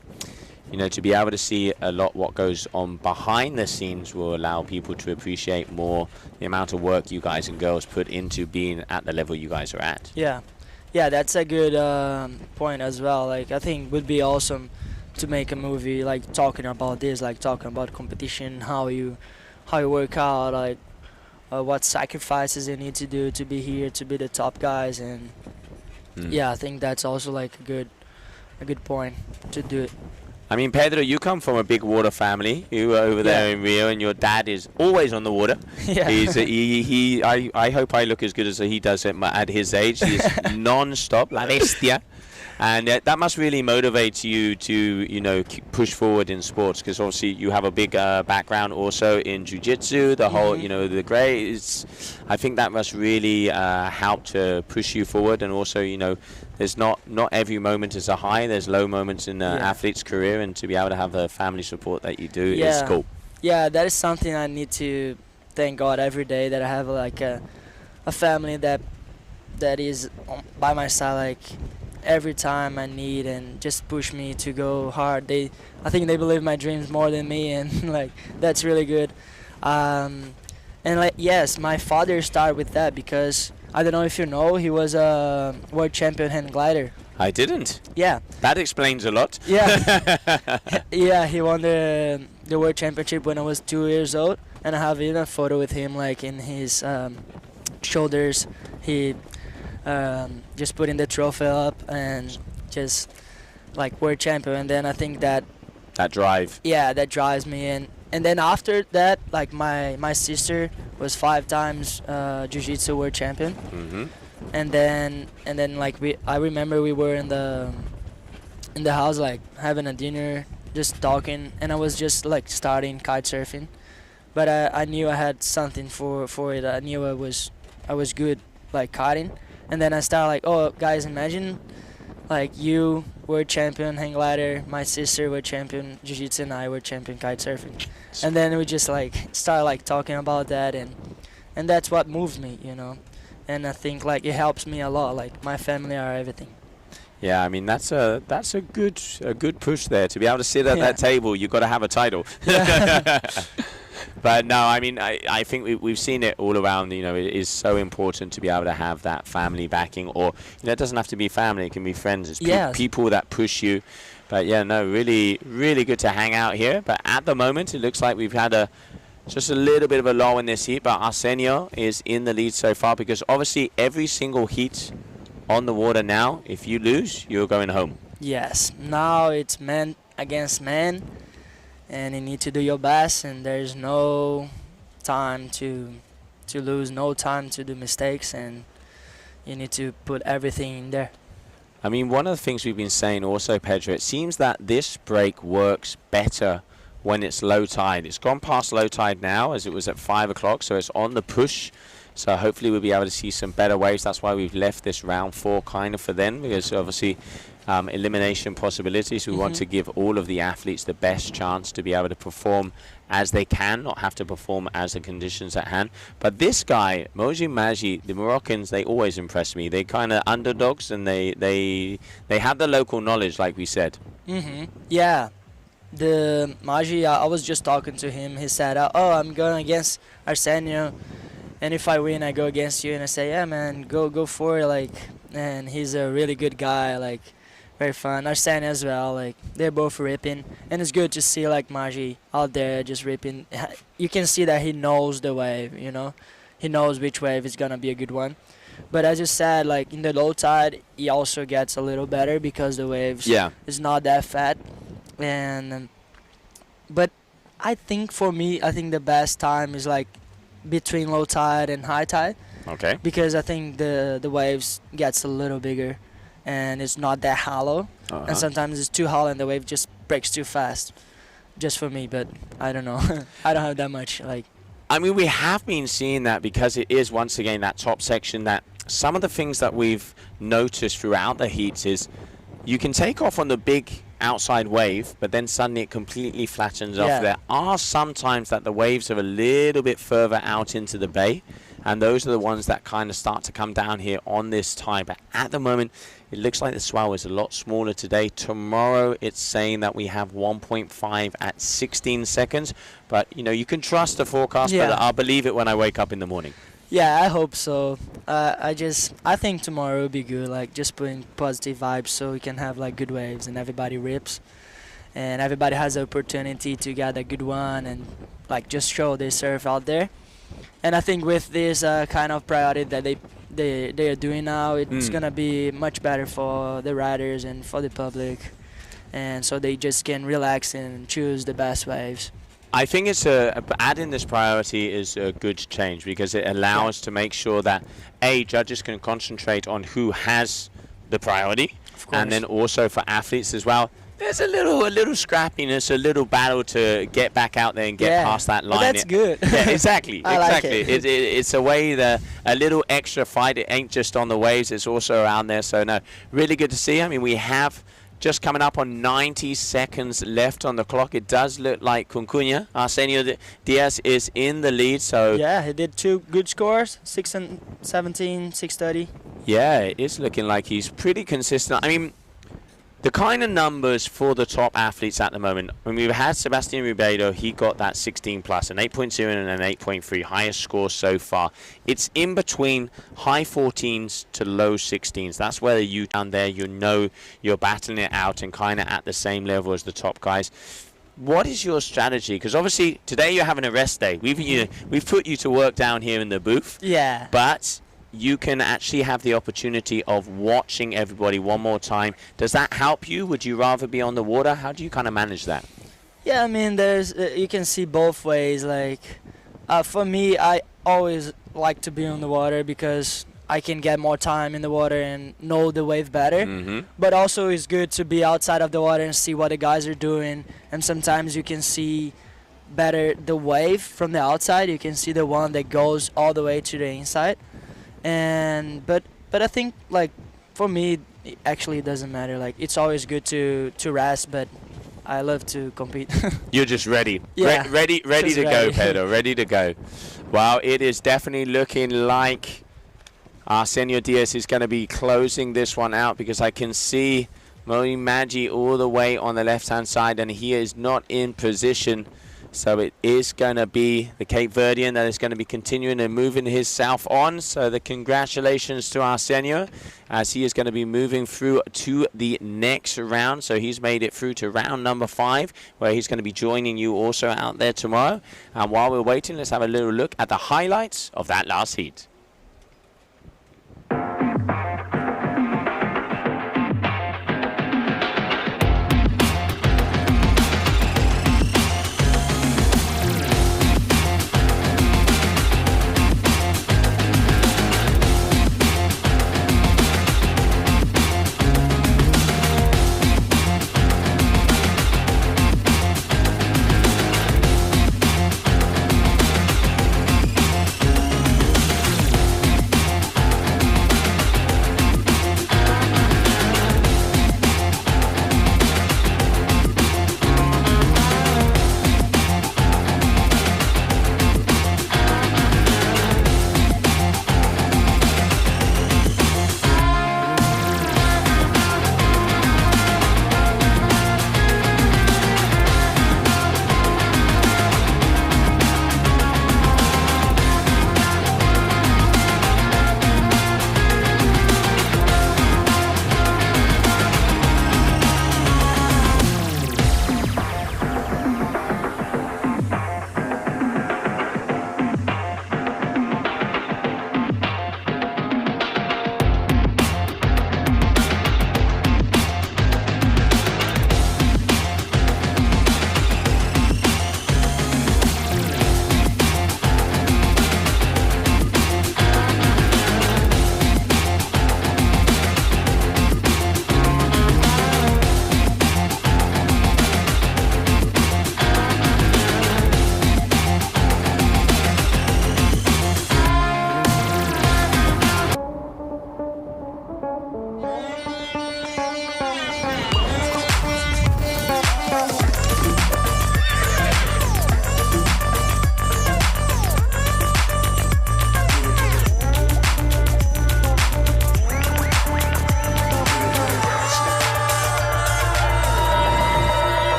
you know, to be able to see a lot what goes on behind the scenes will allow people to appreciate more the amount of work you guys and girls put into being at the level you guys are at. Yeah, that's a good point as well. Like I think it would be awesome to make a movie like talking about this, like talking about competition, how you work out, like what sacrifices you need to do to be here, to be the top guys, and yeah, I think that's also like a good point to do it. I mean, Pedro, you come from a big water family. You were over there in Rio, and your dad is always on the water. Yeah. I hope I look as good as he does at his age. He's non-stop, la bestia. And that must really motivate you to, you know, push forward in sports, because obviously you have a big background also in jiu-jitsu, the whole, you know, the grades. I think that must really help to push you forward. And also, you know, there's not every moment is a high. There's low moments in an athlete's career, and to be able to have the family support that you do is cool. Yeah, that is something I need to thank God every day, that I have like a family that is by my side, like every time I need, and just push me to go hard. I think they believe my dreams more than me, and like that's really good. And like yes, my father started with that, because I don't know if you know, he was a world champion hang glider. I didn't. Yeah. That explains a lot. Yeah. Yeah, he won the world championship when I was 2 years old, and I have even a photo with him, like in his shoulders. He just putting the trophy up and just like world champion. And then I think that drive. Yeah, that drives me. And then after that, like my sister was 5 times jiu-jitsu world champion. And then like I remember we were in the house, like having a dinner, just talking, and I was just like starting kite surfing, but I knew I had something for it. I knew I was good like kiting. And then I started like, oh guys, imagine like you were champion hang glider, my sister were champion jiu-jitsu, and I were champion kite surfing. And then we just like started like talking about that, and that's what moved me, you know. and I think like it helps me a lot. Like my family are everything. Yeah, I mean that's a good push there to be able to sit at that table. You've got to have a title. But no, I mean I think we've seen it all around. You know, it is so important to be able to have that family backing, or you know, it doesn't have to be family. It can be friends. It's people that push you. But yeah, no, really good to hang out here. But at the moment, it looks like we've had just a little bit of a lull in this heat. But Arsenio is in the lead so far because obviously every single heat on the water now, if you lose, you're going home. Yes, now it's man against man, and you need to do your best, and there's no time to lose, no time to do mistakes, and you need to put everything in there. I mean, one of the things we've been saying also, Pedro, it seems that this break works better when it's low tide. It's gone past low tide now, as it was at 5 o'clock, so it's on the push. So hopefully we'll be able to see some better waves. That's why we've left this round 4 kind of for them, because obviously elimination possibilities. We want to give all of the athletes the best chance to be able to perform as they can, not have to perform as the conditions at hand. But this guy, Moji Maji, the Moroccans, they always impress me. They kind of underdogs, and they have the local knowledge, like we said. Yeah. The Maji, I was just talking to him. He said, oh, I'm going against Arsenio, and if I win, I go against you. And I say, yeah, man, go for it. Like, and he's a really good guy, like, very fun. Arsenio as well, like, they're both ripping. And it's good to see, like, Maji out there just ripping. You can see that he knows the wave, you know. He knows which wave is going to be a good one. But as you said, like, in the low tide, he also gets a little better because the waves is not that fat. And but I think for me, I think the best time is like between low tide and high tide. Okay. Because I think the waves gets a little bigger, and it's not that hollow. And sometimes it's too hollow and the wave just breaks too fast. Just for me, but I don't know. I don't have that much like. I mean, we have been seeing that because it is once again that top section. That some of the things that we've noticed throughout the heats is you can take off on the big outside wave, but then suddenly it completely flattens off. There are sometimes that the waves are a little bit further out into the bay, and those are the ones that kind of start to come down here on this tide. But at the moment, it looks like the swell is a lot smaller today. Tomorrow, it's saying that we have 1.5 at 16 seconds. But, you know, you can trust the forecast, but I'll believe it when I wake up in the morning. Yeah, I hope so. I think tomorrow will be good, like just putting positive vibes so we can have like good waves and everybody rips and everybody has the opportunity to get a good one and like just show their surf out there. And I think with this kind of priority that they are doing now, it's gonna be much better for the riders and for the public, and so they just can relax and choose the best waves. I think it's adding this priority is a good change because it allows to make sure that judges can concentrate on who has the priority, and then also for athletes as well. There's a little scrappiness, a little battle to get back out there and get past that line. Well, that's good. Yeah, exactly. Like it. It's a way a little extra fight. It ain't just on the waves; it's also around there. So no, really good to see. I mean, we have just coming up on 90 seconds left on the clock. It does look like Cuncuña, Arsenio Diaz, is in the lead. So yeah, he did 2 good scores, 6 and 17, 6:30. Yeah, it is looking like he's pretty consistent. I mean, the kind of numbers for the top athletes at the moment, when we've had Sebastian Ribeiro, he got that 16 plus, an 8.0 and an 8.3, highest score so far. It's in between high 14s to low 16s. That's where you down there, you know you're battling it out and kind of at the same level as the top guys. What is your strategy? Because obviously today you're having a rest day. We've put you to work down here in the booth. Yeah. But you can actually have the opportunity of watching everybody one more time. Does that help you? Would you rather be on the water? How do you kind of manage that? Yeah, I mean, there's you can see both ways. Like, for me, I always like to be on the water because I can get more time in the water and know the wave better. But also it's good to be outside of the water and see what the guys are doing. And sometimes you can see better the wave from the outside. You can see the one that goes all the way to the inside. And but I think like for me it actually doesn't matter. Like it's always good to rest, but I love to compete. You're just ready. Yeah, ready to go, Pedro. Ready to go. Well, it is definitely looking like Arsenio Diaz is going to be closing this one out because I can see Moe Magi all the way on the left-hand side, and he is not in position. So it is going to be the Cape Verdean that is going to be continuing and moving himself on. So the congratulations to Arsenio, as he is going to be moving through to the next round. So he's made it through to round number 5, where he's going to be joining you also out there tomorrow. And while we're waiting, let's have a little look at the highlights of that last heat.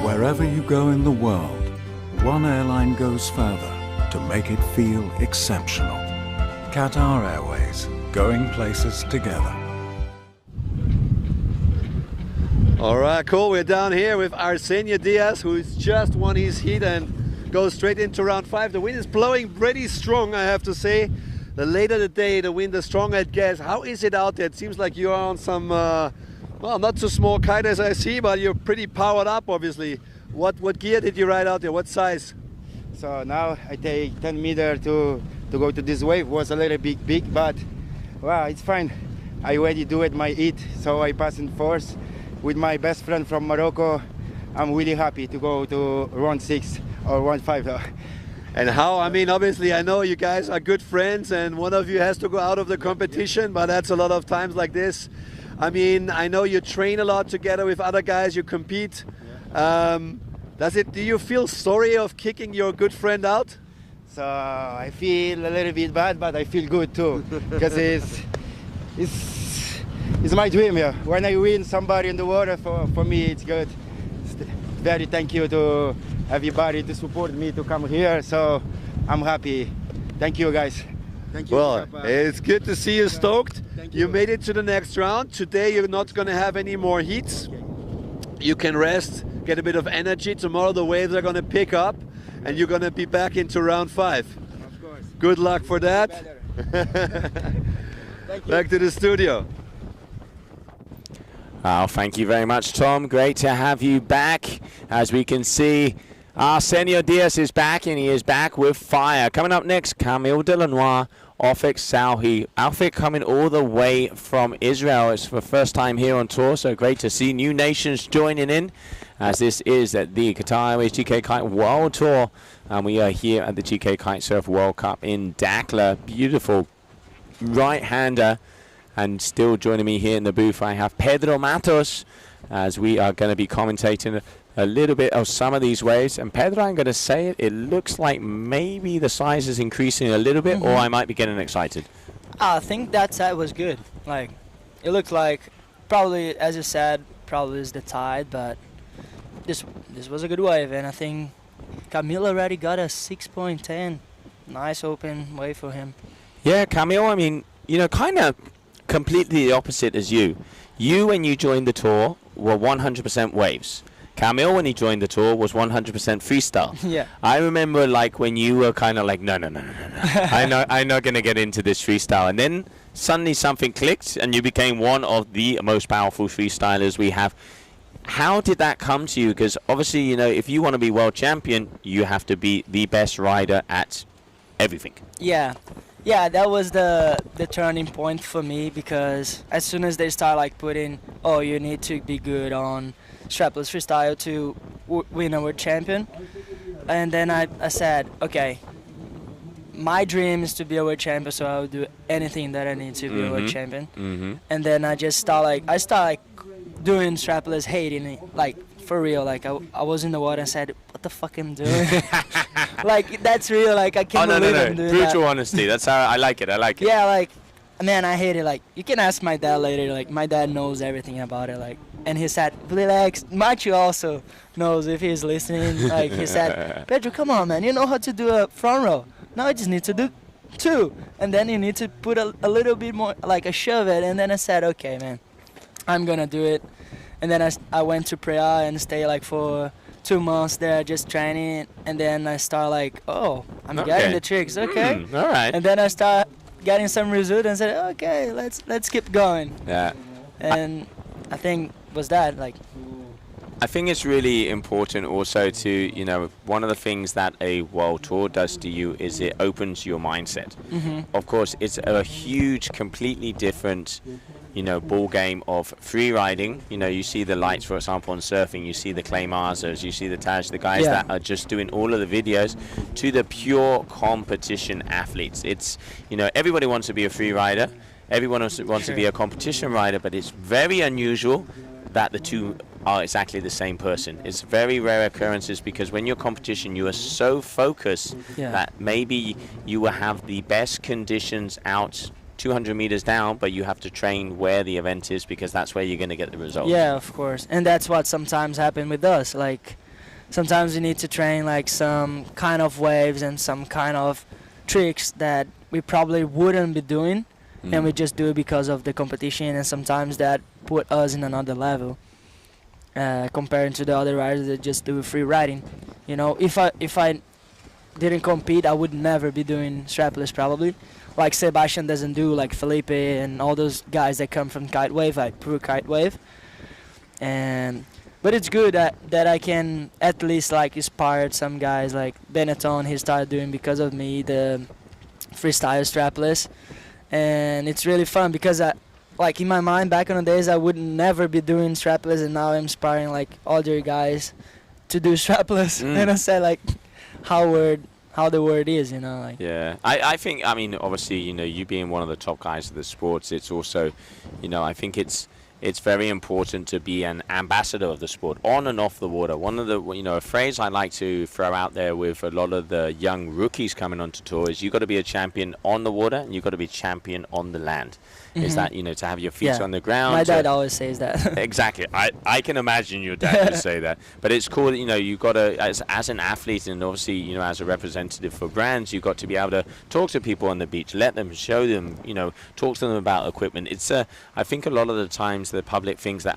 Wherever you go in the world, one airline goes further to make it feel exceptional. Qatar Airways, going places together. All right, cool. We're down here with Arsenio Diaz, who's just won his heat and goes straight into round 5. The wind is blowing pretty strong, I have to say. The later the day, the wind is stronger, I guess. How is it out there? It seems like you're on some, well, not so small kite as I see, but you're pretty powered up, obviously. What gear did you ride out there? What size? So now I take 10 meters to go to this wave. Was a little bit big, but well, it's fine. I already do it my heat, so I pass in fourth with my best friend from Morocco. I'm really happy to go to round 6 or round 5. And how, I mean, obviously I know you guys are good friends and one of you has to go out of the competition, but that's a lot of times like this. I mean, I know you train a lot together with other guys, you compete. Do you feel sorry of kicking your good friend out? So I feel a little bit bad, but I feel good too, because it's my dream. Yeah. When I win somebody in the water, for me it's good. Very thank you to everybody to support me to come here. So I'm happy. Thank you guys. Thank you. Well, it's good to see you stoked. You made it to the next round. Today you're not going to have any more heats. You can rest, get a bit of energy. Tomorrow the waves are going to pick up and you're going to be back into round 5. Of course. Good luck for that. Back to the studio. Oh, thank you very much, Tom. Great to have you back. As we can see, Arsenio Diaz is back, and he is back with fire. Coming up next, Camille Delanois, Afik Salhi. Afik coming all the way from Israel. It's for the first time here on tour, so great to see new nations joining in, as this is at the Qatar Airways GK Kite World Tour. And we are here at the GK Kite-Surf World Cup in Dakhla. Beautiful right-hander. And still joining me here in the booth, I have Pedro Matos, as we are going to be commentating a little bit of some of these waves. And Pedro, I'm going to say it looks like maybe the size is increasing a little bit, or I might be getting excited. I think that side was good. Like, it looked like, probably, as you said, probably is the tide, but this was a good wave. And I think Camille already got a 6.10. Nice open wave for him. Yeah, Camille, I mean, you know, kind of completely the opposite as you. You, when you joined the tour, were 100% waves. Camille, when he joined the tour, was 100% freestyle. Yeah. I remember, like, when you were kind of like, no. I'm not going to get into this freestyle. And then suddenly something clicked, and you became one of the most powerful freestylers we have. How did that come to you? Because obviously, you know, if you want to be world champion, you have to be the best rider at everything. Yeah. Yeah, that was the turning point for me, because as soon as they start like putting, oh, you need to be good on strapless freestyle to win a world champion, and then I said, okay, my dream is to be a world champion, so I will do anything that I need to be a world champion. And then I just start doing strapless, hating it, like for real. Like I was in the water and said, what the fuck I'm doing? Like, that's real. Like, I can't believe I'm doing Brutal that. honesty. That's how I like it. Yeah, like, man, I hate it. Like, you can ask my dad later. Like, my dad knows everything about it. Like, and he said, relax. Machu also knows if he's listening. Like, he said, Pedro, come on, man. You know how to do a front row. Now I just need to do 2. And then you need to put a little bit more, like, a shove it. And then I said, okay, man, I'm going to do it. And then I went to Praia and stayed, like, for 2 months there just training, and then I start like, oh, I'm getting the tricks, okay. All right. And then I start getting some result and said, okay, let's keep going. Yeah. And I think was that like. I think it's really important also to, you know, one of the things that a world tour does to you is it opens your mindset. Of course, it's a huge, completely different, you know, ball game of free riding. You know, you see the lights, for example, on surfing, you see the Clay Marzers, you see the Taj, the guys that are just doing all of the videos, to the pure competition athletes. It's, you know, everybody wants to be a free rider, everyone wants to be a competition rider, but it's very unusual that the two are exactly the same person. It's very rare occurrences, because when you're competition, you are so focused that maybe you will have the best conditions out 200 meters down, but you have to train where the event is, because that's where you're going to get the results. Yeah, of course. And that's what sometimes happen with us. Like, sometimes you need to train like some kind of waves and some kind of tricks that we probably wouldn't be doing, and we just do it because of the competition, and sometimes that put us in another level compared to the other riders that just do free riding. You know, if I didn't compete, I would never be doing strapless probably. Like Sebastian doesn't do, like Felipe and all those guys that come from kite wave, like pro kite wave. But it's good that I can at least like inspire some guys like Benetton. He started doing because of me the freestyle strapless, and it's really fun because like in my mind back in the days I would never be doing strapless, and now I'm inspiring like other guys to do strapless. And I said like how the word is, you know, like. Yeah, I think, I mean, obviously, you know, you being one of the top guys of the sports, it's also, you know, I think it's it's very important to be an ambassador of the sport on and off the water. One of the, a phrase I like to throw out there with a lot of the young rookies coming onto tour is you got to be a champion on the water and you got to be a champion on the land. Is that, to have your feet on the ground. My dad always says that. Exactly. I can imagine your dad would say that. But it's cool that, you've got to, as an athlete and obviously, as a representative for brands, you've got to be able to talk to people on the beach, let them, show them, talk to them about equipment. It's, I think a lot of the times the public thinks that,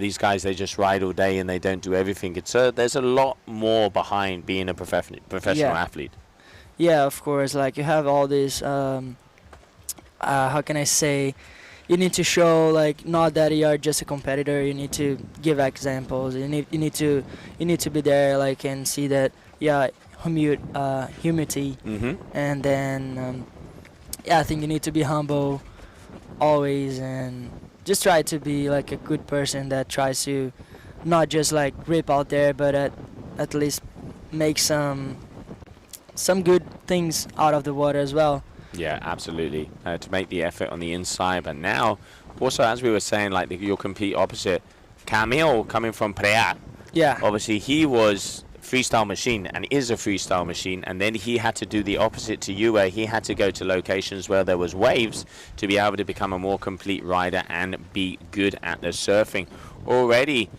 these guys, they just ride all day and they don't do everything. It's there's a lot more behind being a professional athlete. Yeah, of course. Like you have all this, how can I say, you need to show like not that you are just a competitor. You need to give examples. You need to be there like and see that humility, and then I think you need to be humble always and just try to be like a good person that tries to not just like rip out there, but at least make some good things out of the water as well. Yeah, absolutely. To make the effort on the inside. But now, also, as we were saying, like your complete opposite, Camille coming from Preat. Yeah. Obviously, he was freestyle machine and is a freestyle machine. And then he had to do the opposite to you, where he had to go to locations where there was waves to be able to become a more complete rider and be good at the surfing. Already,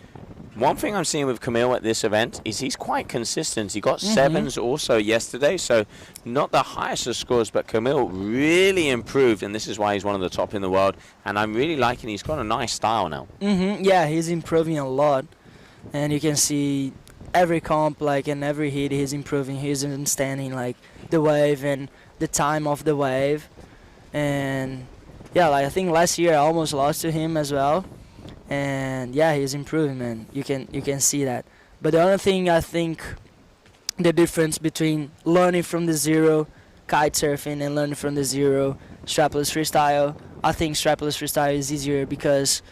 one thing I'm seeing with Camille at this event is he's quite consistent. He got sevens also yesterday, so not the highest of scores, but Camille really improved, and this is why he's one of the top in the world. And I'm really liking he's got a nice style now. Yeah, he's improving a lot, and you can see every comp, like in every hit, he's improving. He's understanding like the wave and the time of the wave, and yeah, like I think last year I almost lost to him as well. And yeah, he's improving, man. You can see that. But the other thing, I think, the difference between learning from the zero kite surfing and learning from the zero strapless freestyle, I think strapless freestyle is easier because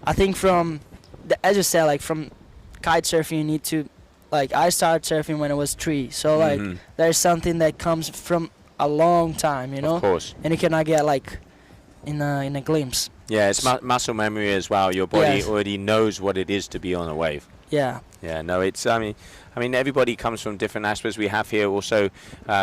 I think as you said, like from kite surfing, you need to, like I started surfing when I was 3, so like there's something that comes from a long time, Of course. and you cannot get like in a glimpse. Yeah, it's muscle memory as well. Your body already knows what it is to be on a wave. Yeah. Yeah, no, it's, I mean, everybody comes from different aspects. We have here also,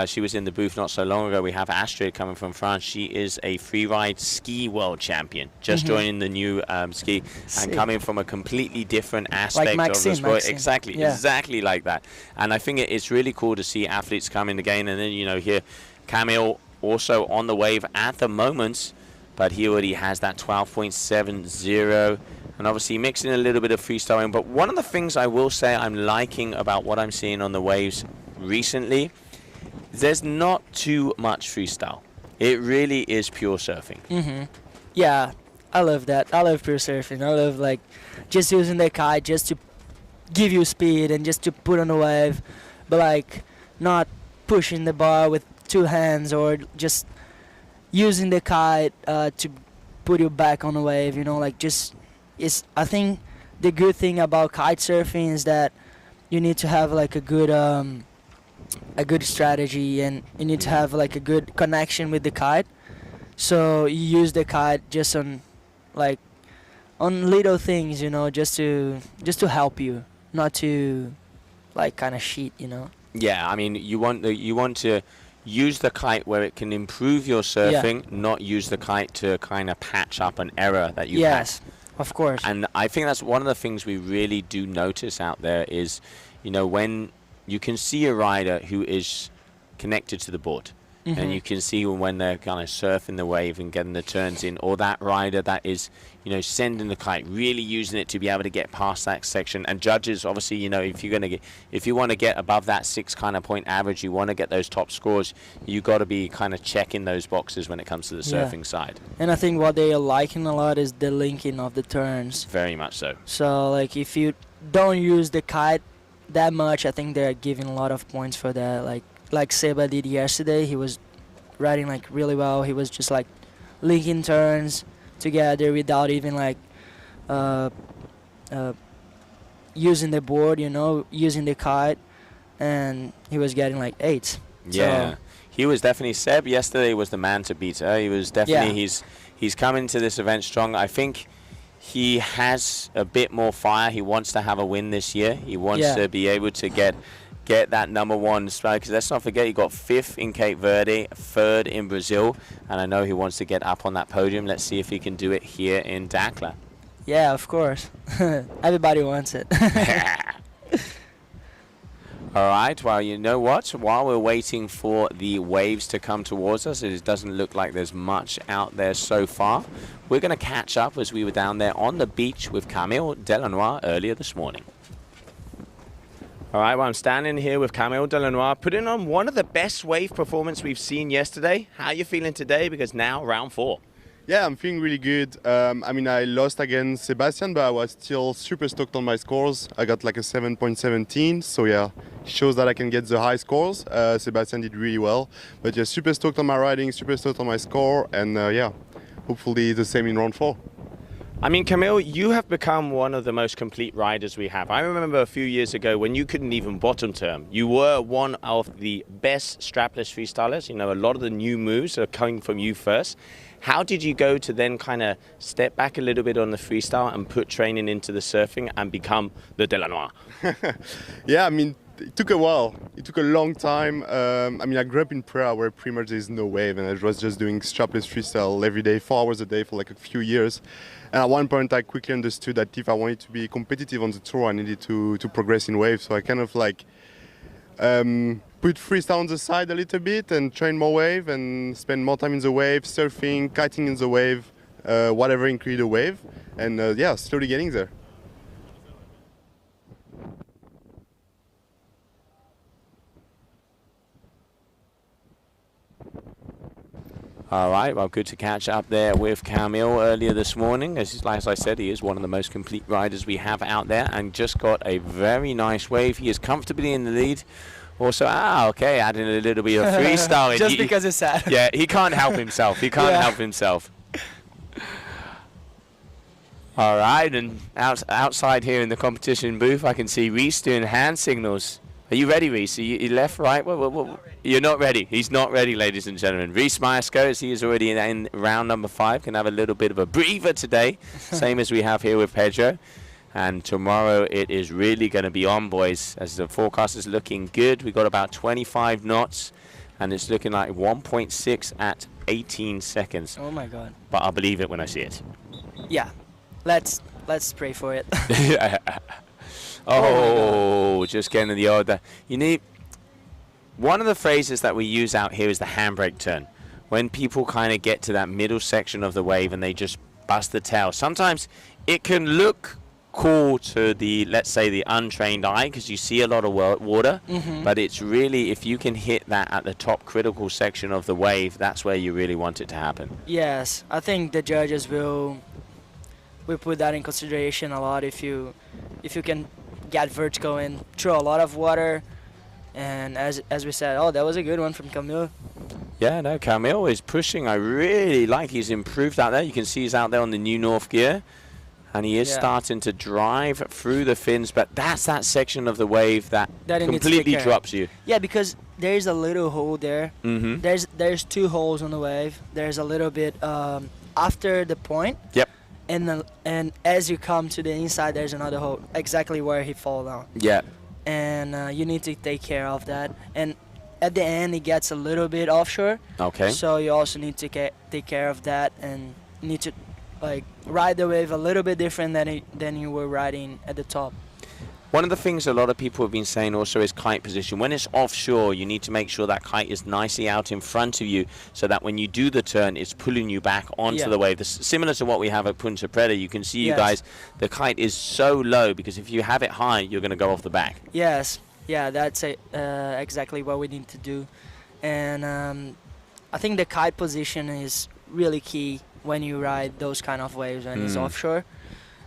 she was in the booth not so long ago. We have Astrid coming from France. She is a freeride ski world champion, just joining the new ski and coming from a completely different aspect like of the sport. Maxime. Exactly like that. And I think it's really cool to see athletes come in again. And then, here, Camille also on the wave at the moment, but he already has that 12.70, and obviously mixing a little bit of freestyling. But one of the things I will say I'm liking about what I'm seeing on the waves recently, there's not too much freestyle. It really is pure surfing. Yeah, I love that. I love pure surfing. I love like just using the kite just to give you speed and just to put on a wave, but like not pushing the bar with 2 hands or just using the kite to put you back on the wave, like just I think the good thing about kite surfing is that you need to have like a good strategy, and you need to have like a good connection with the kite. So you use the kite just on little things, just to help you, not to like kind of cheat, Yeah, I mean, you want to use the kite where it can improve your surfing, not use the kite to kind of patch up an error that you had. Of course. And I think that's one of the things we really do notice out there is, when you can see a rider who is connected to the board, and you can see when they're kind of surfing the wave and getting the turns in, or that rider that is, sending the kite, really using it to be able to get past that section. And judges, obviously, if you want to get above that 6 kind of point average, you want to get those top scores, you got to be kind of checking those boxes when it comes to the surfing side. And I think what they are liking a lot is the linking of the turns. Very much so. So like if you don't use the kite that much, I think they're giving a lot of points for that. Like Seba did yesterday, he was riding like really well. He was just like linking turns together without even like using the board, using the kite, and he was getting like 8. Yeah, he was definitely, Seb yesterday was the man to beat. He was definitely, he's coming to this event strong. I think he has a bit more fire. He wants to have a win this year. He wants to be able to get that #1 spot, because let's not forget he got 5th in Cape Verde, 3rd in Brazil, and I know he wants to get up on that podium. Let's see if he can do it here in Dakhla. Yeah, of course. Everybody wants it. All right, well, you know what? While we're waiting for the waves to come towards us, it doesn't look like there's much out there so far. We're going to catch up as we were down there on the beach with Camille Delanois earlier this morning. All right, well, I'm standing here with Camille Delanois, putting on one of the best wave performances we've seen yesterday. How are you feeling today? Because now round 4. Yeah, I'm feeling really good. I mean, I lost against Sebastian, but I was still super stoked on my scores. I got like a 7.17, so yeah, shows that I can get the high scores. Sebastian did really well, but yeah, super stoked on my riding, super stoked on my score, and yeah, hopefully the same in round 4. I mean, Camille, you have become one of the most complete riders we have. I remember a few years ago when you couldn't even bottom turn. You were one of the best strapless freestylers. You know, a lot of the new moves are coming from you first. How did you go to then kind of step back a little bit on the freestyle and put training into the surfing and become the Delanois? Yeah, I mean, it took a while. It took a long time. I mean, I grew up in Praia where pretty much there's no wave, and I was just doing strapless freestyle every day, 4 hours a day for like a few years. And at one point, I quickly understood that if I wanted to be competitive on the tour, I needed to progress in wave. So I kind of like put freestyle on the side a little bit and train more wave and spend more time in the wave, surfing, kiting in the wave, whatever include a wave. And yeah, slowly getting there. All right, well, good to catch up there with Camille earlier this morning. As I said, he is one of the most complete riders we have out there and just got a very nice wave. He is comfortably in the lead. Also, okay, adding a little bit of freestyle. Just because it's sad. Yeah, he can't help himself. He can't help himself. All right, and outside here in the competition booth, I can see Reese doing hand signals. Are you ready, Reese? You left, right? You're not ready. He's not ready, ladies and gentlemen. Reese Mayesko, as he is already in round number 5, can have a little bit of a breather today, same as we have here with Pedro. And tomorrow it is really going to be on, boys, as the forecast is looking good. We've got about 25 knots, and it's looking like 1.6 at 18 seconds. Oh, my God. But I'll believe it when I see it. Yeah, let's pray for it. Oh, just getting the order. You need... One of the phrases that we use out here is the handbrake turn. When people kind of get to that middle section of the wave and they just bust the tail. Sometimes it can look cool to the, let's say, the untrained eye because you see a lot of water. But it's really, if you can hit that at the top critical section of the wave, that's where you really want it to happen. Yes, I think the judges will put that in consideration a lot if you can get vertical and throw a lot of water. And as we said, that was a good one from Camille. Yeah, no, Camille is pushing. I really like he's improved out there. You can see he's out there on the new North gear. And he is starting to drive through the fins. But that's that section of the wave that completely drops you. Yeah, because there's a little hole there. There's 2 holes on the wave. There's a little bit after the point. Yep. And as you come to the inside, there's another hole exactly where he fall down. Yeah. And you need to take care of that. And at the end, it gets a little bit offshore. Okay. So you also need to take care of that and need to ride the wave a little bit different than you were riding at the top. One of the things a lot of people have been saying also is kite position. When it's offshore, you need to make sure that kite is nicely out in front of you so that when you do the turn, it's pulling you back onto the wave. Similar to what we have at Punta Preta, you can see you guys, the kite is so low because if you have it high, you're going to go off the back. Yes, yeah, that's exactly what we need to do. And I think the kite position is really key when you ride those kind of waves when it's offshore.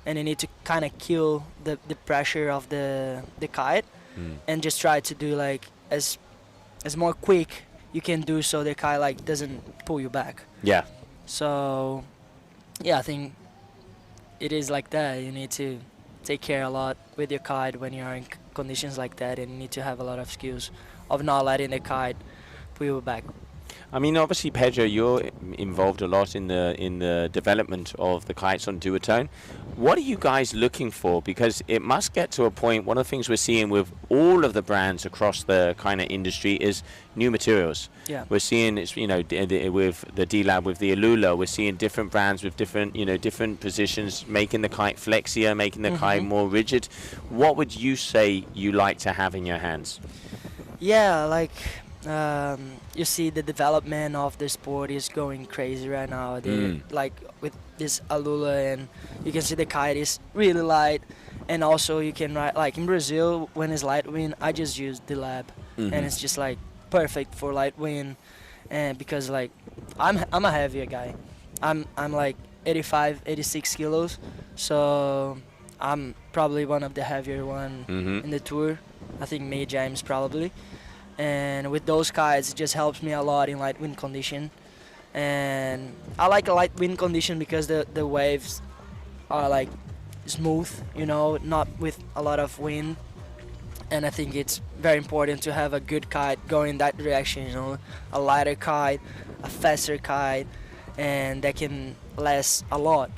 And you need to kind of kill the pressure of the kite and just try to do as more quick you can do so the kite doesn't pull you back. Yeah. So yeah, I think it is like that. You need to take care a lot with your kite when you're in conditions like that, and you need to have a lot of skills of not letting the kite pull you back. I mean, obviously, Pedro, you're involved a lot in the development of the kites on duotone. What are you guys looking for? Because it must get to a point. One of the things we're seeing with all of the brands across the kind of industry is new materials. Yeah. We're seeing it's with the D-Lab, with the Alula, we're seeing different brands with different positions, making the kite flexier, making the kite more rigid. What would you say you like to have in your hands? Yeah, like you see the development of the sport is going crazy right now. Like with this Alula, and you can see the kite is really light, and also you can ride, like in Brazil when it's light wind, I just use the lab, and it's just like perfect for light wind, and because like I'm a heavier guy, I'm like 85, 86 kilos, so I'm probably one of the heavier one in the tour. I think me, James probably. And with those kites, it just helps me a lot in light wind condition. And I like a light wind condition because the waves are like smooth, you know, not with a lot of wind. And I think it's very important to have a good kite going in that direction, you know, a lighter kite, a faster kite, and that can last a lot.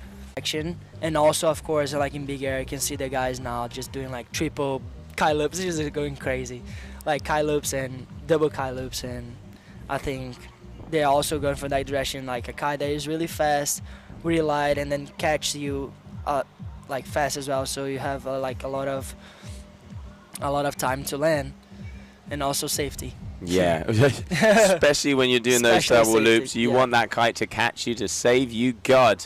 And also, of course, like in big air, you can see the guys now just doing like triple kite loops, just going crazy. Like kite loops and double kite loops, and I think they're also going for that direction, like a kite that is really fast, really light, and then catch you like fast as well, so you have like a lot of time to land, and also safety. Yeah, especially when you're doing those double loops, you want that kite to catch you, to save you, God.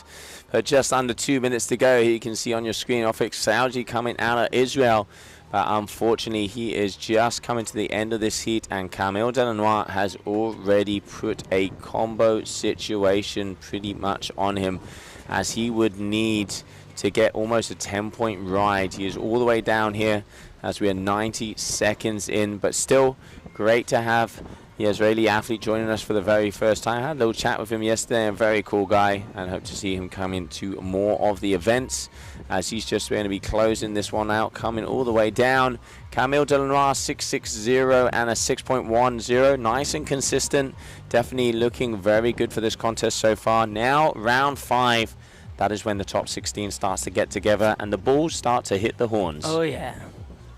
But just under 2 minutes to go, you can see on your screen Ofik Saudi coming out of Israel. But unfortunately, he is just coming to the end of this heat, and Camille Delanois has already put a combo situation pretty much on him, as he would need to get almost a 10-point ride. He is all the way down here as we are 90 seconds in, but still great to have the Israeli athlete joining us for the very first time. I had a little chat with him yesterday, a very cool guy, and hope to see him come into more of the events, as he's just going to be closing this one out, coming all the way down. Camille Delanois, 6.60 and a 6.10, nice and consistent, definitely looking very good for this contest so far. Now, round 5, that is when the top 16 starts to get together and the balls start to hit the horns. Oh yeah,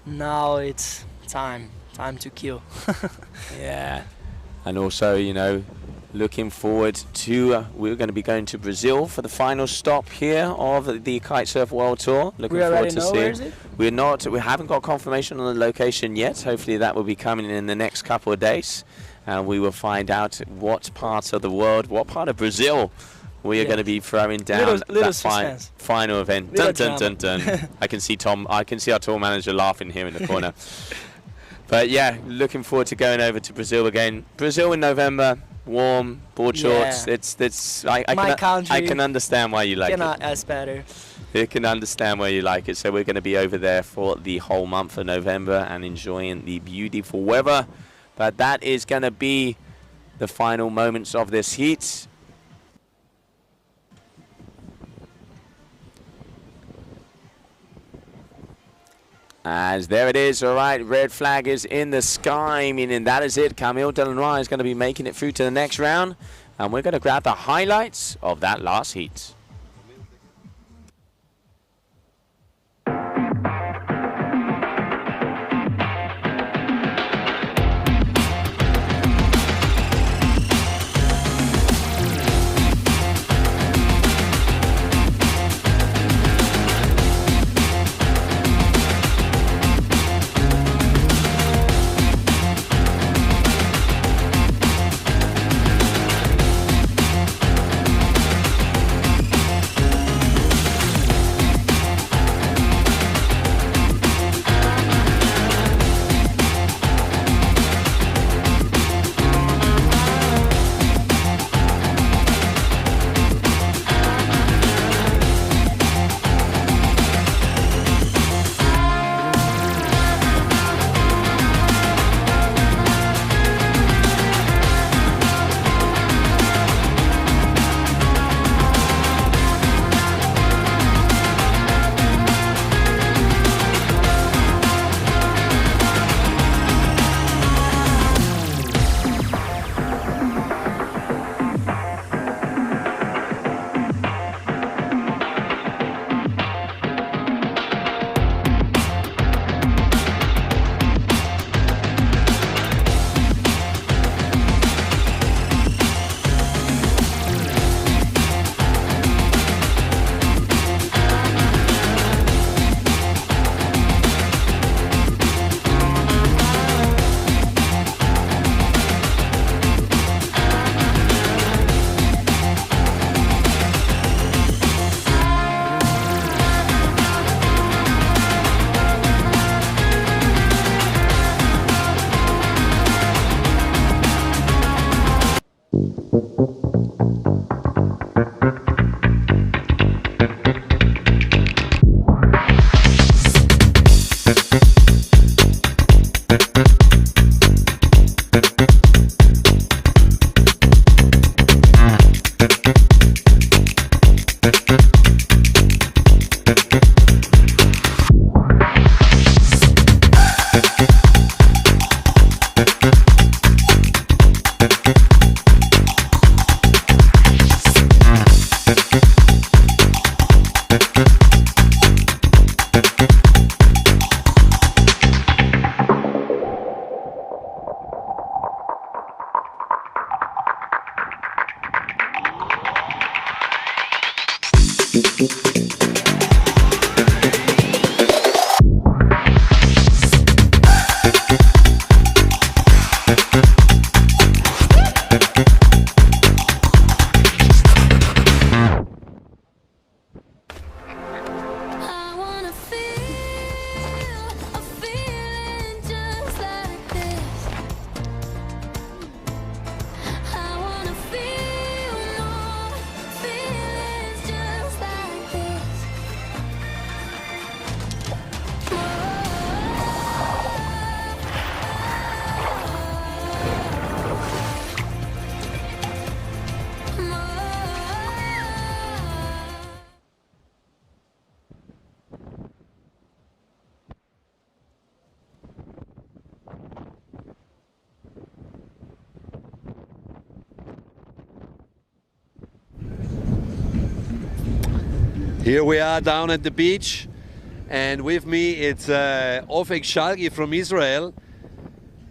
now it's time to kill. Yeah, and also, you know, looking forward to, we're going to be going to Brazil for the final stop here of the Kite-Surf World Tour. Looking forward to seeing. Where is it? We haven't got confirmation on the location yet. Hopefully that will be coming in the next couple of days, and we will find out what part of the world, what part of Brazil we are going to be throwing down that final event. Dun, dun, dun, dun. I can see our tour manager laughing here in the corner. But yeah, looking forward to going over to Brazil again. Brazil in November, warm, board shorts. I can understand why you like it. Cannot ask better. You can understand why you like it. So we're going to be over there for the whole month of November and enjoying the beautiful weather. But that is going to be the final moments of this heat. As there it is, all right, red flag is in the sky, meaning that is it. Camille Delanois is going to be making it through to the next round, and we're going to grab the highlights of that last heat. Here we are down at the beach, and with me it's Ofek Shalgi from Israel.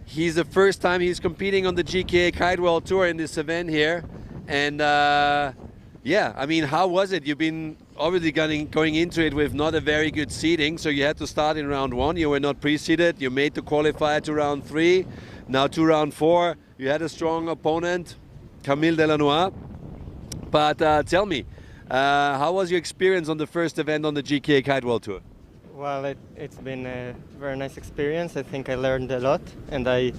He's the first time he's competing on the GKA Kite World Tour in this event here. And yeah, I mean, how was it? You've been obviously going into it with not a very good seeding, so you had to start in round 1. You were not pre-seeded. You made the qualifier to round 3. Now to round 4. You had a strong opponent, Camille Delanois. But tell me, how was your experience on the first event on the GKA Kite World Tour? Well, it's been a very nice experience. I think I learned a lot, and I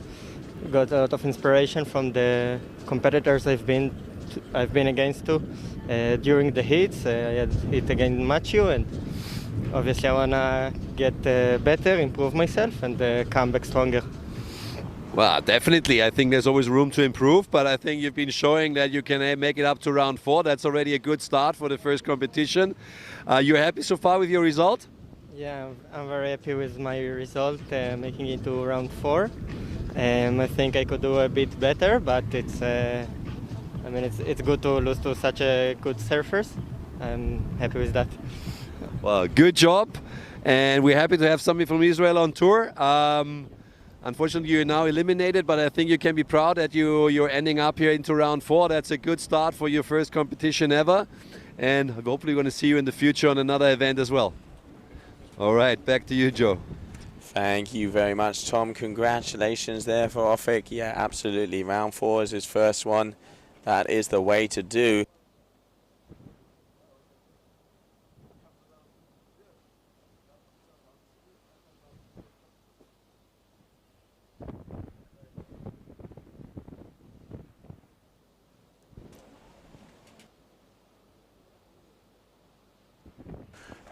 got a lot of inspiration from the competitors I've been against during the heats. I had hit against Matthew, and obviously I wanna get better, improve myself, and come back stronger. Well, definitely. I think there's always room to improve, but I think you've been showing that you can make it up to round 4. That's already a good start for the first competition. You're happy so far with your result? Yeah, I'm very happy with my result, making it to round 4. I think I could do a bit better, but it's good to lose to such a good surfers. I'm happy with that. Well, good job, and we're happy to have somebody from Israel on tour. Unfortunately, you're now eliminated, but I think you can be proud that you're ending up here into round 4. That's a good start for your first competition ever, and hopefully we're going to see you in the future on another event as well. All right, back to you, Joe. Thank you very much, Tom. Congratulations there for Ofek. Yeah, absolutely. Round 4 is his first one. That is the way to do.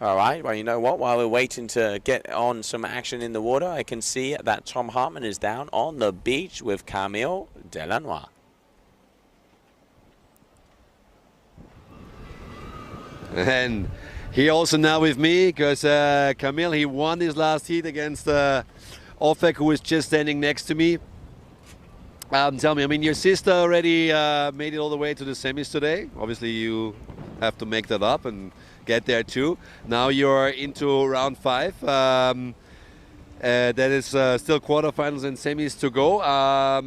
All right, well, you know what? While we're waiting to get on some action in the water, I can see that Tom Hartman is down on the beach with Camille Delanois. And he also now with me because Camille, he won his last heat against Ofek, who is just standing next to me. Tell me, I mean, your sister already made it all the way to the semis today. Obviously, you have to make that up and get there too. Now you're into round 5. That is still quarterfinals and semis to go. I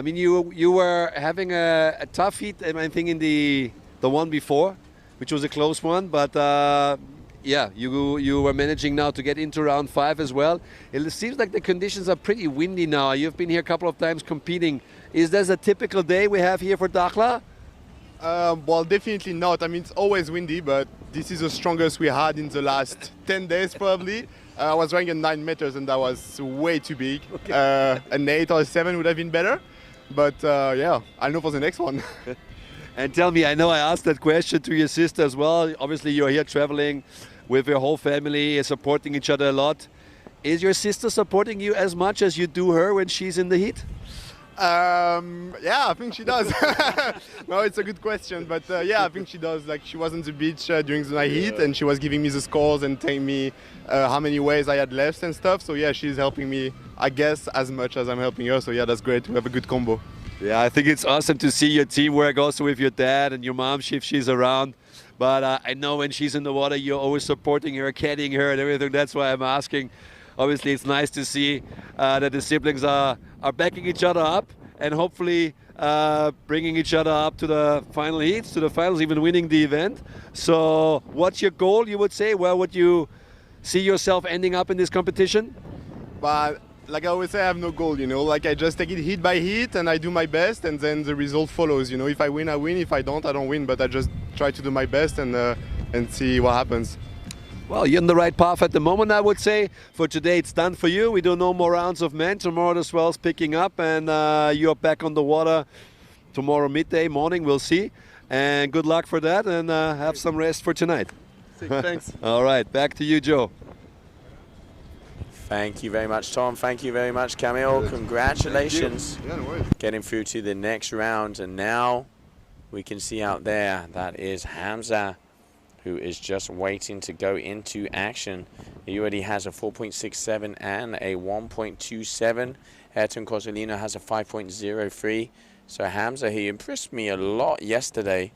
mean, you were having a tough heat, I think, in the one before, which was a close one. But yeah, you were managing now to get into round 5 as well. It seems like the conditions are pretty windy now. You've been here a couple of times competing. Is this a typical day we have here for Dakhla? Well, definitely not. I mean, it's always windy, but this is the strongest we had in the last 10 days probably. I was running at 9 meters and that was way too big. Okay. An 8 or a 7 would have been better. But yeah, I'll know for the next one. And tell me, I know I asked that question to your sister as well. Obviously, you're here traveling with your whole family, supporting each other a lot. Is your sister supporting you as much as you do her when she's in the heat? Yeah, I think she does. No, it's a good question, but yeah, I think she does. Like, she was on the beach during the night heat, and she was giving me the scores and telling me how many waves I had left and stuff. So yeah, she's helping me, I guess, as much as I'm helping her. So yeah, that's great. We have a good combo. Yeah, I think it's awesome to see your teamwork also with your dad and your mom if she's around. But I know when she's in the water, you're always supporting her, caddying her and everything. That's why I'm asking. Obviously, it's nice to see that the siblings are backing each other up and hopefully bringing each other up to the final heats, to the finals, even winning the event. So what's your goal, you would say? Where would you see yourself ending up in this competition? But like I always say, I have no goal, you know. Like, I just take it heat by heat and I do my best, and then the result follows, you know. If I win, I win. If I don't win. But I just try to do my best and see what happens. Well, you're in the right path at the moment, I would say. For today, it's done for you. We do no more rounds of men. Tomorrow the swell's picking up, and you're back on the water tomorrow midday, morning. We'll see. And good luck for that, and have some rest for tonight. Thanks. All right, back to you, Joe. Thank you very much, Tom. Thank you very much, Camille. Congratulations. Yeah, no worries. Getting through to the next round. And now we can see out there, that is Hamza, who is just waiting to go into action. He already has a 4.67 and a 1.27. Ayrton Cosolino has a 5.03. So Hamza, he impressed me a lot yesterday.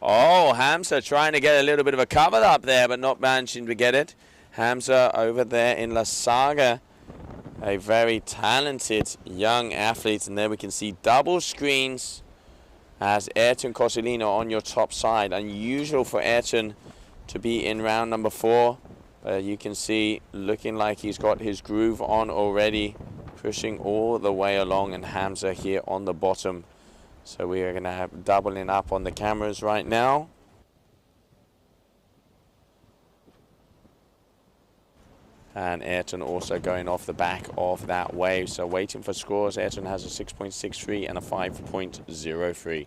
Oh, Hamza trying to get a little bit of a cover up there, but not managing to get it. Hamza over there in La Saga, a very talented young athlete. And there we can see double screens as Ayrton Cosolino on your top side. Unusual for Ayrton to be in round number 4. You can see looking like he's got his groove on already, pushing all the way along, and Hamza here on the bottom. So we are going to have doubling up on the cameras right now. And Ayrton also going off the back of that wave. So waiting for scores. Ayrton has a 6.63 and a 5.03.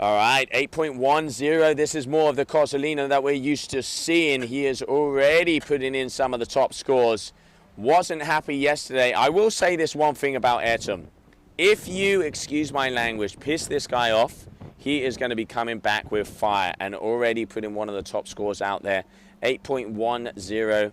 All right, 8.10. This is more of the Cozzolino that we're used to seeing. He is already putting in some of the top scores. Wasn't happy yesterday. I will say this one thing about Ayrton. If you, excuse my language, piss this guy off, he is going to be coming back with fire and already putting one of the top scores out there. 8.10.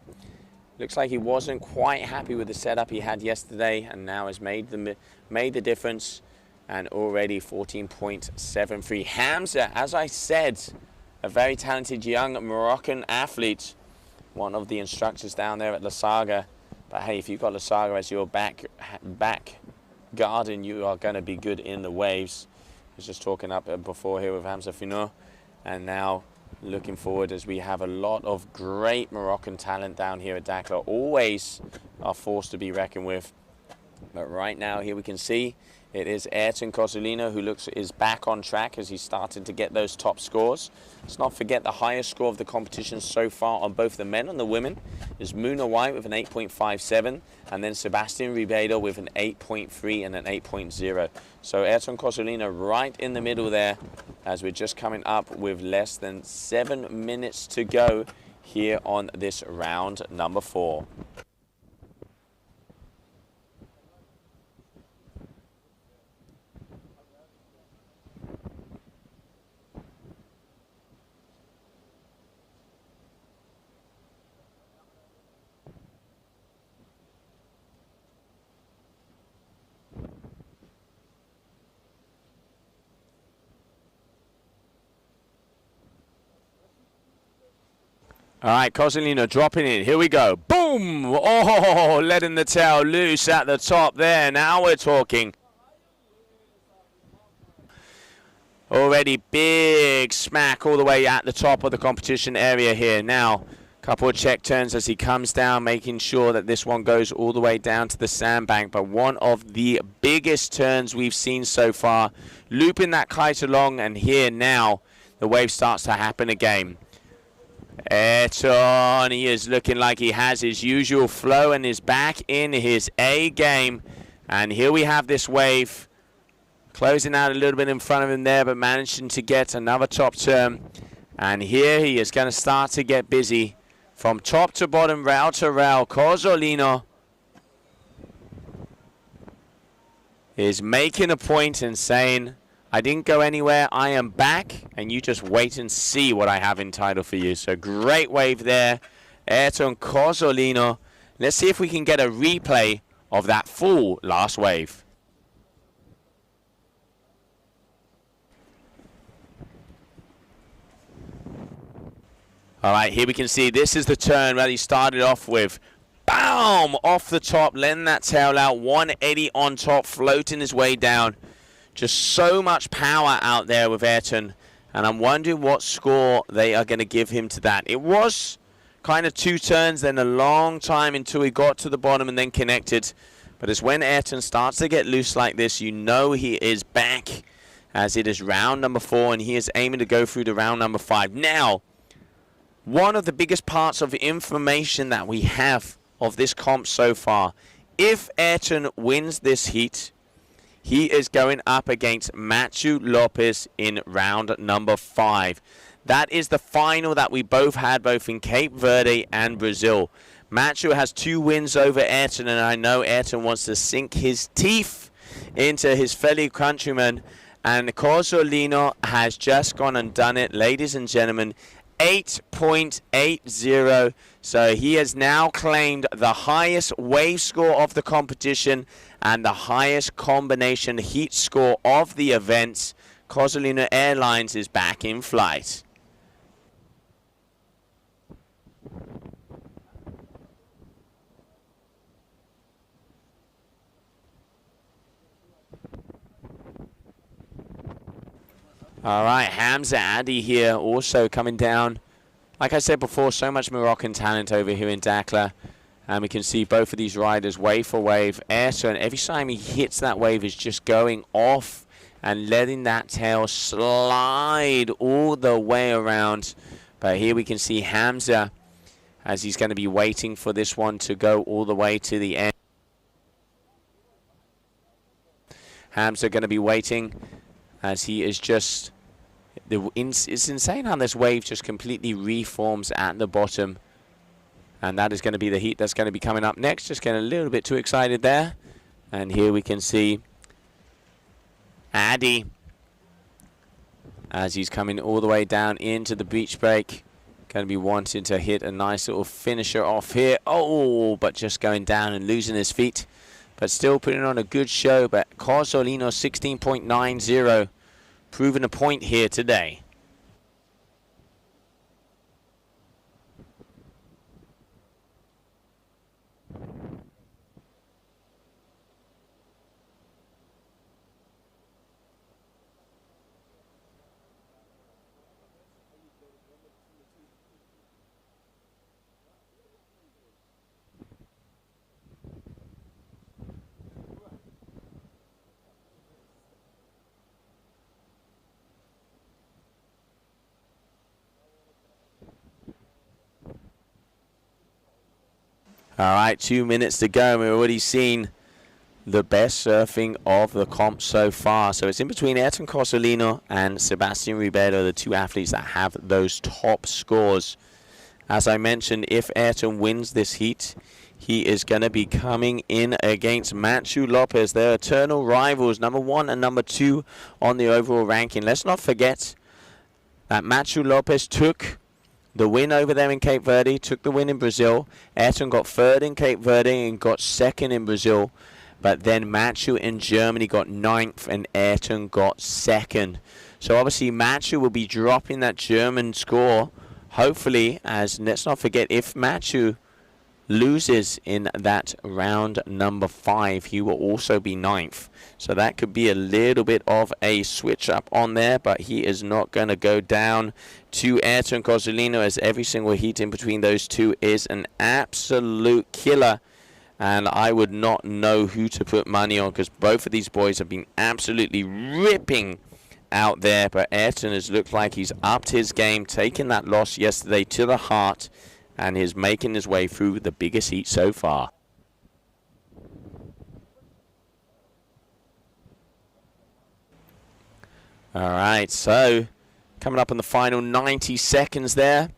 Looks like he wasn't quite happy with the setup he had yesterday and now has made the difference, and already 14.73. Hamza, as I said, a very talented young Moroccan athlete, one of the instructors down there at La Saga. But hey, if you've got La Saga as your back garden, you are going to be good in the waves. I was just talking up before here with Hamza Finot, and now looking forward as we have a lot of great Moroccan talent down here at Dakhla. Always are forced to be reckoned with. But right now here we can see it is Ayrton Cozzolino who is back on track as he started to get those top scores. Let's not forget the highest score of the competition so far on both the men and the women is Muna White with an 8.57, and then Sebastian Ribeiro with an 8.3 and an 8.0. So Ayrton Cozzolino right in the middle there as we're just coming up with less than 7 minutes to go here on this round number 4. All right, Cozzolino dropping in. Here we go. Boom! Oh, letting the tail loose at the top there. Now we're talking. Already big smack all the way at the top of the competition area here. Now, couple of check turns as he comes down, making sure that this one goes all the way down to the sandbank. But one of the biggest turns we've seen so far. Looping that kite along, and here now the wave starts to happen again. Ayrton, he is looking like he has his usual flow and is back in his A game. And here we have this wave closing out a little bit in front of him there, but managing to get another top turn. And here he is going to start to get busy from top to bottom, rail to rail. Cozzolino is making a point and saying, I didn't go anywhere, I am back, and you just wait and see what I have in title for you. So great wave there, Ayrton Cozzolino. Let's see if we can get a replay of that full last wave. All right, here we can see this is the turn that he started off with. Boom! Off the top, letting that tail out, 180 on top, floating his way down. Just so much power out there with Ayrton, and I'm wondering what score they are going to give him to that. It was kind of 2 turns, then a long time until he got to the bottom and then connected. But it's when Ayrton starts to get loose like this, you know he is back, as it is round number 4, and he is aiming to go through to round number 5. Now, one of the biggest parts of information that we have of this comp so far, if Ayrton wins this heat, he is going up against Machu Lopez in round number 5. That is the final that we both had, both in Cape Verde and Brazil. Machu has 2 wins over Ayrton, and I know Ayrton wants to sink his teeth into his fellow countryman. And Cozzolino has just gone and done it, ladies and gentlemen. 8.80. So he has now claimed the highest wave score of the competition and the highest combination heat score of the events. Cozzolino Airlines is back in flight. All right, Hamza Adi here also coming down. Like I said before, so much Moroccan talent over here in Dakhla. And we can see both of these riders wave for wave. Ayrton, every time he hits that wave, is just going off and letting that tail slide all the way around. But here we can see Hamza as he's going to be waiting for this one to go all the way to the end. Hamza going to be waiting as he is just It's insane how this wave just completely reforms at the bottom. And that is going to be the heat that's going to be coming up next. Just getting a little bit too excited there. And here we can see Addy as he's coming all the way down into the beach break. Going to be wanting to hit a nice little finisher off here. Oh, but just going down and losing his feet. But still putting on a good show. But Corzolino 16.90 proving a point here today. All right, 2 minutes to go. We've already seen the best surfing of the comp so far. So it's in between Ayrton Corzolino and Sebastian Ribeiro, the two athletes that have those top scores. As I mentioned, if Ayrton wins this heat, he is going to be coming in against Matthew Lopez, their eternal rivals, number 1 and number 2 on the overall ranking. Let's not forget that Matthew Lopez took the win over there in Cape Verde, took the win in Brazil. Ayrton got 3rd in Cape Verde and got 2nd in Brazil. But then Matthew in Germany got 9th and Ayrton got 2nd. So obviously Matthew will be dropping that German score, hopefully, as let's not forget, if Matthew loses in that round number 5, he will also be 9th. So that could be a little bit of a switch up on there, but he is not going to go down to Ayrton Corzolino, as every single heat in between those two is an absolute killer. And I would not know who to put money on, because both of these boys have been absolutely ripping out there. But Ayrton has looked like he's upped his game, taking that loss yesterday to the heart, and is making his way through the biggest heat so far. All right, so coming up in the final 90 seconds there,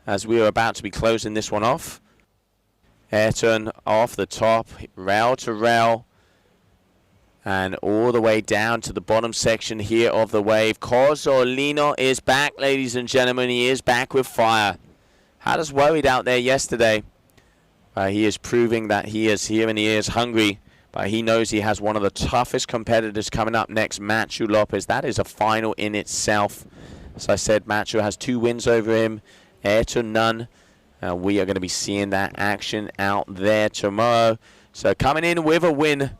as we are about to be closing this one off. Ayrton off the top, rail to rail, and all the way down to the bottom section here of the wave. Corzolino is back, ladies and gentlemen. He is back with fire. Had us worried out there yesterday. He is proving that he is here and he is hungry. But he knows he has one of the toughest competitors coming up next, Matthew Lopez. That is a final in itself. As I said, Matthew has 2 wins over him, Ayrton none. We are going to be seeing that action out there tomorrow. So coming in with a win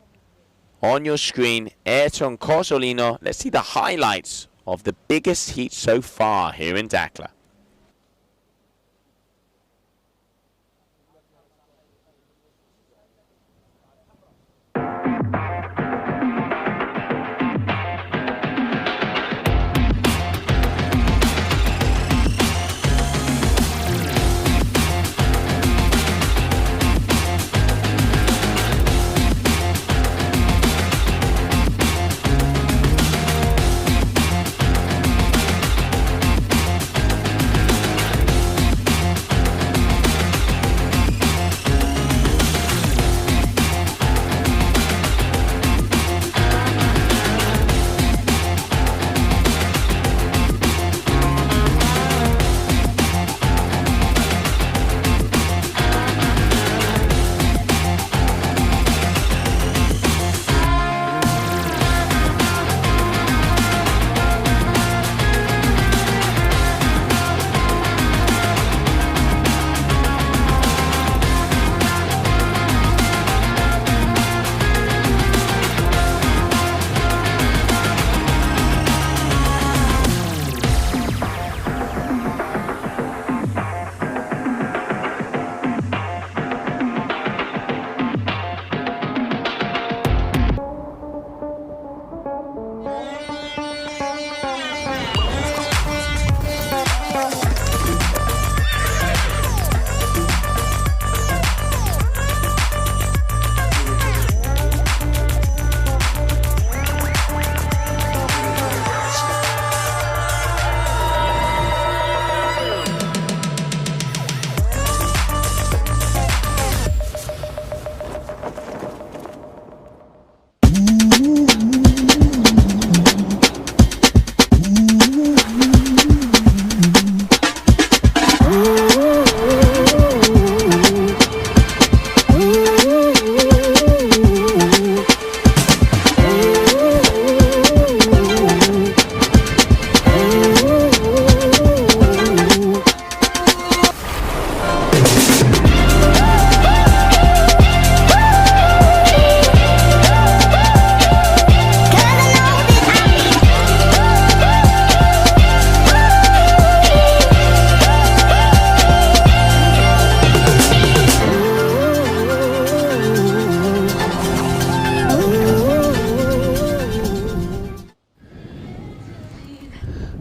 on your screen, Ayrton Corzolino. Let's see the highlights of the biggest heat so far here in Dakhla.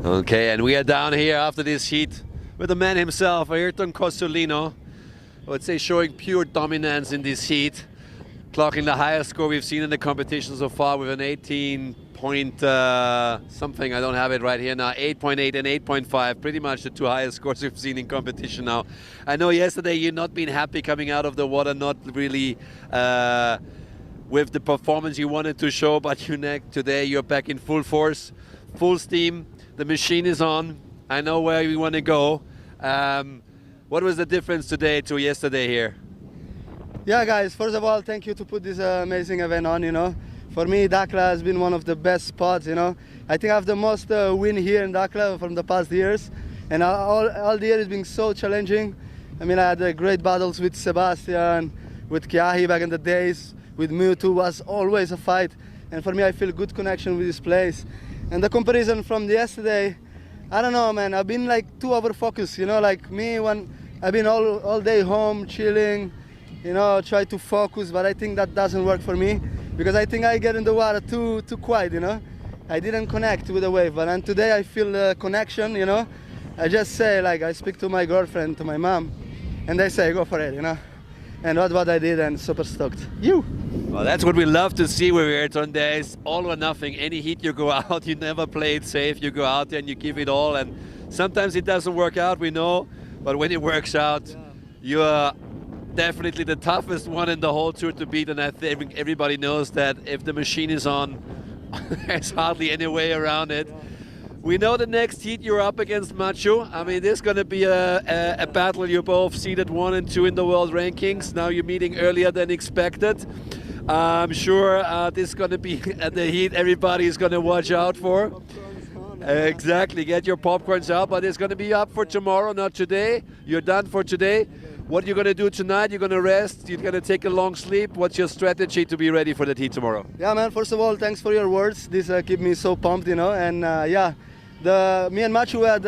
Okay, and we are down here after this heat with the man himself, Ayrton Cosolino. I would say showing pure dominance in this heat, clocking the highest score we've seen in the competition so far with an 18 point something, I don't have it right here now, 8.8 and 8.5, pretty much the two highest scores we've seen in competition now. I know yesterday you're not been happy coming out of the water, not really with the performance you wanted to show, but today you're back in full force, full steam. The machine is on. I know where we want to go. What was the difference today to yesterday here? Yeah, guys, first of all, thank you to put this amazing event on, you know. For me, Dakhla has been one of the best spots, you know. I think I have the most win here in Dakhla from the past years. And all the year has been so challenging. I mean, I had great battles with Sebastian, with Kiahi back in the days, with Mewtwo was always a fight. And for me, I feel good connection with this place. And the comparison from yesterday, I don't know, man, I've been like too over-focused, you know, like me when I've been all day home, chilling, you know, try to focus, but I think that doesn't work for me because I think I get in the water too quiet, you know. I didn't connect with the wave, but then today I feel the connection, you know. I just say, like, I speak to my girlfriend, to my mom, and they say, go for it, you know. And that's what I did, and super stoked. You! Well, that's what we love to see with Ayrton. There is all or nothing. Any heat you go out, you never play it safe. You go out there and you give it all. And sometimes it doesn't work out, we know. But when it works out, you are definitely the toughest one in the whole tour to beat. And I think everybody knows that if the machine is on, there's hardly any way around it. We know the next heat you're up against Machu. I mean, this is going to be a battle. You're both seeded 1 and 2 in the world rankings. Now you're meeting earlier than expected. I'm sure this is going to be the heat everybody is going to watch out for. Exactly, get your popcorns out, but it's going to be up for tomorrow, not today. You're done for today. What are you going to do tonight? You're going to rest? You're going to take a long sleep? What's your strategy to be ready for the heat tomorrow? Yeah, man, first of all, thanks for your words. This keep me so pumped, you know, and yeah. Me and Machu had,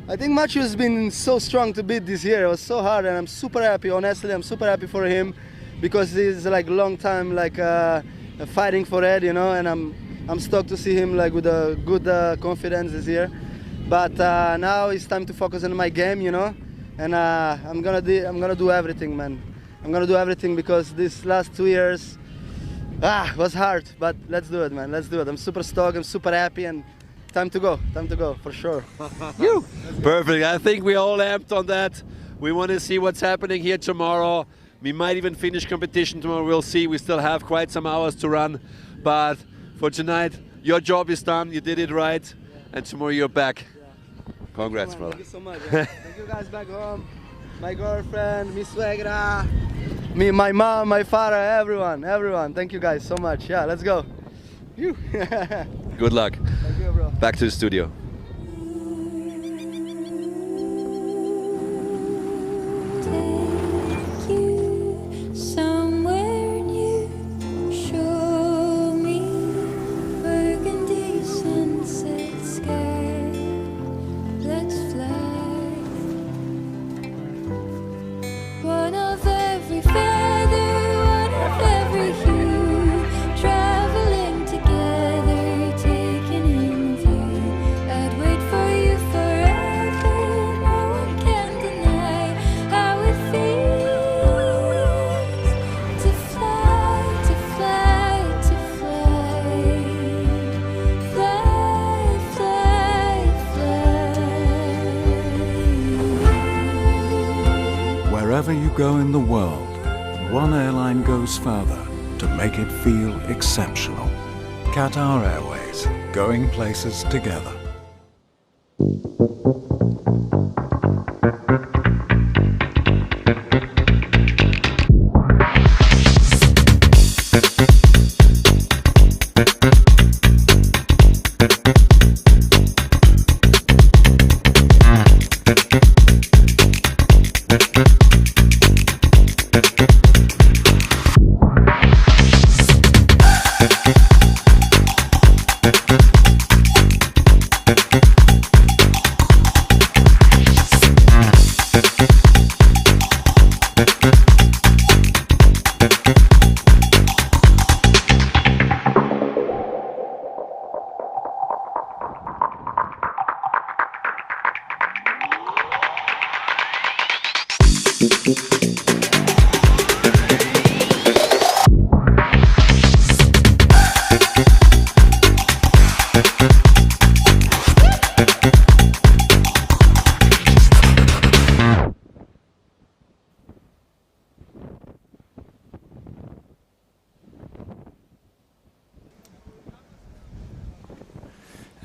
I think Machu has been so strong to beat this year. It was so hard, and I'm super happy. Honestly, I'm super happy for him because he's like long time like fighting for it, you know. And I'm stoked to see him like with a good confidence this year. But now it's time to focus on my game, you know. And I'm gonna do everything, man. I'm gonna do everything because these last 2 years was hard. But let's do it, man. Let's do it. I'm super stoked. I'm super happy and. Time to go, for sure. You! Perfect, I think we all amped on that. We want to see what's happening here tomorrow. We might even finish competition tomorrow, we'll see. We still have quite some hours to run. But for tonight, your job is done, you did it right. And tomorrow you're back. Congrats, brother. Thank you so much. Thank you guys back home. My girlfriend, mi suegra, my mom, my father, everyone. Thank you guys so much. Yeah, let's go. You. Good luck. Thank you, bro. Back to the studio. Somewhere new, show me burgundy sunset sky. Let's fly. One of every feather, one of every hue, traveling together, taken in view. I'd wait for you forever. No one can deny how it feels to fly, to fly, to fly, fly, fly, fly. Wherever you go in the world, one airline goes further to make it feel exceptional. Qatar Airways, going places together.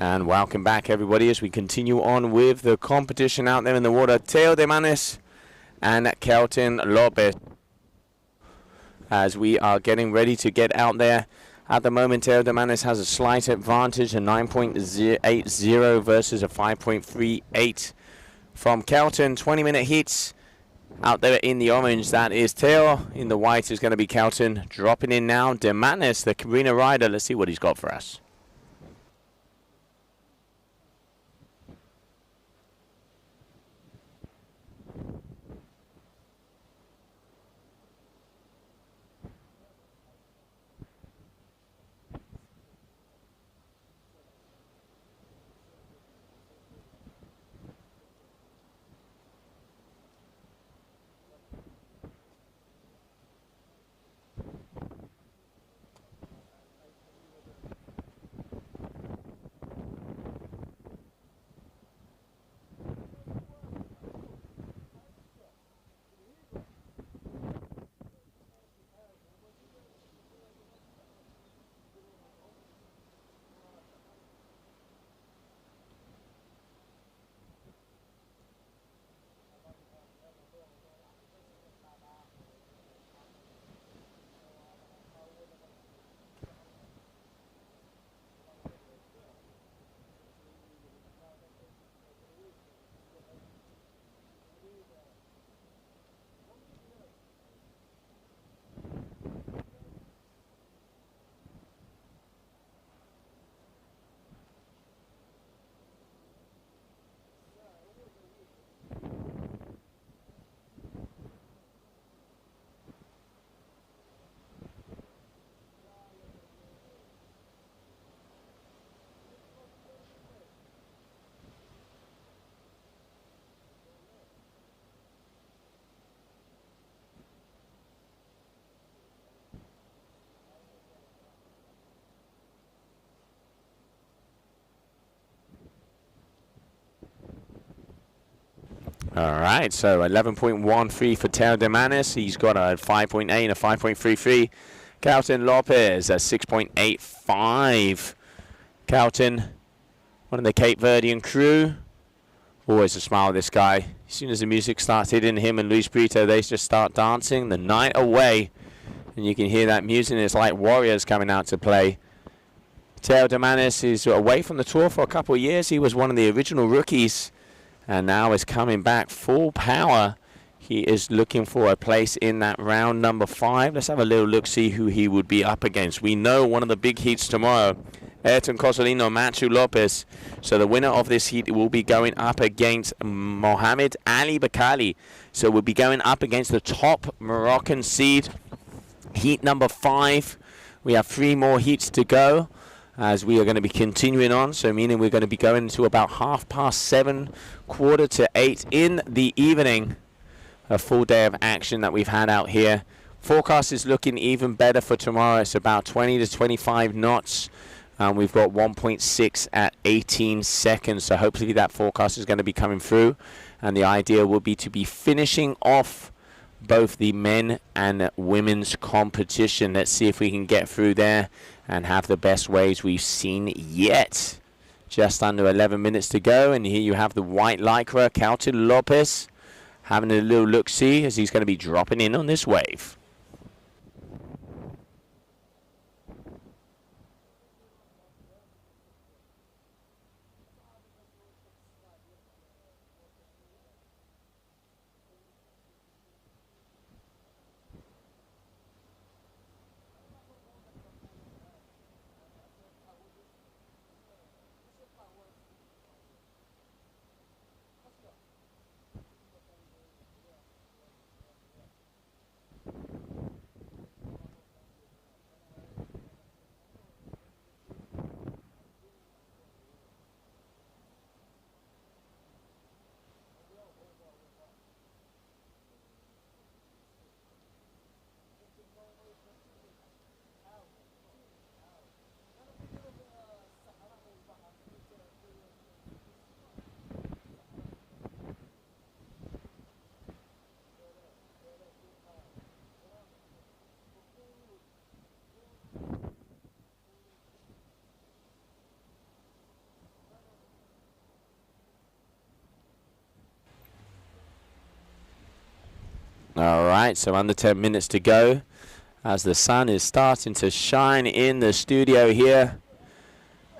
And welcome back, everybody, as we continue on with the competition out there in the water. Teo de Manis and Kelton Lopez. As we are getting ready to get out there. At the moment, Teo de Manis has a slight advantage, a 9.80 versus a 5.38 from Kelton. 20-minute heats out there in the orange. That is Teo. In the white is going to be Kelton. Dropping in now, de Manis, the Carina rider. Let's see what he's got for us. All right, so 11.13 for Teo de Manis. He's got a 5.8 and a 5.33. Kelton Lopez, a 6.85. Kelton, one of the Cape Verdean crew. Always a smile, this guy. As soon as the music starts hitting him and Luis Brito, they just start dancing the night away. And you can hear that music. It's like warriors coming out to play. Teo de Manis is away from the tour for a couple of years. He was one of the original rookies and now is coming back full power. He is looking for a place in that round number 5. Let's have a little look, see who he would be up against. We know one of the big heats tomorrow, Ayrton Cosolino, Machu Lopez. So the winner of this heat will be going up against Mohamed Ali Bakali. So we'll be going up against the top Moroccan seed. Heat number 5. We have 3 more heats to go as we are going to be continuing on. So meaning we're going to be going to about 7:30, 7:45 in the evening. A full day of action that we've had out here. Forecast is looking even better for tomorrow. It's about 20 to 25 knots. We've got 1.6 at 18 seconds. So hopefully that forecast is going to be coming through. And the idea will be to be finishing off both the men and women's competition. Let's see if we can get through there and have the best waves we've seen yet. Just under 11 minutes to go, and here you have the white lycra, Kite Lopez, having a little look-see as he's going to be dropping in on this wave. All right, so under 10 minutes to go as the sun is starting to shine in the studio here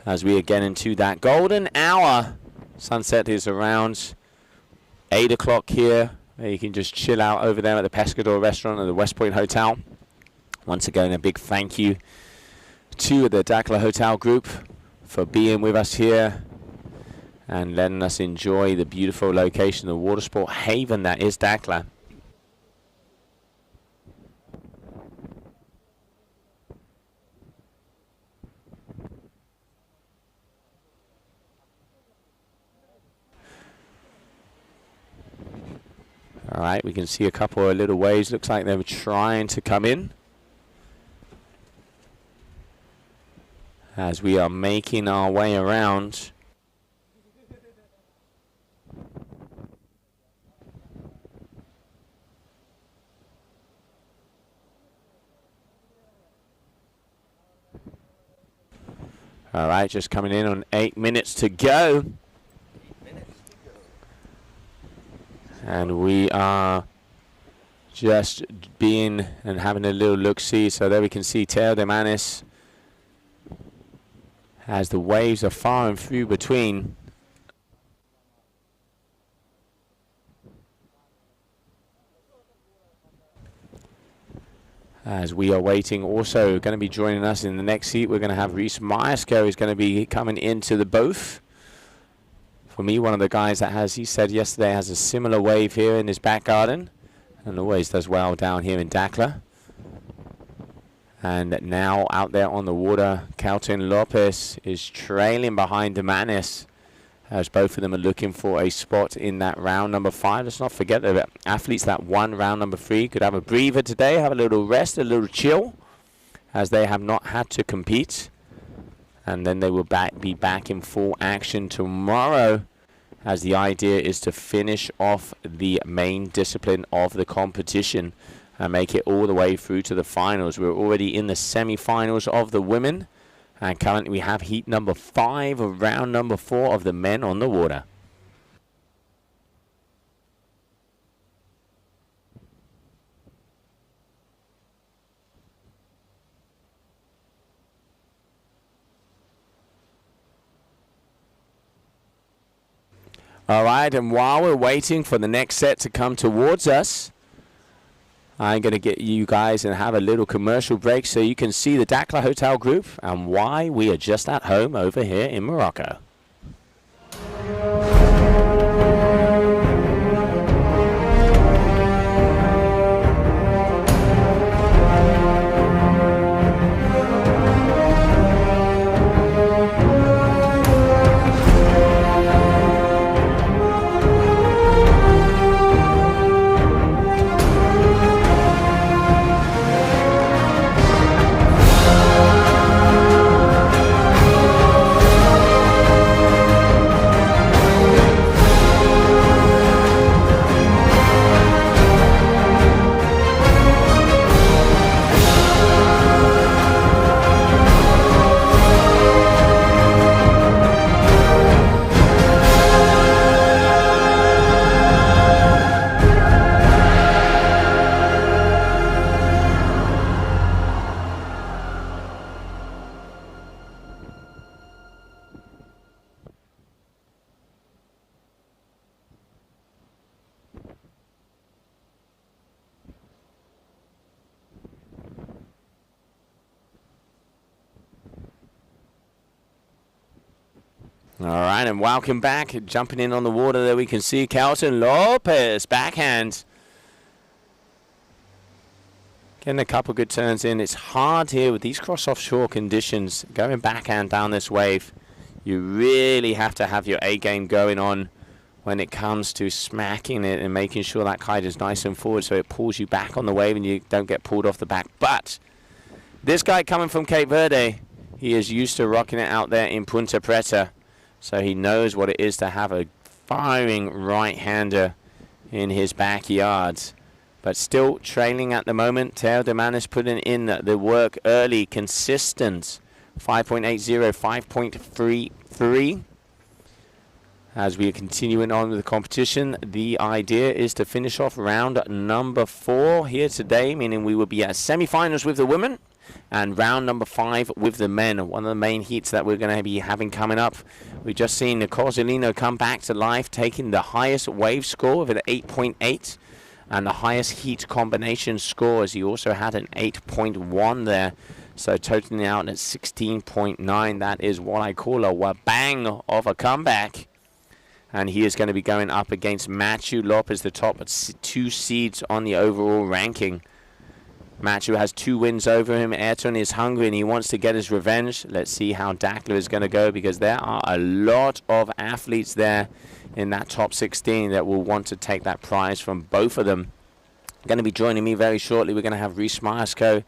as we are getting to that golden hour. Sunset is around 8 o'clock here. You can just chill out over there at the Pescador restaurant at the West Point Hotel. Once again, a big thank you to the Dakhla Hotel Group for being with us here and letting us enjoy the beautiful location, the water sport haven that is Dakhla. All right, we can see a couple of little waves. Looks like they're trying to come in as we are making our way around. All right, just coming in on 8 minutes to go. And we are just being and having a little look-see. So there we can see Teo de Manis as the waves are far and few between. As we are waiting, also going to be joining us in the next seat, we're going to have Reese Myesko, who's going to be coming into the both. For me, one of the guys that has, he said yesterday, has a similar wave here in his back garden and always does well down here in Dakhla. And now out there on the water, Kite Lopez is trailing behind Demanis as both of them are looking for a spot in that round number 5. Let's not forget that athletes that won round number 3 could have a breather today, have a little rest, a little chill, as they have not had to compete. And then they will be back in full action tomorrow, as the idea is to finish off the main discipline of the competition and make it all the way through to the finals. We're already in the semi-finals of the women, and currently we have heat number 5 of round number 4 of the men on the water. All right, and while we're waiting for the next set to come towards us, I'm going to get you guys and have a little commercial break so you can see the Dakhla Hotel Group and why we are just at home over here in Morocco. All right, and welcome back. Jumping in on the water there, we can see Kelton Lopez, backhand. Getting a couple good turns in. It's hard here with these cross offshore conditions. Going backhand down this wave, you really have to have your A game going on when it comes to smacking it and making sure that kite is nice and forward so it pulls you back on the wave and you don't get pulled off the back. But this guy coming from Cape Verde, he is used to rocking it out there in Punta Preta. So he knows what it is to have a firing right-hander in his backyard. But still trailing at the moment. Teo de Manis putting in the work early, consistent. 5.80, 5.33. As we are continuing on with the competition, the idea is to finish off round number 4 here today, meaning we will be at semi-finals with the women and round number 5 with the men. One of the main heats that we're going to be having coming up. We've just seen Nicole Zolino come back to life, taking the highest wave score with an 8.8 and the highest heat combination score, as he also had an 8.1 there. So totaling out at 16.9. That is what I call a wabang of a comeback. And he is going to be going up against Matthew Lopez, the top 2 seeds on the overall ranking. Matthew has 2 wins over him. Ayrton is hungry and he wants to get his revenge. Let's see how Dakhla is going to go, because there are a lot of athletes there in that top 16 that will want to take that prize from both of them. Going to be joining me very shortly. We're going to have Reese Myersko,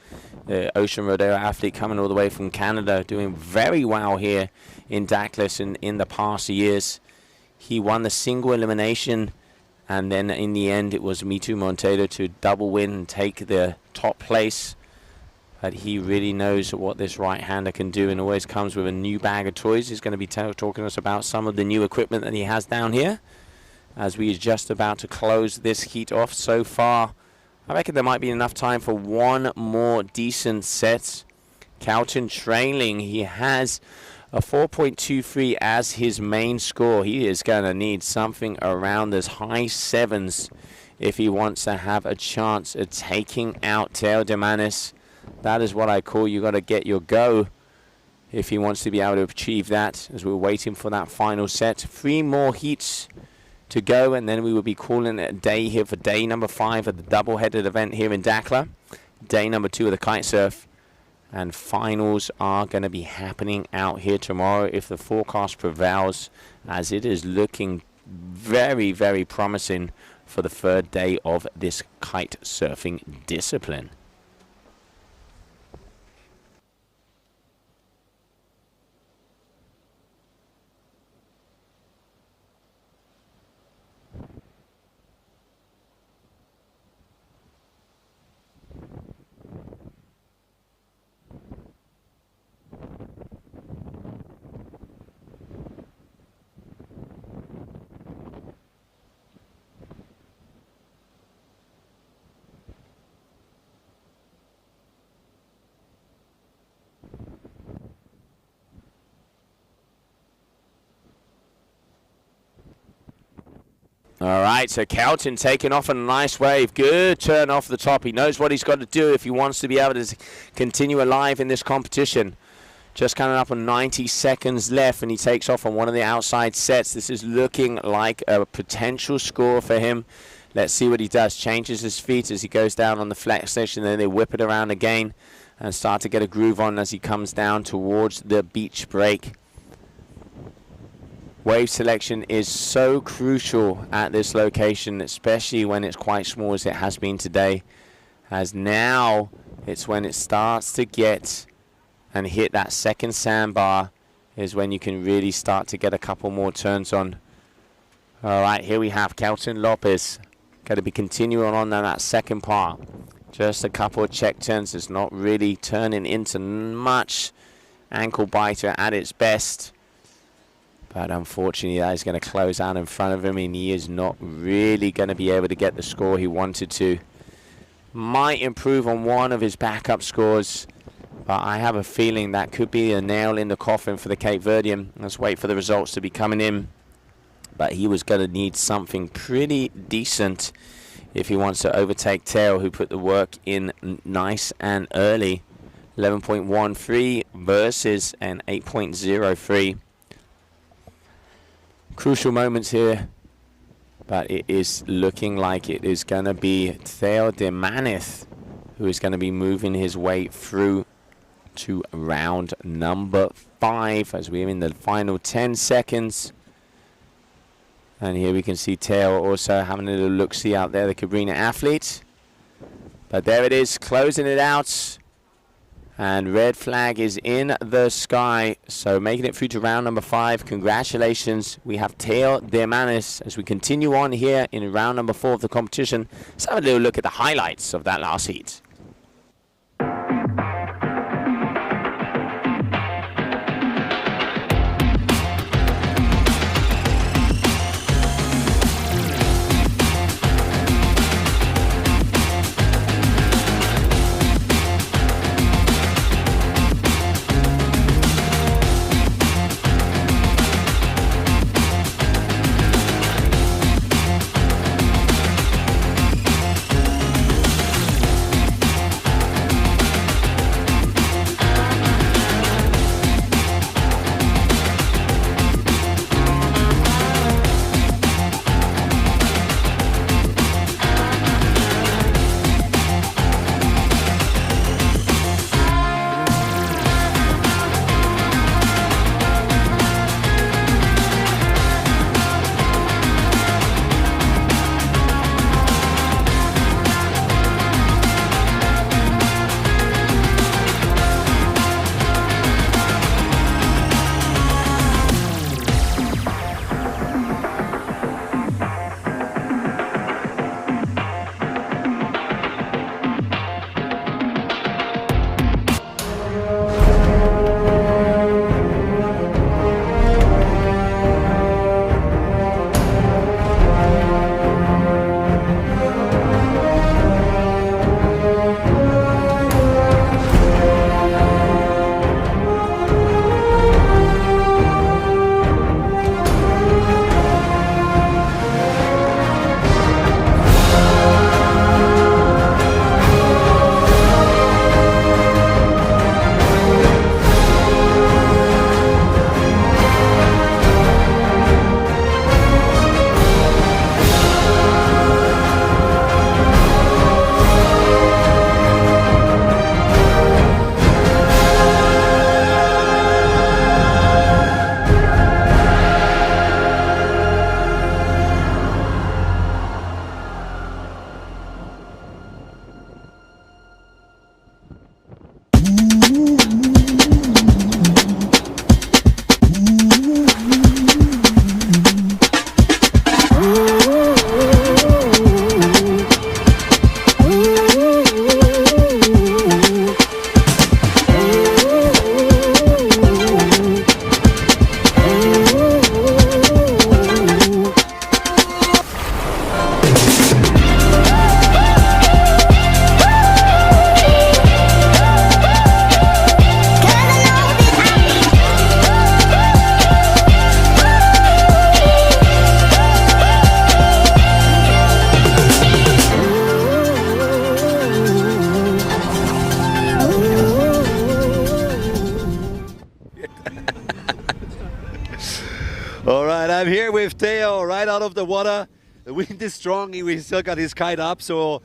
the Ocean Rodeo athlete coming all the way from Canada, doing very well here in Dakhla in the past years. He won the single elimination, and then in the end it was Mitu Monteiro to double win and take the top place. But he really knows what this right-hander can do, and always comes with a new bag of toys. He's going to be talking to us about some of the new equipment that he has down here, as we are just about to close this heat off. So far, I reckon there might be enough time for one more decent set. Kelton trailing. He has a 4.23 as his main score. He is going to need something around this high 7s if he wants to have a chance at taking out Teo de Manis. That is what I call, you got to get your go if he wants to be able to achieve that, as we're waiting for that final set. 3 more heats to go, and then we will be calling it a day here for day number 5 of the double-headed event here in Dakhla, day number 2 of the Kite-Surf. And finals are going to be happening out here tomorrow if the forecast prevails, as it is looking very, very promising for the 3rd day of this kite surfing discipline. All right, so Kelton taking off on a nice wave. Good turn off the top. He knows what he's got to do if he wants to be able to continue alive in this competition. Just coming up on 90 seconds left, and he takes off on one of the outside sets. This is looking like a potential score for him. Let's see what he does. Changes his feet as he goes down on the flex station, then they whip it around again and start to get a groove on as he comes down towards the beach break. Wave selection is so crucial at this location, especially when it's quite small as it has been today, as now it's when it starts to get and hit that second sandbar is when you can really start to get a couple more turns on. All right, here we have Kelton Lopez. Got to be continuing on that second part. Just a couple of check turns. It's not really turning into much ankle biter at its best. But unfortunately, that is going to close out in front of him, and he is not really going to be able to get the score he wanted to. Might improve on one of his backup scores, but I have a feeling that could be a nail in the coffin for the Cape Verdean. Let's wait for the results to be coming in. But he was going to need something pretty decent if he wants to overtake Teo, who put the work in nice and early. 11.13 versus an 8.03. crucial moments here. But it is looking like it is going to be Theo de Manith who is going to be moving his way through to round number 5 as we're in the final 10 seconds. And here we can see Theo also having a little look-see out there, the Cabrina athlete. But there it is, closing it out. And red flag is in the sky. So making it through to round number 5. Congratulations. We have Theo de Manith as we continue on here in round number 4 of the competition. Let's have a little look at the highlights of that last heat. All right, I'm here with Theo right out of the water. The wind is strong. We still got his kite up, so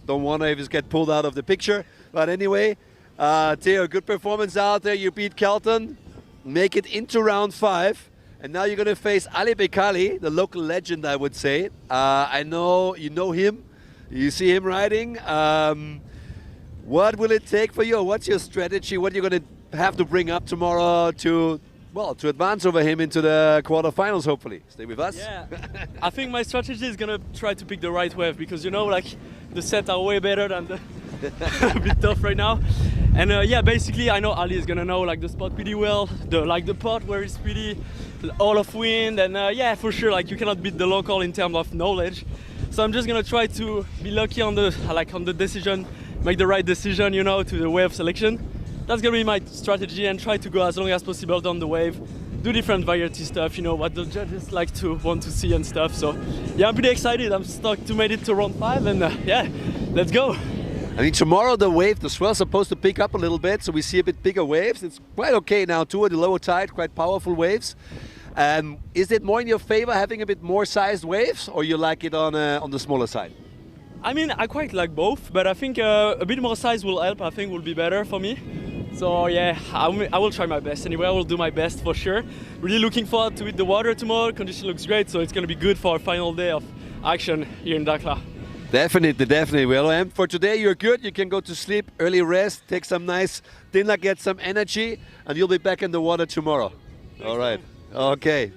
don't wonder if he's get pulled out of the picture. But anyway, Theo, good performance out there. You beat Kelton, make it into round 5. And now you're going to face Ali Bekali, the local legend, I would say. I know you know him. You see him riding. What will it take for you? What's your strategy? What are you going to have to bring up tomorrow to, well, to advance over him into the quarterfinals, hopefully? Stay with us. Yeah, I think my strategy is going to try to pick the right wave because, you know, like the sets are way better than the a bit tough right now. And yeah, basically I know Ali is gonna know like the spot pretty well, the part where it's pretty all of wind, and yeah, for sure, like you cannot beat the local in terms of knowledge. So I'm just gonna try to be lucky on the decision, make the right decision, you know, to the wave selection. That's gonna be my strategy, and try to go as long as possible down the wave, do different variety stuff, you know, what the judges like to want to see and stuff. So yeah, I'm pretty excited. I'm stoked to make it to round 5, and yeah, let's go. I mean, tomorrow the swell's supposed to pick up a little bit, so we see a bit bigger waves. It's quite okay now too at the lower tide, quite powerful waves. Is it more in your favor having a bit more sized waves, or you like it on the smaller side? I mean, I quite like both, but I think a bit more size will help. I think will be better for me. So yeah, I will try my best anyway. I will do my best for sure. Really looking forward to hit the water tomorrow. Condition looks great, so it's going to be good for our final day of action here in Dakhla. Definitely, definitely. Well, and for today you're good. You can go to sleep, early rest, take some nice dinner, get some energy, and you'll be back in the water tomorrow. All right. Okay.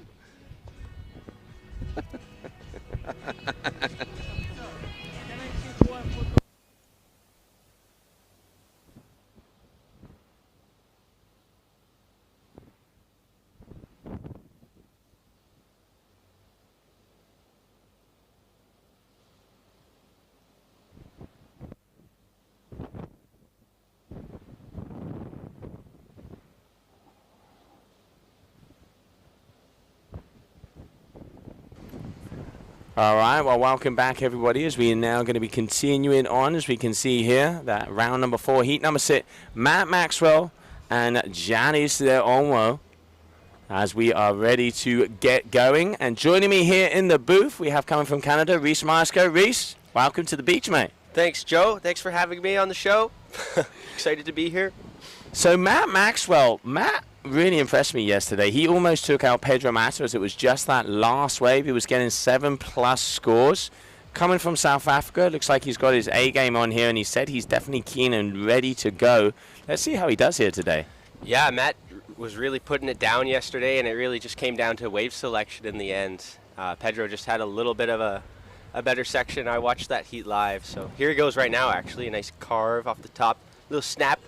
All right, well, welcome back, everybody, as we are now going to be continuing on, as we can see here, that round number 4, heat number 6, Matt Maxwell and Giannis Leonwo, as we are ready to get going. And joining me here in the booth, we have coming from Canada, Reese Marsco. Reese, welcome to the beach, mate. Thanks, Joe. Thanks for having me on the show. Excited to be here. So Matt Maxwell, Matt really impressed me yesterday. He almost took out Pedro Mata as it was just that last wave. He was getting 7+ scores. Coming from South Africa, looks like he's got his A game on here, and he said he's definitely keen and ready to go. Let's see how he does here today. Yeah, Matt was really putting it down yesterday, and it really just came down to wave selection in the end. Pedro just had a little bit of a better section. I watched that heat live, so here he goes right now, actually. A nice carve off the top, little snap,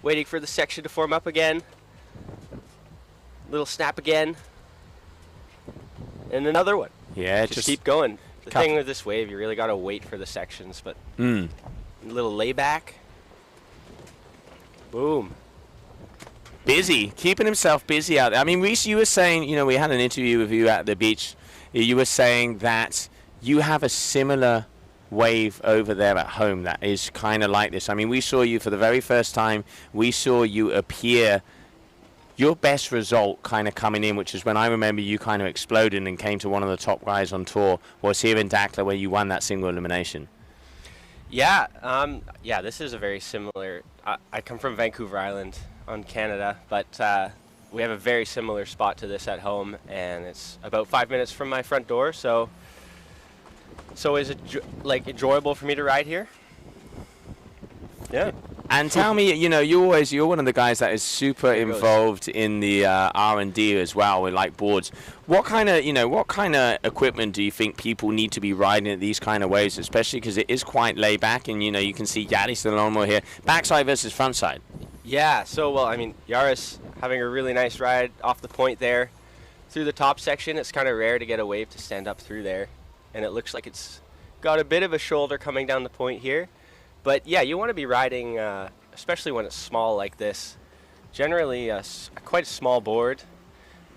waiting for the section to form up again. Little snap again, and another one. Yeah, just keep going. The thing with this wave, you really got to wait for the sections, but a little layback. Boom. Busy, keeping himself busy out there. I mean, Reese, you were saying, you know, we had an interview with you at the beach. You were saying that you have a similar wave over there at home that is kind of like this. I mean, we saw you for the very first time. We saw you appear. Your best result kind of coming in, which is when I remember you kind of exploded and came to one of the top guys on tour, was here in Dakhla where you won that single elimination. Yeah, this is a very similar. I come from Vancouver Island on Canada, but we have a very similar spot to this at home, and it's about 5 minutes from my front door. So is it enjoyable for me to ride here? Yeah. And tell me, you know, you're one of the guys that is super involved in the R&D as well with like boards. What kind of equipment do you think people need to be riding at these kind of waves, especially because it is quite laid back, and you know you can see Yaris the lawnmower here, backside versus front side. Yeah. So well, I mean, Yaris having a really nice ride off the point there, through the top section. It's kind of rare to get a wave to stand up through there, and it looks like it's got a bit of a shoulder coming down the point here. But yeah, you want to be riding, especially when it's small like this. Generally, quite a small board.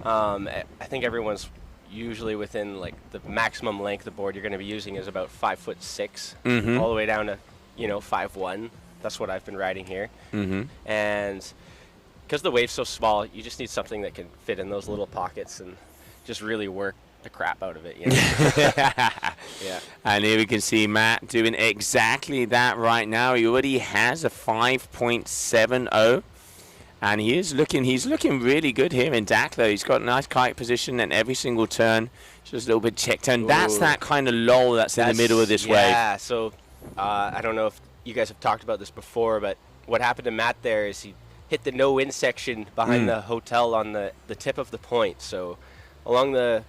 I think everyone's usually within like the maximum length of board you're going to be using is about 5'6", all the way down to 5'1". That's what I've been riding here. And because the wave's so small, you just need something that can fit in those little pockets and just really work the crap out of it, you know? Yeah. And here we can see Matt doing exactly that right now. He already has a 5.70, and he's looking really good here in Dakhla. He's got a nice kite position in every single turn, just a little bit check turn. Ooh. That's that kind of lull that's in the middle of this wave. Yeah, so I don't know if you guys have talked about this before, but what happened to Matt there is he hit the no-wind section behind the hotel on the tip of the point. So along the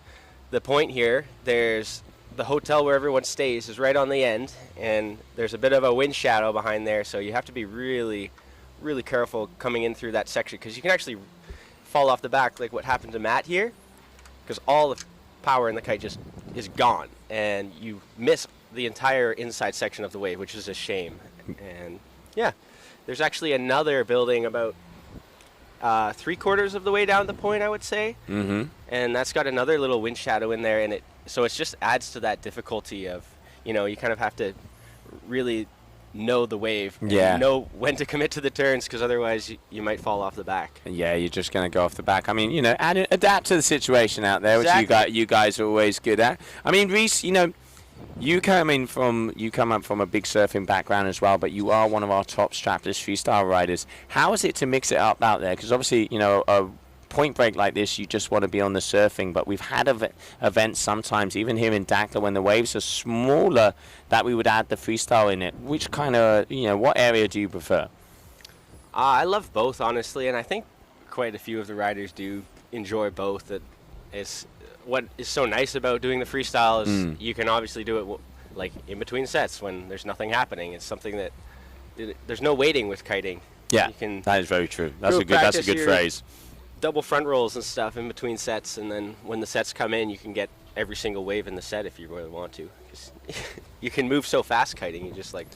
point here, there's the hotel where everyone stays is right on the end, and there's a bit of a wind shadow behind there, so you have to be really, really careful coming in through that section, because you can actually fall off the back like what happened to Matt here, because all the power in the kite just is gone, and you miss the entire inside section of the wave, which is a shame. And yeah, there's actually another building about 3/4 of the way down the point, I would say. And that's got another little wind shadow in there, and so it just adds to that difficulty of, you kind of have to really know the wave. And Yeah. know when to commit to the turns, because otherwise you might fall off the back. Yeah, you're just going to go off the back. I mean, you know, adapt to the situation out there, which Exactly. you guys are always good at. I mean, Reese, you know, you come up from a big surfing background as well, but you are one of our top strapless freestyle riders. How is it to mix it up out there? Because obviously, you know, a point break like this, you just want to be on the surfing, but we've had events sometimes, even here in Dakhla, when the waves are smaller, that we would add the freestyle in it. Which kind of, you know, what area do you prefer? I love both, honestly, and I think quite a few of the riders do enjoy both. That is what is so nice about doing the freestyle is you can obviously do it like in between sets when there's nothing happening. It's something that there's no waiting with kiting. Yeah, you can that is very true. That's a good phrase. Double front rolls and stuff in between sets, and then when the sets come in, you can get every single wave in the set if you really want to. 'Cause you can move so fast kiting. You just like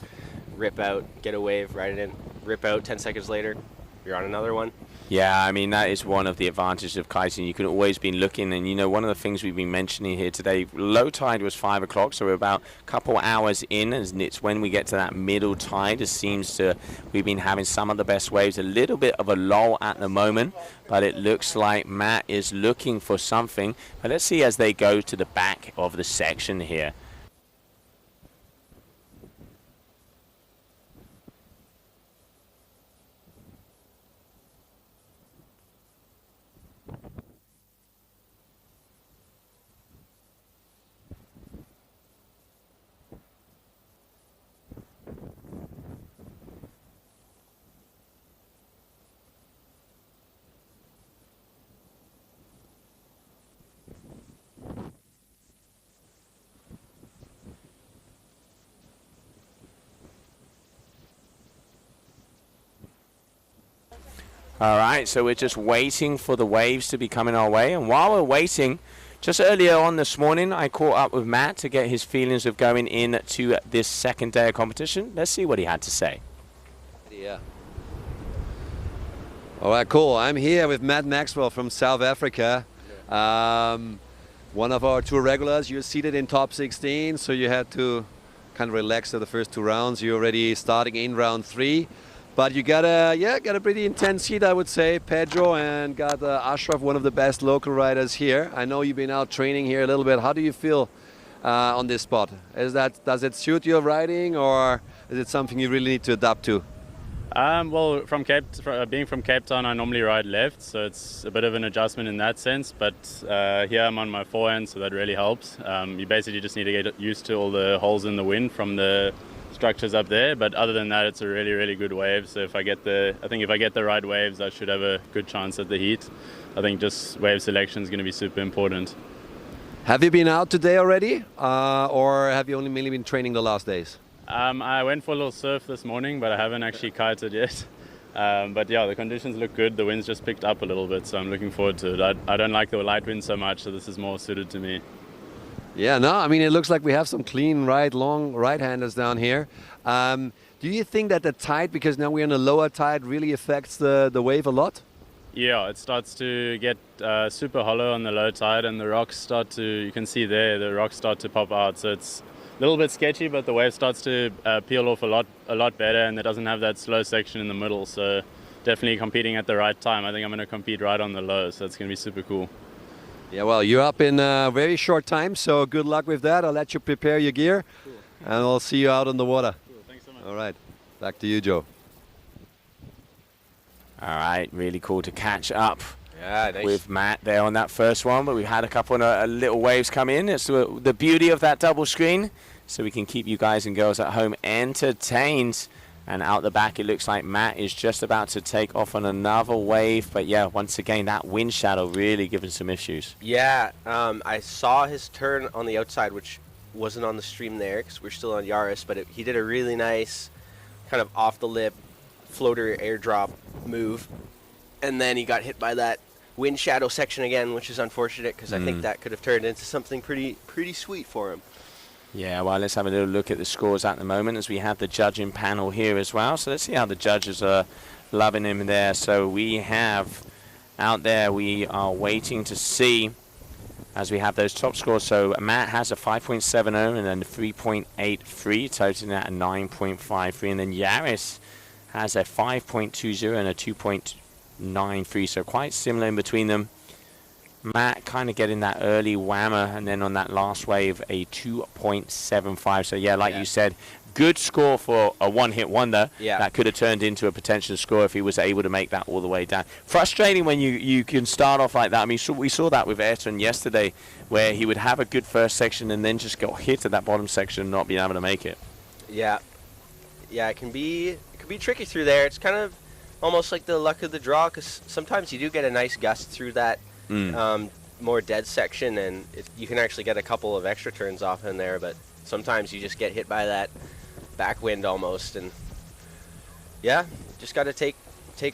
rip out, get a wave, ride it in, rip out. 10 seconds later, you're on another one. Yeah, I mean, that is one of the advantages of kiting. You can always be looking, and you know, one of the things we've been mentioning here today, low tide was 5 o'clock, so we're about a couple hours in, and it's when we get to that middle tide, it seems to, we've been having some of the best waves, a little bit of a lull at the moment, but it looks like Matt is looking for something. But let's see as they go to the back of the section here. All right, so we're just waiting for the waves to be coming our way. And while we're waiting, just earlier on this morning, I caught up with Matt to get his feelings of going into this second day of competition. Let's see what he had to say. Yeah. All right, cool. I'm here with Matt Maxwell from South Africa. One of our tour regulars. You're seated in top 16, so you had to kind of relax at the first 2 rounds. You're already starting in round 3. But you got a pretty intense heat, I would say, Pedro, and got Ashraf, one of the best local riders here. I know you've been out training here a little bit. How do you feel on this spot? Does it suit your riding, or is it something you really need to adapt to? Well, being from Cape Town, I normally ride left, so it's a bit of an adjustment in that sense. But here I'm on my forehand, so that really helps. You basically just need to get used to all the holes in the wind from the structures up there, but other than that, it's a really, really good wave. So if I get the right waves, I should have a good chance at the heat. I think just wave selection is going to be super important. Have you been out today already, or have you only mainly been training the last days? I went for a little surf this morning, but I haven't actually kited yet. But yeah, the conditions look good. The wind's just picked up a little bit, so I'm looking forward to it. I don't like the light wind so much, so this is more suited to me. Yeah, no, I mean, it looks like we have some clean, long right-handers down here. Do you think that the tide, because now we're in a lower tide, really affects the wave a lot? Yeah, it starts to get super hollow on the low tide, and the rocks start to, you can see there, the rocks start to pop out. So it's a little bit sketchy, but the wave starts to peel off a lot better, and it doesn't have that slow section in the middle. So definitely competing at the right time. I think I'm going to compete right on the low, so it's going to be super cool. Yeah, well, you're up in a very short time, so good luck with that. I'll let you prepare your gear, and I'll see you out on the water. Cool. Thanks so much. All right, back to you, Joe. All right, really cool to catch up nice. with Matt there on that first one, but we've had a couple of little waves come in. It's the beauty of that double screen, so we can keep you guys and girls at home entertained. And out the back, it looks like Matt is just about to take off on another wave. But yeah, once again, that wind shadow really giving some issues. Yeah, I saw his turn on the outside, which wasn't on the stream there because we're still on Yaris, but he did a really nice kind of off the lip floater airdrop move. And then he got hit by that wind shadow section again, which is unfortunate because I think that could have turned into something pretty sweet for him. Yeah, well, let's have a little look at the scores at the moment as we have the judging panel here as well. So let's see how the judges are loving him there. So we have out there, we are waiting to see as we have those top scores. So Matt has a 5.70 and then a 3.83, totaling at a 9.53. And then Yaris has a 5.20 and a 2.93. So quite similar in between them. Matt kind of getting that early whammer, and then on that last wave, a 2.75. So yeah, like you said, good score for a one-hit wonder. Yeah. That could have turned into a potential score if he was able to make that all the way down. Frustrating when you can start off like that. I mean, we saw that with Ayrton yesterday, where he would have a good first section and then just get hit at that bottom section and not being able to make it. Yeah. Yeah, it can be tricky through there. It's kind of almost like the luck of the draw, because sometimes you do get a nice gust through that more dead section, and you can actually get a couple of extra turns off in there, but sometimes you just get hit by that backwind almost, and yeah, just got to take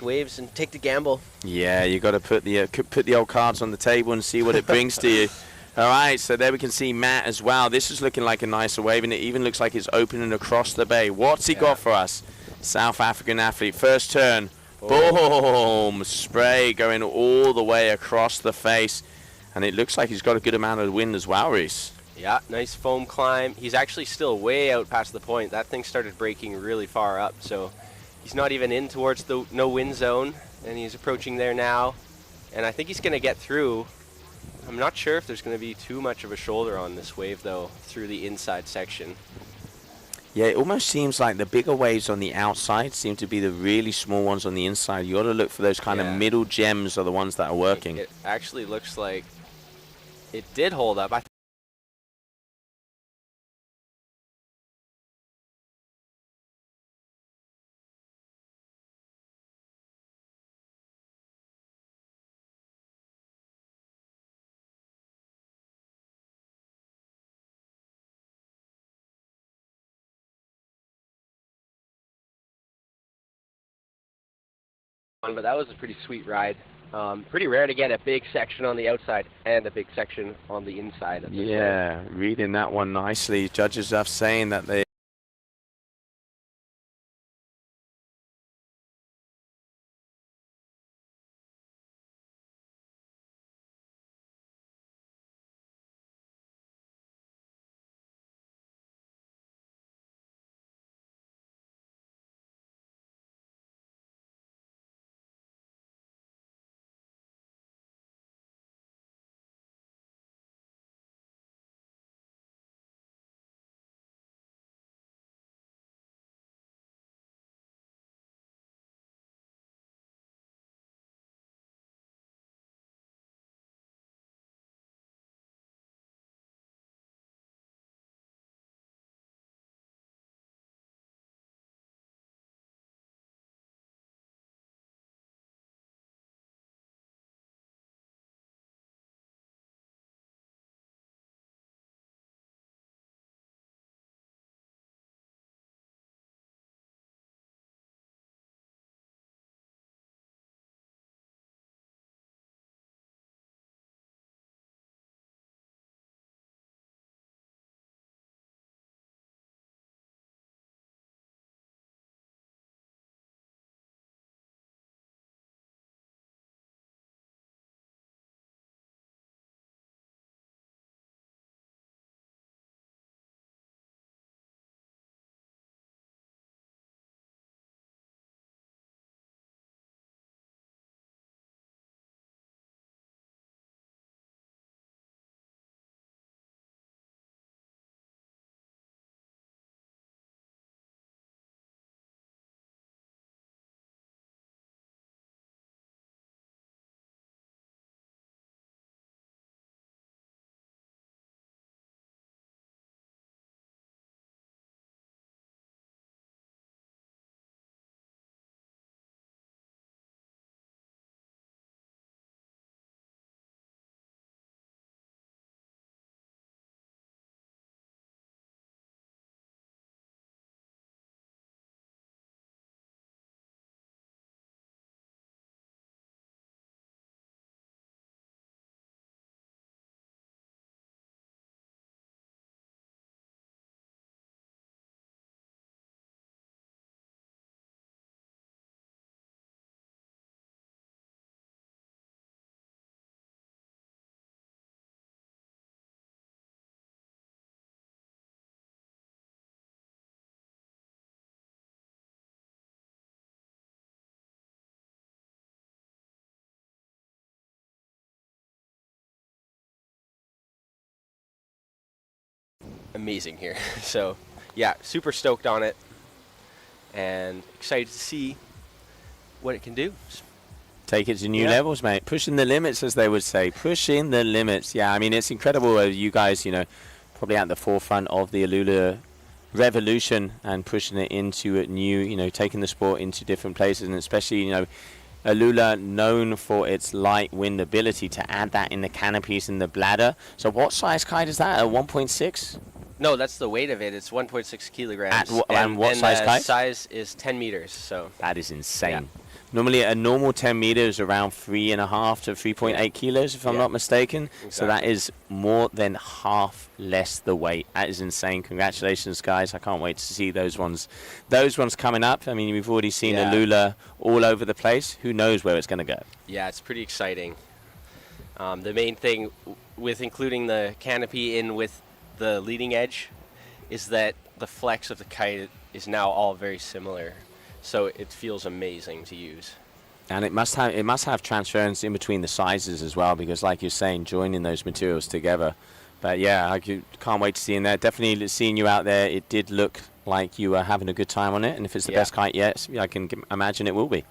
waves and take the gamble. Yeah, you got to put the old cards on the table and see what it brings to you. All right, so there we can see Matt as well. This is looking like a nicer wave, and it even looks like it's opening across the bay. What's he got for us? South African athlete, first turn. Boom! Spray going all the way across the face. And it looks like he's got a good amount of wind as well, Reese. Yeah, nice foam climb. He's actually still way out past the point. That thing started breaking really far up, so he's not even in towards the no wind zone, and he's approaching there now. And I think he's going to get through. I'm not sure if there's going to be too much of a shoulder on this wave, though, through the inside section. Yeah, it almost seems like the bigger waves on the outside seem to be the really small ones on the inside. You got to look for those kind of middle gems are the ones that are working. It actually looks like it did hold up. But that was a pretty sweet ride. Pretty rare to get a big section on the outside and a big section on the inside of this wave. Reading that one nicely. Judges are saying that they amazing here. So yeah, super stoked on it and excited to see what it can do. Take it to new levels, mate. Pushing the limits, as they would say. Pushing the limits. Yeah, I mean, it's incredible. You guys, probably at the forefront of the Alula revolution and pushing it into a new, taking the sport into different places. And especially, Alula known for its light wind ability to add that in the canopies and the bladder. So what size kite is that? A 1.6? No, that's the weight of it. It's 1.6 kilograms. And what size kite? Size is 10 meters. So that is insane. Yeah. Normally, a normal 10 meters is around 3.5 to 3.8 kilos, if I'm not mistaken. Exactly. So that is more than half less the weight. That is insane. Congratulations, guys. I can't wait to see those ones. Those ones coming up. I mean, we've already seen Alula all over the place. Who knows where it's going to go? Yeah, it's pretty exciting. The main thing with including the canopy in with the leading edge is that the flex of the kite is now all very similar. So it feels amazing to use. And it must have transference in between the sizes as well, because like you're saying, joining those materials together. But yeah, I can't wait to see in there. Definitely seeing you out there, it did look like you were having a good time on it. And if it's the best kite yet, I can imagine it will be.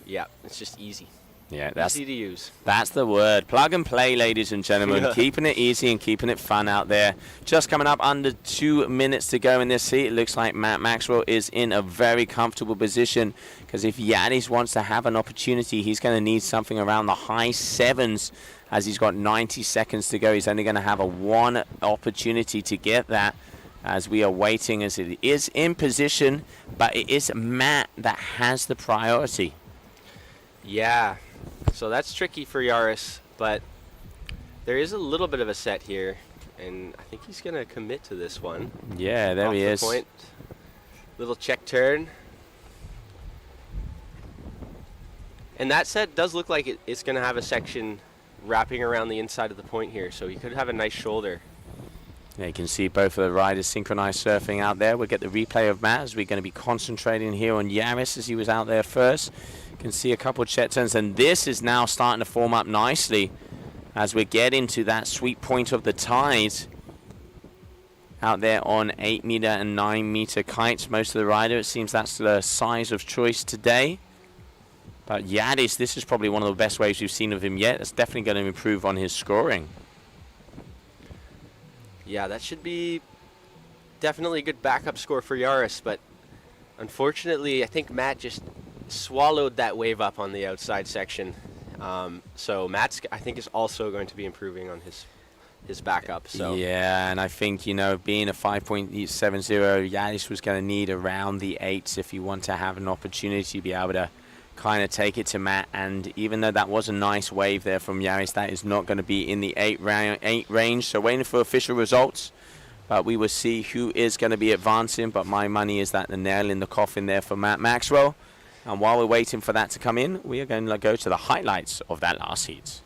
Yeah, it's just easy. Yeah, that's easy to use. That's the word. Plug and play, ladies and gentlemen. Keeping it easy and keeping it fun out there. Just coming up under 2 minutes to go in this seat. It looks like Matt Maxwell is in a very comfortable position, because if Yadis wants to have an opportunity, he's going to need something around the high sevens, as he's got 90 seconds to go. He's only going to have one opportunity to get that, as we are waiting, as it is in position, but it is Matt that has the priority. Yeah. So that's tricky for Yaris, but there is a little bit of a set here, and I think he's going to commit to this one. Yeah, there he is. Point. Little check turn. And that set does look like it's going to have a section wrapping around the inside of the point here, so he could have a nice shoulder. Yeah, you can see both of the riders synchronized surfing out there. We'll get the replay of Matt, as we're going to be concentrating here on Yaris, as he was out there first. Can see a couple of check turns, and this is now starting to form up nicely as we get into that sweet point of the tide out there on 8 meter and 9 meter kites. Most of the rider, it seems that's the size of choice today. But Yadis, this is probably one of the best waves we've seen of him yet. It's definitely going to improve on his scoring. Yeah, that should be definitely a good backup score for Yaris, but unfortunately I think Matt just swallowed that wave up on the outside section. So Matt's, I think, is also going to be improving on his backup. So yeah, and I think, being a 5.70, Yadis was going to need around the 8s if you want to have an opportunity to be able to kind of take it to Matt. And even though that was a nice wave there from Yaris, that is not going to be in the 8 range. So waiting for official results, but we will see who is going to be advancing. But my money is that the nail in the coffin there for Matt Maxwell. And while we're waiting for that to come in, we are going to go to the highlights of that last heat.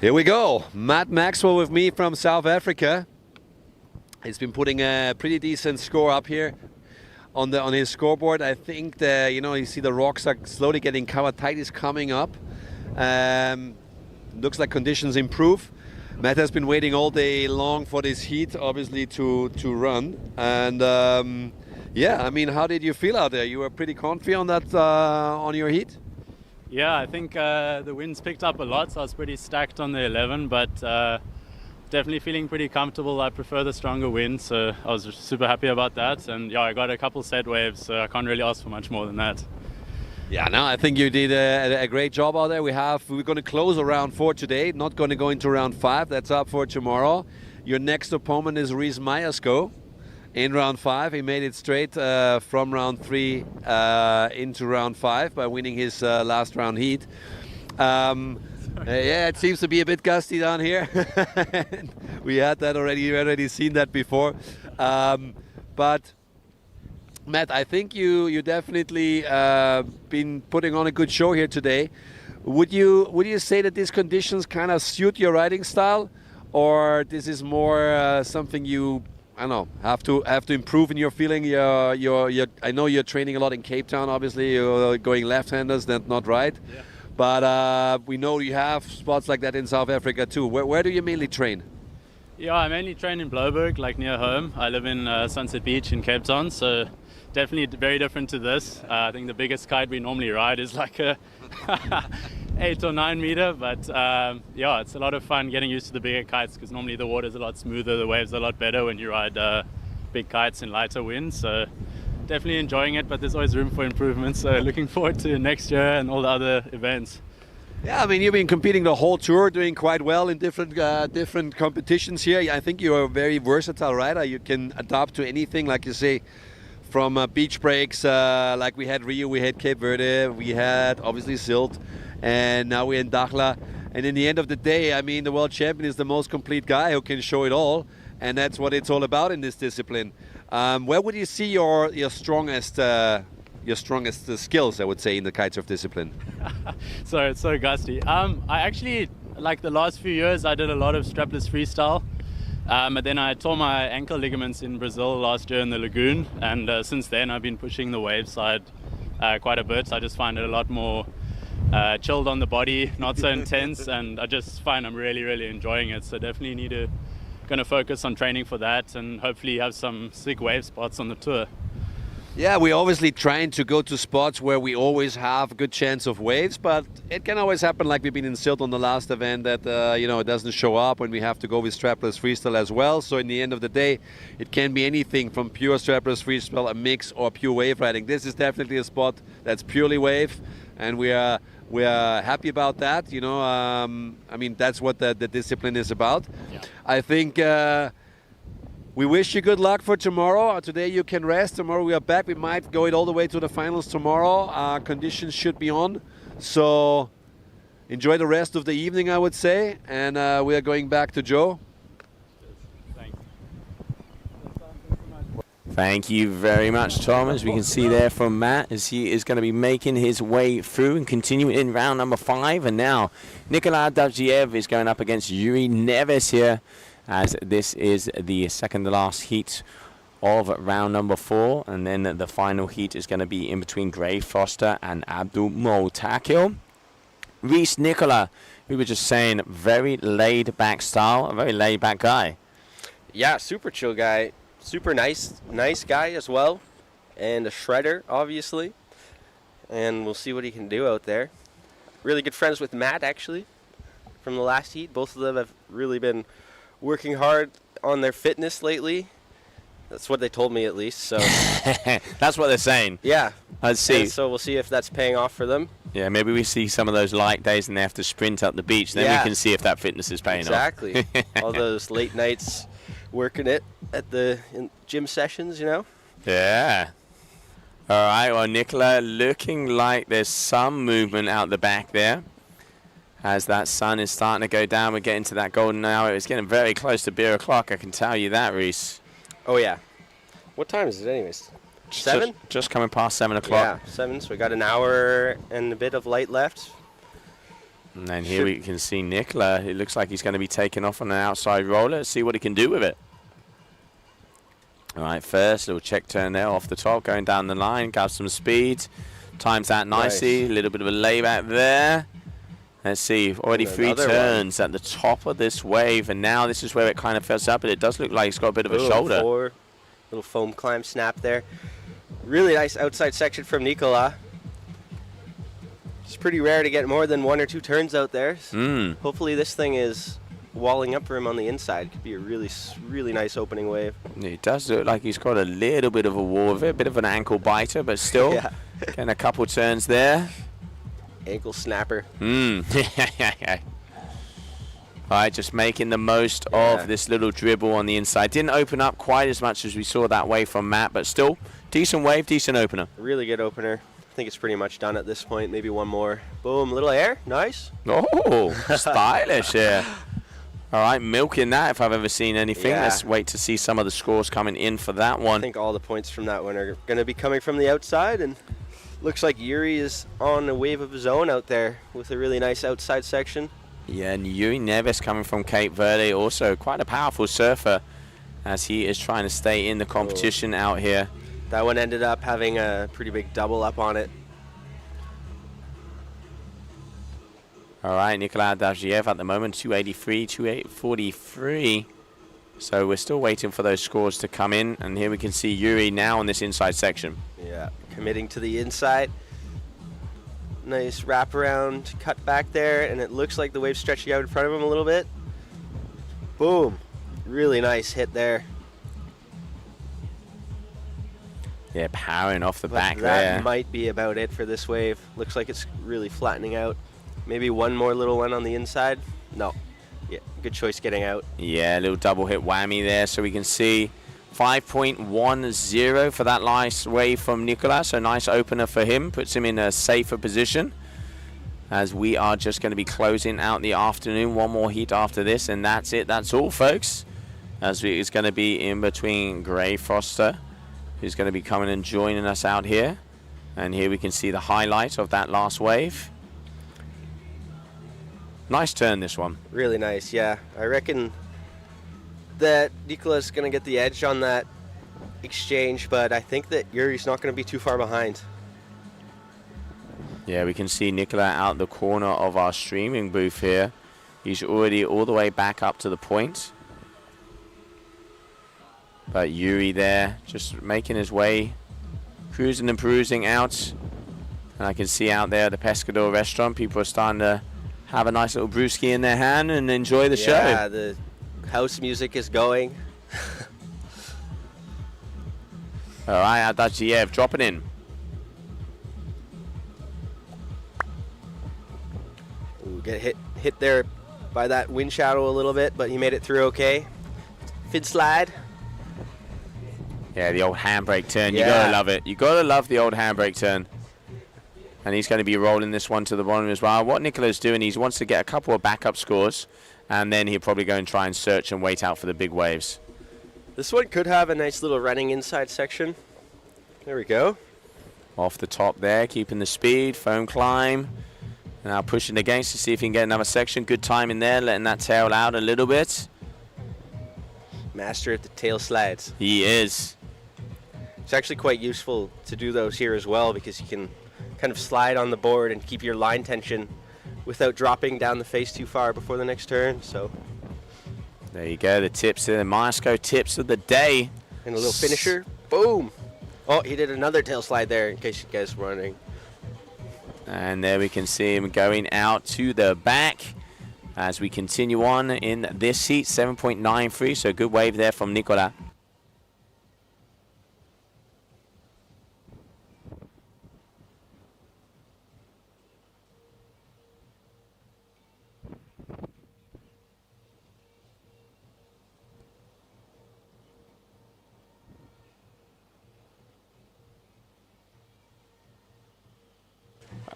Here we go. Matt Maxwell with me from South Africa. He's been putting a pretty decent score up here on his scoreboard. I think you see the rocks are slowly getting covered. Tide is coming up. Looks like conditions improve. Matt has been waiting all day long for this heat, obviously, to run. And yeah, I mean, how did you feel out there? You were pretty comfy on that on your heat? Yeah, I think the winds picked up a lot, so I was pretty stacked on the 11, but definitely feeling pretty comfortable. I prefer the stronger wind, so I was super happy about that. And yeah, I got a couple set waves, so I can't really ask for much more than that. Yeah, no, I think you did a great job out there. We're going to close round 4 today, not going to go into round 5. That's up for tomorrow. Your next opponent is Reese Myerscough in round 5. He made it straight from round 3 into round 5 by winning his last round heat. Yeah, it seems to be a bit gusty down here. We had that already. We already seen that before. But Matt, I think you definitely been putting on a good show here today. Would you say that these conditions kind of suit your riding style, or this is more something you have to improve in your feeling? I know you're training a lot in Cape Town. Obviously, you're going left-handers, that's not right. Yeah. But we know you have spots like that in South Africa too. Where do you mainly train? Yeah, I mainly train in Blouberg, like near home. I live in Sunset Beach in Cape Town, so definitely very different to this. I think the biggest kite we normally ride is like a 8 or 9 meter, but yeah, it's a lot of fun getting used to the bigger kites because normally the water's a lot smoother, the waves are a lot better when you ride big kites in lighter winds. So definitely enjoying it, but there's always room for improvement. So looking forward to next year and all the other events. Yeah, I mean, you've been competing the whole tour, doing quite well in different competitions here. I think you're a very versatile rider. You can adapt to anything, like you say, from beach breaks, like we had Rio, we had Cape Verde, we had obviously Sylt, and now we're in Dakhla. And in the end of the day, I mean, the world champion is the most complete guy who can show it all, and that's what it's all about in this discipline. Where would you see your strongest skills, I would say, in the kitesurf discipline? Sorry, it's so gusty. I actually, like the last few years, I did a lot of strapless freestyle. But then I tore my ankle ligaments in Brazil last year in the lagoon. And since then, I've been pushing the wave side quite a bit. I just find it a lot more chilled on the body, not so intense. And I just find I'm really, really enjoying it. So definitely gonna focus on training for that and hopefully have some sick wave spots on the tour. Yeah, we're obviously trying to go to spots where we always have a good chance of waves, but it can always happen, like we've been in Sylt on the last event, that it doesn't show up when we have to go with strapless freestyle as well. So in the end of the day, it can be anything from pure strapless freestyle, a mix, or pure wave riding. This is definitely a spot that's purely wave, and we are happy about that. I mean, that's what the discipline is about. Yeah. I think we wish you good luck for tomorrow. Today you can rest. Tomorrow we are back. We might go it all the way to the finals tomorrow. Conditions should be on. So enjoy the rest of the evening, I would say. And we are going back to Joe. Thank you very much, Tom. As we can see there from Matt, as he is going to be making his way through and continuing in round number 5. And now Nikolai Davjiev is going up against Yuri Neves here, as this is the second to last heat of round number 4. And then the final heat is going to be in between Gray Foster and Abdul Motakil. Reese Nicola, we were just saying, very laid-back style, a very laid-back guy. Yeah, super chill guy. Super nice guy as well. And a shredder, obviously. And we'll see what he can do out there. Really good friends with Matt, actually, from the last heat. Both of them have really been working hard on their fitness lately. That's what they told me, at least. So that's what they're saying. Yeah. Let's see. And so we'll see if that's paying off for them. Yeah, maybe we see some of those light days and they have to sprint up the beach. Then we can see if that fitness is paying off. Exactly. All those late nights working it at the gym sessions, Yeah. All right. Well, Nicola, looking like there's some movement out the back there. As that sun is starting to go down, we're getting to that golden hour. It's getting very close to beer o'clock, I can tell you that, Reese. Oh, yeah. What time is it anyways? 7? Just coming past 7 o'clock. Yeah, 7, so we got an hour and a bit of light left. And then here we can see Dakhla. It looks like he's going to be taking off on an outside roller. Let's see what he can do with it. All right, first little check turn there off the top, going down the line, got some speed. Times that nicely. A little bit of a layback there. Let's see, already 3 turns at the top of this wave, and now this is where it kind of fills up, but it does look like it's got a bit of a shoulder. 4. Little foam climb snap there. Really nice outside section from Dakhla. It's pretty rare to get more than 1 or 2 turns out there. Hopefully this thing is walling up for him on the inside. Could be a really nice opening wave. It does look like he's got a little bit of a wall with it, a bit of an ankle biter, but still getting a couple turns there. Ankle snapper. All right, just making the most of this little dribble on the inside. Didn't open up quite as much as we saw that wave from Matt, but still decent wave, decent opener. Really good opener. I think it's pretty much done at this point. Maybe one more. Boom, little air. Nice. Oh, stylish here. All right, milking that if I've ever seen anything. Yeah. Let's wait to see some of the scores coming in for that one. I think all the points from that one are going to be coming from the outside, and looks like Yuri is on a wave of his own out there with a really nice outside section. Yeah, and Yuri Neves coming from Cape Verde, also quite a powerful surfer as he is trying to stay in the competition out here. That one ended up having a pretty big double up on it. All right, Nikolai Davgiev at the moment, 283, 243. So we're still waiting for those scores to come in. And here we can see Yuri now on this inside section. Yeah, committing to the inside. Nice wraparound cut back there, and it looks like the wave's stretching out in front of him a little bit. Boom. Really nice hit there. Yeah, powering off the back that there. That might be about it for this wave. Looks like it's really flattening out. Maybe one more little one on the inside. No. Yeah, good choice getting out. Yeah, a little double hit whammy there. So we can see 5.10 for that last wave from Nicolas. So nice opener for him. Puts him in a safer position. As we are just going to be closing out the afternoon. One more heat after this, and that's it. That's all, folks. As it's going to be in between Gray Foster, who's going to be coming and joining us out here. And here we can see the highlight of that last wave. Nice turn, this one. Really nice, yeah. I reckon that Nikla's going to get the edge on that exchange, but I think that Yuri's not going to be too far behind. Yeah, we can see Nikola out the corner of our streaming booth here. He's already all the way back up to the point. But Yuri there, just making his way, cruising and perusing out. And I can see out there the Pescador restaurant, people are starting to have a nice little brewski in their hand and enjoy the show. Yeah, the house music is going. All right, Adachiev dropping in. Ooh, get hit there by that wind shadow a little bit, but he made it through okay. Fin slide. Yeah, the old handbrake turn. Yeah. You gotta love it. You gotta love the old handbrake turn. And he's going to be rolling this one to the bottom as well. What Nicola's doing, he wants to get a couple of backup scores, and then he'll probably go and try and search and wait out for the big waves. This one could have a nice little running inside section. There we go. Off the top there, keeping the speed, foam climb. Now pushing against to see if he can get another section. Good time in there, letting that tail out a little bit. Master at the tail slides. He is. It's actually quite useful to do those here as well, because you can kind of slide on the board and keep your line tension without dropping down the face too far before the next turn. So there you go, the tips, the Moscow tips of the day. And a little finisher. Boom. Oh, he did another tail slide there in case you guys were wondering. And there we can see him going out to the back as we continue on in this heat, 7.93. So good wave there from Nicola.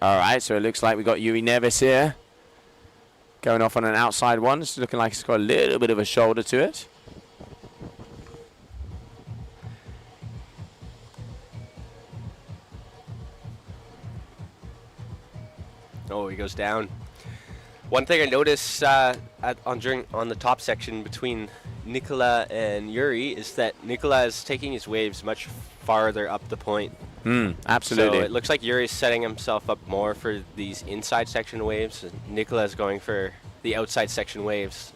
All right, so it looks like we got Yuri Neves here. Going off on an outside one. It's looking like it's got a little bit of a shoulder to it. Oh, he goes down. One thing I noticed on the top section between Nikola and Yuri is that Nikola is taking his waves much farther up the point. Absolutely. So it looks like Yuri's setting himself up more for these inside section waves, and Nikola is going for the outside section waves.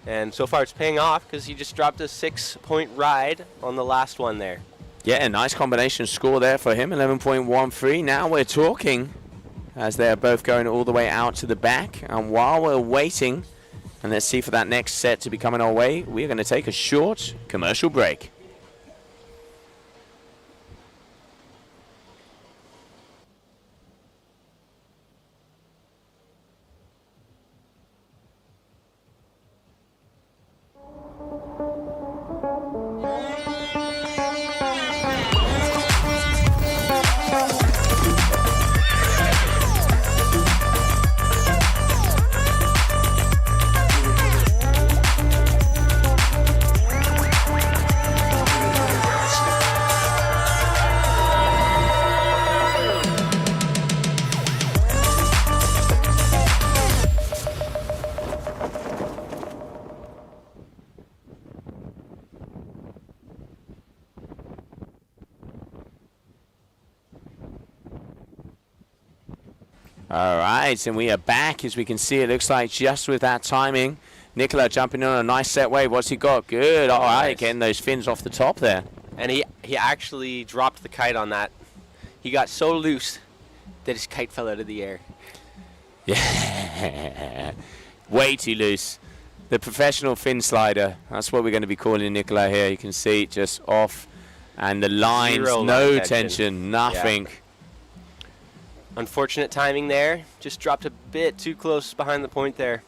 And so far it's paying off because he just dropped a 6-point ride on the last one there. Yeah, nice combination score there for him, 11.13. Now we're talking as they're both going all the way out to the back. And while we're waiting, and let's see for that next set to be coming our way, we're going to take a short commercial break. All right, and we are back. As we can see, it looks like just with that timing, Nikola jumping on a nice set wave. What's he got? Good. All right, getting those fins off the top there. And he actually dropped the kite on that. He got so loose that his kite fell out of the air. Yeah, way too loose. The professional fin slider. That's what we're going to be calling Nikola here. You can see just off, and the lines, no tension, nothing. Yeah. Unfortunate timing there. Just dropped a bit too close behind the point there.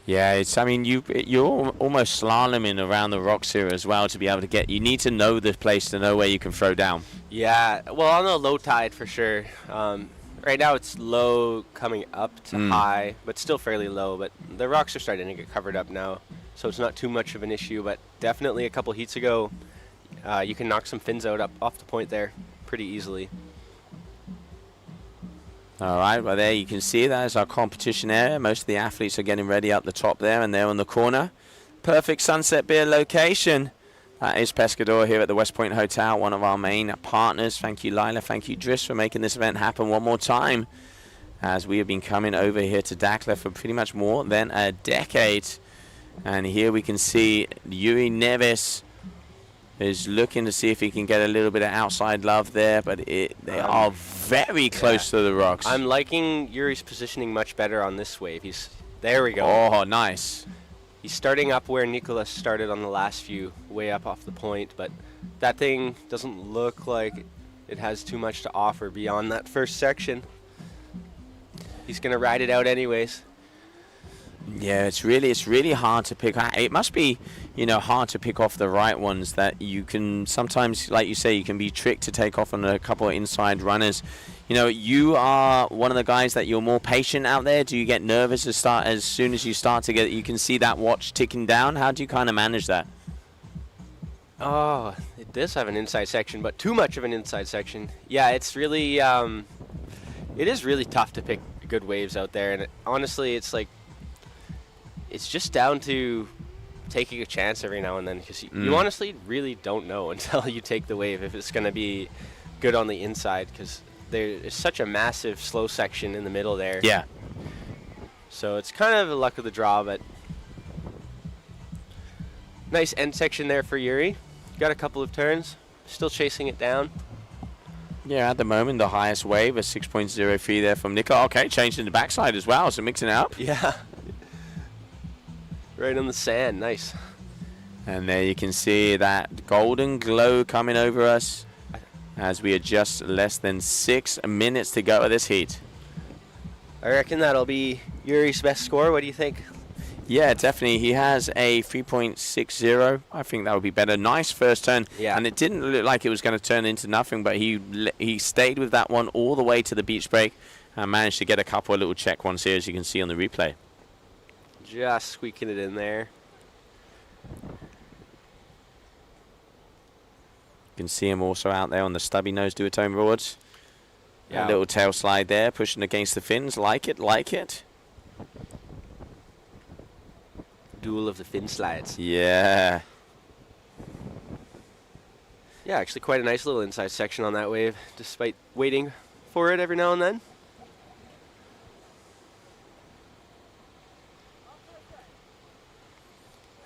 Yeah, it's. I mean, you're almost slaloming around the rocks here as well to be able to get. You need to know the place to know where you can throw down. Yeah, well, on the low tide for sure. Right now it's low coming up to high, but still fairly low. But the rocks are starting to get covered up now, so it's not too much of an issue. But definitely a couple heats ago, you can knock some fins out off the point there pretty easily. All right, well, there you can see that is our competition area. Most of the athletes are getting ready up the top there, and they're on the corner. Perfect sunset beer location. That is Pescador here at the West Point Hotel, one of our main partners. Thank you, Lila. Thank you, Driss, for making this event happen one more time, as we have been coming over here to Dakhla for pretty much more than a decade. And here we can see Yuri Neves is looking to see if he can get a little bit of outside love there, but they are very close to the rocks. I'm liking Yuri's positioning much better on this wave. There we go. Oh, nice. He's starting up where Nicholas started on the last few, way up off the point, but that thing doesn't look like it has too much to offer beyond that first section. He's going to ride it out anyways. Yeah, it's really hard to pick. It must be, hard to pick off the right ones that you can sometimes, like you say, you can be tricked to take off on a couple of inside runners. You are one of the guys that you're more patient out there. Do you get nervous as soon as you start to get, you can see that watch ticking down? How do you kind of manage that? Oh, it does have an inside section, but too much of an inside section. Yeah, it's really, it is really tough to pick good waves out there. And honestly, it's like, it's just down to taking a chance every now and then, because you honestly really don't know until you take the wave if it's going to be good on the inside, because there is such a massive slow section in the middle there. Yeah. So it's kind of a luck of the draw, but nice end section there for Yuri. Got a couple of turns, still chasing it down. Yeah, at the moment, the highest wave, a 6.03 there from Nico. Okay, changing the backside as well, so mixing it up. Yeah. Right on the sand, nice. And there you can see that golden glow coming over us as we are just less than 6 minutes to go of this heat. I reckon that'll be Yuri's best score. What do you think? Yeah, definitely. He has a 3.60. I think that would be better. Nice first turn. Yeah. And it didn't look like it was going to turn into nothing, but he stayed with that one all the way to the beach break and managed to get a couple of little check ones here, as you can see on the replay. Just squeaking it in there. You can see him also out there on the stubby nose duotone boards. A little tail slide there, pushing against the fins. Like it, like it. Duel of the fin slides. Yeah. Yeah, actually quite a nice little inside section on that wave, despite waiting for it every now and then.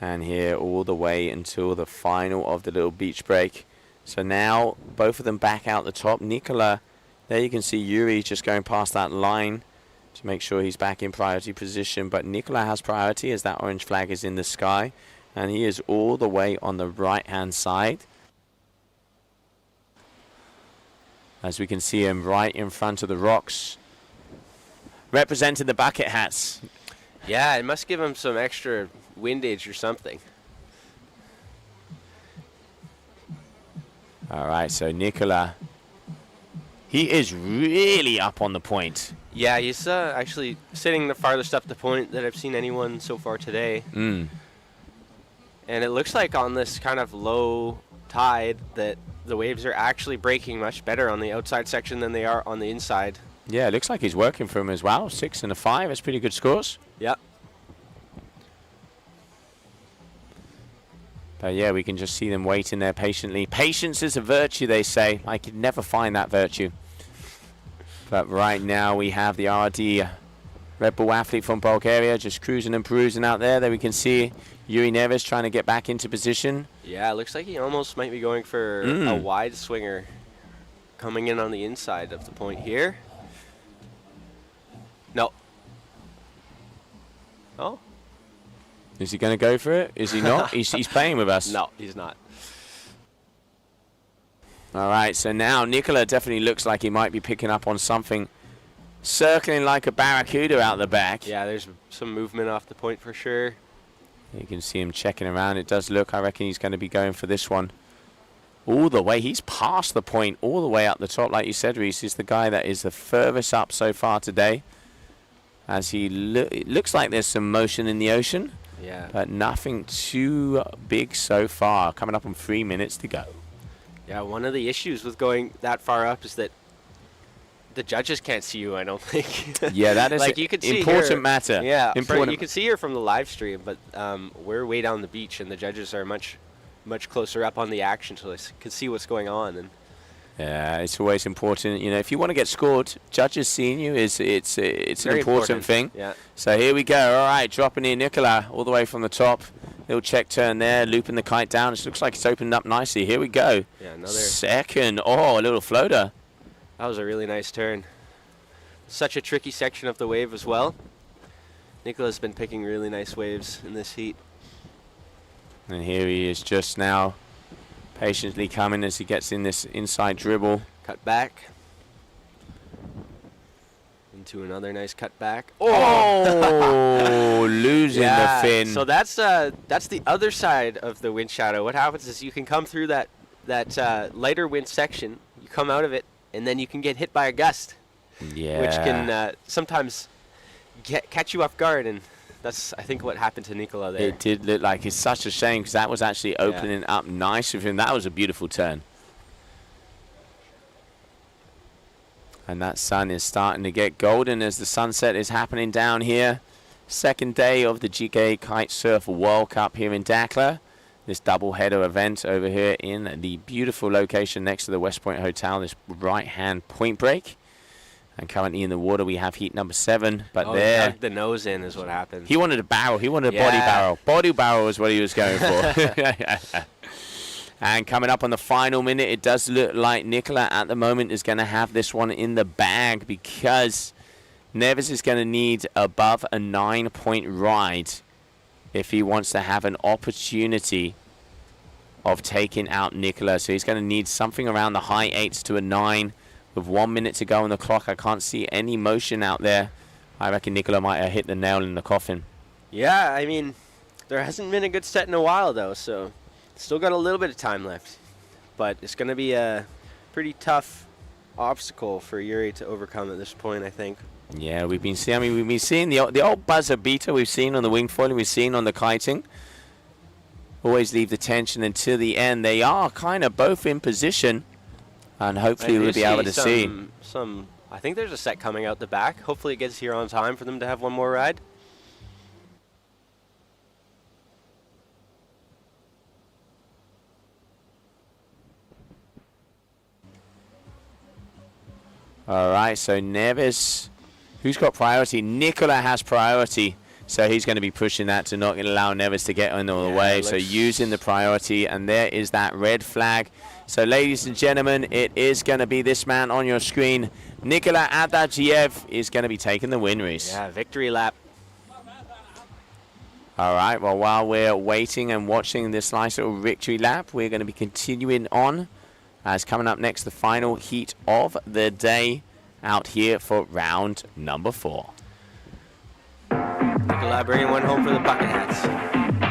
And here all the way until the final of the little beach break. So now both of them back out the top. Nikola, there you can see Yuri just going past that line to make sure he's back in priority position. But Nikola has priority as that orange flag is in the sky. And he is all the way on the right-hand side. As we can see him right in front of the rocks. Representing the bucket hats. Yeah, it must give him some extra windage or something. All right, so Nikola, he is really up on the point. Yeah, he's actually sitting the farthest up the point that I've seen anyone so far today. Mm. And it looks like on this kind of low tide that the waves are actually breaking much better on the outside section than they are on the inside. Yeah, it looks like he's working for him as well. 6 and a 5, that's pretty good scores. Yep. But yeah, we can just see them waiting there patiently. Patience is a virtue, they say. I could never find that virtue. But right now we have the RD Red Bull athlete from Bulgaria just cruising and perusing out there. There we can see Yuri Neves trying to get back into position. Yeah, it looks like he almost might be going for a wide swinger coming in on the inside of the point here. No. Oh. Is he going to go for it? Is he not? he's playing with us. No, he's not. All right, so now Nikola definitely looks like he might be picking up on something. Circling like a barracuda out the back. Yeah, there's some movement off the point for sure. You can see him checking around. It does look, I reckon he's going to be going for this one. All the way, he's past the point, all the way up the top. Like you said, Reese, he's the guy that is the furthest up so far today. As he it looks like there's some motion in the ocean. Yeah. But nothing too big so far. Coming up on 3 minutes to go. Yeah, one of the issues with going that far up is that the judges can't see you, I don't think. Yeah, that is like you can see important here, matter. Yeah, important. you can see here from the live stream, but we're way down the beach, and the judges are much closer up on the action, so they can see what's going on. And yeah, it's always important. You know, if you want to get scored, judges seeing you it's an important thing. Yeah. So here we go. All right, dropping in Nikola all the way from the top. Little check turn there, looping the kite down. It looks like it's opened up nicely. Here we go. Yeah, another second. Oh, a little floater. That was a really nice turn. Such a tricky section of the wave as well. Nikola's been picking really nice waves in this heat. And here he is just now patiently coming as he gets in this inside dribble. Cut back. Into another nice cut back. Oh, losing the fin. So that's the other side of the wind shadow. What happens is you can come through that lighter wind section, you come out of it, and then you can get hit by a gust. Yeah. Which can sometimes catch you off guard, and that's, I think, what happened to Nikola there. It did look like it's such a shame because that was actually opening up nice with him. That was a beautiful turn. And that sun is starting to get golden as the sunset is happening down here. Second day of the GKA Kite-Surf World Cup here in Dakhla. This double-header event over here in the beautiful location next to the West Point Hotel, this right-hand point break. And currently in the water we have heat number 7. But there, dug the nose in is what happened. he wanted a barrel. He wanted a body barrel. Body barrel is what he was going for. And coming up on the final minute, it does look like Nikola at the moment is going to have this one in the bag because Neves is going to need above a 9-point ride if he wants to have an opportunity of taking out Nikola. So he's going to need something around the high 8s to a 9 with 1 minute to go on the clock. I can't see any motion out there. I reckon Nikola might have hit the nail in the coffin. Yeah, I mean, there hasn't been a good set in a while, though, so still got a little bit of time left. But it's going to be a pretty tough obstacle for Yuri to overcome at this point, I think. Yeah, we've been seeing the old buzzer beater we've seen on the wing foiling, we've seen on the kiting. Always leave the tension until the end. They are kind of both in position, and hopefully we'll be able to see some I think there's a set coming out the back. Hopefully it gets here on time for them to have one more ride. All right, so Neves, who's got priority? Nicola has priority, so he's going to be pushing that to not allow Neves to get on all the way. So using the priority, and there is that red flag. So ladies and gentlemen, it is going to be this man on your screen. Nicola Adagiev is going to be taking the win, Reese. Yeah, victory lap. All right, well, while we're waiting and watching this nice little victory lap, we're going to be continuing on. As coming up next, the final heat of the day out here for round number 4. Nicola bringing one home for the bucket hats.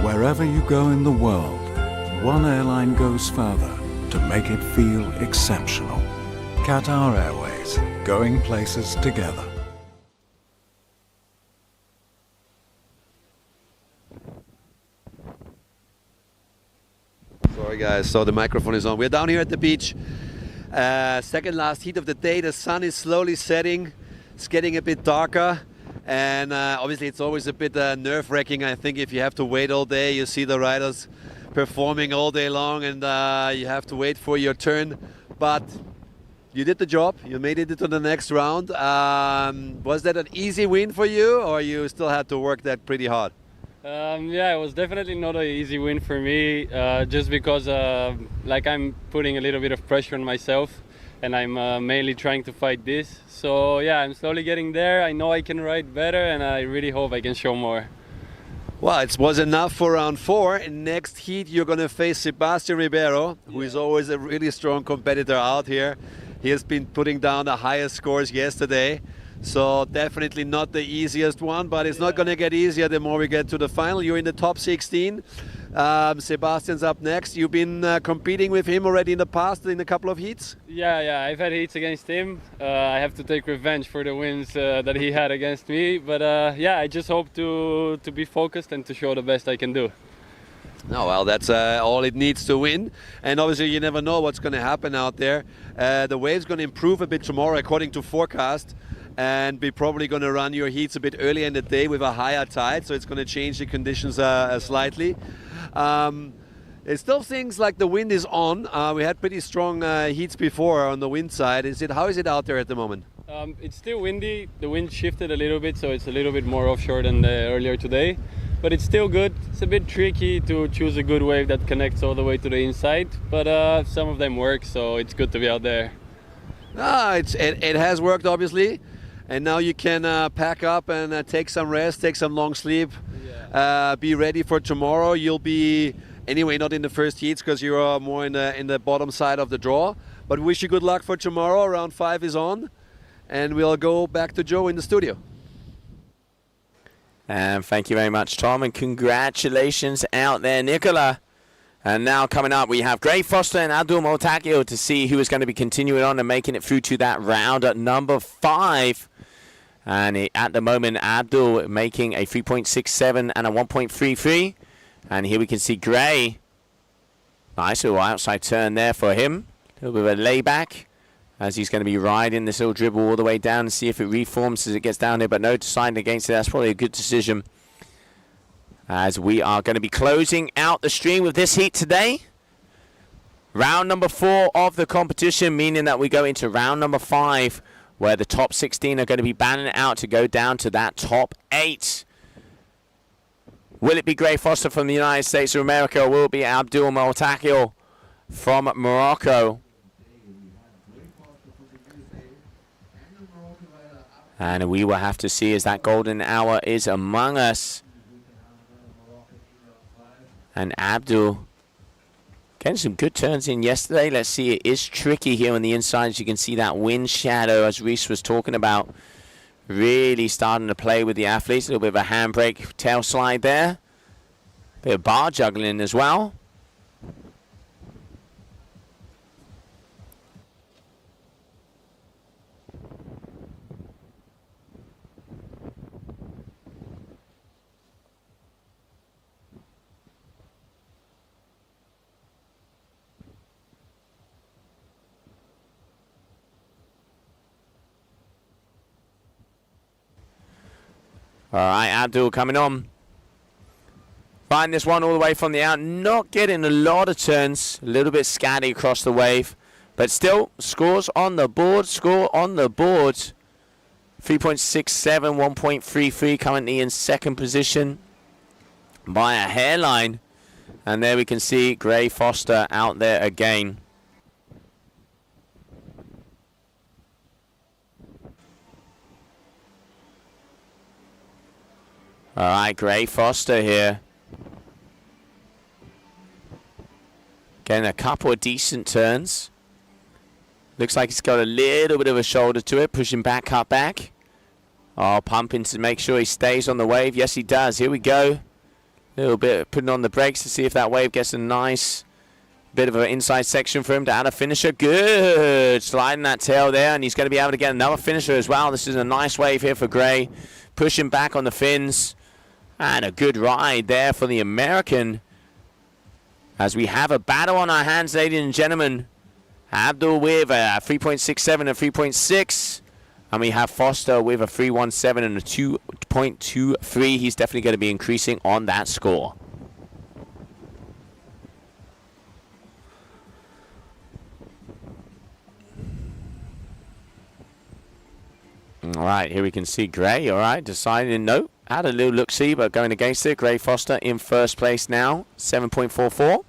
Wherever you go in the world, one airline goes further to make it feel exceptional. Qatar Airways, going places together. Sorry guys, so the microphone is on. We're down here at the beach. Second last heat of the day. The sun is slowly setting. It's getting a bit darker. And obviously it's always a bit nerve-wracking, I think, if you have to wait all day. You see the riders performing all day long and you have to wait for your turn. But you did the job. You made it to the next round. Was that an easy win for you, or you still had to work that pretty hard? Yeah, it was definitely not an easy win for me, just because like I'm putting a little bit of pressure on myself, and I'm mainly trying to fight this. So yeah, I'm slowly getting there. I know I can ride better, and I really hope I can show more. Well, it was enough for round 4. In next heat, you're going to face Sebastian Ribeiro, who is always a really strong competitor out here. He has been putting down the highest scores yesterday. So definitely not the easiest one, but it's not going to get easier the more we get to the final. You're in the top 16. Sebastian's up next. You've been competing with him already in the past in a couple of heats? Yeah, I've had heats against him. I have to take revenge for the wins that he had against me. But yeah, I just hope to be focused and to show the best I can do. No, well, that's all it needs to win. And obviously, you never know what's going to happen out there. The wave's going to improve a bit tomorrow, according to forecast. And we're probably going to run your heats a bit earlier in the day with a higher tide, so it's going to change the conditions slightly. It still seems like the wind is on. We had pretty strong heats before on the wind side. How is it out there at the moment? It's still windy. The wind shifted a little bit, so it's a little bit more offshore than earlier today. But it's still good. It's a bit tricky to choose a good wave that connects all the way to the inside, but some of them work, so it's good to be out there. It has worked, obviously. And now you can pack up and take some rest, take some long sleep, be ready for tomorrow. You'll be, anyway, not in the first heats because you're more in the bottom side of the draw. But wish you good luck for tomorrow. Round 5 is on. And we'll go back to Joe in the studio. And thank you very much, Tom. And congratulations out there, Nicola. And now coming up, we have Gray Foster and Abdul Motakio to see who is going to be continuing on and making it through to that round at number 5. And at the moment, Abdul making a 3.67 and a 1.33. And here we can see Gray. Nice little outside turn there for him. A little bit of a layback as he's going to be riding this little dribble all the way down and see if it reforms as it gets down here. But no, deciding against it. That's probably a good decision, as we are going to be closing out the stream with this heat today. Round number 4 of the competition, meaning that we go into round number 5, where the top 16 are going to be battling it out to go down to that top 8. Will it be Gray Foster from the United States of America, or will it be Abdul Motakio from Morocco? And we will have to see as that golden hour is among us. And Abdul getting some good turns in yesterday. Let's see, it is tricky here on the inside. As you can see, that wind shadow, as Reese was talking about, really starting to play with the athletes. A little bit of a handbrake tail slide there. Bit of bar juggling as well. All right, Abdul coming on. Find this one all the way from the out. Not getting a lot of turns. A little bit scatty across the wave. But still, scores on the board. Score on the board. 3.67, 1.33. Currently in second position by a hairline. And there we can see Gray Foster out there again. All right, Gray Foster here. Getting a couple of decent turns. Looks like he's got a little bit of a shoulder to it. Pushing back, cut back. Oh, pumping to make sure he stays on the wave. Yes, he does. Here we go. A little bit putting on the brakes to see if that wave gets a nice bit of an inside section for him to add a finisher. Good. Sliding that tail there, and he's going to be able to get another finisher as well. This is a nice wave here for Gray. Pushing back on the fins. And a good ride there for the American. As we have a battle on our hands, ladies and gentlemen. Abdul with a 3.67 and 3.6. And we have Foster with a 3.17 and a 2.23. He's definitely going to be increasing on that score. All right, here we can see Gray. All right, deciding no. had a little look-see, but going against it. Gray Foster in first place now, 7.44.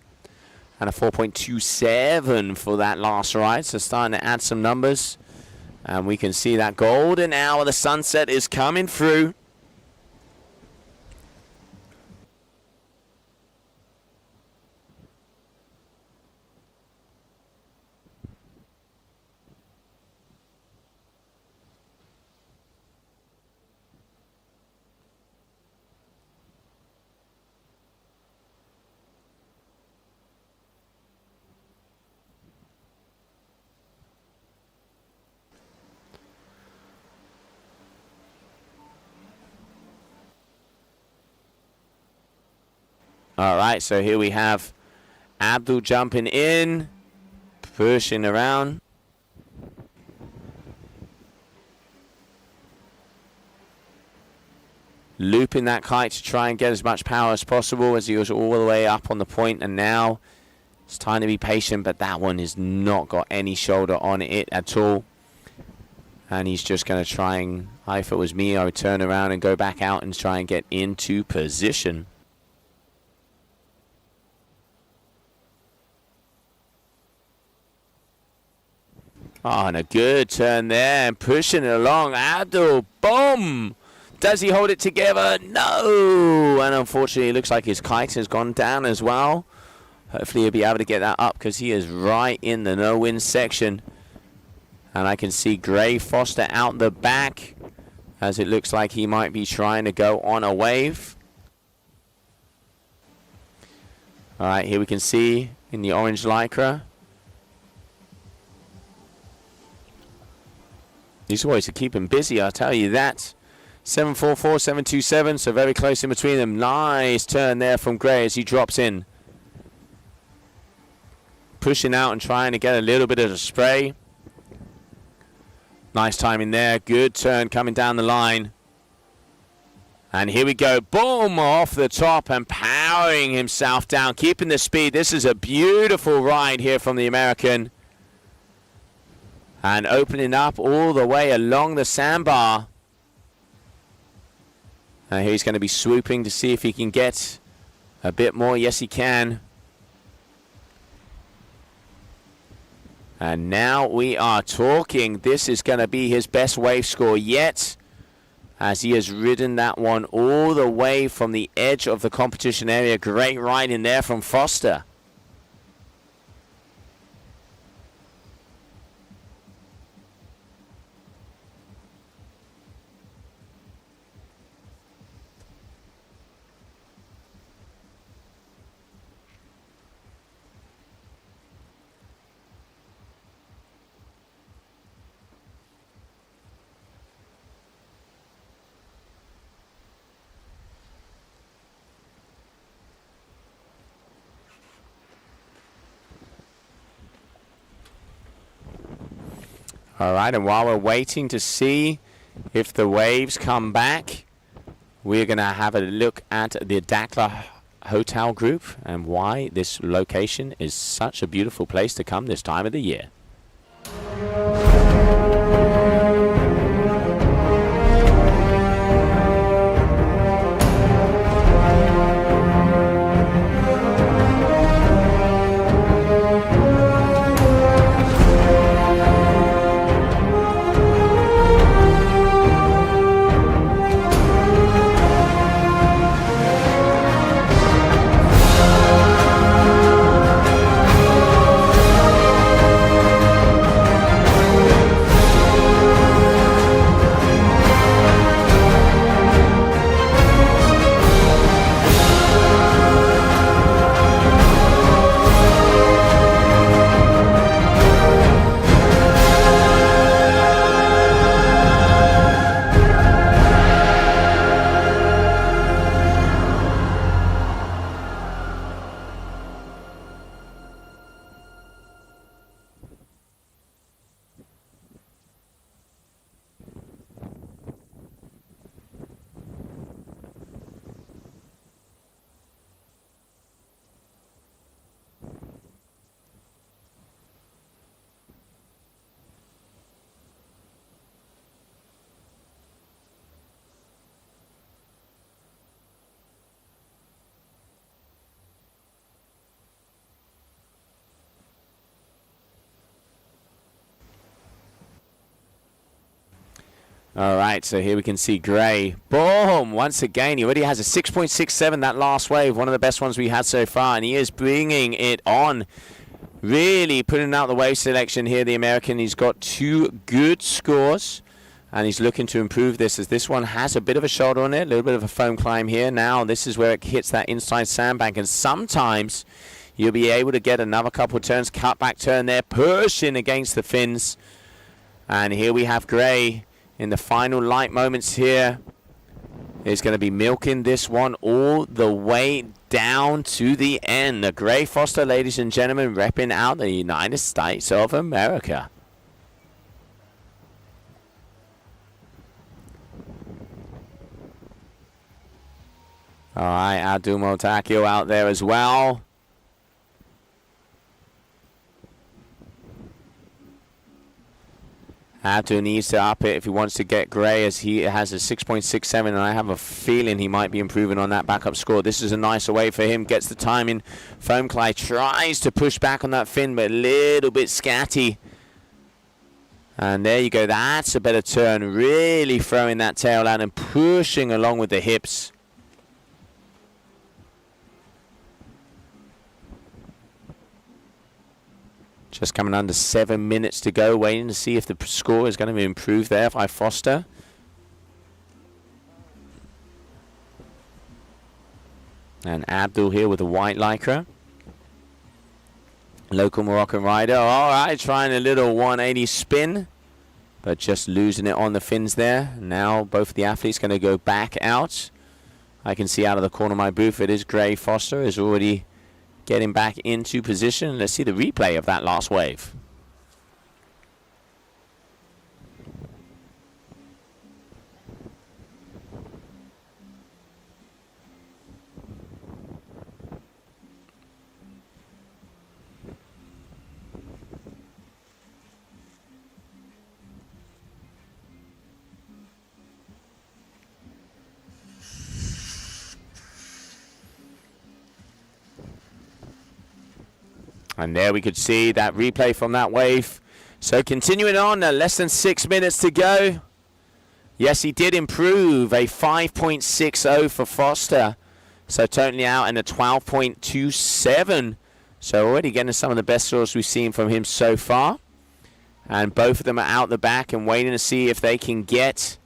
And a 4.27 for that last ride. So starting to add some numbers. And we can see that golden hour, the sunset is coming through. All right, so here we have Abdul jumping in, pushing around. Looping that kite to try and get as much power as possible as he was all the way up on the point. And now it's time to be patient, but that one has not got any shoulder on it at all. And he's just going to try and, if it was me, I would turn around and go back out and try and get into position. Oh, and a good turn there and pushing it along. Abdul, boom! Does he hold it together? No! And unfortunately, it looks like his kite has gone down as well. Hopefully, he'll be able to get that up because he is right in the no-win section. And I can see Gray Foster out the back as it looks like he might be trying to go on a wave. All right, here we can see in the orange lycra. These boys are keeping busy, I'll tell you that. 744, 727, so very close in between them. Nice turn there from Gray as he drops in. Pushing out and trying to get a little bit of the spray. Nice timing there. Good turn coming down the line. And here we go. Boom! Off the top and powering himself down. Keeping the speed. This is a beautiful ride here from the American. And opening up all the way along the sandbar. And here he's going to be swooping to see if he can get a bit more. Yes, he can. And now we are talking. This is going to be his best wave score yet, as he has ridden that one all the way from the edge of the competition area. Great ride in there from Foster. All right, and while we're waiting to see if the waves come back, we're going to have a look at the Dakhla Hotel Group and why this location is such a beautiful place to come this time of the year. All right, so here we can see Gray. Boom! Once again, he already has a 6.67 that last wave, one of the best ones we had so far, and he is bringing it on. Really putting out the wave selection here, the American. He's got 2 good scores, and he's looking to improve this as this one has a bit of a shoulder on it, a little bit of a foam climb here. Now this is where it hits that inside sandbank, and sometimes you'll be able to get another couple of turns, cut back turn there, pushing against the fins. And here we have Gray in the final light moments here. Is going to be milking this one all the way down to the end. The Gray Foster, ladies and gentlemen, repping out the United States of America. All right, Abdul Motakio out there as well. Abdul needs to up it if he wants to get Gray, as he has a 6.67, and I have a feeling he might be improving on that backup score. This is a nicer way for him, gets the timing. Foam Clyde tries to push back on that fin, but a little bit scatty. And there you go, that's a better turn, really throwing that tail out and pushing along with the hips. Just coming under 7 minutes to go, waiting to see if the score is going to improve there by Foster. And Abdul here with a white lycra. Local Moroccan rider. All right, trying a little 180 spin, but just losing it on the fins there. Now both the athletes going to go back out. I can see out of the corner of my booth, it is Gray Foster is already getting back into position. Let's see the replay of that last wave. And there we could see that replay from that wave. So continuing on, less than 6 minutes to go. Yes, he did improve, a 5.60 for Foster. So totally out in a 12.27. So already getting some of the best scores we've seen from him so far. And both of them are out the back and waiting to see if they can get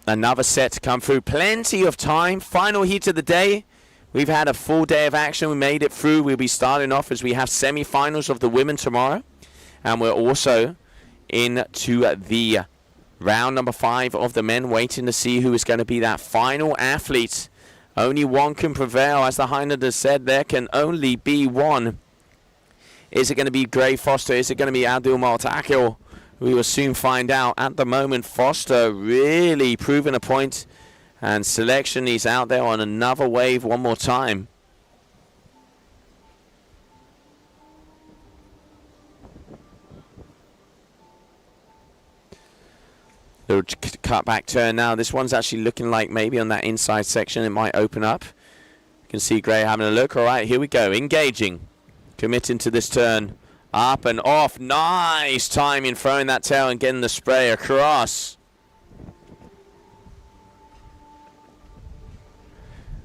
another set to come through. Plenty of time. Final heat of the day. We've had a full day of action. We made it through. We'll be starting off as we have semi-finals of the women tomorrow. And we're also into the round number 5 of the men, waiting to see who is going to be that final athlete. Only one can prevail. As the Highlander said, there can only be one. Is it going to be Gray Foster? Is it going to be Abdul Maltakil? We will soon find out. At the moment, Foster really proving a point. And Selection, he's out there on another wave one more time. Little cut back turn now. This one's actually looking like maybe on that inside section it might open up. You can see Gray having a look. All right, here we go. Engaging. Committing to this turn. Up and off. Nice timing, throwing that tail and getting the spray across.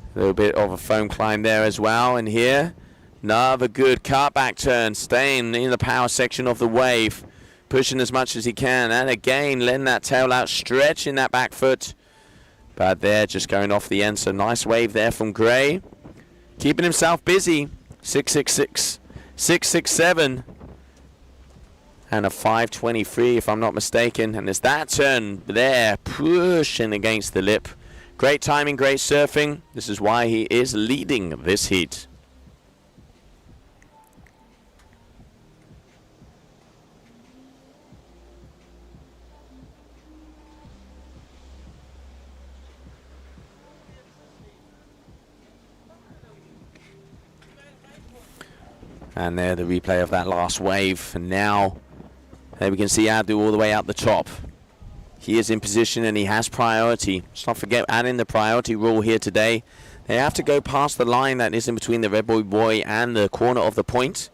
A little bit of a foam climb there as well. And here, another good cutback turn, staying in the power section of the wave, pushing as much as he can. And again, letting that tail out, stretching that back foot. But they're just going off the end. So nice wave there from Gray. Keeping himself busy. 6.66, 6.67. And a 5.23 if I'm not mistaken. And there's that turn there, pushing against the lip. Great timing, great surfing. This is why he is leading this heat. And there the replay of that last wave. And now there we can see Abdul all the way out the top. He is in position and he has priority. Let's not forget adding the priority rule here today. They have to go past the line that is in between the red buoy and the corner of the point.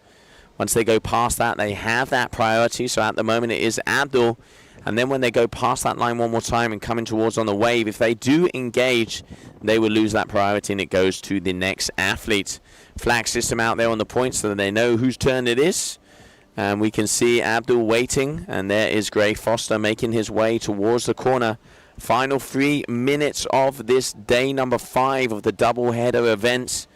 Once they go past that, they have that priority. So at the moment it is Abdul And then when they go past that line one more time and coming towards on the wave, if they do engage, they will lose that priority and it goes to the next athlete. Flag system out there on the point so that they know whose turn it is. And we can see Abdul waiting, and there is Gray Foster making his way towards the corner. Final 3 minutes of this day number 5 of the double-header event,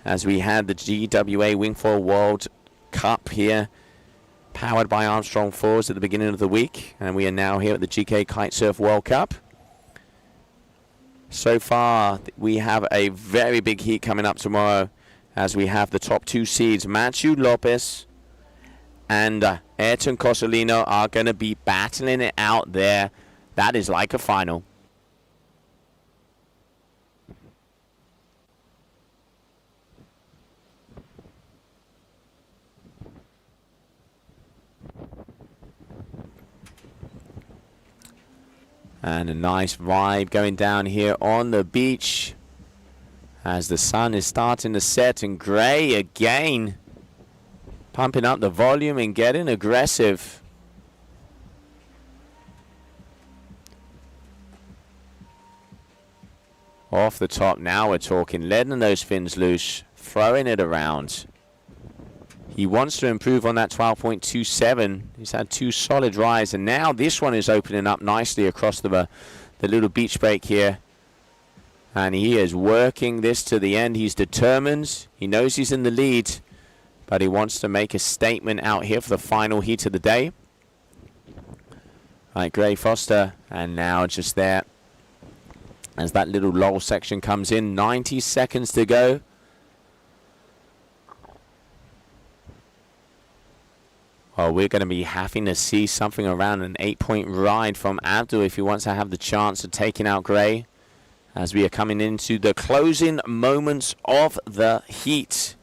as we had the GWA Wingfoil World Cup here, powered by Armstrong Fours at the beginning of the week, and we are now here at the GKA Kite-Surf World Cup. So far, we have a very big heat coming up tomorrow, as we have the top 2 seeds, Matthew Lopez and Ayrton Cosolino, are going to be battling it out there. That is like a final. And a nice vibe going down here on the beach as the sun is starting to set, and Gray again pumping up the volume and getting aggressive. Off the top now we're talking, letting those fins loose, throwing it around. He wants to improve on that 12.27. He's had 2 solid rides, and now this one is opening up nicely across the little beach break here. And he is working this to the end. He's determined. He knows he's in the lead, but he wants to make a statement out here for the final heat of the day. Right, Gray Foster, and now just there as that little lull section comes in. 90 seconds to go. Well, we're going to be having to see something around an 8-point ride from Abdul if he wants to have the chance of taking out Gray, as we are coming into the closing moments of the heat.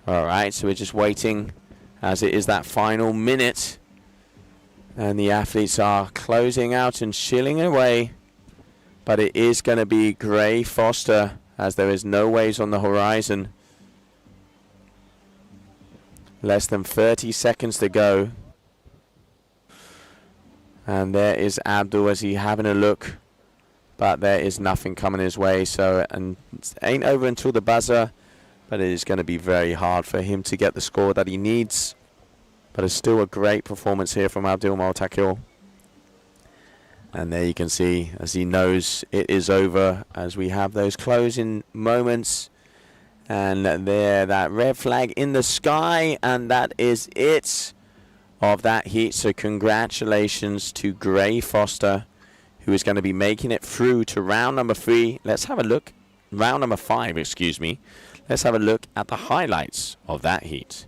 All right, so we're just waiting as it is that final minute. And the athletes are closing out and chilling away. But it is going to be Gray Foster, as there is no waves on the horizon. Less than 30 seconds to go. And there is Abdul as he having a look. But there is nothing coming his way. So, and it ain't over until the buzzer. But it is going to be very hard for him to get the score that he needs. But it's still a great performance here from Abdul Maltakil. And there you can see, as he knows it is over, as we have those closing moments. And there, that red flag in the sky. And that is it of that heat. So congratulations to Gray Foster, who is going to be making it through to round number 3. Let's have a look. Round number 5, excuse me. Let's have a look at the highlights of that heat.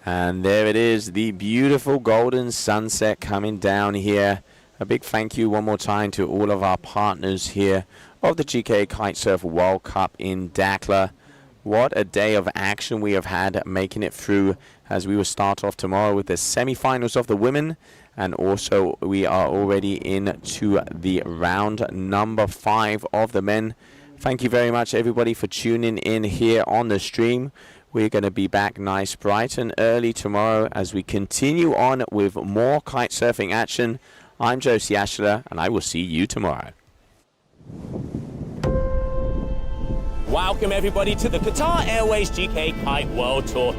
And there it is, the beautiful golden sunset coming down here A big thank you one more time to all of our partners here of the GKA Kite-Surf World Cup in Dakhla. What a day of action we have had, making it through as we will start off tomorrow with the semi-finals of the women, and also we are already into the round number 5 of the men. Thank you very much everybody for tuning in here on the stream. We're going to be back nice, bright and early tomorrow as we continue on with more kite surfing action. I'm Josie Ashler, and I will see you tomorrow. Welcome everybody to the Qatar Airways GKA Kite World Tour.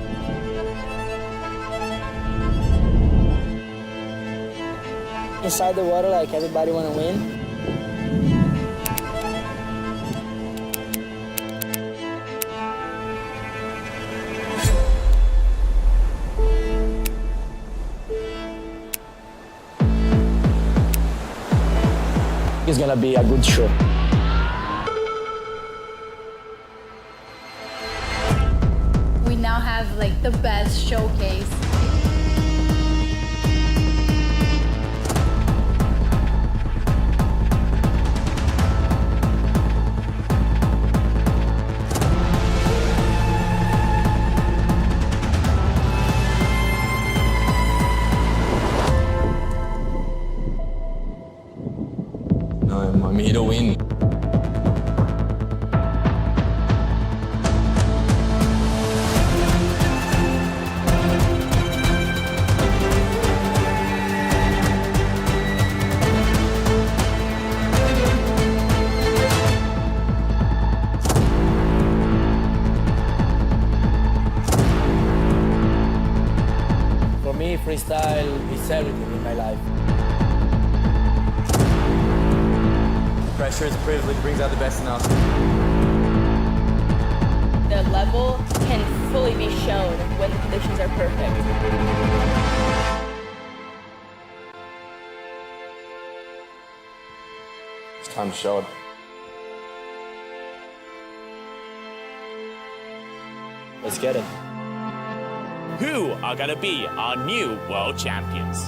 Inside the water, like everybody want to win. It's gonna be a good show. We now have like the best showcase. I'm here to win. For me, freestyle is everything in my life. Pressure is a privilege, brings out the best in us. The level can fully be shown when the conditions are perfect. It's time to show it. Let's get it. Who are going to be our new world champions?